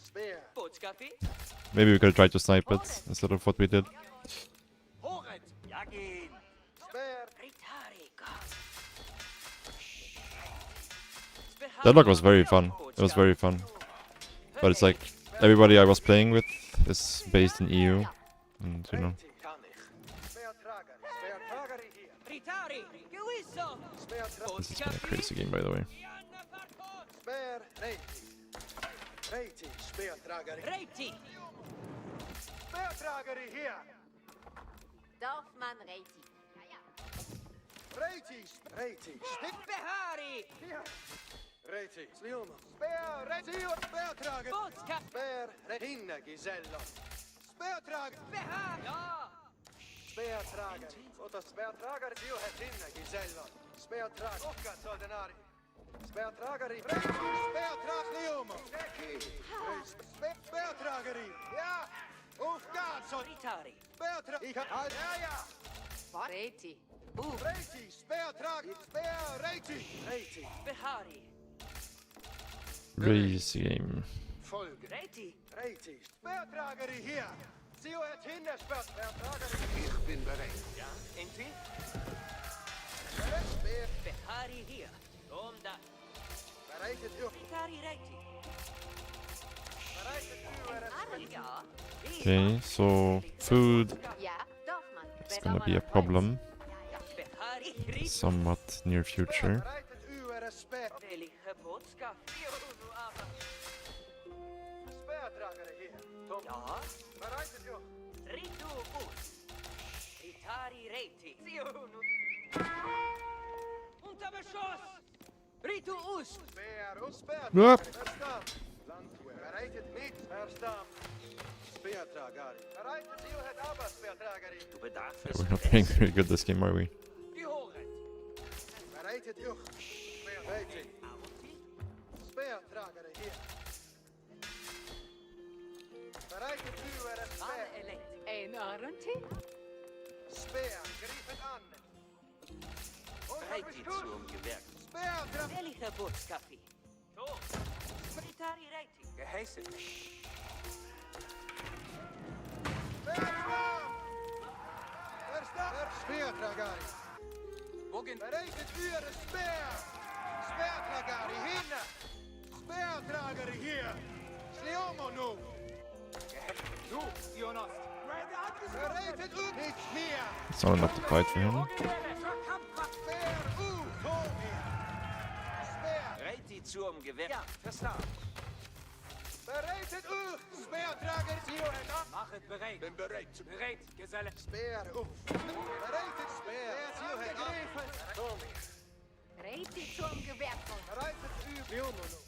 I: Speer.
C: Potskafi.
E: Maybe we could have tried to snipe it instead of what we did.
G: Horet. Jagin.
I: Speer.
C: Ritari.
E: Deadlock was very fun. It was very fun. But it's like, everybody I was playing with is based in EU. And, you know.
I: Kann ich. Speertrager. Speertrageri hier.
C: Ritari. Guiso.
I: Speertrager.
E: This is been a crazy game, by the way.
I: Speer. Reiti. Reiti. Speertrageri.
C: Reiti.
I: Speertrageri hier.
D: Dorfmann Reiti.
I: Reiti. Reiti.
C: Behari.
I: Reiti. Sliuma. Speer. Reiti. Speertrager.
C: Potskafi.
I: Speer. Hinne. Gisello. Speertrager.
C: Behari. Ja.
I: Speertrager. Ota speertrager. Siohetin. Gisello. Speertrager. Okka soldenari.
F: Speertrageri. Speertragnium. Speertrageri. Ja. Ufgazo.
C: Ritari.
F: Speertrageri. Ja, ja.
D: Reti.
F: Reti. Speertrag. Reti. Reti.
C: Behari.
E: Race game.
F: Folge.
C: Reti.
F: Reti. Speertrageri hier. Zio het hinder, Speertrageri. Ich bin bereit.
C: Ja, Inti.
F: Speer.
C: Behari hier. Da.
F: Bereitet u.
C: Ritari Reti.
F: Bereitet u.
C: Ja.
E: Okay, so food
D: Ja, darf man.
E: is gonna be a problem.
C: Behari Reti.
E: Somewhat near future.
F: Bereitet u. Speer.
C: Delige boodschap.
F: Speertrageri hier.
C: Ja.
F: Bereitet u.
C: Ritu Us. Ritari Reti. Unter Beschuss. Ritu Us.
F: Speer. Speer.
E: Yep.
F: Verstaan. Landweer. Bereitet niet. Verstaan. Speertrageri. Bereitet u het Abba, Speertrageri.
C: Du bedarfst
E: Yeah, we're not playing very good this game, are we?
C: die Hoheit.
F: Bereitet u. Speer. Speertrageri hier. Bereitet u. Speer.
D: Een Arentie?
F: Speer. Griep het aan.
C: Bereit die zum Gewerk.
F: Speer.
C: Delige boodschap. So. Ritari Reti.
G: Geheißen.
F: Speertrageri.
G: Wogen.
F: Bereitet u. Speer. Speertrageri hier. Speertrageri hier. Sliomo nu.
G: Du, Jonas.
F: Bereitet u. Niet hier.
E: It's not enough to fight for him.
F: Speer u. Kom hier. Speer.
C: Bereit die zum Gewerk.
G: Ja, verstaan.
F: Bereitet u. Speertrager. Zio het af.
G: Mach het bereid.
F: Ben bereid.
G: Bereid, Geselle.
F: Speer u. Bereitet speer. Zio het af. Kom hier.
D: Reti zum Gewerk.
F: Bereitet u. Wilmo nu.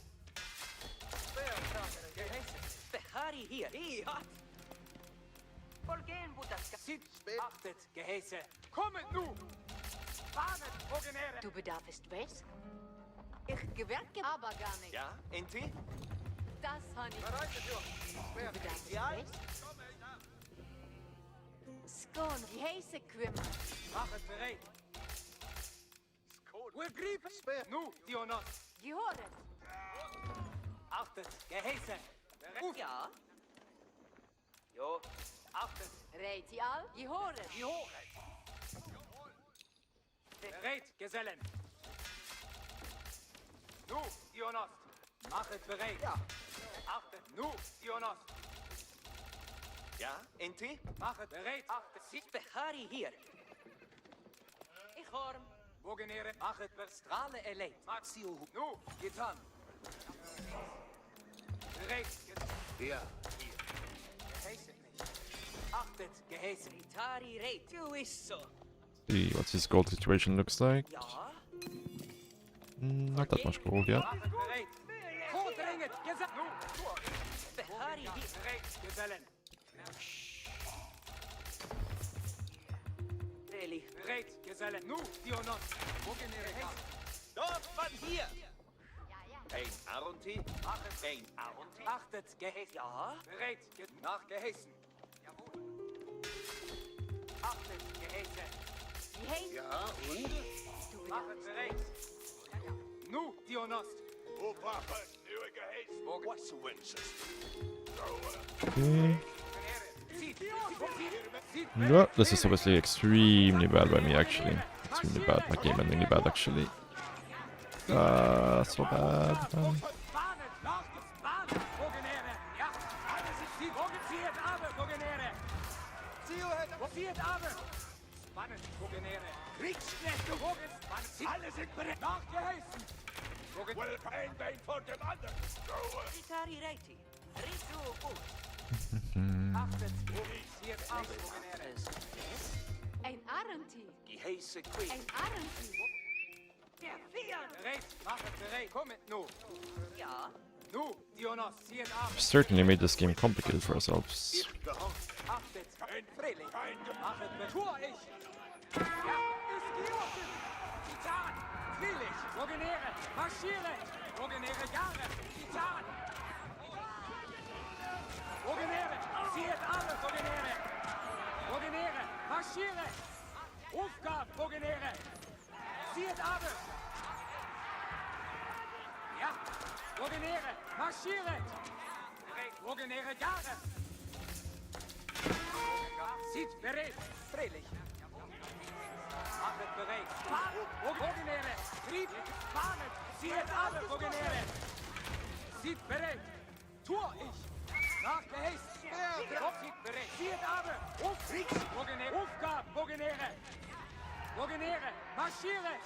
F: Speertrager.
G: Geheißen.
C: Behari hier. Ja. Volgen Budaska.
G: Zit. Achtet, geheißen. Kommet nu. Warnet, Wogenere.
D: Du bedarfst was? Ich gewerke aber gar nicht.
C: Ja, Inti.
D: Das Honey.
F: Bereitet u. Speer.
D: Bedarfst
C: Ja.
D: was? Skon, heise Quimmer.
G: Mach het bereid. Wir griepen.
F: Speer.
G: Nu, Jonas.
D: Gehoret.
G: Achtet, geheißen. Bereit.
C: Ja. Jo.
G: Achtet,
D: Reti al. Gehoret.
G: die Hoheit. Bereit, Gesellen. Nu, Jonas. Mach het bereid. Ja. Achtet, nu, Jonas.
C: Ja, Inti.
G: Mach het bereid. Achtet,
C: Zit Behari hier. Ich horm.
G: Wogenere. Mach het verstrahlen erleid. Maxio. Nu, getan. Bereit.
H: Ja.
G: Geheißen nicht. Achtet, geheißen.
C: Ritari Reti. Du ist so.
E: See what his gold situation looks like.
C: Ja.
E: Not that much gold yet.
G: Mach het bereid. Vordringend. Gesellen. Nu.
C: Behari hier.
G: Bereit, Gesellen.
C: Deli.
G: Bereit, Gesellen. Nu, Jonas. Wogenere.
C: Dort von hier. Ein Aronti.
G: Mach het.
C: Ein Aronti.
G: Achtet, geheißen.
C: Ja.
G: Bereit, nach geheißen. Jawohl. Achtet, geheißen.
D: Die heise.
H: Ja, und?
D: Du
G: Mach het bereid. Nu, Jonas.
H: Opa, nieuwe gehees. What's Winchester?
E: Okay.
G: Zieht. Zieht.
E: No, this is obviously extremely bad by me actually. Extremely bad. My game endingly bad actually. So bad.
G: Bahnen, nachgespahnt. Wogenere. Ja. Alles ist die Wogen. Zieht aber, Wogenere.
F: Zio het af.
G: Zieht aber. Spannen, Wogenere. Kriegsknechte, Wogen. Spannen. Alle sind bereit. Nachgeheißen. Wogen.
H: Well, ein Bein vor dem anderen.
C: Ritari Reti. Ritu Us.
G: Achtet. Zieht aber, Wogenere.
D: Ein Arentie.
C: Geheiße Queen.
D: Ein Arentie.
C: Der Fian.
G: Bereit. Mach het bereid. Kommet nu.
C: Ja.
G: Nu, Jonas. Zieht aber.
E: We've certainly made this game complicated for ourselves.
G: Achtet. Ein Frühling. Mach het bereid. Tor ich. Ja, ist geoffen. Titan.
C: Freilich! Rogenere! Marschieren! Rogenere Jahre! Titan! Rogenere! Zieht alle! Rogenere! Rogenere! Marschieren! Aufgabe! Rogenere! Zieht alle! Ja! Rogenere! Marschieren! Rogenere Jahre! Zieht bereit! Freilich! Machet bereit! Rogenere! Trieb! Fahnet! Zieht alle! Rogenere! Zieht bereit! Tor ich! Nach Geheiß! Zieht bereit! Zieht alle! Rogenere! Aufgabe! Rogenere! Rogenere! Marschiert!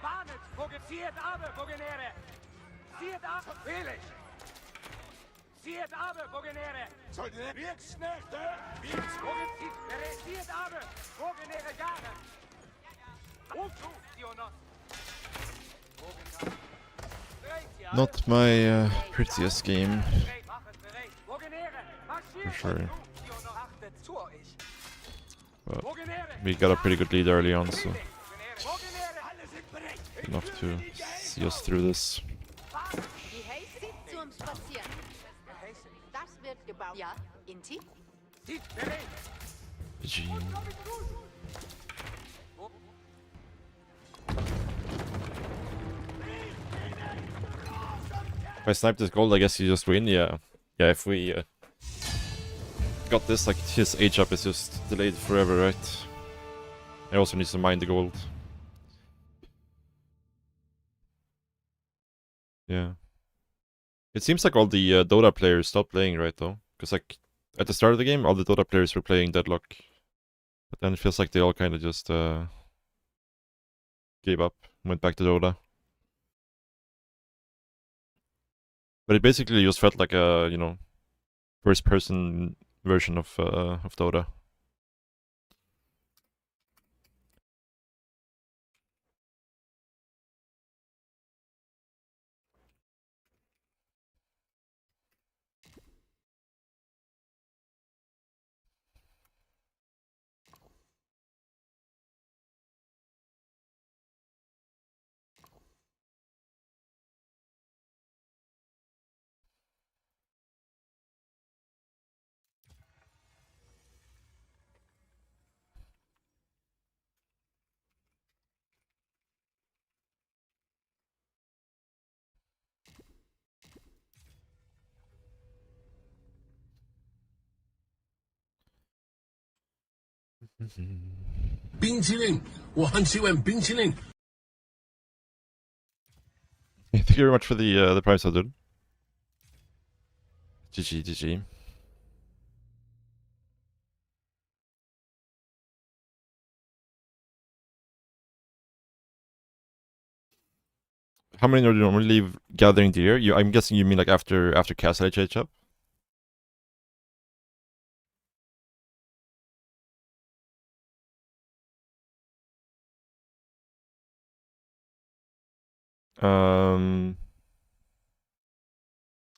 C: Bahnet! Zieht alle! Rogenere! Zieht alle! Freilich! Zieht alle! Rogenere! Wirksknechte! Zieht alle! Rogenere Jahre!
E: Not my prettiest game, for sure. But we got a pretty good lead early on, so enough to see us through this.
D: Die Haze zum Spazieren. Das wird gebaut. Ja, Inti?
E: GG. If I snipe this gold, I guess you just win. Yeah, if we got this, like his age up is just delayed forever, right? I also need to mine the gold. Yeah. It seems like all the Dota players stopped playing, right, though? Because, like, at the start of the game, all the Dota players were playing Deadlock. But then it feels like they all kind of just gave up, went back to Dota. But it basically just felt like a, you know, first-person version of Dota. Thank you very much for the prize, dude. GG, GG. How many do you normally leave gathering deer? I'm guessing you mean like after Castle HH up?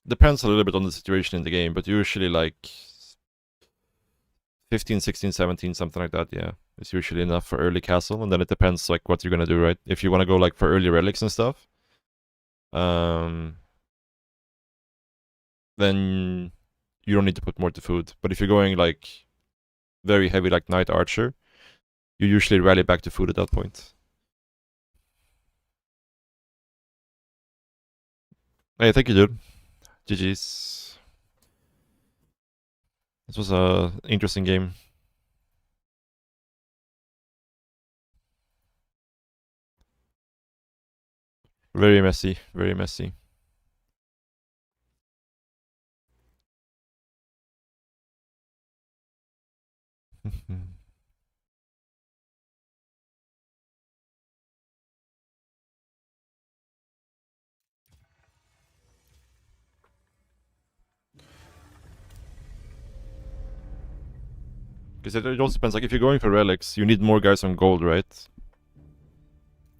E: Depends a little bit on the situation in the game, but usually like 15, 16, 17, something like that, yeah. It's usually enough for early castle, and then it depends like what you're gonna do, right? If you wanna go like for early relics and stuff, then you don't need to put more to food. But if you're going like very heavy like Knight Archer, you usually rally back to food at that point. Hey, thank you, dude. GG's. This was a interesting game. Very messy, very messy. Because it also depends, like if you're going for relics, you need more guys on gold, right?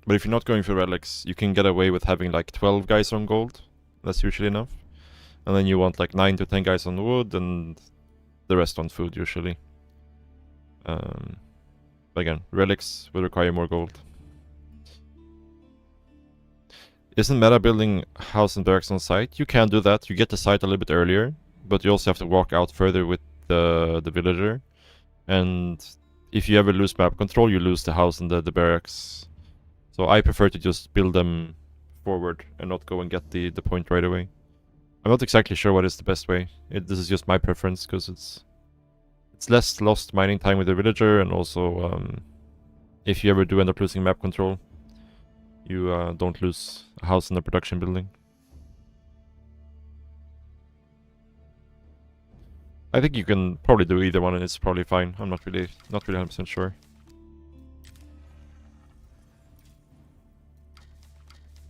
E: But if you're not going for relics, you can get away with having like 12 guys on gold. That's usually enough. And then you want like 9 to 10 guys on wood and the rest on food usually. But again, relics will require more gold. Isn't meta building house and barracks on site? You can do that. You get the site a little bit earlier, but you also have to walk out further with the villager. And if you ever lose map control, you lose the house and the barracks. So I prefer to just build them forward and not go and get the point right away. I'm not exactly sure what is the best way. This is just my preference, because it's less lost mining time with the villager, and also if you ever do end up losing map control, you don't lose a house in the production building. I think you can probably do either one and it's probably fine. I'm not really 100% sure.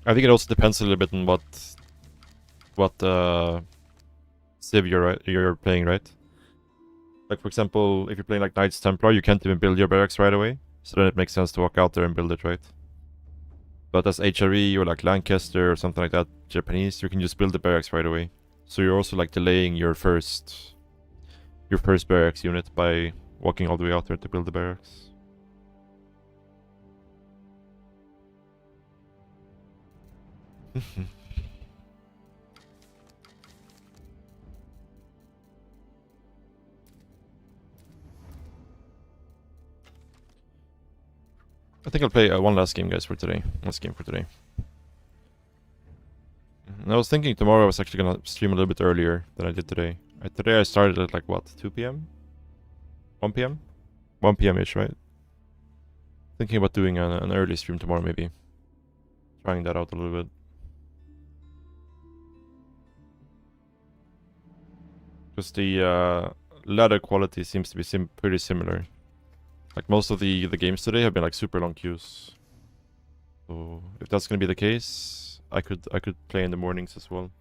E: I think it also depends a little bit on what civ you're playing, right? Like, for example, if you're playing like Knights Templar, you can't even build your barracks right away, so then it makes sense to walk out there and build it, right? But as HRE or like Lancaster or something like that, Japanese, you can just build the barracks right away. So you're also like delaying your first barracks unit by walking all the way out there to build the barracks. I think I'll play one last game, guys, for today. Last game for today. And I was thinking tomorrow I was actually gonna stream a little bit earlier than I did today. Today I started at like what, 2 p.m? 1 p.m? 1 p.m-ish, right? Thinking about doing an early stream tomorrow, maybe. Trying that out a little bit. Because the ladder quality seems to be pretty similar. Like most of the games today have been like super long queues. So if that's gonna be the case, I could play in the mornings as well.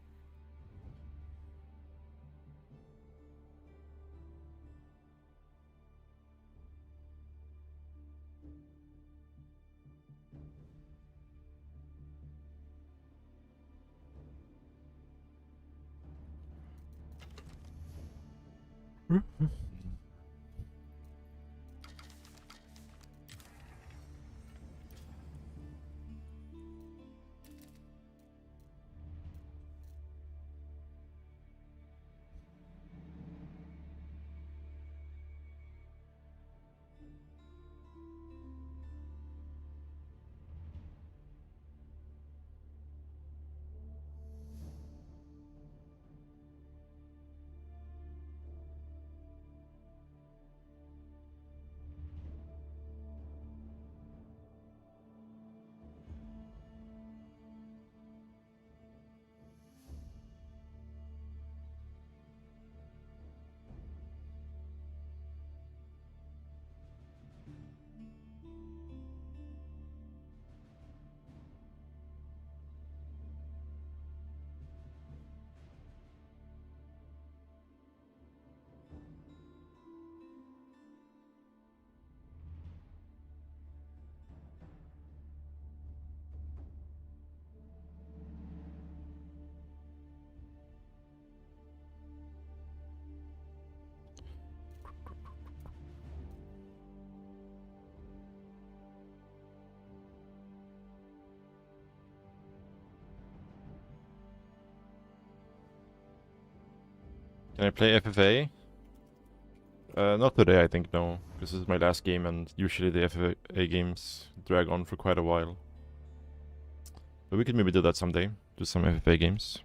E: Can I play FFA? Not today, I think, no. This is my last game, and usually the FFA games drag on for quite a while. But we could maybe do that someday. Do some FFA games.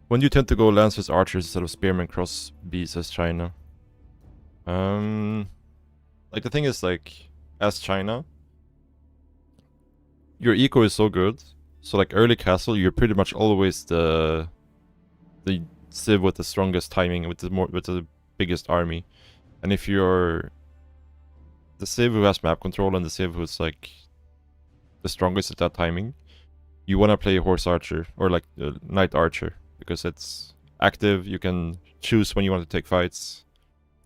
E: When do you tend to go Lancers, Archers instead of Spearmen, Cross, B, says China? Like, the thing is, like, as China, your eco is so good. So, like, early castle, you're pretty much always the civ with the strongest timing, with the biggest army. And if you're the civ who has map control and the civ who's like the strongest at that timing, you want to play horse archer or like knight archer, because it's active. You can choose when you want to take fights.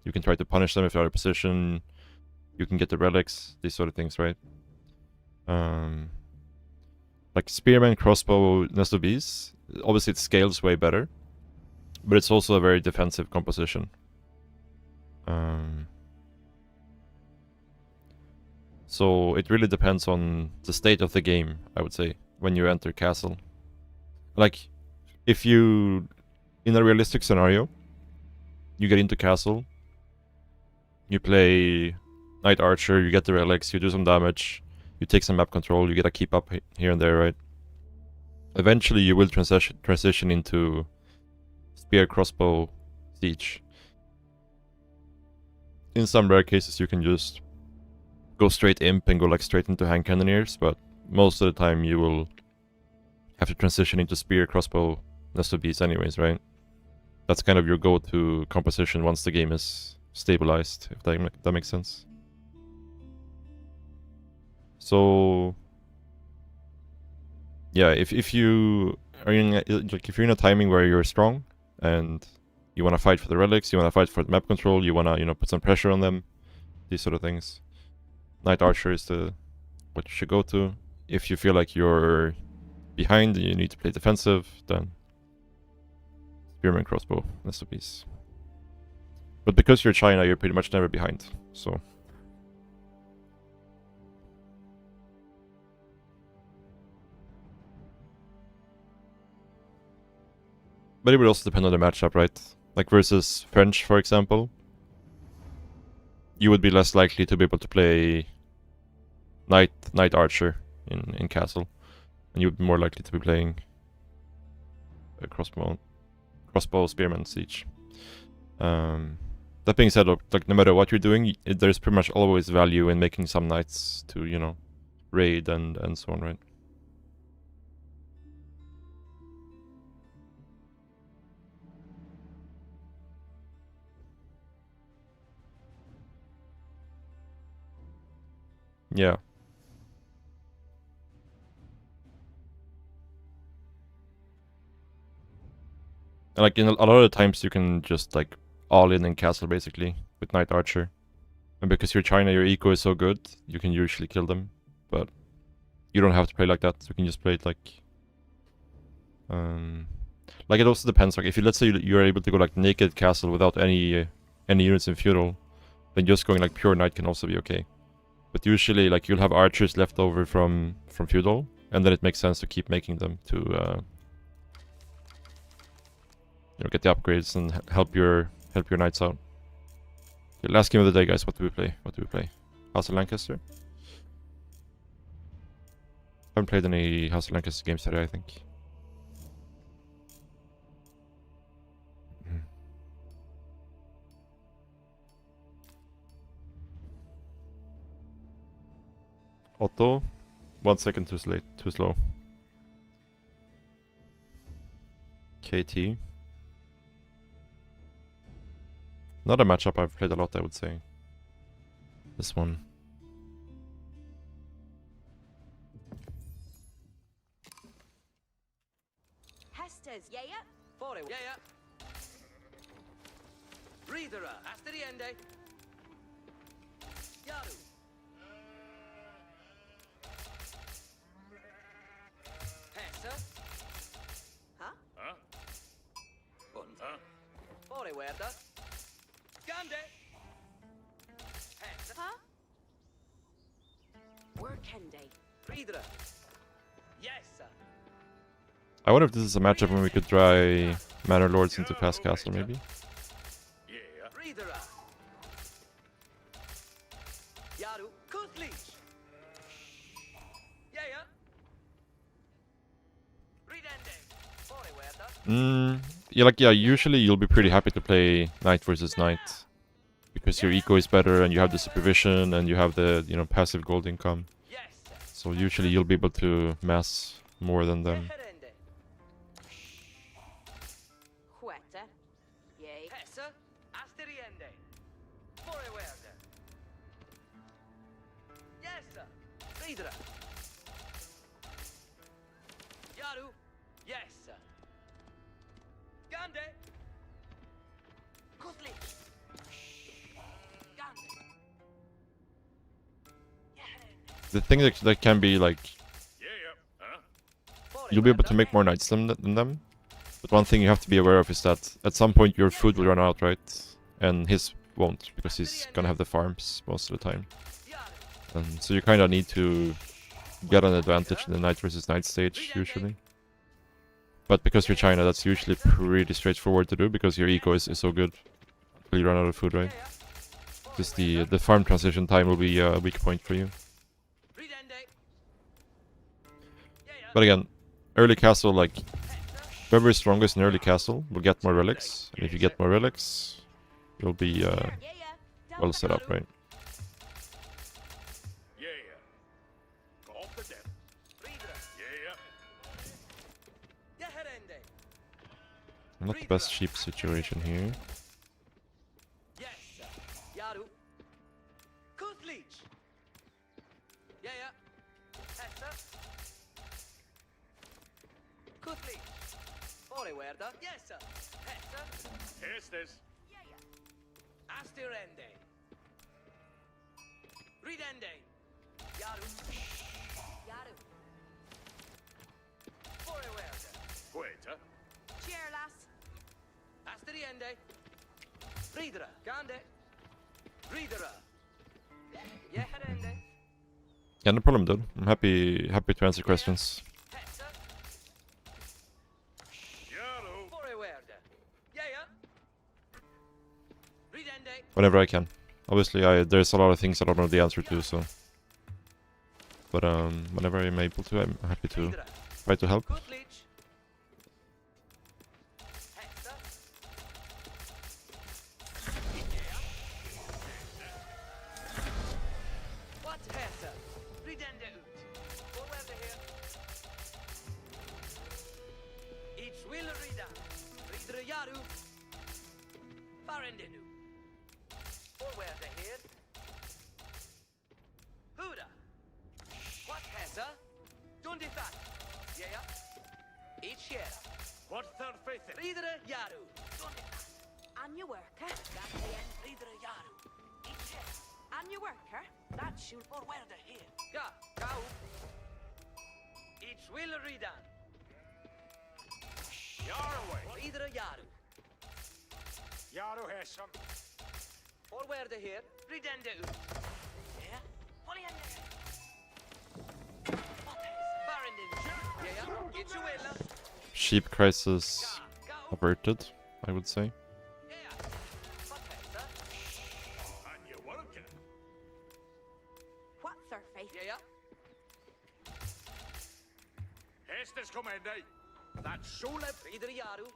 E: You can try to punish them if they're out of position. You can get the relics, these sort of things, right? Like spearman, crossbow, nest of bees. Obviously, it scales way better, but it's also a very defensive So it really depends on the state of the game, I would say, when you enter castle. Like, if you, in a realistic scenario, you get into castle, you play Knight Archer, you get the relics, you do some damage, you take some map control, you get a keep up here and there, right? Eventually you will transition into spear crossbow siege. In some rare cases you can just go straight imp and go like straight into hand cannoneers, but most of the time you will have to transition into spear crossbow SOBs anyways, right? That's kind of your go-to composition once the game is stabilized, if that makes sense. So yeah, if you are in if you're in a timing where you're strong and you want to fight for the relics, you want to fight for the map control, you want to, you know, put some pressure on them, these sort of things, Knight Archer is what you should go to. If you feel like you're behind and you need to play defensive, then Spearman Crossbow SOPs. But because you're China, you're pretty much never behind, so. But it would also depend on the matchup, right? Like versus French, for example, you would be less likely to be able to play Knight Archer in Castle, and you would be more likely to be playing a crossbow Spearman Siege. That being said, like no matter what you're doing, there's pretty much always value in making some knights to, you know, raid and so on, right? Yeah. And like in a lot of the times you can just like all in castle basically with Knight Archer. And because you're China, your eco is so good, you can usually kill them. But you don't have to play like that. You can just play it like it also depends. Like if you, let's say you're able to go like naked castle without any units in feudal, then just going like pure knight can also be okay. But usually, like, you'll have archers left over from feudal, and then it makes sense to keep making them to, you know, get the upgrades and help your knights out. Okay, last game of the day, guys. What do we play? What do we play? House of Lancaster. Haven't played any House of Lancaster games today, I think. Otto, 1 second too slow. KT. Not a matchup I've played a lot, I would say. This one.
M: Hestes, yeah.
G: Fore, yeah. Readera, Asteriende. Yaru. Guarda. Gande.
M: Huh? Workende.
G: Ridra. Yes, sir.
E: I wonder if this is a matchup when we could try Manor Lords into Fast Castle, maybe.
G: Yeah. Ridra. Yaru. Kutlich. Yeah. Ridende. Fore, guarda.
E: Yeah, usually you'll be pretty happy to play knight versus knight because your eco is better and you have the supervision and you have the, you know, passive gold income. So usually you'll be able to mass more than them. The thing that can be like, you'll be able to make more knights than them, but one thing you have to be aware of is that at some point your food will run out, right? And his won't, because he's gonna have the farms most of the time. And so you kind of need to get an advantage in the knight versus knight stage, usually. But because you're China, that's usually pretty straightforward to do, because your eco is so good until you run out of food, right? Just the farm transition time will be a weak point for you. But again, early castle, like, whoever is strongest in early castle will get more relics. And if you get more relics, you'll be well set up, right? Not the best sheep situation here.
C: Yes, sir.
A: Estes.
C: Astirende. Ridende. Yaru. Yaru. Forewerde.
A: Queta.
B: Cheerlas.
C: Asteriende. Ridra. Gande. Ridra. Yeherende.
E: Yeah, no problem, dude. I'm happy to answer questions. Whenever I can. Obviously, there's a lot of things I don't know the answer to, so. But whenever I'm able to, I'm happy to try to help. Sheep crisis averted, I would say.
B: What's their faith?
A: Estes kommende.
C: That Shule Frieder Yaru.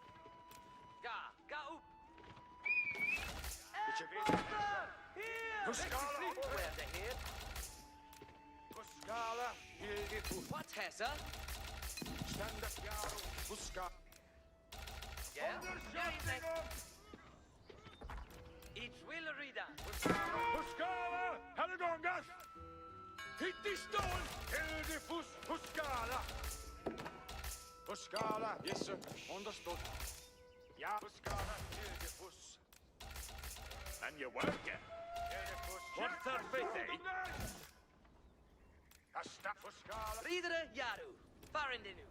C: Ga up. Forewerde hier. What has her?
F: Stand up, Yaru. Buska.
C: It's will read
A: Huskala. Halledongas. Hittistål. Eldifus. Huskala.
F: Huskala. Yes, sir. Understood. Ja, Huskala. Eldifus.
A: And you work it. What's their faith?
F: Asta Huskala.
C: Frieder Yaru. Farendenu.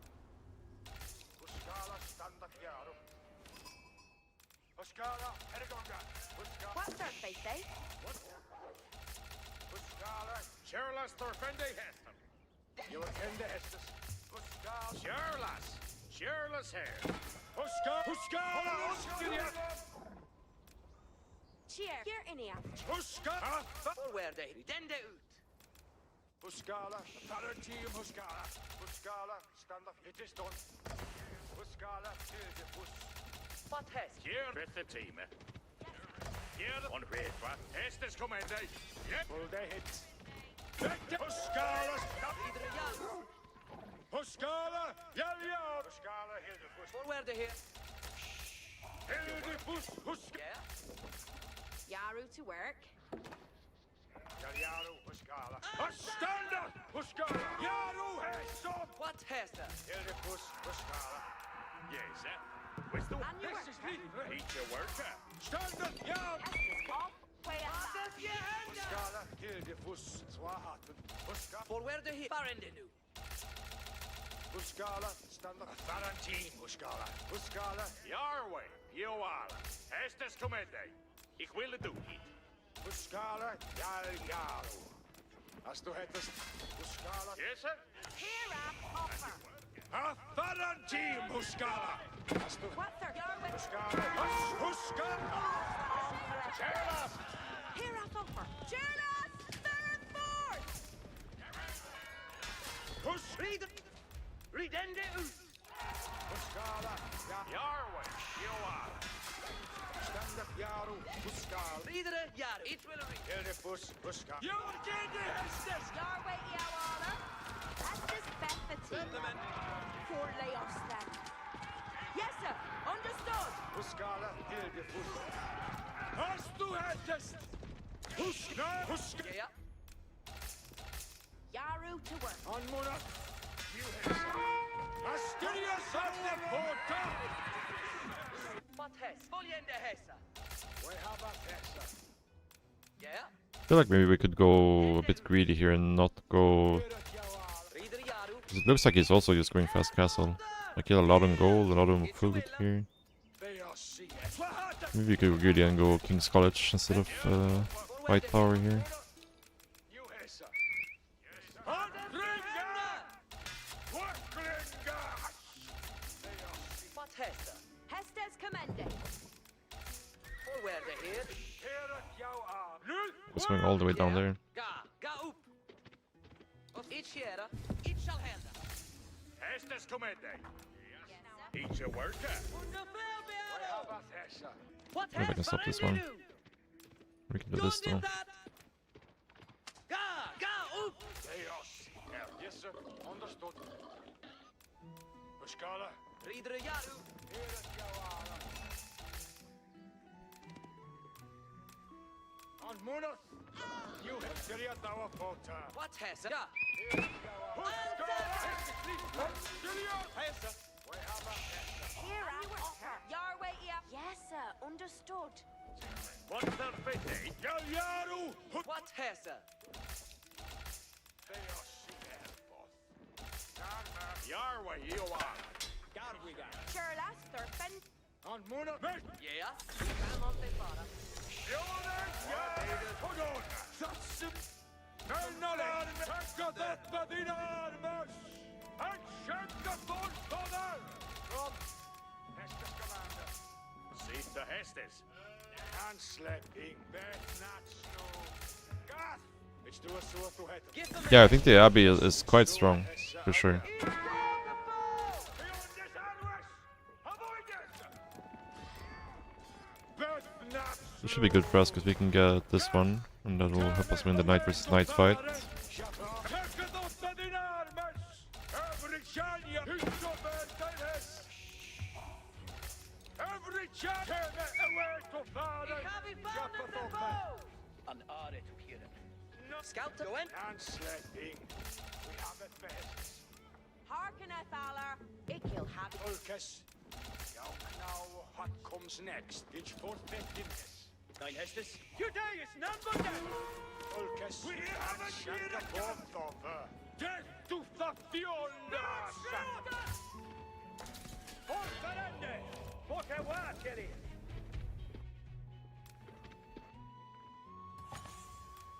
F: Huskala. Stand up, Yaru. Huskala. Halledongas. Huskala.
B: What's their faith, eh?
F: Huskala.
A: Sherlas Thorfende Heston.
F: You attend the Estes. Huskala.
A: Sherlas hair. Huskala.
B: Cheer. Here in here.
A: Huskala.
C: Forewerde Ridende ut.
F: Huskala. Valentine Huskala. Huskala. Stand up. It is done. Huskala. Eldifus.
C: What has
A: Here with the team. Here on red, what? Estes kommende.
F: Pull the hit.
A: Huskala.
C: Frieder Yaru.
A: Huskala. Yell.
F: Huskala. Eldifus.
C: Forewerde hier.
A: Eldifus. Huskala.
B: Yaru to work.
F: Yaru. Huskala.
A: Stand up. Huskala. Yaru Heston.
C: What has her?
F: Eldifus. Huskala.
A: Yes, sir. Wisdom.
B: And you work, huh?
A: Eat your worker. Stand up. Yaru.
B: Estes off. Way up.
F: Huskala. Eldifus. Swahaten. Huskala.
C: Forewerde hier. Farendenu.
F: Huskala. Stand up.
A: Valentine.
F: Huskala. Huskala.
A: Yarway. Yoala. Estes kommende. Ik wil het doen.
F: Huskala. Yaru.
A: Yes, sir.
B: Here up, offer.
A: Team Muscala.
B: What, sir? Yarway. Here up, offer. Cheerless! Stand forth!
A: Redende ut. Yarway. Yoa.
I: Stand up, Yaru. Muskal.
C: Videre, Yaru. It will reach.
I: Muskal.
B: Yarway, Iawala. That's this Bethany. For layoffs, then. Yes, sir. Understood.
I: Muskala. Hilde Fuss.
A: Hast du hättest.
C: Yeah.
B: Yaru to work.
I: On Munat.
A: Asturias of the Porta.
C: What has? Voljende hesa.
I: We have a Texas.
C: Yeah.
E: I feel like maybe we could go a bit greedy here and not go.
C: Videre, Yaru.
E: 'Cause it looks like he's also just going fast castle. Like he had a lot on gold, a lot on food here. Maybe we could go greedy and go King's College instead of White Tower here.
C: What hesa?
B: Hestes commending.
C: For where the here?
E: It's going all the way down there.
C: Ga up. Of each here, each shall helda.
A: Estes commende. Each a worker.
C: What
E: Maybe I can stop this one. We can do this though.
C: Ga up.
A: Yes, sir. Understood. Muscala.
C: Videre, Yaru.
A: On Munat. You have Syria Tower Porta.
C: What hesa? Ga.
B: Here up, offer. Yarway, Yes, sir. Understood.
A: What the fete? Yaru.
C: What hesa?
A: Yarway, Yoa.
B: Cheerless, Thurfin.
A: On Munat.
C: Yeah. Come on, they fara.
A: Sista Hestes. Ansläpping,
E: Yeah, I think the Abbey is quite strong, for sure. This should be good for us because we can get this one, and that will help us win the knight versus knight fight.
C: An are to hear it. Scout to go in.
A: Ansläpping. We have it best.
B: Hearkeneth, Aller. Ikil have it.
A: Ulkes. Now what comes next? It's for this.
C: Nine Hestes.
A: Today is none but death. Ulkes. We have a shaka both of her. Death to the Fiona. Forferende. Forte wakeri.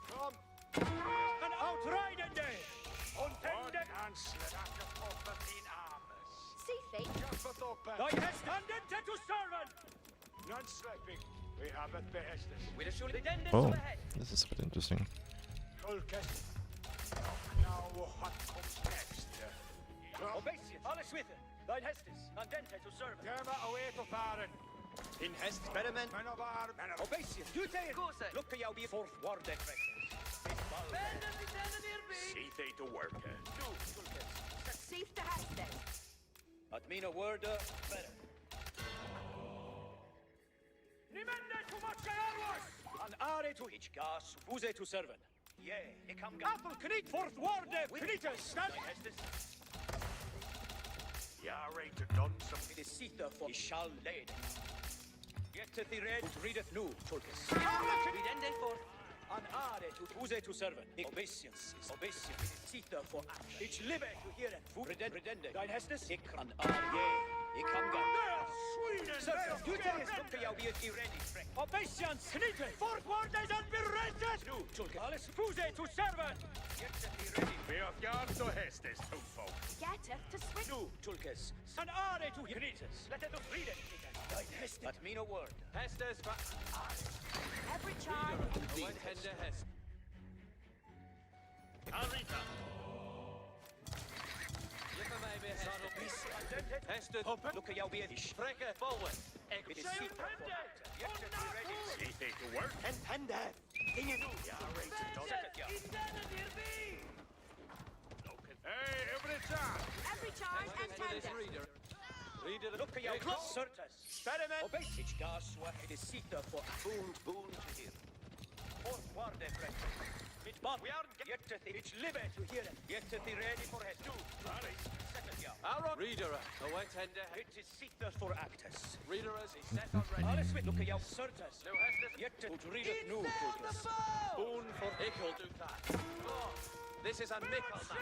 A: Come. An outridende. Untende. Ansläpping of the teen armors.
B: See fate.
A: Thy handed to servant! None sleeping. We have it behestes.
C: With a surely then
E: Oh, this is a bit interesting.
A: Ulkes. Now what comes next?
C: Obeisance. Alles with it. Thine Hestes. Andente to servant.
A: Terma away to Faren.
C: In Hest Betterment.
A: Manovar.
C: Obeisance. You take it. Look at you be forth ward that
A: See they to work.
B: Safe to Hestes.
C: At mean a word better.
A: Nimende to Machayawas!
C: An are to each gas, use to servant. Yea, he come
A: Apple Knight forth warde, Knightes, stand! Yare to done some.
C: It is seether for he shall lay. Yet to the red readeth new, Tulkis. Redende forth. An are to use to servant. Obeisance is obeisance. Seether for action. Each live to hear it. Redende. Thine Hestes. Ik an are ye. He come gun.
B: Gatter to switch.
C: Nu, Tulkes. An are to Heritas. Let us read it. Let me no word.
G: Hestes va...
B: Every charge.
G: One hende hest.
A: Arita.
G: Give him a bit. Hestes.
C: Look at your beard.
G: Frekke forward.
A: See they to work.
C: And Panda. King is
A: Hey, every time.
B: Every charge and tender.
G: Reader.
C: Look at your close. Certas. Experiment. Obesic gas. Wahed is seater for boon to hear. Or guarde friend. Mit bot. We are yet to the. It's live to hear it. Yet to the ready for head. Do. Second year.
G: Our reader. A white hende.
C: It is seater for actors.
G: Reader is set on ready.
C: Alles with look at your certas.
G: No hestes.
C: Yet to read it. Nu.
G: Boon for Ickle do that. Oh, this is a mickle man.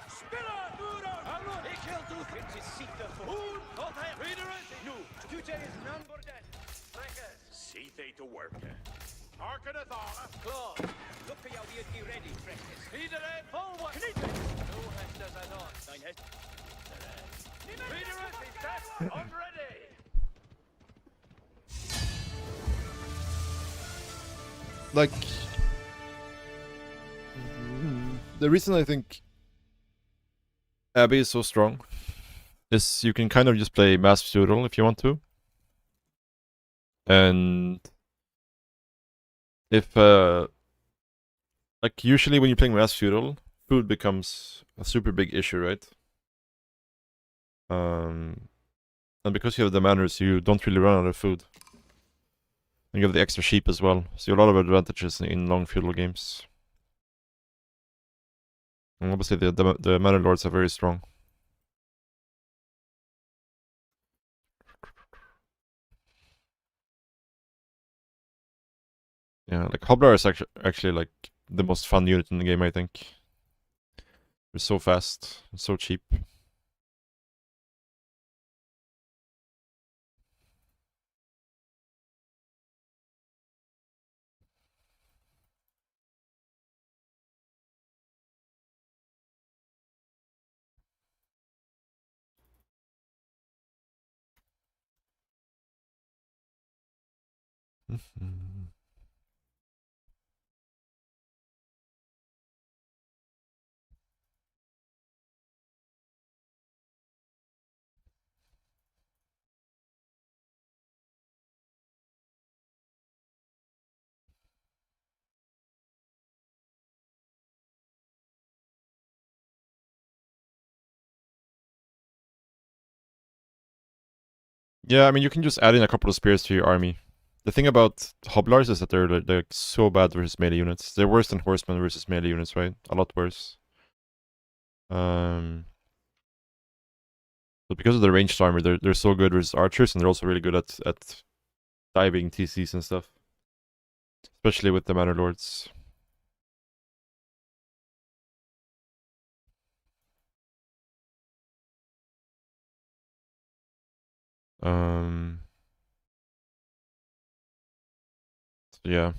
C: Spiller. Duro. Ikel do. It is seater for boon. Not him. Reader is. Nu. Tutor is none but dead.
G: Freckers.
A: See they to work. Harken it on.
G: Claw.
C: Look at your be ready, friends.
G: Reader is forward. No hestes at all.
C: Nine head.
G: Reader is set on ready.
E: Like, the reason I think Abbey is so strong is you can kind of just play Mass Feudal if you want to. And if, like, usually when you're playing Mass Feudal, food becomes a super big issue, right? And because you have the manners, you don't really run out of food. And you have the extra sheep as well, so you have a lot of advantages in long feudal games. And obviously the Manor Lords are very strong. Yeah, like Hobbler is actually like the most fun unit in the game, I think. They're so fast, and so cheap. Yeah, I mean, you can just add in a couple of spears to your army. The thing about Hobblars is that they're so bad versus melee units. They're worse than horsemen versus melee units, right? A lot worse. But because of the ranged armor, they're so good versus archers, and they're also really good at diving TCs and stuff. Especially with the Manor Lords. So yeah.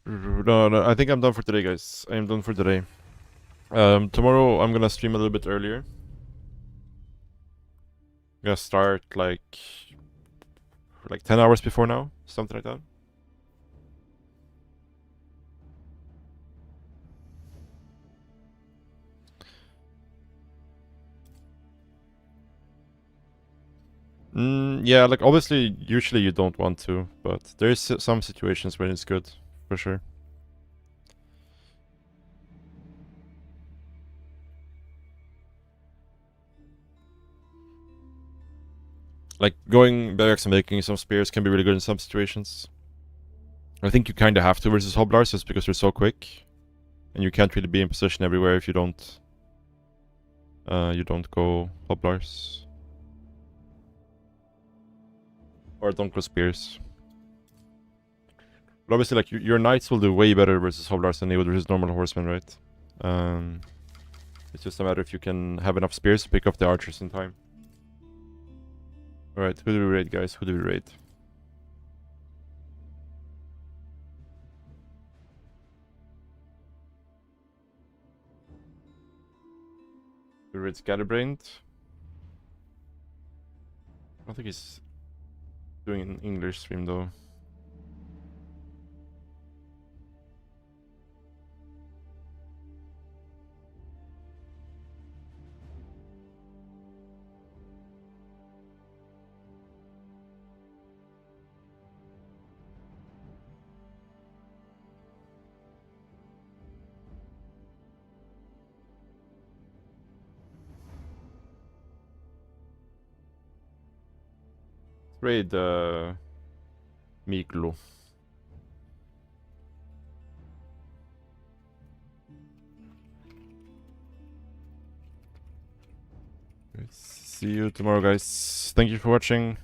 E: No, I think I'm done for today, guys. I am done for today. Tomorrow I'm gonna stream a little bit earlier. I'm gonna start like 10 hours before now, something like that. Yeah, like obviously, usually you don't want to, but there's some situations where it's good, for sure. Like going barracks and making some spears can be really good in some situations. I think you kind of have to versus Hobblars just because they're so quick, and you can't really be in position everywhere if you don't go Hobblars. Or don't go spears. But obviously, like, your knights will do way better versus Hobblars than they would versus normal horsemen, right? It's just a matter if you can have enough spears to pick up the archers in time. Alright, who do we raid, guys? Who do we raid? We raid Scatterbrained. I don't think he's doing an English stream though. Raid Miklo. See you tomorrow, guys. Thank you for watching.